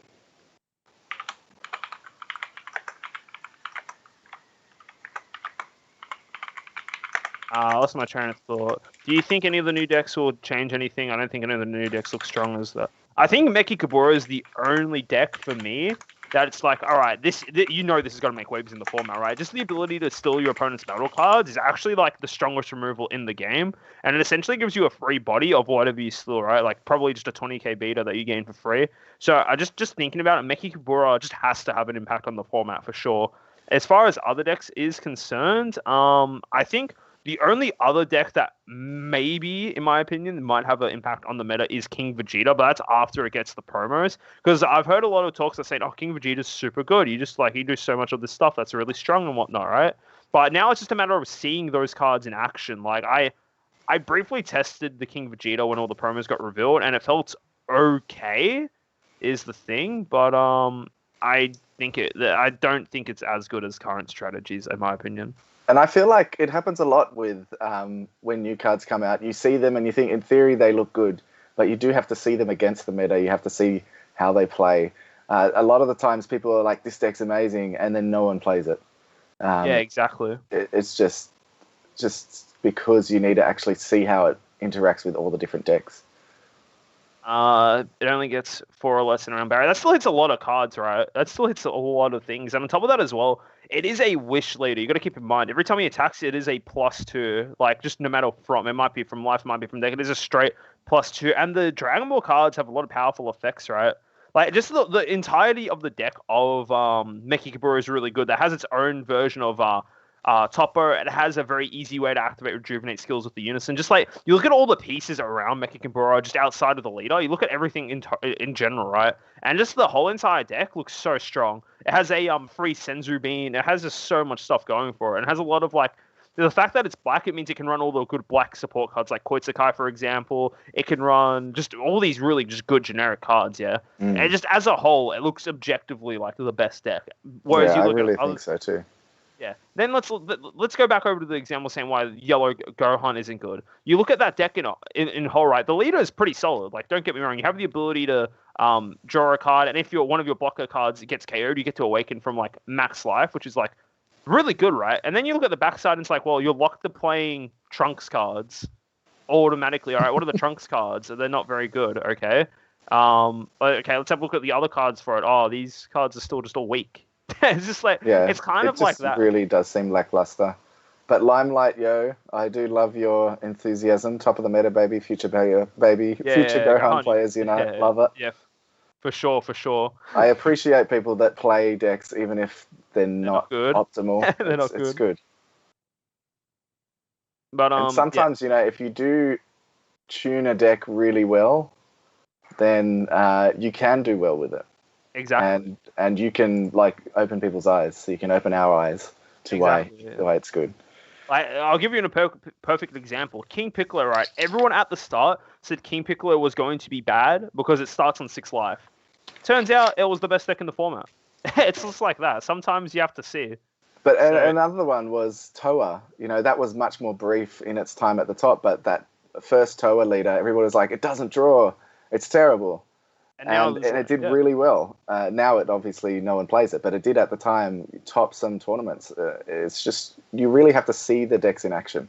I lost my train of thought. Do you think any of the new decks will change anything? I don't think any of the new decks look strong as that. I think Meki Kabura is the only deck for me that it's like, all right, this is going to make waves in the format, right? Just the ability to steal your opponent's battle cards is actually like the strongest removal in the game, and it essentially gives you a free body of whatever you steal, right? Like probably just a 20k beta that you gain for free. So I just thinking about it, Meki Kabura just has to have an impact on the format for sure. As far as other decks is concerned, I think the only other deck that maybe, in my opinion, might have an impact on the meta is King Vegeta, but that's after it gets the promos. Because I've heard a lot of talks that say, oh, King Vegeta's super good. You do so much of this stuff that's really strong and whatnot, right? But now it's just a matter of seeing those cards in action. Like, I briefly tested the King Vegeta when all the promos got revealed, and it felt okay, is the thing. But I don't think it's as good as current strategies, in my opinion. And I feel like it happens a lot with when new cards come out. You see them and you think, in theory, they look good, but you do have to see them against the meta. You have to see how they play. A lot of the times people are like, this deck's amazing, and then no one plays it. Yeah, exactly. It's just because you need to actually see how it interacts with all the different decks. It only gets 4 or less in a round barrier. That still hits a lot of cards, right? That still hits a lot of things. And on top of that as well, it is a wish leader. You got to keep in mind, every time he attacks, it is a +2. Like, just no matter from. It might be from life, it might be from deck. It is a straight +2. And the Dragon Ball cards have a lot of powerful effects, right? Like, just the entirety of the deck of Mechikabura is really good. That has its own version of Toppo. It has a very easy way to activate Rejuvenate skills with the Unison. Just like, you look at all the pieces around Mechikabura just outside of the leader, you look at everything in general, right? And just the whole entire deck looks so strong. It has a free Senzu Bean. It has just so much stuff going for it. And it has a lot of, like, the fact that it's black, it means it can run all the good black support cards, like Koitsukai, for example. It can run just all these really just good generic cards, yeah? And just as a whole, it looks objectively like the best deck. Whereas I really think so too. Yeah. Then let's go back over to the example saying why Yellow Gohan isn't good. You look at that deck in whole, right? The leader is pretty solid. Like, don't get me wrong. You have the ability to draw a card, and if one of your blocker cards gets KO'd, you get to awaken from, like, max life, which is, like, really good, right? And then you look at the backside, and it's like, well, you're locked to playing Trunks cards automatically. All right, what are the Trunks cards? They're not very good, okay? Okay, let's have a look at the other cards for it. Oh, these cards are still just all weak. It's just like, it's kind of like that. It really does seem lackluster. But Limelight, I do love your enthusiasm. Top of the meta, baby. Future Gohan players, love it. Yeah, for sure. I appreciate people that play decks even if they're not good. Optimal. They're not good. It's good. But and sometimes, if you do tune a deck really well, then you can do well with it. Exactly. And you can, like, open people's eyes. So you can open our eyes to why it's good. I'll give you a perfect example. King Piccolo, right? Everyone at the start said King Piccolo was going to be bad because it starts on 6 life. Turns out it was the best deck in the format. It's just like that. Sometimes you have to see. But another one was Toa. That was much more brief in its time at the top. But that first Toa leader, everyone was like, it doesn't draw. It's terrible. And it did really well. Now it obviously no one plays it, but it did at the time top some tournaments. It's just, you really have to see the decks in action.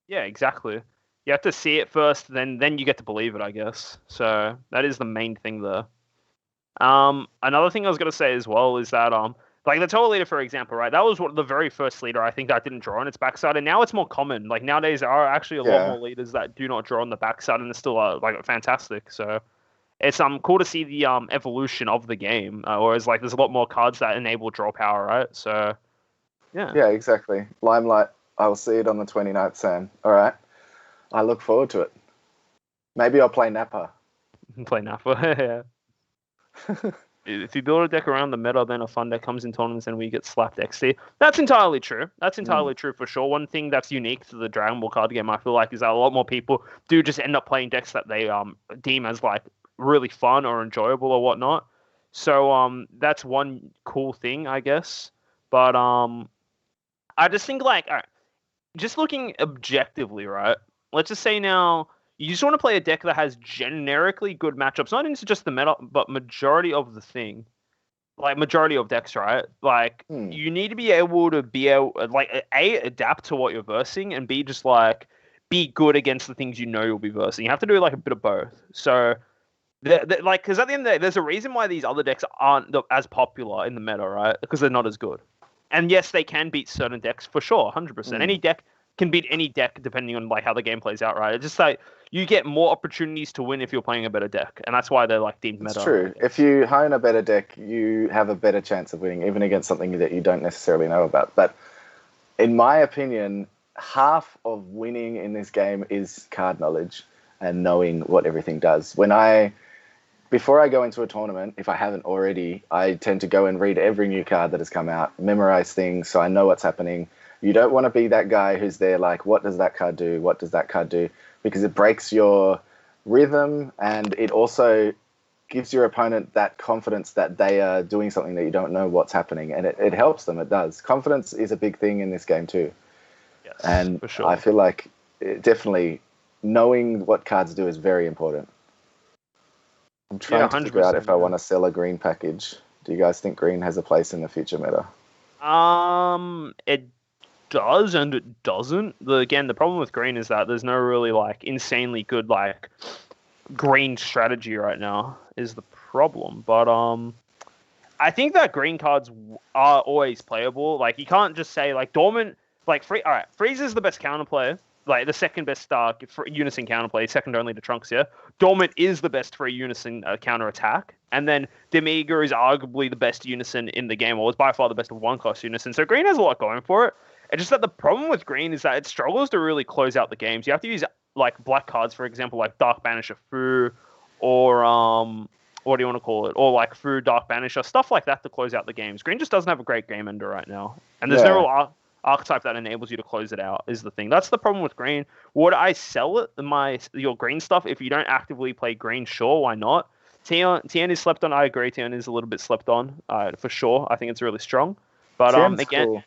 Yeah, exactly. You have to see it first, then you get to believe it, I guess. So that is the main thing there. Another thing I was going to say as well is that like the Toa leader, for example, right? That was the very first leader I think that didn't draw on its backside, and now it's more common. Like, nowadays there are actually a lot more leaders that do not draw on the backside, and it's still like fantastic. So it's cool to see the evolution of the game. Whereas, like, there's a lot more cards that enable draw power, right? So yeah. Yeah, exactly. Limelight. I will see it on the 29th, Sam. All right. I look forward to it. Maybe I'll play Nappa. Play Nappa, yeah. If you build a deck around the meta, then a fun deck comes in tournaments and we get slapped XD. That's entirely true. That's entirely true for sure. One thing that's unique to the Dragon Ball card game, I feel like, is that a lot more people do just end up playing decks that they deem as, like, really fun or enjoyable or whatnot. So that's one cool thing, I guess. But I just think, like, all right, just looking objectively, right? Let's just say now you just want to play a deck that has generically good matchups, not into just the meta, but majority of the thing. Like, majority of decks, right? Like, you need to be able to like, A, adapt to what you're versing, and B, just, like, be good against the things you know you'll be versing. You have to do, like, a bit of both. So, like, because at the end of the day, there's a reason why these other decks aren't as popular in the meta, right? Because they're not as good. And yes, they can beat certain decks for sure, 100%. Any deck can beat any deck depending on, like, how the game plays out, right? It's just like you get more opportunities to win if you're playing a better deck, and that's why they're, like, deemed meta. It's true. If you hone a better deck, you have a better chance of winning, even against something that you don't necessarily know about. But in my opinion, half of winning in this game is card knowledge and knowing what everything does. Before I go into a tournament, if I haven't already, I tend to go and read every new card that has come out, memorize things so I know what's happening. You don't want to be that guy who's there like, what does that card do? What does that card do? Because it breaks your rhythm, and it also gives your opponent that confidence that they are doing something that you don't know what's happening, and it helps them. It does. Confidence is a big thing in this game too. Yes, and for sure. I feel like definitely knowing what cards do is very important. I'm trying to figure out if I want to sell a green package. Do you guys think green has a place in the future meta? It does and it doesn't. Again, the problem with green is that there's no really, like, insanely good, like, green strategy right now is the problem. But I think that green cards are always playable. Like, you can't just say, like, Dormant, like, Freezer's the best counterplay, like, the second best Unison counterplay, second only to Trunks, yeah? Dormant is the best for a Unison counter attack, and then Demiga is arguably the best Unison in the game, or is by far the best of one-cost Unison, so green has a lot going for it. It's just that the problem with green is that it struggles to really close out the games. You have to use, like, black cards, for example, like Dark Banisher Fu, or, what do you want to call it? Or like Fu, Dark Banisher, stuff like that to close out the games. Green just doesn't have a great game ender right now. And there's no archetype that enables you to close it out, is the thing. That's the problem with green. Would I sell it, your green stuff, if you don't actively play green? Sure, why not? Tien is slept on. I agree. Tien is a little bit slept on, for sure. I think it's really strong. But again, cool.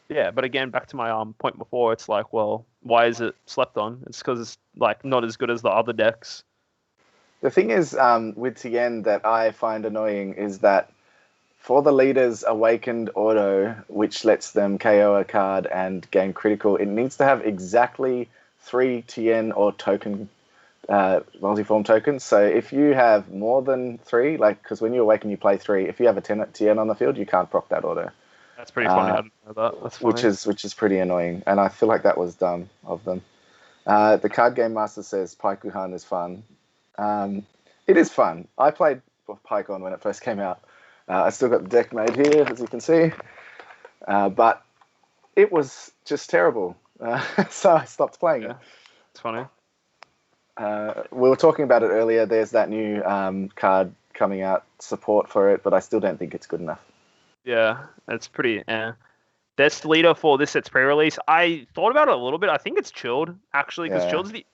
Yeah, but again, back to my point before, it's like, well, why is it slept on? It's because it's like not as good as the other decks. The thing is, with Tien that I find annoying is that for the leader's Awakened auto, which lets them KO a card and gain critical, it needs to have exactly 3 Tien or token, multi-form tokens. So if you have more than 3, like, because when you Awaken, you play 3. If you have a Tien on the field, you can't proc that auto. That's pretty funny. I didn't know that. That's funny. Which is pretty annoying, and I feel like that was dumb of them. The Card Game Master says Paikuhan is fun. It is fun. I played Pycon when it first came out. I still got the deck made here, as you can see. But it was just terrible. So I stopped playing it. It's funny. We were talking about it earlier. There's that new card coming out, support for it, but I still don't think it's good enough. Yeah, it's pretty... Best leader for this set's pre-release. I thought about it a little bit. I think it's Chilled, actually, because Chilled's the...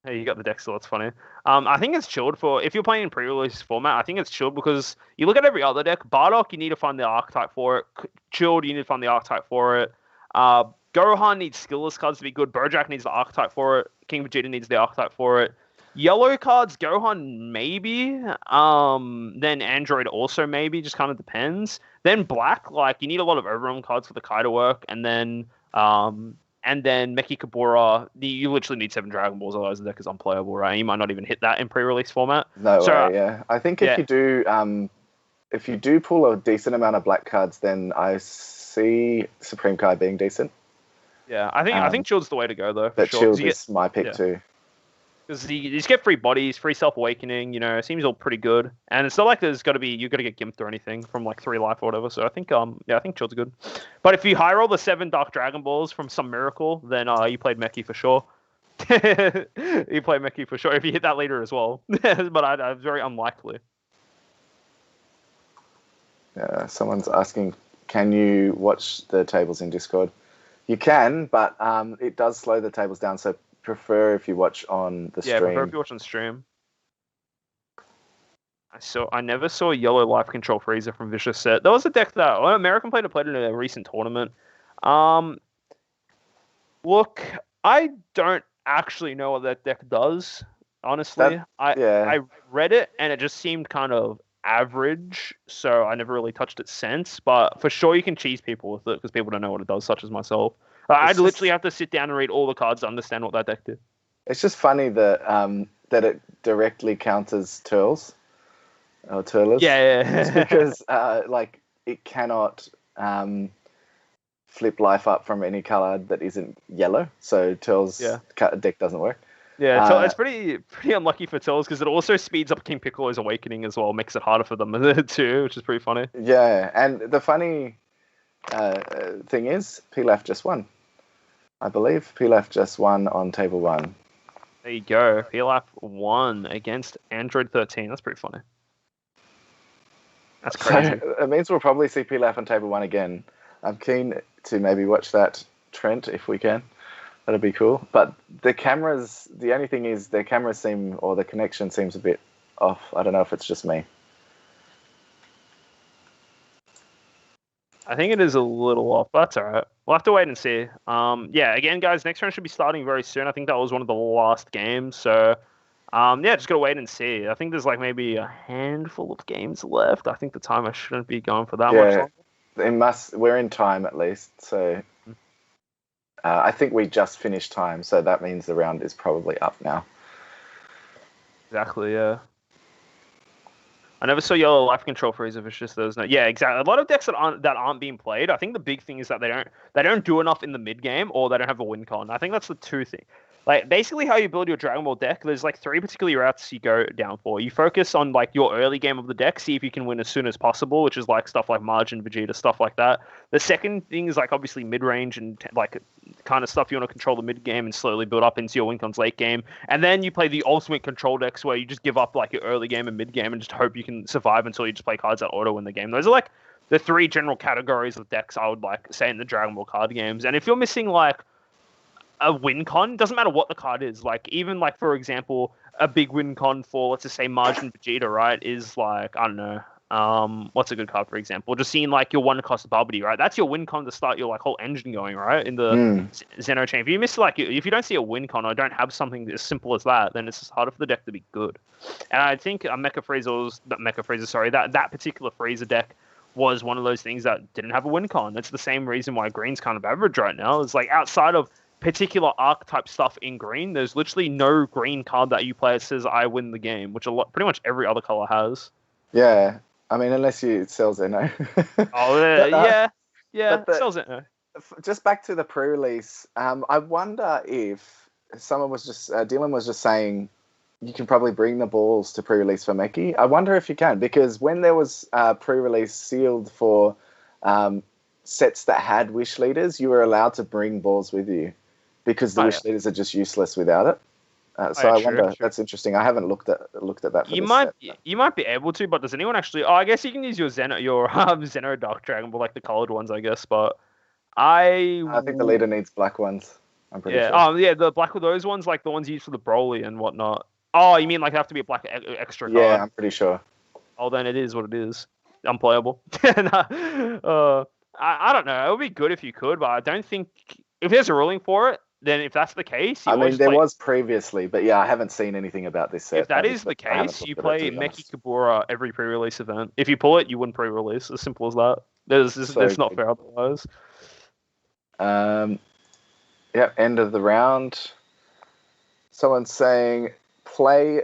Hey, you got the deck still. That's funny. I think it's Chilled for... If you're playing in pre-release format, I think it's Chilled because you look at every other deck. Bardock, you need to find the archetype for it. Chilled, you need to find the archetype for it. Gohan needs skillless cards to be good. Bojack needs the archetype for it. King Vegeta needs the archetype for it. Yellow cards, Gohan maybe. Then Android also maybe. Just kind of depends. Then black, like, you need a lot of Overwhelm cards for the Kai to work. And then Meki Kabura, you literally need 7 Dragon Balls, otherwise the deck is unplayable, right? You might not even hit that in pre-release format. No way, yeah. I think if you do pull a decent amount of black cards, then I see Supreme Kai being decent. Yeah, I think Chilled's the way to go, though. But Chilled is my pick too. Because you just get free bodies, free self-awakening, it seems all pretty good. And it's not like you've got to get gimped or anything from like 3 life or whatever. So I think Chilled's good. But if you high roll the 7 Dark Dragon Balls from some miracle, then you played Meki for sure. You play Meki for sure if you hit that leader as well. But it's very unlikely. Someone's asking, can you watch the tables in Discord? You can, but it does slow the tables down, so prefer if you watch on the stream. Yeah, prefer if you watch on stream. I never saw Yellow Life Control Freezer from Vicious Set. That was a deck that an American player played in a recent tournament. Look, I don't actually know what that deck does, honestly. I read it, and it just seemed kind of average, so I never really touched it since. But for sure, you can cheese people with it, because people don't know what it does, such as myself. I'd literally have to sit down and read all the cards to understand what that deck did. It's just funny that that it directly counters Turles. Or Turles. Yeah. It's because it cannot flip life up from any color that isn't yellow. So Turles' deck doesn't work. Yeah, it's pretty unlucky for Turles because it also speeds up King Piccolo's awakening as well, makes it harder for them too, which is pretty funny. Yeah, and the funny thing is, Pilaf just won. I believe Pilaf just won on table 1. There you go. Pilaf won against Android 13. That's pretty funny. That's crazy. So it means we'll probably see Pilaf on table 1 again. I'm keen to maybe watch that, Trent, if we can. That'd be cool. But the only thing is their cameras the connection seems a bit off. I don't know if it's just me. I think it is a little off, but that's all right. We'll have to wait and see. Again, guys, next round should be starting very soon. I think that was one of the last games. So, just got to wait and see. I think there's maybe a handful of games left. I think the timer shouldn't be going for that much longer. We're in time at least. So, I think we just finished time. So that means the round is probably up now. Exactly, yeah. I never saw yellow life control freezer. It's just there's no. Yeah, exactly. A lot of decks that aren't being played. I think the big thing is that they don't do enough in the mid game, or they don't have a win con. I think that's the two things. Like basically how you build your Dragon Ball deck. There's like three particular routes you go down for. You focus on like your early game of the deck, see if you can win as soon as possible, which is like stuff like Margin, Vegeta, stuff like that. The second thing is like obviously mid range and like kind of stuff you want to control the mid game and slowly build up into your win cons late game. And then you play the ultimate control decks where you just give up like your early game and mid game and just hope you can survive until you just play cards that auto win the game. Those are like the three general categories of decks I would like say in the Dragon Ball card games. And if you're missing like a win con, doesn't matter what the card is. Like even like for example, a big win con for let's just say Margin Vegeta, right, is like I don't know. What's a good card for example? Just seeing like your one cost Babidi, right? That's your win con to start your like whole engine going, right? In the Zeno chain. If you miss like if you don't see a win con or don't have something as simple as that, then it's just harder for the deck to be good. And I think that particular Freezer deck was one of those things that didn't have a win con. That's the same reason why green's kind of average right now. It's like outside of particular archetype stuff in green, there's literally no green card that you play that says I win the game, which pretty much every other color has. Yeah, I mean, unless you sell Zeno. Yeah, sells it. Just back to the pre-release, I wonder if someone was just Dylan was just saying you can probably bring the balls to pre-release for Meki. I wonder if you can, because when there was pre-release sealed for sets that had wish leaders, you were allowed to bring balls with you because the wish leaders are just useless without it. I wonder. That's interesting. I haven't looked at that. For you might be able to, but does anyone actually? Oh, I guess you can use your Zeno Dark Dragon Ball, like the colored ones, I guess. But I think the leader needs black ones. I'm pretty sure. Oh yeah, the black with those ones, like the ones used for the Broly and whatnot. Oh, you mean like they have to be a black extra card? Yeah, I'm pretty sure. Oh, then it is what it is. Unplayable. I don't know. It would be good if you could, but I don't think if there's a ruling for it. Then if that's the case... I mean, there was previously, but yeah, I haven't seen anything about this set. If that is the case, you play Meki Kabura every pre-release event. If you pull it, you win pre-release. As simple as that. It's not fair otherwise. Yeah, end of the round. Someone's saying, play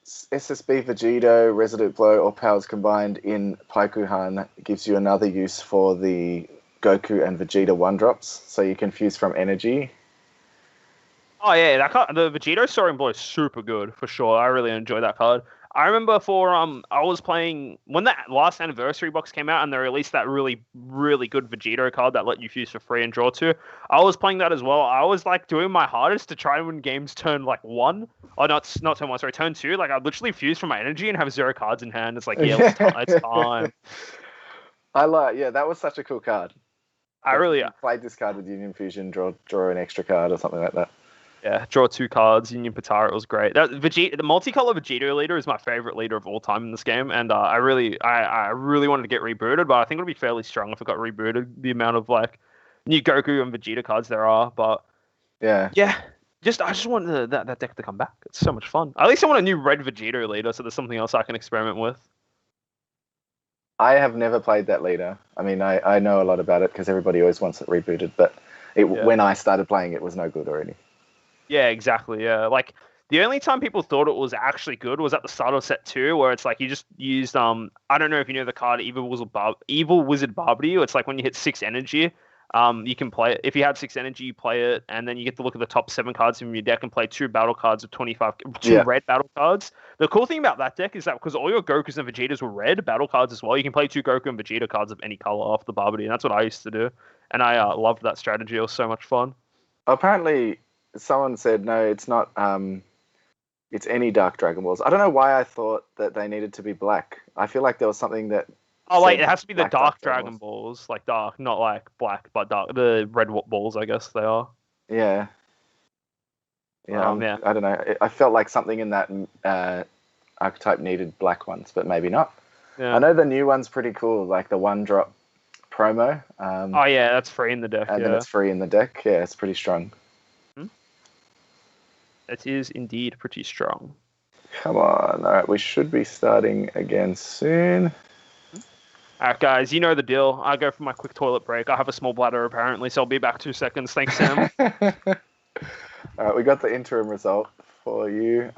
SSB Vegito, Resolute Blow, or powers combined in Paikuhan. It gives you another use for the Goku and Vegeta 1-drops, so you can fuse from energy. Oh yeah, that card, the Vegito Soaring Blow is super good for sure. I really enjoy that card. I remember I was playing when that last anniversary box came out and they released that really, really good Vegito card that let you fuse for free and draw 2. I was playing that as well. I was like doing my hardest to try and win games turn like 1. Or not turn 1, sorry, turn 2. Like I literally fuse from my energy and have 0 cards in hand. It's like, yeah, it's time. That was such a cool card. I really played this card with Union Fusion, draw an extra card or something like that. Yeah, draw 2 cards. Union Potara, it was great. The multicolor Vegito leader is my favorite leader of all time in this game, and I really wanted to get rebooted, but I think it'll be fairly strong if it got rebooted. The amount of like new Goku and Vegeta cards there are, but yeah. I just want that deck to come back. It's so much fun. At least I want a new red Vegito leader, so there's something else I can experiment with. I have never played that leader. I mean, I know a lot about it because everybody always wants it rebooted, but when I started playing, it was no good already. Yeah, exactly. Yeah, like the only time people thought it was actually good was at the start of set 2, where it's like you just used I don't know if you know the card Evil Wizard Babidi. It's like when you hit 6 energy, you can play it. If you have 6 energy, you play it, and then you get to look at the top 7 cards from your deck and play 2 battle cards of 25, 2 red battle cards. The cool thing about that deck is that because all your Gokus and Vegetas were red battle cards as well, you can play 2 Goku and Vegeta cards of any color off the Babidi, and that's what I used to do. And I loved that strategy. It was so much fun. Apparently, someone said, no, it's not, it's any Dark Dragon Balls. I don't know why I thought that they needed to be black. I feel like there was something that... Oh, wait, it has to be the Dark Dragon Balls. Like dark, not like black, but dark. The red balls, I guess they are. Yeah. Yeah, I don't know. I felt like something in that archetype needed black ones, but maybe not. Yeah. I know the new one's pretty cool, like the 1-drop promo. Oh, yeah, that's free in the deck. And then it's free in the deck. Yeah, it's pretty strong. It is indeed pretty strong. Come on. All right, we should be starting again soon. All right, guys, you know the deal. I go for my quick toilet break. I have a small bladder, apparently, so I'll be back 2 seconds. Thanks, Sam. All right, we got the interim result for you.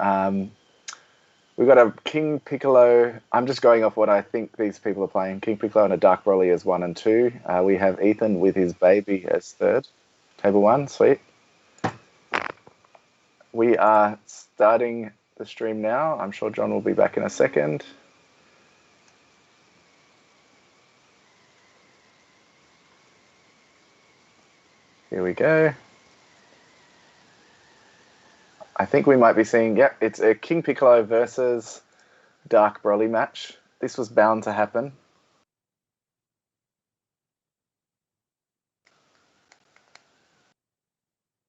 We've got a King Piccolo. I'm just going off what I think these people are playing. King Piccolo and a Dark Broly as 1 and 2. We have Ethan with his baby as 3rd. Table 1, sweet. We are starting the stream now. I'm sure John will be back in a second. Here we go. I think we might be seeing, yep, it's a King Piccolo versus Dark Broly match. This was bound to happen.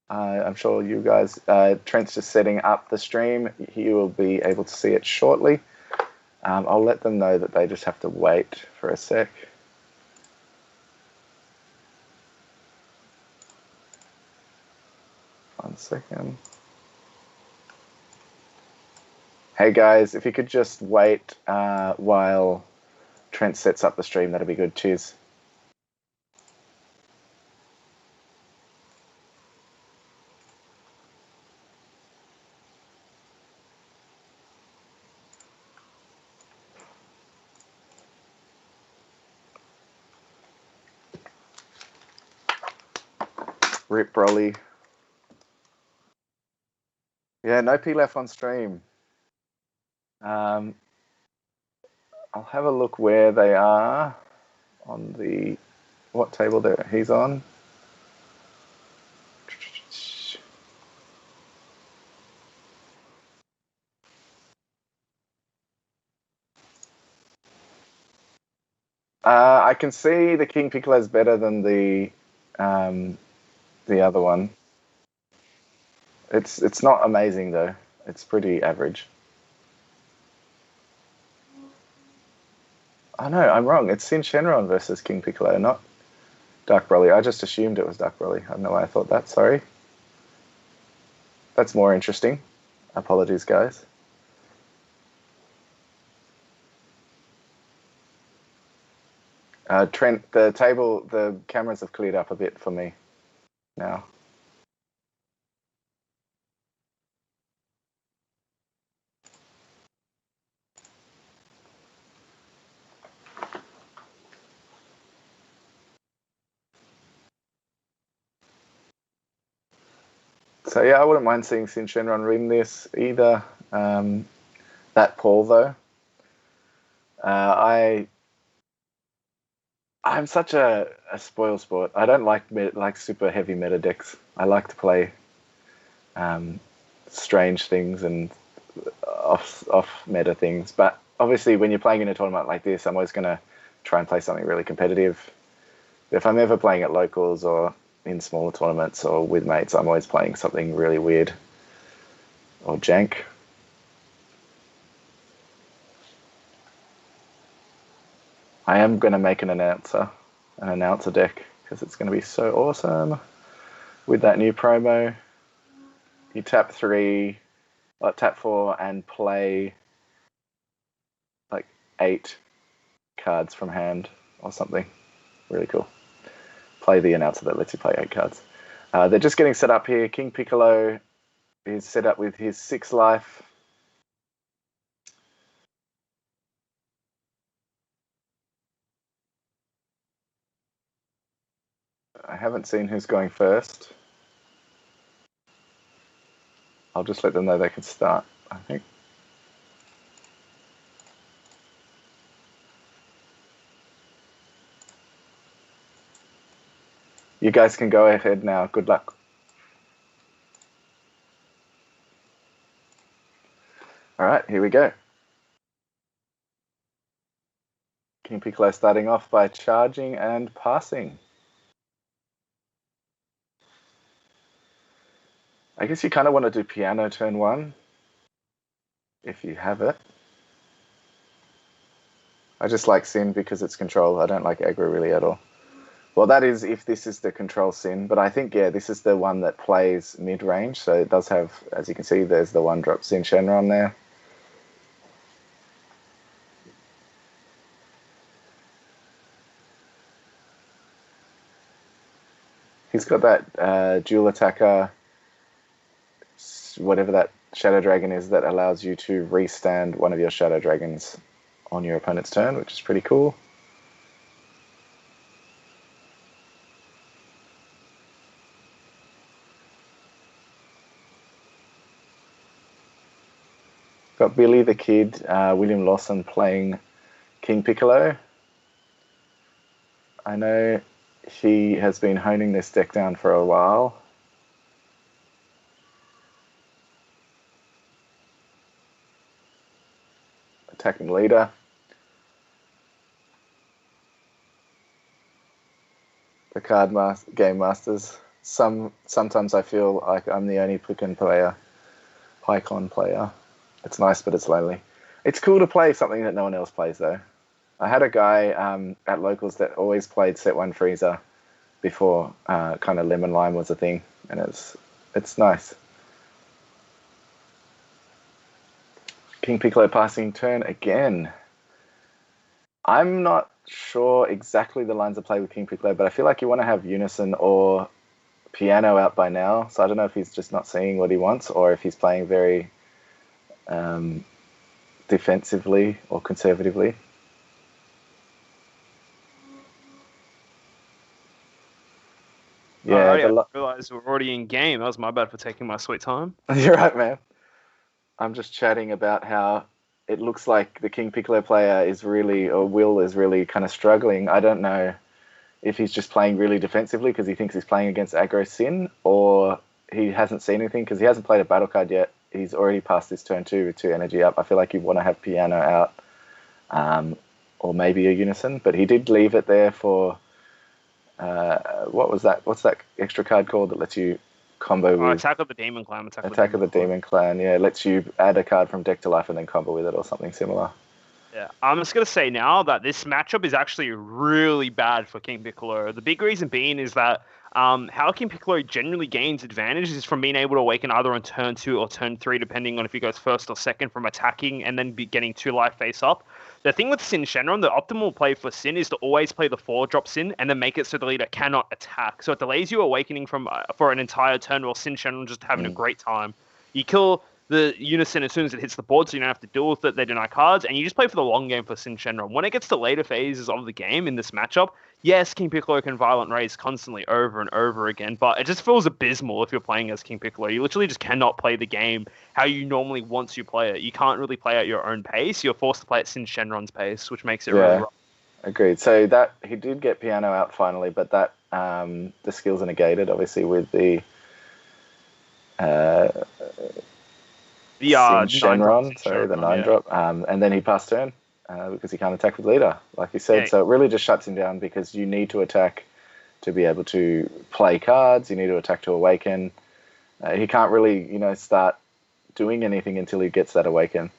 I'm sure you guys, Trent's just setting up the stream. He will be able to see it shortly. I'll let them know that they just have to wait for a sec. One second. Hey guys, if you could just wait while Trent sets up the stream, that'd be good. Cheers. Rip Broly. Yeah, no PLF on stream. I'll have a look where they are on the what table there he's on. I can see the King Piccolo is better than the other one. It's not amazing though. It's pretty average. Oh no, I'm wrong. It's Sin Shenron versus King Piccolo, not Dark Broly. I just assumed it was Dark Broly. I don't know why I thought that. Sorry. That's more interesting. Apologies, guys. Trent, the cameras have cleared up a bit for me now. So yeah, I wouldn't mind seeing Sin Shenron win this either. That Paul though, I'm such a spoil sport. I don't like super heavy meta decks. I like to play strange things and off meta things. But obviously, when you're playing in a tournament like this, I'm always going to try and play something really competitive. If I'm ever playing at locals or in smaller tournaments or with mates, I'm always playing something really weird or jank. I am going to make an announcer deck because it's going to be so awesome with that new promo. You tap 4 and play like 8 cards from hand or something. Really cool. Play the announcer that lets you play 8 cards. They're just getting set up here. King Piccolo is set up with his 6 life. I haven't seen who's going first. I'll just let them know they can start, I think. You guys can go ahead now. Good luck. All right, here we go. King Piccolo starting off by charging and passing. I guess you kind of want to do piano turn 1, if you have it. I just like Sin because it's control. I don't like aggro really at all. Well, that is if this is the control Sin, but I think, yeah, this is the one that plays mid-range, so it does have, as you can see, there's the 1-drop Sin Shenron there. He's got that dual attacker, whatever that Shadow Dragon is that allows you to restand one of your Shadow Dragons on your opponent's turn, which is pretty cool. Got Billy the Kid, William Lawson playing King Piccolo. I know he has been honing this deck down for a while. Attacking leader. The Game Masters. Sometimes I feel like I'm the only Pycon player. It's nice, but it's lonely. It's cool to play something that no one else plays, though. I had a guy at locals that always played Set 1 Freezer before kind of Lemon Lime was a thing, and it's nice. King Piccolo passing turn again. I'm not sure exactly the lines of play with King Piccolo, but I feel like you want to have Unison or Piano out by now. So I don't know if he's just not seeing what he wants or if he's playing very defensively or conservatively. Yeah, I realised we're already in game. That was my bad for taking my sweet time. You're right, man. I'm just chatting about how it looks like the King Piccolo player is really, or Will is really kind of struggling. I don't know if he's just playing really defensively because he thinks he's playing against Aggro Sin, or he hasn't seen anything because he hasn't played a battle card yet. He's already passed his turn 2 with 2 energy up. I feel like you want to have Piano out, or maybe a Unison, but he did leave it there for, what was that? What's that extra card called that lets you combo with Attack of the Demon Clan. Attack of the Demon Clan, yeah, lets you add a card from deck to life and then combo with it or something similar. Yeah, I'm just going to say now that this matchup is actually really bad for King Piccolo. The big reason being is that how King Piccolo generally gains advantage is from being able to awaken either on turn 2 or turn 3, depending on if he goes first or second, from attacking and then getting 2 life face up. The thing with Sin Shenron, the optimal play for Sin is to always play the 4-drop Sin and then make it so the leader cannot attack. So it delays you awakening for an entire turn while Sin Shenron just having a great time. You kill the Unison as soon as it hits the board, so you don't have to deal with it. They deny cards, and you just play for the long game for Sin Shenron. When it gets to later phases of the game in this matchup, yes, King Piccolo can Violent Raise constantly over and over again, but it just feels abysmal if you're playing as King Piccolo. You literally just cannot play the game how you normally want to play it. You can't really play at your own pace. You're forced to play at Sin Shenron's pace, which makes it really rough. Agreed. So that he did get Piano out finally, but that the skills are negated, obviously, with the Shenron, the 9-drop, and then he passed turn because he can't attack with leader, like you said. Yeah. So it really just shuts him down because you need to attack to be able to play cards. You need to attack to awaken. He can't really, start doing anything until he gets that awaken.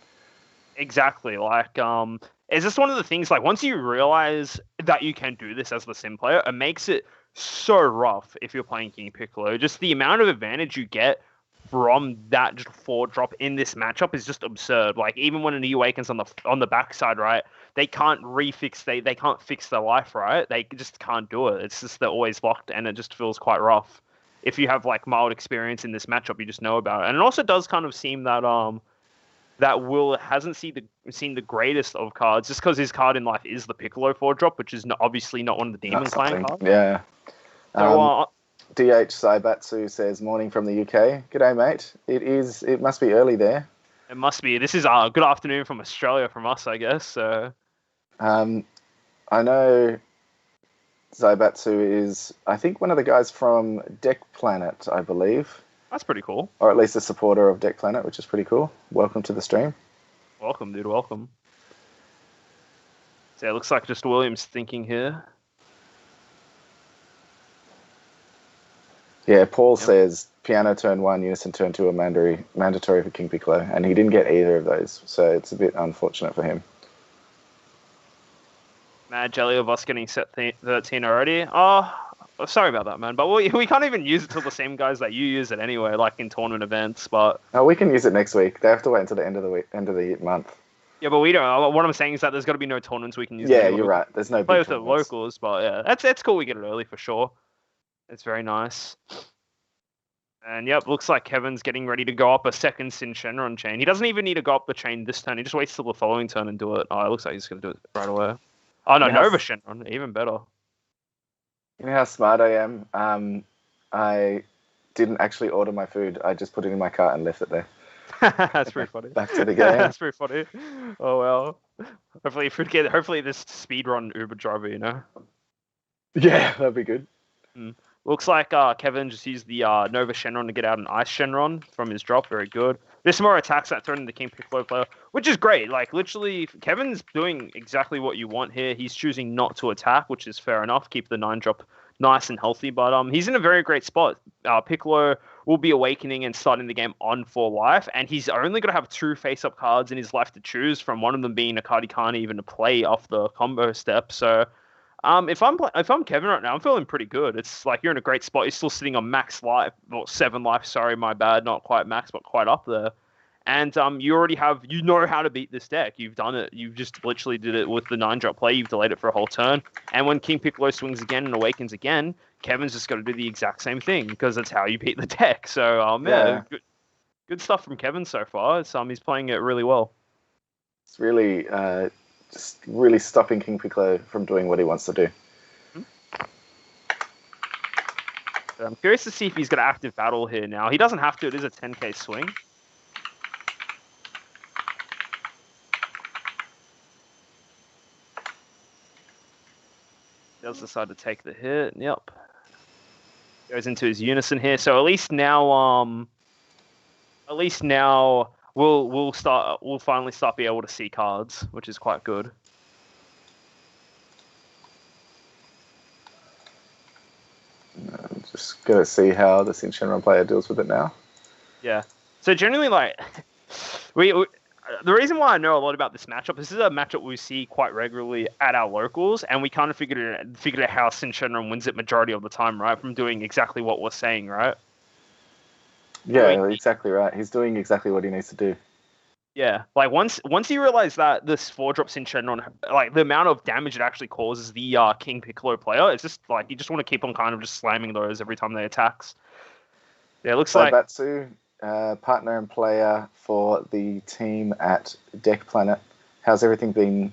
Exactly. Like, it's just one of the things, like, once you realize that you can do this as the Sim player, it makes it so rough if you're playing King Piccolo. Just the amount of advantage you get from that just 4-drop in this matchup is just absurd. Like, even when he awakens on the backside, right, they can't they can't fix their life, right? They just can't do it. It's just they're always locked, and it just feels quite rough. If you have like mild experience in this matchup, you just know about it. And it also does kind of seem that that Will hasn't seen the greatest of cards, just because his card in life is the Piccolo 4-drop, which is obviously not one of the Demon Clan cards. Yeah. So, DH Saibatsu says, morning from the UK. G'day, mate. It must be early there. It must be. This is good afternoon from Australia from us, I guess. So, I know Saibatsu is, I think, one of the guys from Deck Planet, I believe. That's pretty cool. Or at least a supporter of Deck Planet, which is pretty cool. Welcome to the stream. Welcome, dude. Welcome. So it looks like just William's thinking here. Yeah, Paul says Piano turn 1, Unison turn 2 are mandatory for King Piccolo, and he didn't get either of those, so it's a bit unfortunate for him. Mad jelly of us getting set 13 already. Oh, sorry about that, man. But we can't even use it till the same guys that you use it anyway, like in tournament events. But we can use it next week. They have to wait until the end of the month. Yeah, but we don't. What I'm saying is that there's got to be no tournaments we can use. Yeah, you're right. There's no play with the locals, but yeah, it's cool. We get it early for sure. It's very nice. And yep, looks like Kevin's getting ready to go up a second Sin Shenron chain. He doesn't even need to go up the chain this turn. He just waits till the following turn and do it. Oh, it looks like he's going to do it right away. Oh, no, Nova Shenron. Even better. You know how smart I am? I didn't actually order my food. I just put it in my cart and left it there. That's pretty funny. Back to the game. That's pretty funny. Oh, well. Hopefully this speedrun Uber driver, you know? Yeah, that'd be good. Looks like Kevin just used the Nova Shenron to get out an Ice Shenron from his drop. Very good. There's more attacks that threaten the King Piccolo player, which is great. Like, literally, Kevin's doing exactly what you want here. He's choosing not to attack, which is fair enough. Keep the 9-drop nice and healthy. But he's in a very great spot. Piccolo will be awakening and starting the game on 4 life, and he's only going to have 2 face-up cards in his life to choose from, one of them being a card he can't even play off the combo step. So... if I'm Kevin right now, I'm feeling pretty good. It's like you're in a great spot. You're still sitting on max life, or 7 life. Sorry, my bad. Not quite max, but quite up there. And you already you know how to beat this deck. You've done it. You've just literally did it with the 9-drop play. You've delayed it for a whole turn. And when King Piccolo swings again and awakens again, Kevin's just got to do the exact same thing because that's how you beat the deck. So yeah, good stuff from Kevin so far. He's playing it really well. It's really. Just really stopping King Piccolo from doing what he wants to do. I'm curious to see if he's going to active battle here now. He doesn't have to. It is a 10k swing. He does decide to take the hit. Yep. Goes into his unison here. So at least now, we'll finally start being able to see cards, which is quite good. I'm just gonna see how the Sin Shenron player deals with it now. Yeah. So generally, like, the reason why I know a lot about this matchup, this is a matchup we see quite regularly at our locals, and we kind of figured out how Sin Shenron wins it majority of the time, right? From doing exactly what we're saying, right? Yeah, exactly right. He's doing exactly what he needs to do. Yeah, like once you realize that this 4-drop Sin Shenron, like the amount of damage it actually causes the King Piccolo player, it's just like you just want to keep on kind of just slamming those every time they attacks. Yeah, it looks like Batsu, partner and player for the team at Deck Planet. How's everything been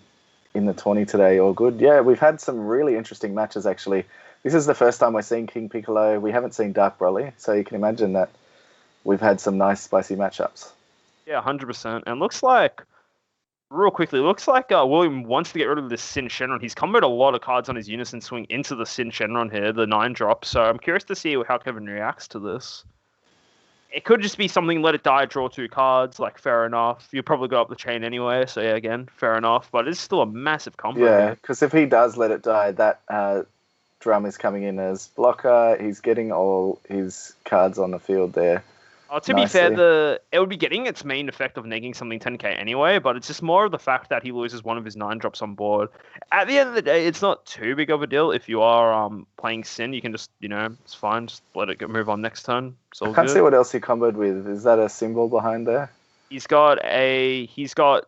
in the tourney today? All good? Yeah, we've had some really interesting matches actually. This is the first time we're seeing King Piccolo. We haven't seen Dark Broly, so you can imagine that we've had some nice spicy matchups. Yeah, 100%. And looks like, real quickly, William wants to get rid of this Sin Shenron. He's comboed a lot of cards on his Unison swing into the Sin Shenron here, the 9-drop. So I'm curious to see how Kevin reacts to this. It could just be something, let it die, draw 2 cards, like, fair enough. You'll probably go up the chain anyway, so yeah, again, fair enough. But it's still a massive combo. Yeah, because if he does let it die, that drum is coming in as blocker. He's getting all his cards on the field there. To be fair, it would be getting its main effect of negging something 10k anyway, but it's just more of the fact that he loses one of his 9-drops on board. At the end of the day, it's not too big of a deal. If you are playing Sin, you can just, it's fine. Just let it move on next turn. It's all I can't good. see what else he comboed with. Is that a symbol behind there? He comboed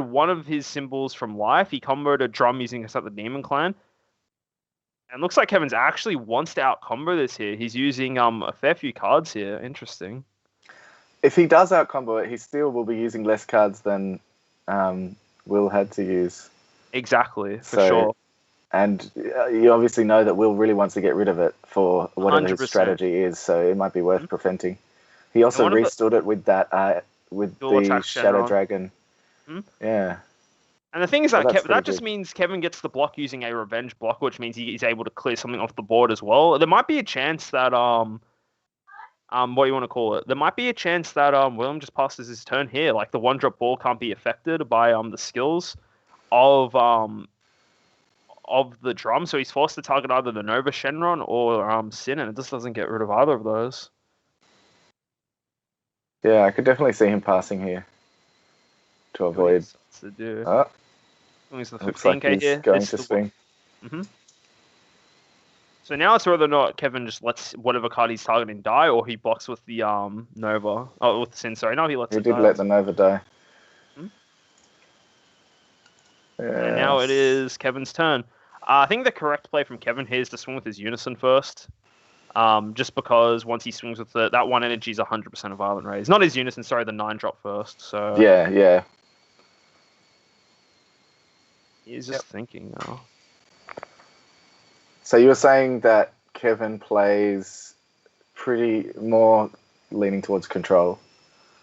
one of his symbols from life. He comboed a drum using the Demon Clan. And looks like Kevin's actually wants to out-combo this here. He's using a fair few cards here. Interesting. If he does out-combo it, he still will be using less cards than Will had to use. Exactly, for sure. And you obviously know that Will really wants to get rid of it for whatever 100%. His strategy is, so it might be worth preventing. He also restored it with that, with the Shadow Dragon. Yeah. And the thing is that just means Kevin gets the block using a revenge block, which means he's able to clear something off the board as well. There might be a chance that what do you want to call it? There might be a chance that William just passes his turn here. Like the 1-drop ball can't be affected by the skills of the drum, so he's forced to target either the Nova Shenron or Sin, and it just doesn't get rid of either of those. Yeah, I could definitely see him passing here to avoid. To do. Looks like he's going to swing. So now it's whether or not Kevin just lets whatever card he's targeting die, or he blocks with the Nova. Oh, with the Sin. Sorry, no, he lets. He did let the Nova die. And now it is Kevin's turn. I think the correct play from Kevin here is to swing with his Unison first. Just because once he swings with that one energy is 100% of Violent Rays. Not his Unison, sorry, the 9-drop first. So Yeah. He's just thinking now. So you were saying that Kevin plays pretty more leaning towards control.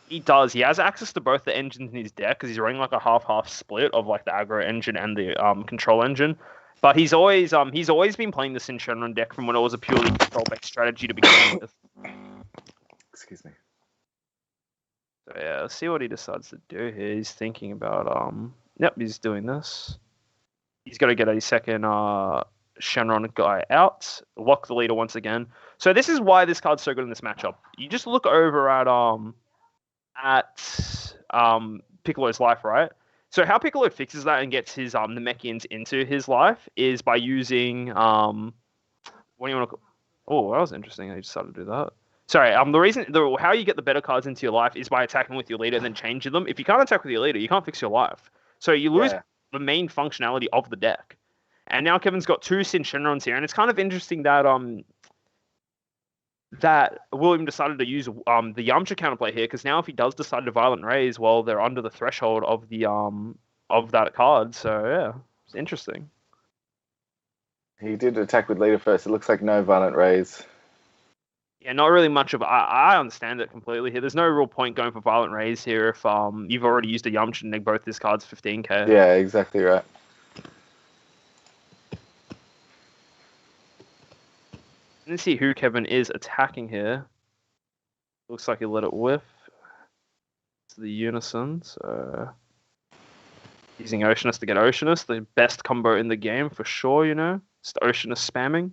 He does. He has access to both the engines in his deck because he's running like a half-half split of like the aggro engine and the control engine. But he's always been playing the Sin Shenron deck from when it was a purely control-based strategy to begin with. Excuse me. So yeah, let's see what he decides to do here. He's thinking about Yep, he's doing this. He's got to get a second Shenron guy out, lock the leader once again. So this is why this card's so good in this matchup. You just look over at Piccolo's life, right? So how Piccolo fixes that and gets his the Namekians into his life is by using what do you want to? Oh, that was interesting. I decided to do that. Sorry. How you get the better cards into your life is by attacking with your leader and then changing them. If you can't attack with your leader, you can't fix your life. So you lose the main functionality of the deck. And now Kevin's got 2 Sin Shenrons here, and it's kind of interesting that that William decided to use the Yamcha counterplay here, because now if he does decide to Violent Raise, well, they're under the threshold of the of that card. So yeah, it's interesting. He did attack with leader first. It looks like no Violent Raise. Yeah, not really much of. I understand it completely here. There's no real point going for Violent Raise here if you've already used a Yamcha and both these cards 15k. Yeah, exactly right. Let's see who Kevin is attacking here. Looks like he let it whiff. It's the Unison, so using Oceanus to get Oceanus, the best combo in the game for sure, you know. Just Oceanus spamming.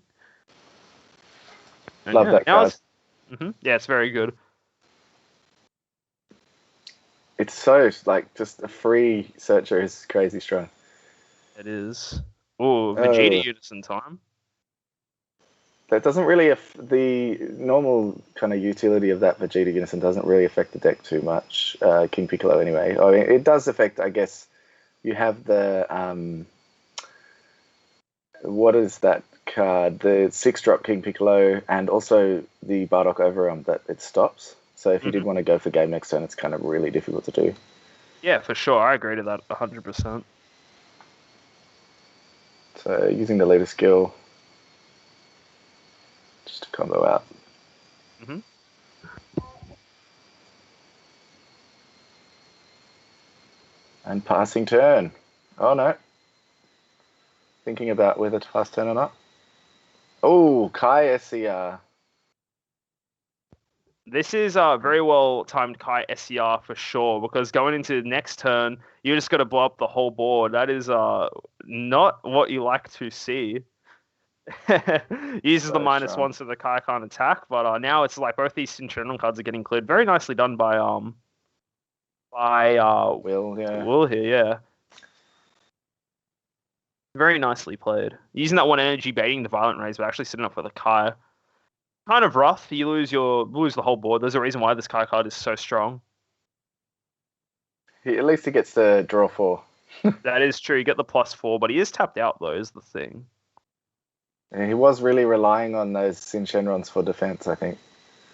And Love that card. Yeah, it's very good. It's so, like, just a free searcher is crazy strong. It is. Oh, Vegeta Unison time. That doesn't really the normal kind of utility of that Vegeta Unison doesn't really affect the deck too much. King Piccolo anyway. I mean, it does affect. I guess you have the what is that card? The 6-drop King Piccolo, and also the Bardock Overarm that it stops. So if you did want to go for game next turn, it's kind of really difficult to do. Yeah, for sure. I agree to that 100%. So using the leader skill. Just to combo out. And passing turn. Oh no. Thinking about whether to pass turn or not. Oh, Kai SCR. This is a very well timed Kai SCR for sure, because going into the next turn, you just got to blow up the whole board. That is not what you like to see. Uses the -1 so the Kai can't attack, but now it's like both these Centurion cards are getting cleared. Very nicely done by Will, yeah. Will here, yeah. Very nicely played. Using that one energy, baiting the Violent Rays, but actually sitting up with a Kai. Kind of rough. You lose the whole board. There's a reason why this Kai card is so strong. At least he gets to draw 4. That is true. You get the +4, but he is tapped out though, is the thing. Yeah, he was really relying on those Sin Shenrons for defense, I think.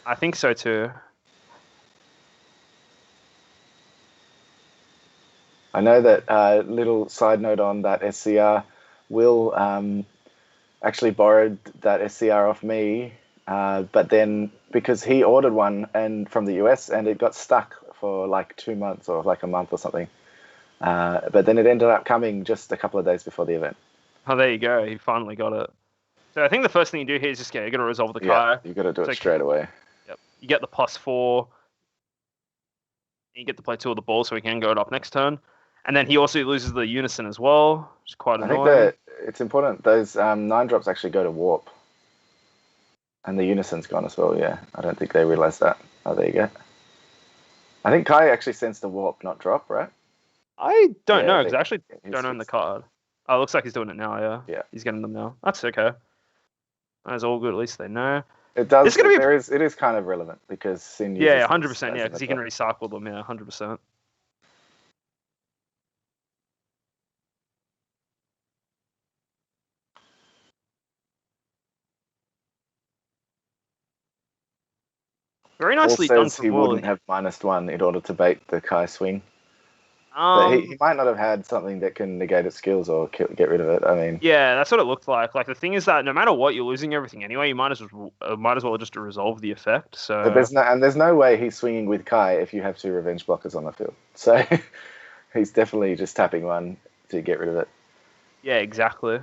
I think so too. I know that little side note on that SCR, Will actually borrowed that SCR off me, but then because he ordered one and from the US and it got stuck for like 2 months or like a month or something. But then it ended up coming just a couple of days before the event. Oh, there you go. He finally got it. So I think the first thing you do here is just you're going to resolve the Kai. Yeah, you got to do it straight away. Yep. You get the +4. You get to play 2 of the balls so he can go it up next turn. And then he also loses the Unison as well, which is quite annoying. I think that it's important. Those 9-drops actually go to Warp. And the Unison's gone as well, yeah. I don't think they realize that. Oh, there you go. I think Kai actually sends the Warp, not drop, right? I don't know, because I actually don't own the card. Oh, it looks like he's doing it now, yeah. Yeah. He's getting them now. That's okay. That's all good, at least they know. It does. It is kind of relevant because Sin uses 100%, yeah, because he can recycle them, yeah, 100%. Very nicely Paul done says from he Will. wouldn't have -1 in order to bait the Kai swing. But he might not have had something that can negate its skills or get rid of it. I mean, yeah, that's what it looked like. Like the thing is that no matter what, you're losing everything anyway. You might as well just resolve the effect. So but there's no way he's swinging with Kai if you have 2 revenge blockers on the field. So he's definitely just tapping one to get rid of it. yeah, exactly.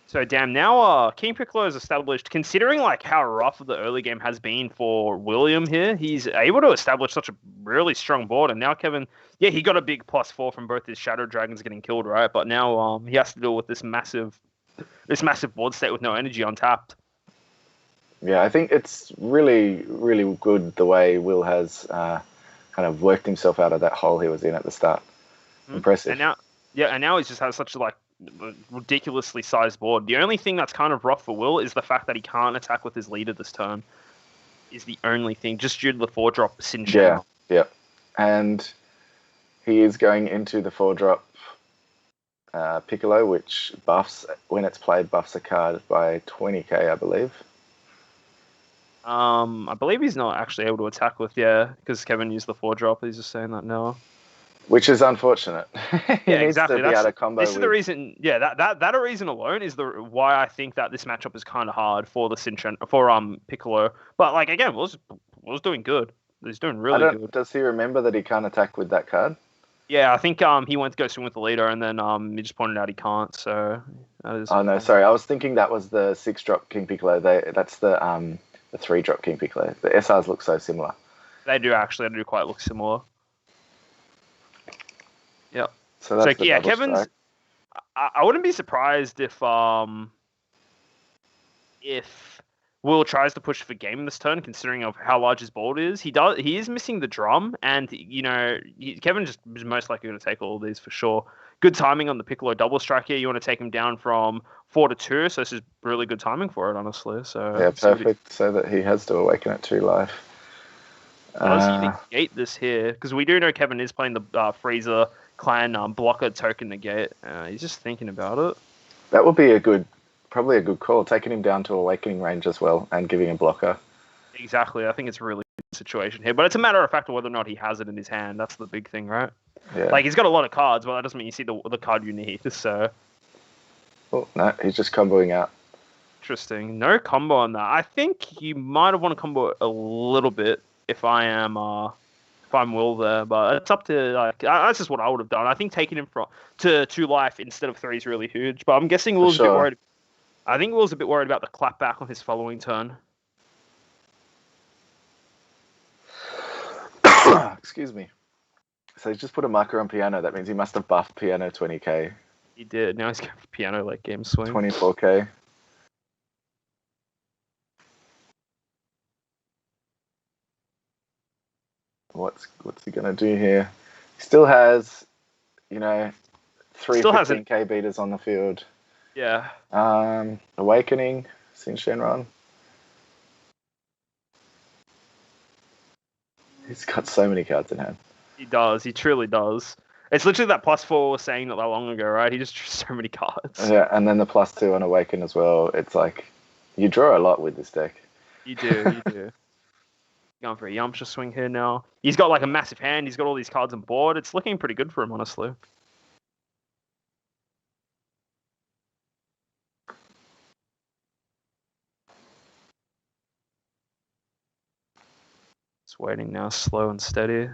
So damn, now King Piccolo is established. Considering like how rough the early game has been for William here, he's able to establish such a really strong board. And now Kevin, yeah, he got a big +4 from both his Shadow Dragons getting killed, right? But now he has to deal with this massive board state with no energy untapped. Yeah, I think it's really, really good the way Will has kind of worked himself out of that hole he was in at the start. Impressive. And now he just has such a ridiculously sized board. The only thing that's kind of rough for Will is the fact that he can't attack with his leader this turn. Is the only thing, just due to the 4-drop Sin Shen. Yeah. And he is going into the 4-drop Piccolo, which buffs, when it's played, buffs a card by 20k, I believe. I believe he's not actually able to attack with, because Kevin used the 4-drop. He's just saying that now. Which is unfortunate. He needs exactly. to be able to combo. This is the reason. Yeah, that reason alone is why I think that this matchup is kind of hard for the Piccolo. But like again, Will's doing good. He's doing really good. Does he remember that he can't attack with that card? Yeah, I think he went to go swing with the leader, and then he just pointed out he can't. So that is. Oh no, sorry. I was thinking that was the 6-drop King Piccolo. That's the 3-drop King Piccolo. The SRs look so similar. They do quite look similar. Yep. So yeah, Kevin's. I wouldn't be surprised if Will tries to push for game this turn, considering of how large his board is. He is missing the drum, and Kevin just is most likely going to take all of these for sure. Good timing on the Piccolo double strike here. You want to take him down from 4 to 2, so this is really good timing for it, honestly. So yeah, perfect. So that he has to awaken at 2 life. Does he negate this here? Because we do know Kevin is playing the Freezer Clan blocker token negate. He's just thinking about it. That would be probably a good call, taking him down to awakening range as well and giving a blocker. Exactly. I think it's a really good situation here. But it's a matter of fact of whether or not he has it in his hand. That's the big thing, right? Yeah. Like, he's got a lot of cards, but that doesn't mean you see the card you need. So. Oh, no, he's just comboing out. Interesting. No combo on that. I think you might have want to combo a little bit if I'm Will there, but it's up to that's just what I would have done. I think taking him to 2 life instead of 3 is really huge. But I'm guessing Will's a bit worried. I think Will's a bit worried about the clap back on his following turn. Excuse me. So he's just put a marker on piano. That means he must have buffed piano 20k. He did. Now he's going for piano late game swing. 24k. What's he gonna do here? He still has, 3 15k beaters on the field. Yeah. Awakening, Sin Shenron. He's got so many cards in hand. He does. He truly does. It's literally that +4 was saying not that long ago, right? He just drew so many cards. Yeah, and then the +2 on Awaken as well. It's like, you draw a lot with this deck. You do. Going for a Yamcha swing here now. He's got like a massive hand. He's got all these cards on board. It's looking pretty good for him, honestly. Just waiting now, slow and steady.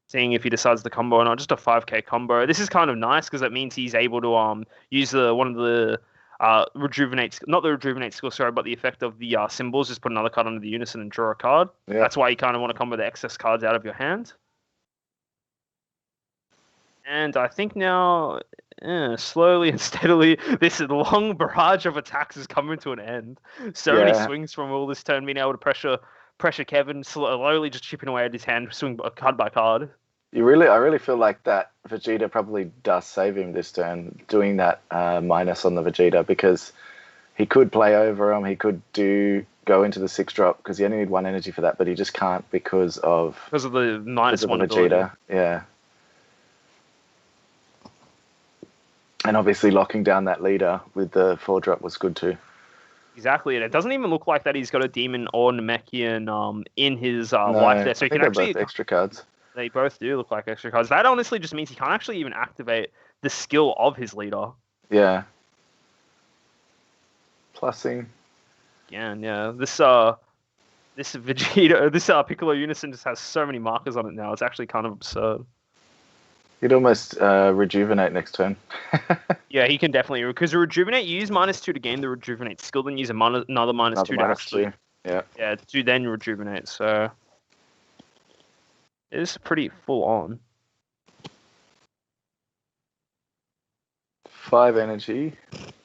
Seeing if he decides to combo or not. Just a 5k combo. This is kind of nice because that means he's able to use one of the not the rejuvenate skill, sorry, but the effect of the symbols. Just put another card under the unison and draw a card. Yeah. That's why you kind of want to combo the excess cards out of your hand. And I think now, slowly and steadily, this long barrage of attacks is coming to an end. So many swings from all this turn, being able to pressure Kevin, slowly just chipping away at his hand, swing card by card. I really feel like that Vegeta probably does save him this turn, doing that minus on the Vegeta, because he could play over him, he could go into the 6-drop, because he only need 1 energy for that, but he just can't because of the -1 Vegeta. Yeah. And obviously locking down that leader with the 4-drop was good too. Exactly, and it doesn't even look like that he's got a demon or Namekian in his No, life there, so I he think can actually. they're both extra cards. They both do look like extra cards. That honestly just means he can't actually even activate the skill of his leader. Yeah. Plussing. Again, yeah. This Vegeta, this Piccolo Unison just has so many markers on it now. It's actually kind of absurd. He'd almost rejuvenate next turn. Yeah, he can definitely, because rejuvenate, you use -2 to gain the rejuvenate skill, then use another -2 to actually. -2. Yeah. Yeah, to then rejuvenate. So it is pretty full on. 5 energy.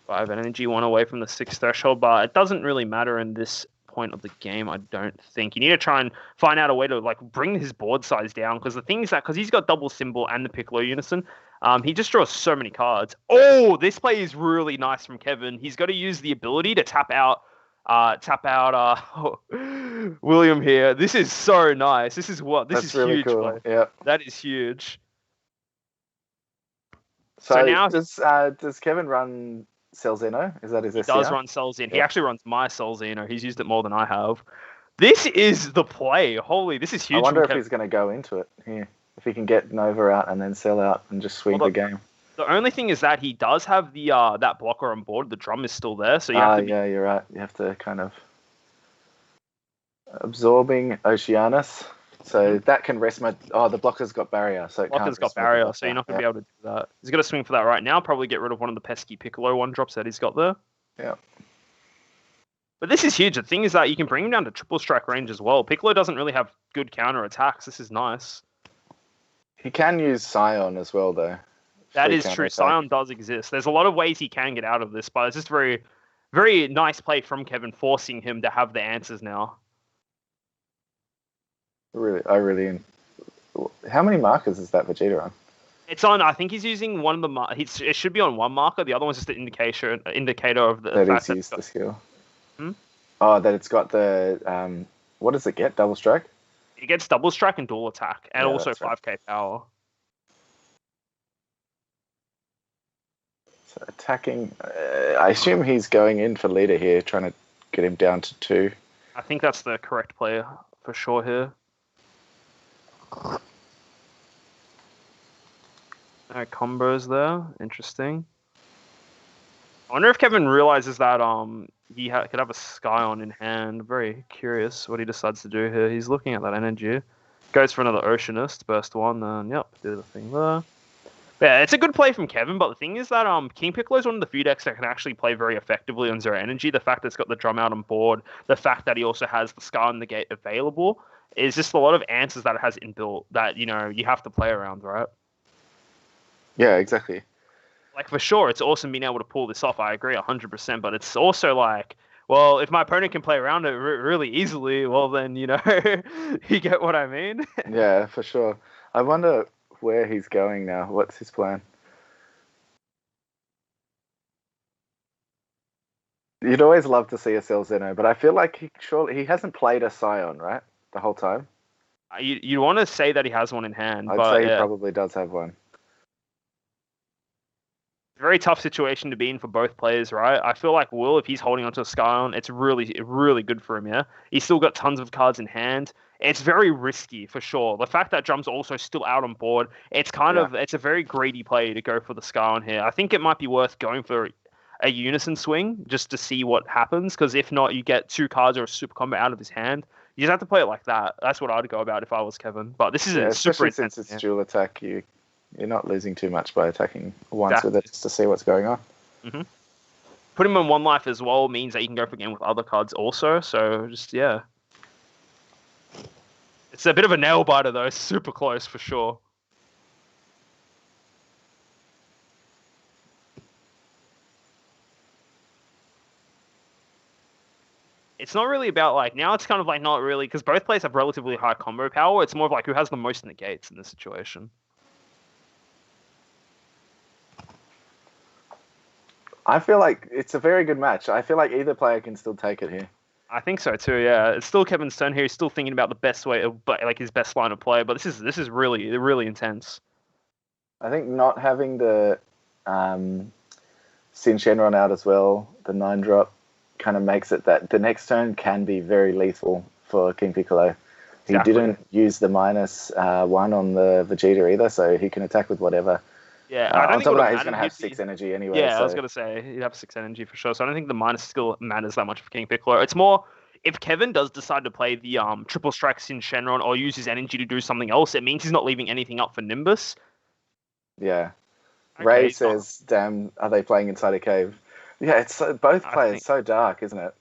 5 energy, 1 away from the 6 threshold, but it doesn't really matter in this point of the game, I don't think. You need to try and find out a way to like bring his board size down, because the thing is that because he's got double symbol and the Piccolo Unison, he just draws so many cards. Oh, this play is really nice from Kevin. He's got to use the ability to tap out William here. This is so nice. This is really huge. Cool. Yeah, that is huge. So now does Kevin run Cell Zeno? Is that his SCR? He does run Cell Zeno. He actually runs my Cell Zeno. He's used it more than I have. This is the play. Holy, this is huge. I wonder if he's going to go into it here. If he can get Nova out and then sell out and just sweep the game. The only thing is that he does have the that blocker on board. The drum is still there, so you yeah, you're right. You have to kind of absorbing Oceanus. So that can rest my. Oh, the blocker's got barrier, so blocker's got barrier, so you're not going to be able to do that. He's got to swing for that right now. Probably get rid of one of the pesky Piccolo 1-drops that he's got there. Yeah. But this is huge. The thing is that you can bring him down to triple strike range as well. Piccolo doesn't really have good counter attacks. This is nice. He can use Scion as well, though. That is true. Scion does exist. There's a lot of ways he can get out of this, but it's just very, very nice play from Kevin, forcing him to have the answers now. How many markers is that Vegeta on? It's on. I think he's using one of the. It should be on one marker. The other one's just an indicator of the that fact he's used the skill. Hmm? Oh, that it's got the. What does it get? Double strike. It gets double strike and dual attack, and also 5k right. power. So attacking. I assume he's going in for leader here, trying to get him down to 2. I think that's the correct play for sure here. No combos there. Interesting. I wonder if Kevin realizes that he could have a Scion in hand. Very curious what he decides to do here. He's looking at that energy. Goes for another Oceanist. Burst 1, then yep, do the thing there. But yeah, it's a good play from Kevin, but the thing is that King Piccolo is one of the few decks that can actually play very effectively on 0 energy. The fact that it's got the drum out on board, the fact that he also has the Scar and the Gate available, is just a lot of answers that it has inbuilt that, you have to play around, right? Yeah, exactly. Like, for sure, it's awesome being able to pull this off. I agree 100%, but it's also like, well, if my opponent can play around it really easily, well, then, you get what I mean? Yeah, for sure. I wonder where he's going now. What's his plan? You'd always love to see a Cell Zeno, but I feel like he hasn't played a Scion, right? The whole time? You want to say that he has one in hand. I'd say he probably does have one. Very tough situation to be in for both players, right? I feel like Will, if he's holding onto a Scion, it's really, really good for him, yeah? He's still got tons of cards in hand. It's very risky, for sure. The fact that Drum's also still out on board, it's it's a very greedy play to go for the Scion here. I think it might be worth going for a Unison swing just to see what happens, because if not, you get 2 cards or a super combo out of his hand. You just have to play it like that. That's what I'd go about if I was Kevin. But this is a super intense. Since it's dual attack, you're not losing too much by attacking once with it just to see what's going on. Mm-hmm. Put him on 1 life as well means that you can go for game with other cards also. So just, yeah. It's a bit of a nail biter though. Super close for sure. It's not really about now it's kind of not really, because both players have relatively high combo power. It's more of who has the most negates in this situation. I feel like it's a very good match. I feel like either player can still take it here. I think so too. Yeah, it's still Kevin's turn here. He's still thinking about the best way of, his best line of play. But this is really, really intense. I think not having the Sin Shenron out as well, the 9-drop, kind of makes it that the next turn can be very lethal for King Piccolo. He Exactly. didn't use the -1 on the Vegeta either, so he can attack with whatever. Yeah, I don't on think top it of that, would he's matter. going to have He'd be- 6 energy anyway. Yeah, so. I was gonna say he'd have 6 energy for sure. So I don't think the minus skill matters that much for King Piccolo. It's more if Kevin does decide to play the triple strikes in Shenron or use his energy to do something else, it means he's not leaving anything up for Nimbus. Yeah. Okay, Ray he's not- says, "Damn, are they playing inside a cave?" Yeah, it's both players so dark, isn't it?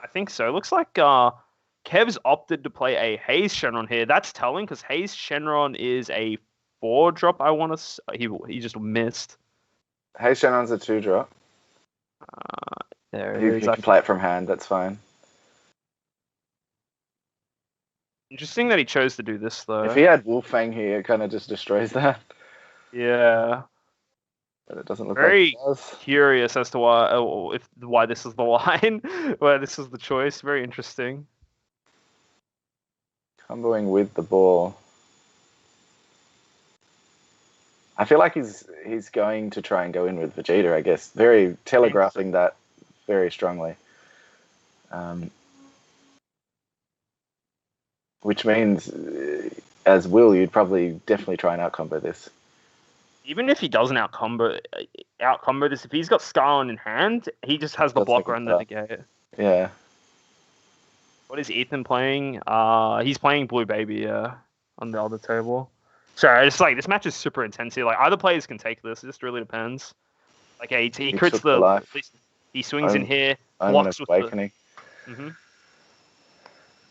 I think so. It looks like Kev's opted to play a Haze Shenron here. That's telling because Haze Shenron is a 4-drop. I want to. He just missed. Hey, Shannon's a 2-drop. There it He is. can play it from hand. That's fine. Interesting that he chose to do this though. If he had Wolfang here, it kind of just destroys that. Yeah. But it doesn't look Very like it does. curious as to why this is the line, why this is the choice. Very interesting. Comboing with the ball. I feel like he's going to try and go in with Vegeta, I guess. Very telegraphing that very strongly. Which means, as Will, you'd probably definitely try and out-combo this. Even if he doesn't out-combo this, if he's got Scarlet in hand, he just has the That's blocker like and the negate. Yeah. What is Ethan playing? He's playing Blue Baby, on the other table. So it's like this match is super intense here. Like either players can take this. It just really depends. Like he crits took the life. He swings in here, blocks with Awakening. the.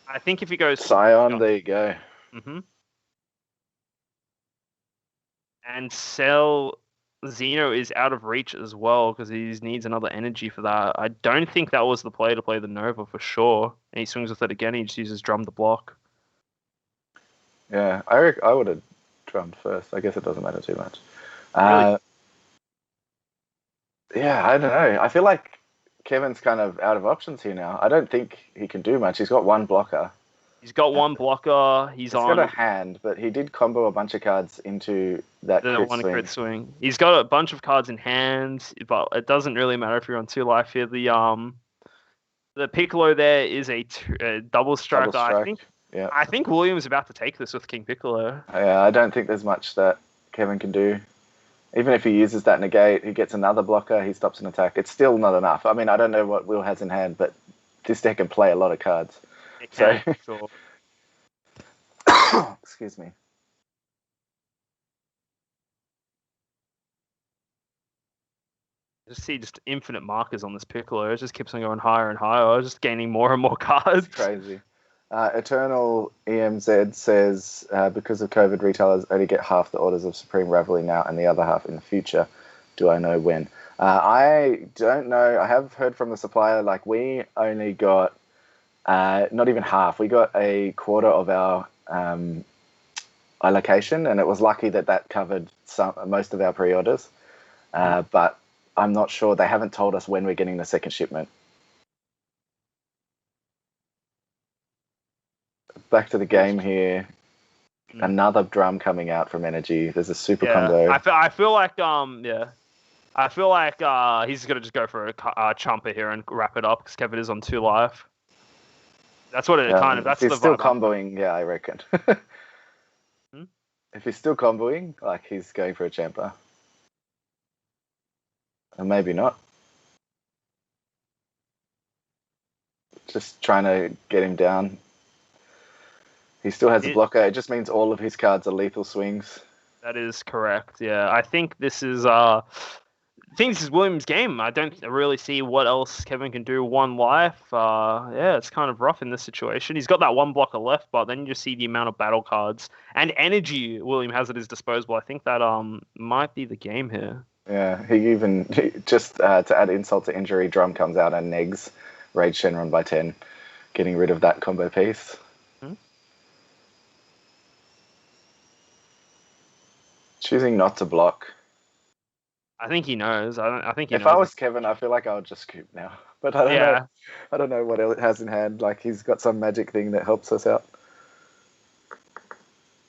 I think if he goes Scion, there you go. And Cell Xeno is out of reach as well because he needs another energy for that. I don't think that was the play to play the Nova for sure. And he swings with it again. He just uses Drum to block. Yeah, I would have drummed first. I guess it doesn't matter too much. Really? Yeah, I don't know. I feel like Kevin's kind of out of options here now. I don't think he can do much. He's got one blocker. He's got one blocker. He's got a hand, but he did combo a bunch of cards into that crit swing. He's got a bunch of cards in hand, but it doesn't really matter if you're on 2 life here. The Piccolo there is a double strike. I think William's about to take this with King Piccolo. Yeah, I don't think there's much that Kevin can do. Even if he uses that negate, he gets another blocker, he stops an attack. It's still not enough. I mean, I don't know what Will has in hand, but this deck can play a lot of cards. It can, sure. Excuse me. I just see infinite markers on this Piccolo. It just keeps on going higher and higher. Just gaining more and more cards. It's crazy. Eternal EMZ says, because of COVID, retailers only get half the orders of Supreme Ravelry now and the other half in the future. Do I know when? I don't know. I have heard from the supplier, like we only got not even half. We got a quarter of our allocation, and it was lucky that covered most of our pre-orders. But I'm not sure. They haven't told us when we're getting the second shipment. Back to the game here. Another drum coming out from Energy. There's a super combo. I feel like I feel like he's gonna just go for a chomper here and wrap it up because Kevin is on 2 life. That's what it kind of. That's if the he's still vibe. comboing. Yeah, I reckon. If he's still comboing, like he's going for a champer. Or maybe not. Just trying to get him down. He still has a blocker. It just means all of his cards are lethal swings. That is correct. Yeah, I think this is Williams' game. I don't really see what else Kevin can do. 1 life. Yeah, it's kind of rough in this situation. He's got that 1 blocker left, but then you just see the amount of battle cards and energy William has at his disposal. I think that might be the game here. Yeah, he just to add insult to injury, Drum comes out and negs Rage Shenron by 10, getting rid of that combo piece. Choosing not to block. I think he knows. I think he knows. If I was Kevin, I feel like I would just scoop now. But I don't know. I don't know what else it has in hand. Like he's got some magic thing that helps us out.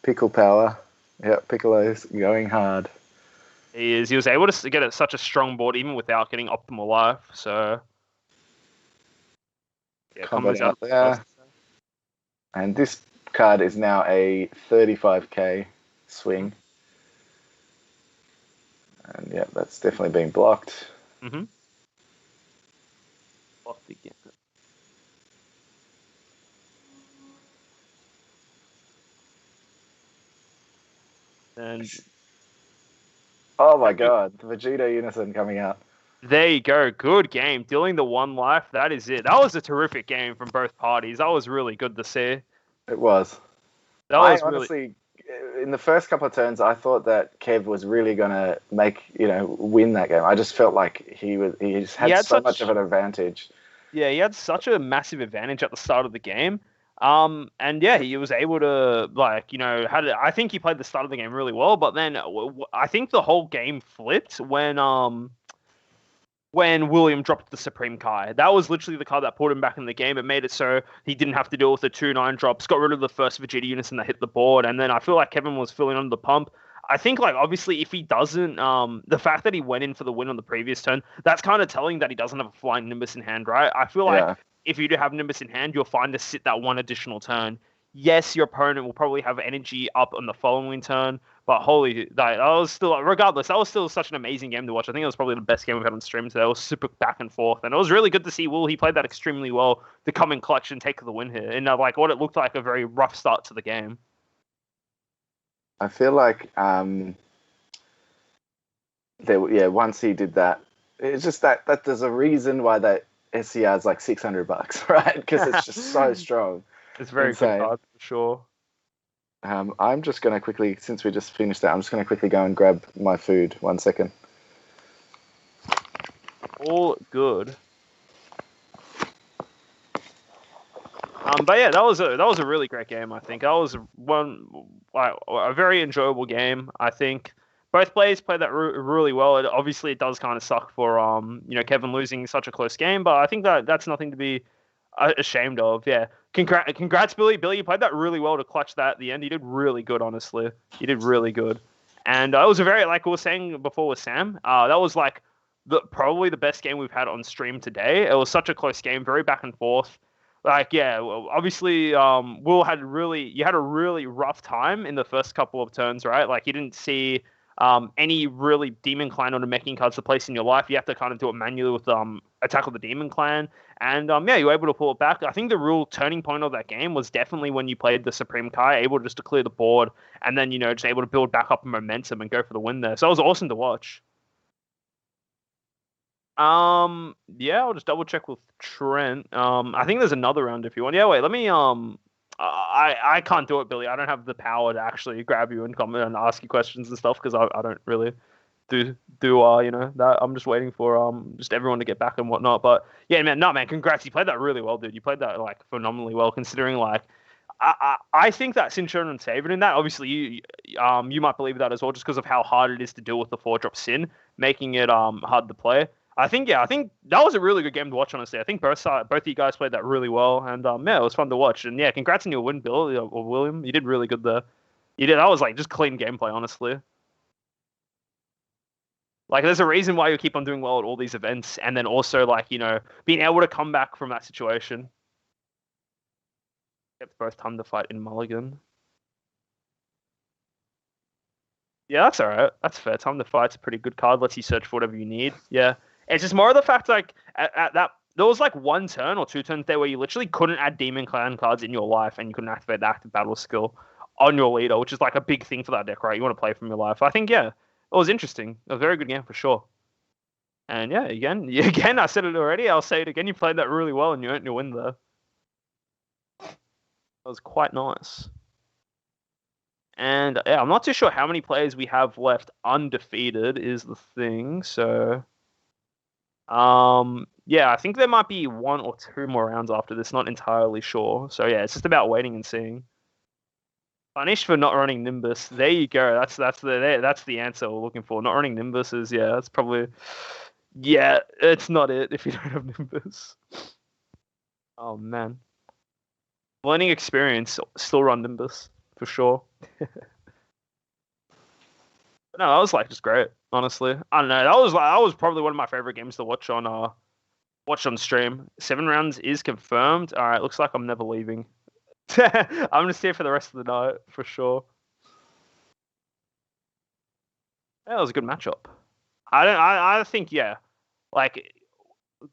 Pickle power. Yeah, Piccolo's going hard. He is. He was able to get such a strong board even without getting optimal life. So Yeah, combat combos out there. And this card is now a 35k swing. And yeah, that's definitely been blocked. Mm-hmm. Blocked again. And oh my god, the Vegeta Unison coming out. There you go. Good game. Dealing the 1 life. That is it. That was a terrific game from both parties. That was really good to see. It was. That was honestly, in the first couple of turns, I thought that Kev was really gonna win that game. I just felt like he just had so much of an advantage. Yeah, he had such a massive advantage at the start of the game. And yeah, he was able to I think he played the start of the game really well, but then I think the whole game flipped when William dropped the Supreme Kai. That was literally the card that put him back in the game. It made it so he didn't have to deal with the 2-9 drops, got rid of the first Vegeta Unison that hit the board, and then I feel like Kevin was feeling under the pump. I think, obviously, if he doesn't, the fact that he went in for the win on the previous turn, that's kind of telling that he doesn't have a Flying Nimbus in hand, right? I feel like if you do have Nimbus in hand, you're fine to sit that one additional turn. Yes, your opponent will probably have energy up on the following turn, but that was still, regardless, that was still such an amazing game to watch. I think it was probably the best game we've had on stream today. It was super back and forth, and it was really good to see Will. He played that extremely well to come in clutch and take the win here, and what it looked like a very rough start to the game. I feel like once he did that, it's just that there's a reason why that SCR is like $600, right? Because it's just so strong. It's very good card for sure. I'm just going to quickly, since we just finished that, I'm just going to quickly go and grab my food. 1 second. All good. But yeah, that was a really great game. I think that was a very enjoyable game. I think both players played that really well. Obviously, it does kind of suck for Kevin losing such a close game, but I think that's nothing to be ashamed of. Yeah, congrats, Billy. Billy, you played that really well to clutch that at the end. You did really good, honestly. You did really good, and it was a very, like we were saying before with Sam. That was probably the best game we've had on stream today. It was such a close game, very back and forth. Obviously, Will had a really rough time in the first couple of turns, right? Like, you didn't see any really Demon Clan or Namekian cards to place in your life. You have to kind of do it manually with Attack of the Demon Clan. And you were able to pull it back. I think the real turning point of that game was definitely when you played the Supreme Kai, able just to clear the board, and then, just able to build back up momentum and go for the win there. So it was awesome to watch. I'll just double check with Trent. I think there's another round if you want. Yeah, wait, let me I can't do it, Billy. I don't have the power to actually grab you and come and ask you questions and stuff because I don't really do that. I'm just waiting for just everyone to get back and whatnot. But yeah, man, congrats. You played that really well, dude. You played that phenomenally well considering I think that Sin Shonen Saban in that, obviously you might believe that as well, just because of how hard it is to deal with the 4-drop Sin, making it hard to play. I think that was a really good game to watch, honestly. I think both of you guys played that really well, and it was fun to watch. And yeah, congrats on your win, Bill or William. You did really good there. You did. That was just clean gameplay, honestly. There's a reason why you keep on doing well at all these events, and then also being able to come back from that situation. It's both time to fight in Mulligan. Yeah, that's alright. That's fair. Time to fight's a pretty good card. Lets you search for whatever you need. Yeah. It's just more of the fact, at that, there was 1 turn or 2 turns there where you literally couldn't add Demon Clan cards in your life and you couldn't activate the active battle skill on your leader, which is a big thing for that deck, right? You want to play from your life. I think, yeah, it was interesting. It was a very good game for sure. And yeah, again, I said it already. I'll say it again. You played that really well and you earned your win there. That was quite nice. And yeah, I'm not too sure how many players we have left undefeated is the thing. So, yeah, I think there might be 1 or 2 more rounds after this. Not entirely sure. So yeah, it's just about waiting and seeing. Punished for not running Nimbus. There you go. That's the answer we're looking for. Not running Nimbus is, yeah, that's probably, yeah, it's not it if you don't have Nimbus. Oh man, learning experience. Still run Nimbus for sure. No, that was just great, honestly. I don't know. That was probably one of my favorite games to watch on Watch on stream. 7 rounds is confirmed. All right, looks like I'm never leaving. I'm just here for the rest of the night for sure. That was a good matchup. I think like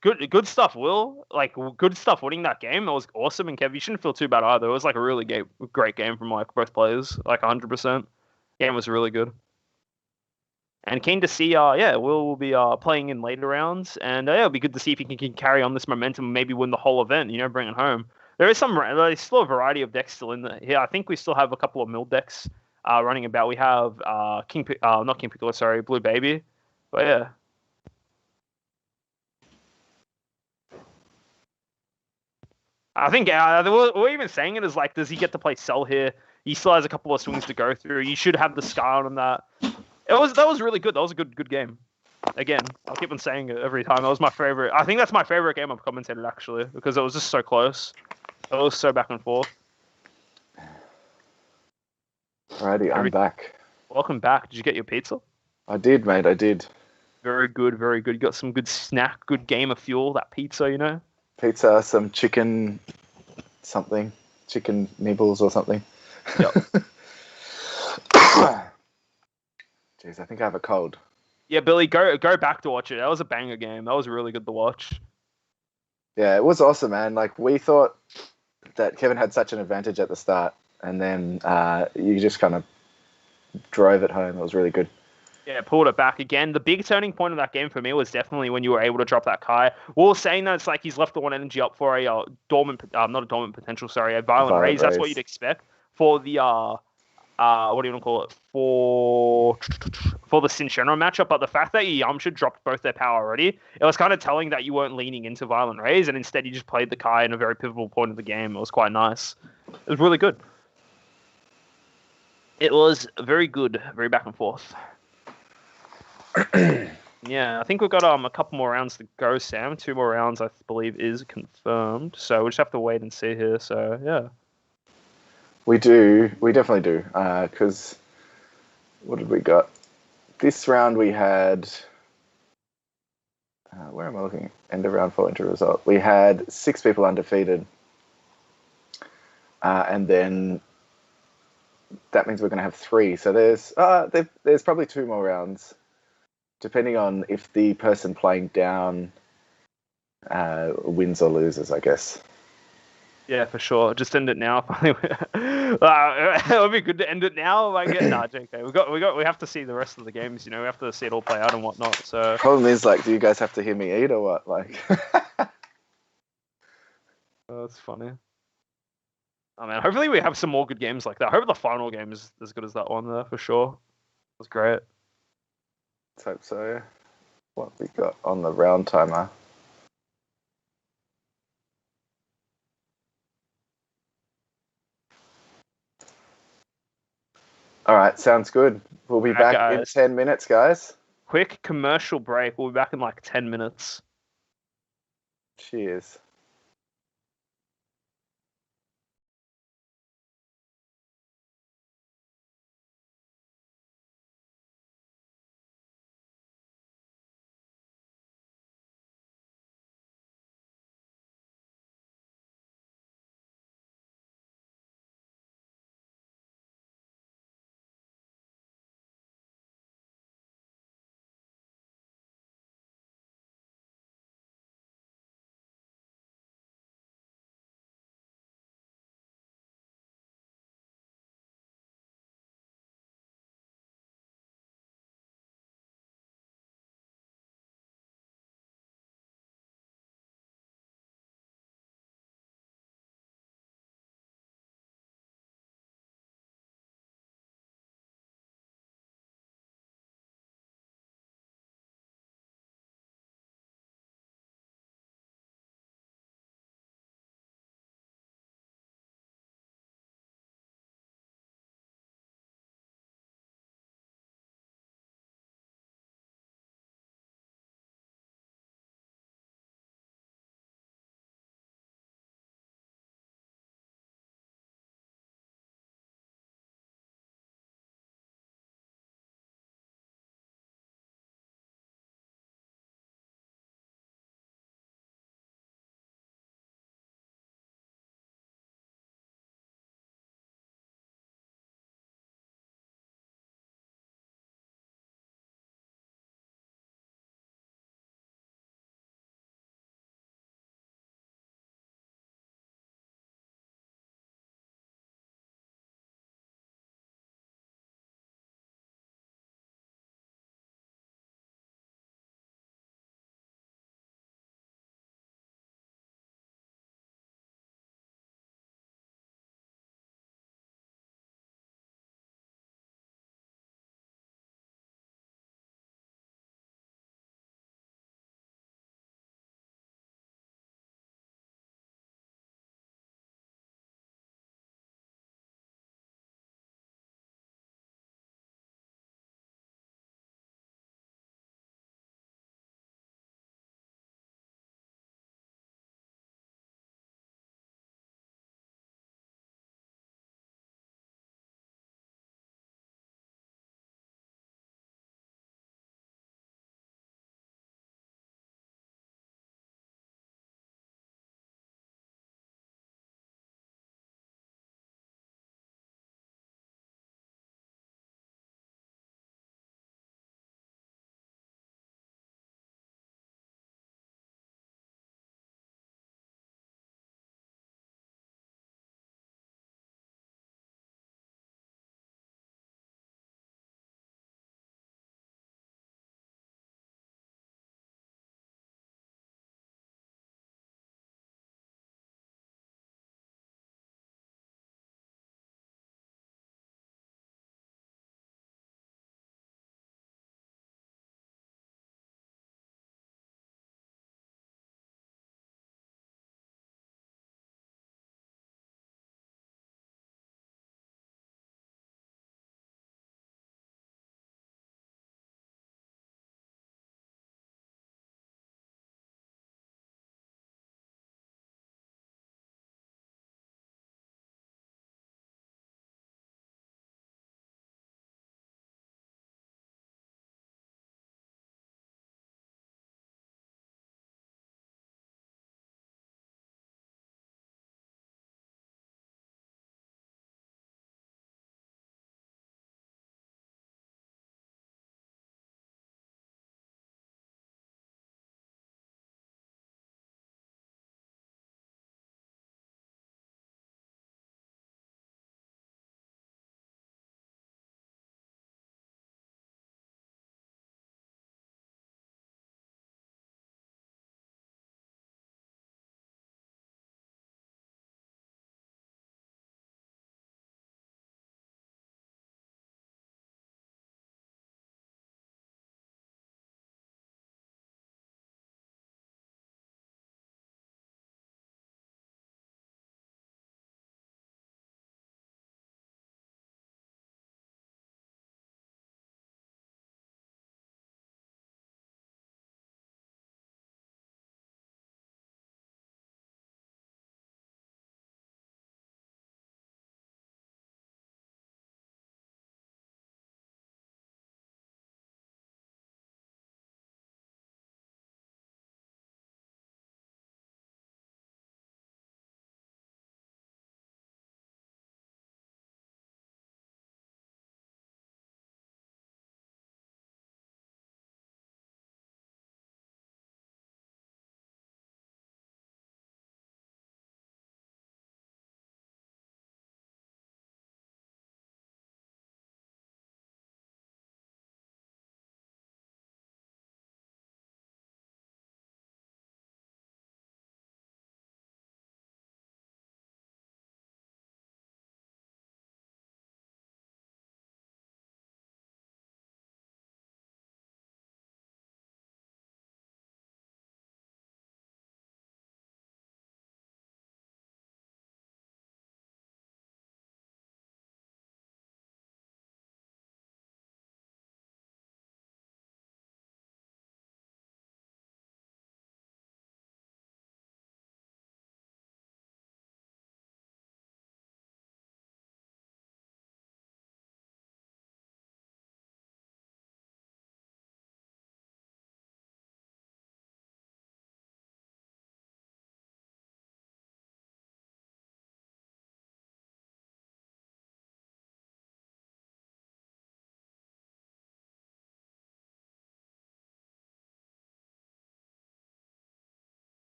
good stuff. Will like good stuff winning that game. It was awesome. And Kev, you shouldn't feel too bad either. It was like a really great game from like both players. Like 100%. Game was really good. And keen to see, Will be playing in later rounds, and it'll be good to see if he can carry on this momentum, and maybe win the whole event. Bring it home. There's still a variety of decks still in there. Yeah, I think we still have a couple of mill decks running about. We have not King Piccolo, sorry, Blue Baby, but yeah. I think we're even saying it as like, does he get to play Cell here? He still has a couple of swings to go through. You should have the Scar on that. That was really good. That was a good game. Again, I'll keep on saying it every time. That was my favorite. I think that's my favorite game I've commentated actually, because it was just so close. It was so back and forth. Alrighty, I'm back. Welcome back. Did you get your pizza? I did, mate. I did. Very good, very good. You got some good snack, good game of fuel. That pizza, Pizza, some chicken, chicken nibbles or something. Yep. Jeez, I think I have a cold. Yeah, Billy, go back to watch it. That was a banger game. That was really good to watch. Yeah, it was awesome, man. Like, we thought that Kevin had such an advantage at the start, and then you just kind of drove it home. It was really good. Yeah, pulled it back again. The big turning point of that game for me was definitely when you were able to drop that Kai. We were saying that it's like he's left the one energy up for a not a dormant potential, sorry, a violent raise. That's what you'd expect for the what do you want to call it, for the Shinshino matchup. But the fact that Yamcha dropped both their power already, it was kind of telling that you weren't leaning into violent raise, and instead you just played the Kai in a very pivotal point of the game. It was quite nice. It was really good. It was very good, very back and forth. Yeah, I think we've got a couple more rounds to go, Sam. 2 more rounds, I believe, is confirmed. So we just have to wait and see here. So yeah. We definitely do. Because what did we got? This round we had. Where am I looking? End of round 4 into result. We had 6 people undefeated, and then that means we're going to have 3. So there's probably 2 more rounds, depending on if the person playing down wins or loses, I guess. Yeah, for sure. Just end it now. It would be good to end it now. Like, nah, JK. We have to see the rest of the games. We have to see it all play out and whatnot. So problem is, like, do you guys have to hear me eat or what? Like, oh, that's funny. Oh man, hopefully we have some more good games like that. I hope the final game is as good as that one there for sure. It was great. Let's hope so. What we got on the round timer? All right, sounds good. We'll be back in 10 minutes, guys. Quick commercial break. We'll be back in like 10 minutes. Cheers.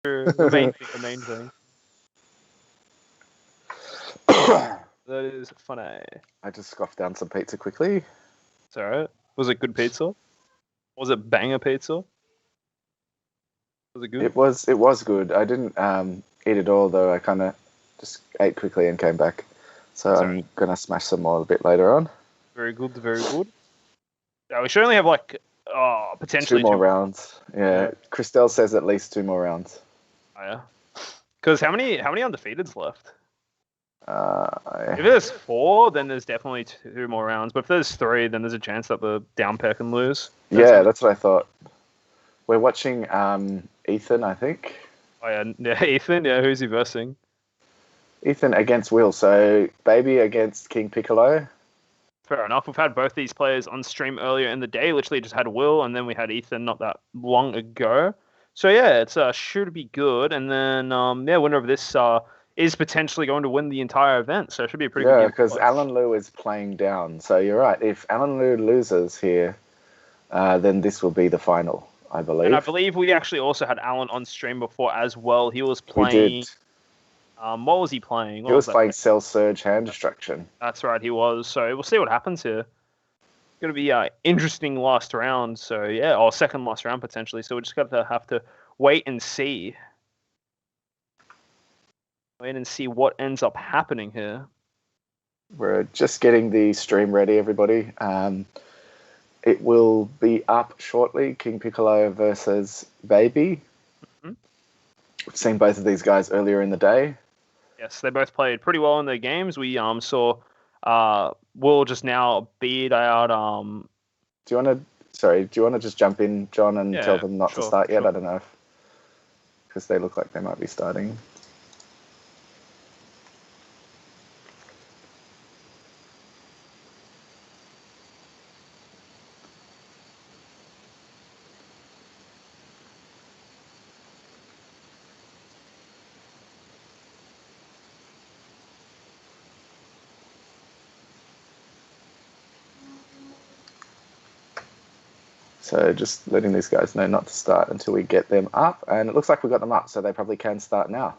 The main thing. That is funny. I just scoffed down some pizza quickly. It's alright. Was it good pizza? Was it banger pizza? Was it good? It was good. I didn't eat it all though. I kind of just ate quickly and came back. So I'm gonna smash some more a bit later on. Very good, very good. Yeah, we should only have like potentially 2 more rounds. Yeah. Christelle says at least 2 more rounds. Oh, yeah. Because how many undefeateds left? If there's 4, then there's definitely 2 more rounds. But if there's 3, then there's a chance that the down pair can lose. That's what I thought. We're watching Ethan, I think. Oh yeah, Ethan. Yeah, who's he versing? Ethan against Will. So Baby against King Piccolo. Fair enough. We've had both these players on stream earlier in the day. Literally just had Will, and then we had Ethan not that long ago. So yeah, it's should be good. And then winner of this is potentially going to win the entire event. So it should be a pretty good game. Yeah, because Alan Liu is playing down. So you're right. If Alan Liu loses here, then this will be the final, I believe. And I believe we actually also had Alan on stream before as well. He was playing. We did. What was he playing? He was playing Cell Surge Hand Destruction. That's right, he was. So we'll see what happens here. It's going to be an interesting last round. So yeah, or second last round potentially. So we just got to have to wait and see. Wait and see what ends up happening here. We're just getting the stream ready, everybody. It will be up shortly. King Piccolo versus Baby. Mm-hmm. We've seen both of these guys earlier in the day. Yes, they both played pretty well in their games. We saw Will just now beat out. Do you want to just jump in, John, and tell them not to start yet? I don't know because they look like they might be starting. So just letting these guys know not to start until we get them up. And it looks like we got them up, so they probably can start now.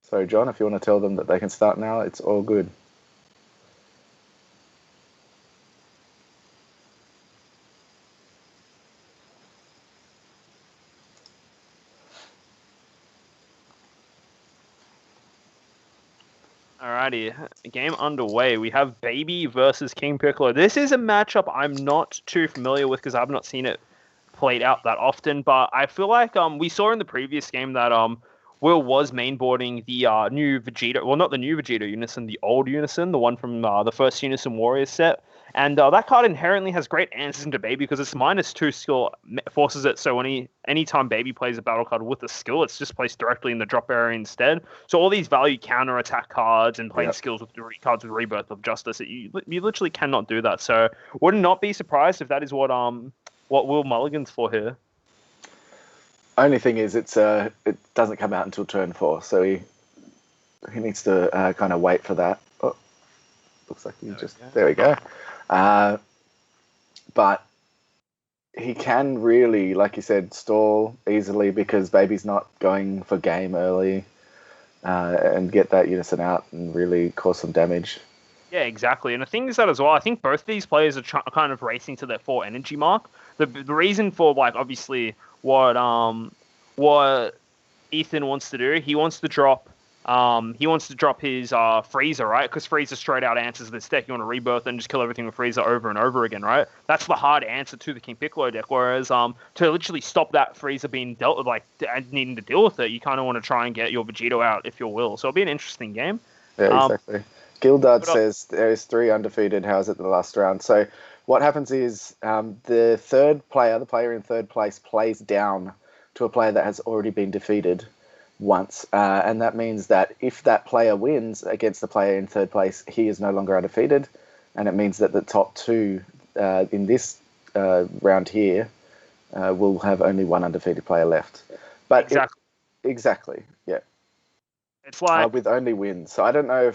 So, John, if you want to tell them that they can start now, it's all good. Alrighty, game underway. We have Baby versus King Piccolo. This is a matchup I'm not too familiar with because I've not seen it played out that often. But I feel like we saw in the previous game that Will was mainboarding the new Vegeta. Well, not the new Vegeta Unison, the old Unison, the one from the first Unison Warriors set. And that card inherently has great answers into Baby because its -2 skill forces it so anytime Baby plays a battle card with a skill, it's just placed directly in the drop area instead. So all these value counter attack cards and playing skills with cards with Rebirth of Justice, you literally cannot do that. So would not be surprised if that is what Will Mulligan's for here. Only thing is, it doesn't come out until turn 4, so he needs to kind of wait for that. Oh, looks like there we go. But he can really, like you said, stall easily because Baby's not going for game early and get that Unison out and really cause some damage. Yeah, exactly. And the thing is that as well, I think both these players are kind of racing to their 4 energy mark. The reason for, like, obviously what Ethan wants to do, he wants to drop his Freezer, right? Because Freezer straight out answers this deck. You want to Rebirth and just kill everything with Freezer over and over again, right? That's the hard answer to the King Piccolo deck. Whereas to literally stop that Freezer being dealt with, like, and needing to deal with it, you kind of want to try and get your Vegito out if you will. So it'll be an interesting game. Yeah, exactly. Gildard says there is 3 undefeated. How's it the last round? So what happens is the player in third place plays down to a player that has already been defeated once. And that means that if that player wins against the player in third place, he is no longer undefeated. And it means that the top 2 in this round here will have only 1 undefeated player left. But exactly, yeah. It's like with only wins. So I don't know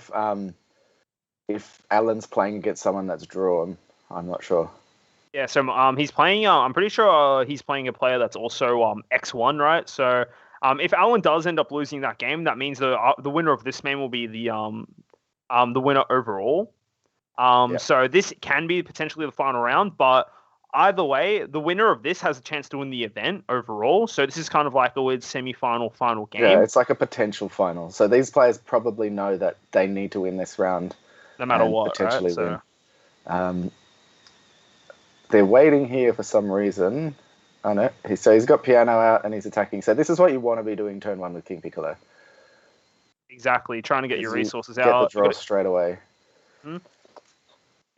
if Alan's playing against someone that's drawn. I'm not sure. Yeah, so he's playing. I'm pretty sure he's playing a player that's also X1, right? So if Alan does end up losing that game, that means the winner of this game will be the winner overall. Yep. So this can be potentially the final round, but either way, the winner of this has a chance to win the event overall. So this is kind of like a weird semi-final final game. Yeah, it's like a potential final. So these players probably know that they need to win this round, no matter what, potentially right? win. They're waiting here for some reason. Oh no, so he's got piano out and he's attacking. So this is what you want to be doing turn 1 with King Piccolo. Exactly, trying to get your resources out. Get the draw straight away.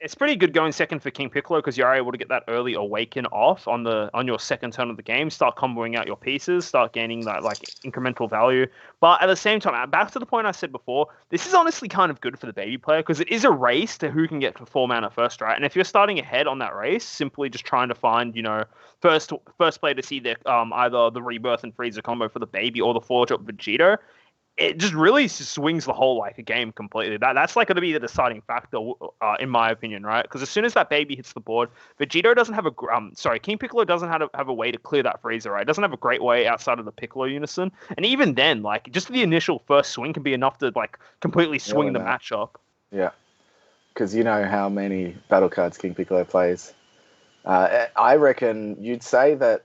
It's pretty good going second for King Piccolo because you're able to get that early awaken off on your second turn of the game. Start comboing out your pieces, start gaining that like incremental value. But at the same time, back to the point I said before, this is honestly kind of good for the baby player because it is a race to who can get to 4 mana first, right? And if you're starting ahead on that race, simply just trying to find first player to see their either the Rebirth and Frieza combo for the baby or the Forge up Vegito, it just really swings the whole like a game completely. That's like going to be the deciding factor, in my opinion, right? Because as soon as that baby hits the board, Vegito doesn't have King Piccolo doesn't have a way to clear that Frieza, right? It doesn't have a great way outside of the Piccolo unison, and even then, like just the initial first swing can be enough to like completely swing the matchup. Yeah, because you know how many battle cards King Piccolo plays. I reckon you'd say that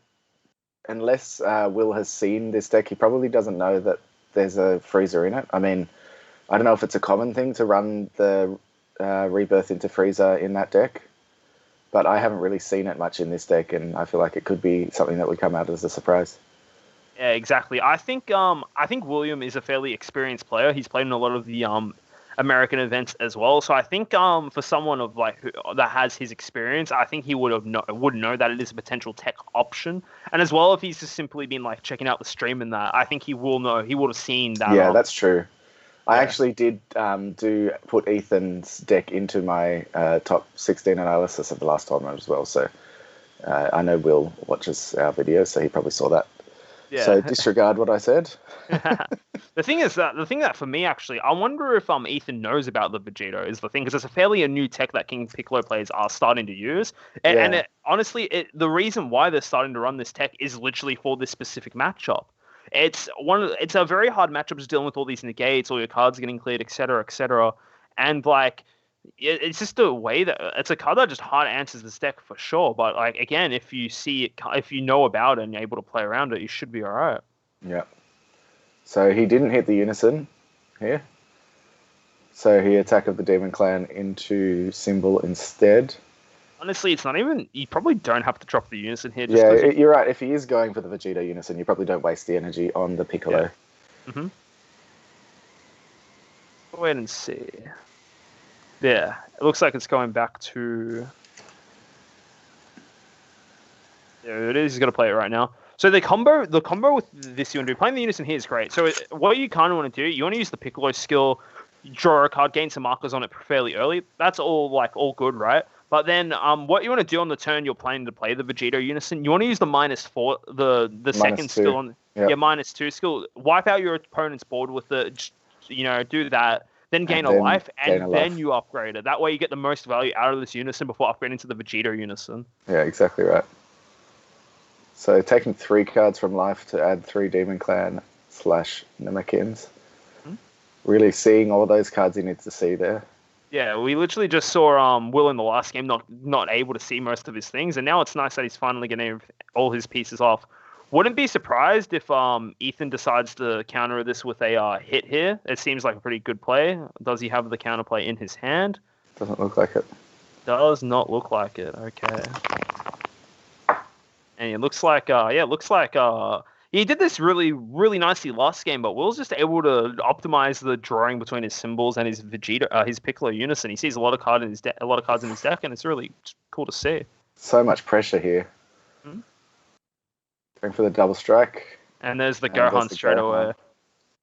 unless Will has seen this deck, he probably doesn't know that there's a Frieza in it. I mean, I don't know if it's a common thing to run the Rebirth into Frieza in that deck, but I haven't really seen it much in this deck, and I feel like it could be something that would come out as a surprise. Yeah, exactly. I think William is a fairly experienced player. He's played in a lot of the American events as well. So I think for someone of like that has his experience, I think he would know that it is a potential tech option. And as well, if he's just simply been like checking out the stream and that, I think he will know. He would have seen that. Yeah, that's true. I actually did put Ethan's deck into my top 16 analysis of the last tournament as well. So I know Will watches our videos, so he probably saw that. Yeah. So disregard what I said. The thing that for me actually, I wonder if Ethan knows about the Vegito is the thing, because it's a new tech that King Piccolo players are starting to use, and honestly, the reason why they're starting to run this tech is literally for this specific matchup. It's a very hard matchup just dealing with all these negates, all your cards getting cleared, etc., and like. It's just a way that it's a card that just hard answers this deck for sure. But like again, if you see it, if you know about it and you're able to play around it, you should be all right. Yeah. So he didn't hit the unison here. So he attacked the Demon Clan into Symbol instead. Honestly, it's not even. You probably don't have to drop the unison here. Just you're right. If he is going for the Vegito unison, you probably don't waste the energy on the Piccolo. Yeah. Wait and see. Yeah, it looks like it's going back to... There it is. He's going to play it right now. So the combo with this you want to do, playing the unison here is great. So what you kind of want to do, you want to use the Piccolo skill, draw a card, gain some markers on it fairly early. That's all good, right? But then what you want to do on the turn you're planning to play the Vegito unison, you want to use the -4, the second skill on -2 skill. Wipe out your opponent's board with the, do that. Then gain a life, and then you upgrade it. That way you get the most value out of this unison before upgrading to the Vegito unison. Yeah, exactly right. So taking 3 cards from life to add 3 Demon Clan / Namekians. Really seeing all those cards he needs to see there. Yeah, we literally just saw Will in the last game not able to see most of his things, and now it's nice that he's finally getting all his pieces off. Wouldn't be surprised if Ethan decides to counter this with a hit here. It seems like a pretty good play. Does he have the counterplay in his hand? Doesn't look like it. Does not look like it. Okay. And it looks like he did this really, really nicely last game, but Will's just able to optimize the drawing between his symbols and his Vegito, his Piccolo unison. He sees a lot of cards in his deck, and it's really cool to see. So much pressure here. Going for the double strike. And there's the Gohan straight away.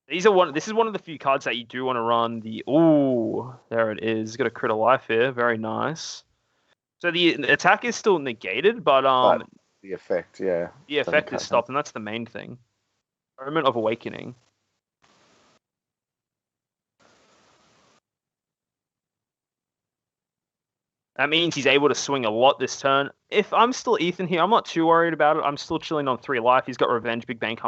This is one of the few cards that you do want to run the... Ooh, there it is. Got a crit of life here. Very nice. So the attack is still negated, but the effect, yeah. The effect is stopped, and that's the main thing. Moment of Awakening. That means he's able to swing a lot this turn. If I'm still Ethan here, I'm not too worried about it. I'm still chilling on 3 life. He's got Revenge, Big Bang,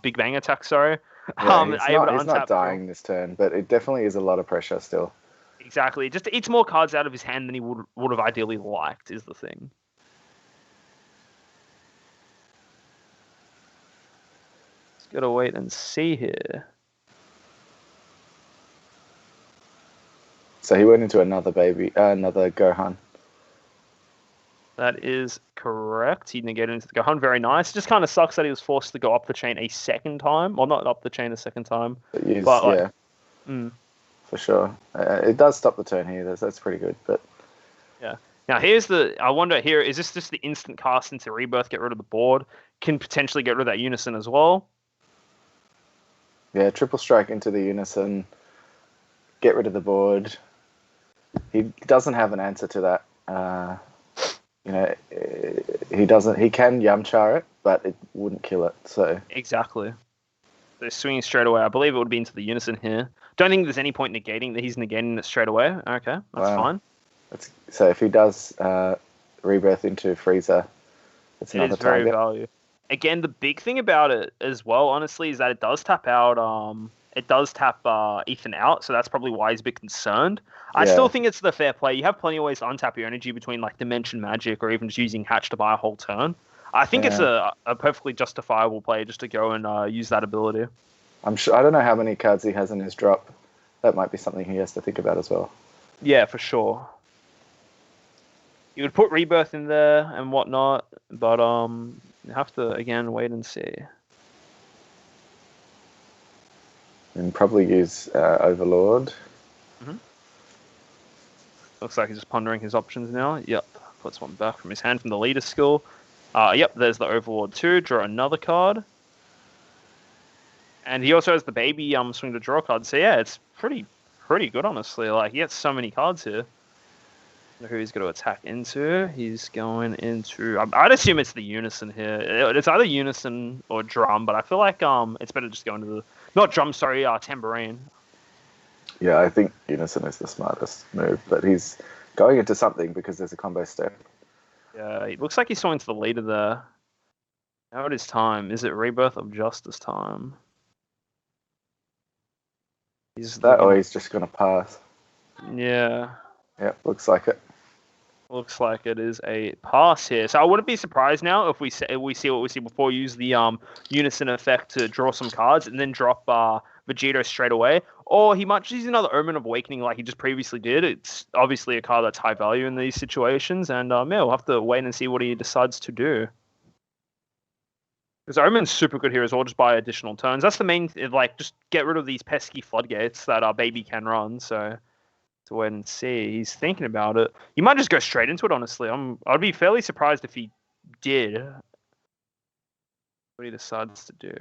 Big Bang attack, sorry. Yeah, he's not dying this turn, but it definitely is a lot of pressure still. Exactly. Just eats more cards out of his hand than he would have ideally liked, is the thing. Just gotta wait and see here. So he went into another Gohan. That is correct. He negated into the Gohan. Very nice. It just kind of sucks that he was forced to go up the chain a second time. Well, not up the chain a second time. Yeah. For sure. It does stop the turn here. That's pretty good. But yeah. Now I wonder here, is this just the instant cast into Rebirth, get rid of the board? Can potentially get rid of that Unison as well? Yeah, triple strike into the Unison. Get rid of the board. He doesn't have an answer to that. He doesn't. He can Yamcha it, but it wouldn't kill it. So exactly. They're swinging straight away. I believe it would be into the Unison here. Don't think there's any point negating that he's negating it straight away. Okay, that's fine. So if he does Rebirth into Frieza, it's another target. Very value. Again, the big thing about it as well, honestly, is that it does tap out. It does tap Ethan out, so that's probably why he's a bit concerned. I still think it's the fair play. You have plenty of ways to untap your energy between like Dimension Magic or even just using Hatch to buy a whole turn. I think it's a perfectly justifiable play just to go and use that ability. I'm sure. I don't know how many cards he has in his drop. That might be something he has to think about as well. Yeah, for sure. You would put Rebirth in there and whatnot, but you have to again wait and see. And probably use Overlord. Looks like he's just pondering his options now. Yep, puts one back from his hand from the leader skill. Yep, there's the Overlord 2. Draw another card. And he also has the baby swing to draw card. So yeah, it's pretty good, honestly. Like, he gets so many cards here. I don't know who he's going to attack into. He's going into... I'd assume it's the Unison here. It's either Unison or Drum, but I feel like it's better just going to the... Not Drum, sorry, Tambourine. Yeah, I think Unison is the smartest move, but he's going into something because there's a combo step. Yeah, it looks like he's swinging to the leader there. Now it is time. Is it Rebirth of Justice time? He's just going to pass. Yeah. Yep, looks like it. Looks like it is a pass here. So I wouldn't be surprised now if we see what we see before. Use the Unison effect to draw some cards and then drop Vegito straight away. Or he might just use another Omen of Awakening like he just previously did. It's obviously a card that's high value in these situations. And yeah, we'll have to wait and see what he decides to do. Because Omen's super good here as well, just by additional turns. That's the main, like, just get rid of these pesky floodgates that our baby can run. So to wait and see. He's thinking about it. He might just go straight into it, honestly. I'd be fairly surprised if he did. What he decides to do.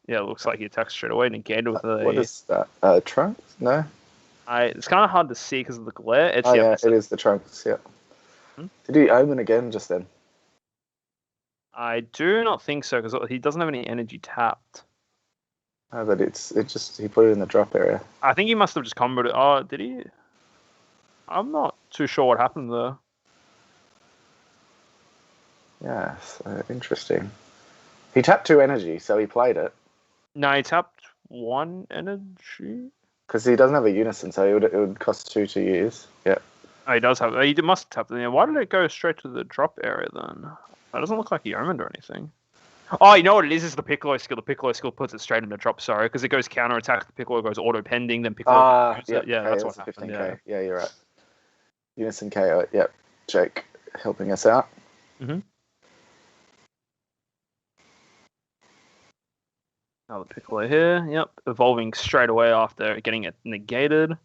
Yeah, it looks like he attacks straight away and again with a... What is that? Trunks? No? It's kind of hard to see because of the glare. It is the Trunks, yeah. Did he Omen again just then? I do not think so, because he doesn't have any energy tapped. Oh, but he put it in the drop area. I think he must have just comboed it. Oh, did he? I'm not too sure what happened there. Yes, interesting. He tapped 2 energy, so he played it. No, he tapped 1 energy. Because he doesn't have a Unison, so it would cost 2 to use. Yeah. Oh, he does have. He must have tapped it. Why did it go straight to the drop area then? That doesn't look like he omened or anything. Oh, you know what it is? It's the Piccolo skill. The Piccolo skill puts it straight in the drop, sorry, because it goes counter attack. The Piccolo goes auto pending, then Piccolo. Yeah, that's what happened. 15K. Yeah, you're right. Unison KO. Yep. Jake helping us out. Mm-hmm. Another Piccolo here. Yep. Evolving straight away after getting it negated.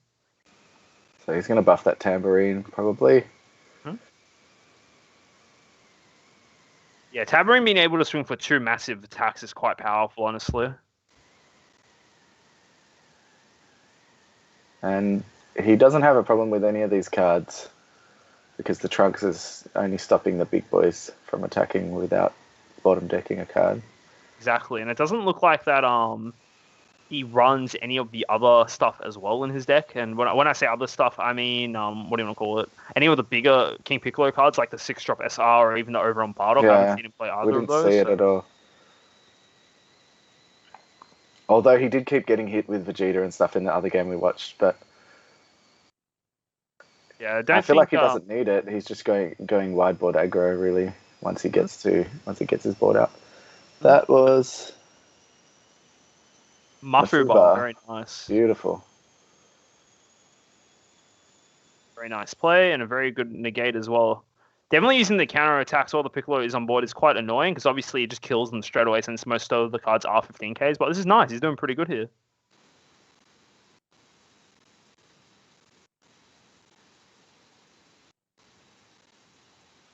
So he's going to buff that Tambourine, probably. Yeah, Tambourine being able to swing for 2 massive attacks is quite powerful, honestly. And he doesn't have a problem with any of these cards because the Trunks is only stopping the big boys from attacking without bottom decking a card. Exactly, and it doesn't look like that he runs any of the other stuff as well in his deck. And when I say other stuff, I mean, what do you want to call it? Any of the bigger King Piccolo cards, like the 6-drop SR or even the Oberon Bardock. I haven't seen him play either of those. We didn't see it at all. Although he did keep getting hit with Vegeta and stuff in the other game we watched, but yeah, I feel like he doesn't need it. He's just going wide board aggro really once he gets his board out. That was Mafuba, very nice. Beautiful. Very nice play and a very good negate as well. Definitely using the counter attacks while the Piccolo is on board is quite annoying because obviously it just kills them straight away since most of the cards are 15Ks. But this is nice. He's doing pretty good here.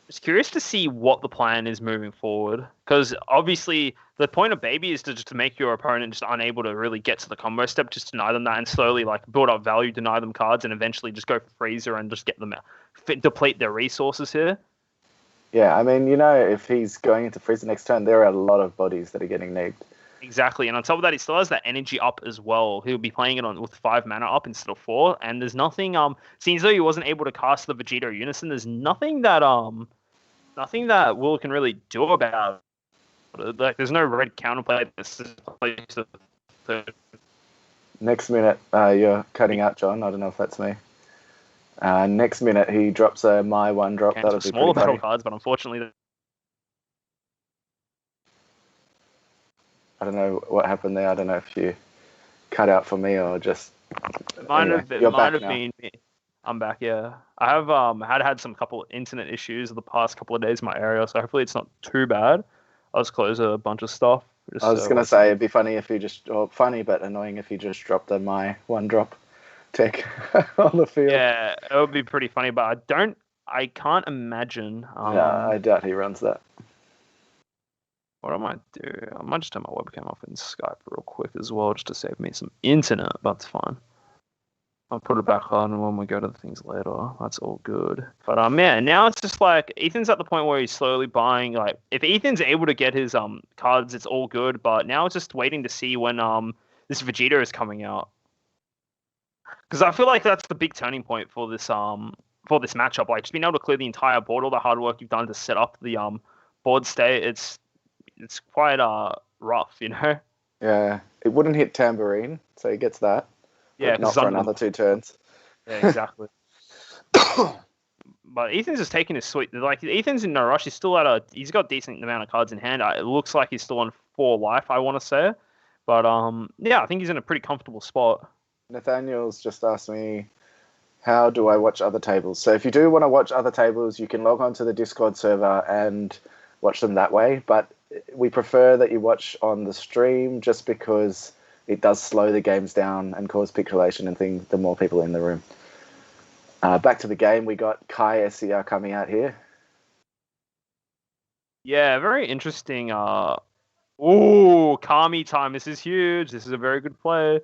Just curious to see what the plan is moving forward, because obviously the point of Baby is to just make your opponent just unable to really get to the combo step, just deny them that and slowly like build up value, deny them cards, and eventually just go for Freezer and just get them deplete their resources here. Yeah, I mean, if he's going into Freezer next turn, there are a lot of bodies that are getting named. Exactly, and on top of that, he still has that energy up as well. He'll be playing it with 5 mana up instead of 4, and there's nothing. Seems though he wasn't able to cast the Vegeta Unison. There's nothing that Will can really do about it. Like, there's no red counterplay. Next minute, you're cutting out, John. I don't know if that's me. Next minute, he drops a My 1 drop. That'll be smaller pretty funny. battle cards, but unfortunately, I don't know what happened there. I don't know if you cut out for me or just. Might have been me. I'm back. Yeah, I have had some couple of internet issues the past couple of days in my area, so hopefully it's not too bad. I'll just close a bunch of stuff. I was gonna say it'd be funny if you just, or funny but annoying if you just dropped the My 1 drop tech on the field. Yeah, it would be pretty funny, but I can't imagine. Yeah, I doubt he runs that. What I might do, I might just turn my webcam off in Skype real quick as well, just to save me some internet, but it's fine. I'll put it back on when we go to the things later. That's all good. But yeah, now it's just like Ethan's at the point where he's slowly buying. Like, if Ethan's able to get his cards, it's all good. But now it's just waiting to see when this Vegeta is coming out, because I feel like that's the big turning point for this matchup. Like, just being able to clear the entire board, all the hard work you've done to set up the board state. It's quite rough, Yeah, it wouldn't hit Tambourine, so he gets that. Yeah, not for another 2 turns. Yeah, exactly. But Ethan's just taking his sweet. Like, Ethan's in no rush. He's still he's got a decent amount of cards in hand. It looks like he's still on 4 life, I want to say. But yeah, I think he's in a pretty comfortable spot. Nathaniel's just asked me, how do I watch other tables? So if you do want to watch other tables, you can log on to the Discord server and watch them that way. But we prefer that you watch on the stream just because it does slow the games down and cause pixelation and things, the more people in the room. Back to the game, we got Kai SCR coming out here. Yeah, very interesting. Kami time. This is huge. This is a very good play.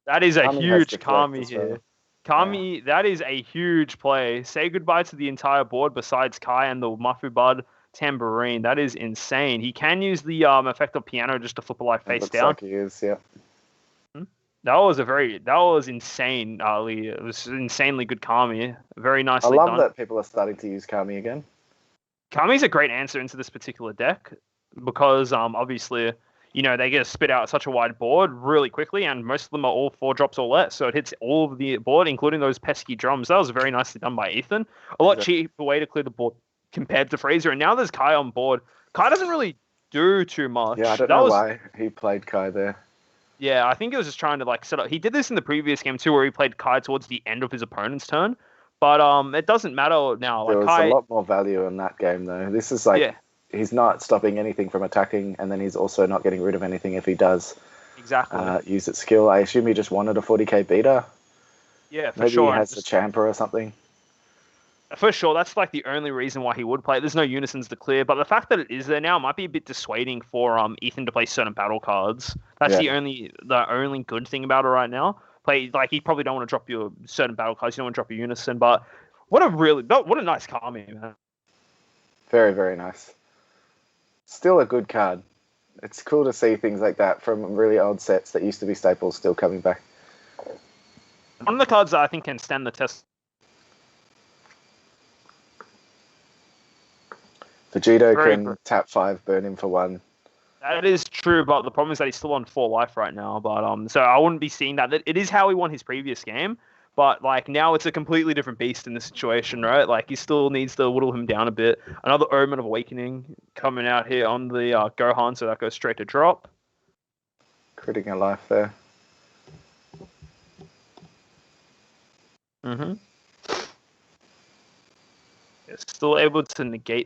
That is a huge Kami here. Well. Kami, that is a huge play. Say goodbye to the entire board besides Kai and the Mafubud Tambourine. That is insane. He can use the effect of piano just to flip a life face down. Like he is, yeah. That was insane, Ali. It was insanely good Kami. Very nicely done. I love that people are starting to use Kami again. Kami's a great answer into this particular deck because obviously, they get to spit out such a wide board really quickly, and most of them are all 4 drops or less. So it hits all of the board, including those pesky drums. That was very nicely done by Ethan. A lot cheaper way to clear the board compared to Freezer, and now there's Kai on board. Kai doesn't really do too much. Yeah, I don't know why he played Kai there. Yeah, I think he was just trying to set up. He did this in the previous game too, where he played Kai towards the end of his opponent's turn. But it doesn't matter now. There was a lot more value in that game, though. This is he's not stopping anything from attacking, and then he's also not getting rid of anything if he does. Exactly. Use its skill. I assume he just wanted a 40k beater. Yeah, for Maybe sure. Maybe he has the Champer or something. For sure, that's the only reason why he would play. There's no unisons to clear, but the fact that it is there now might be a bit dissuading for Ethan to play certain battle cards. That's the only good thing about it right now. You probably don't want to drop your certain battle cards. You don't want to drop your unison, but what a nice Kami, man. Very, very nice. Still a good card. It's cool to see things like that from really old sets that used to be staples still coming back. One of the cards that I think can stand the test. Vegito can tap 5, burn him for 1. That is true, but the problem is that he's still on 4 life right now. But so I wouldn't be seeing that. It is how he won his previous game, but like now it's a completely different beast in this situation, right? Like he still needs to whittle him down a bit. Another Omen of Awakening coming out here on the Gohan, so that goes straight to drop. Critting a life there. Mm-hmm. Still able to negate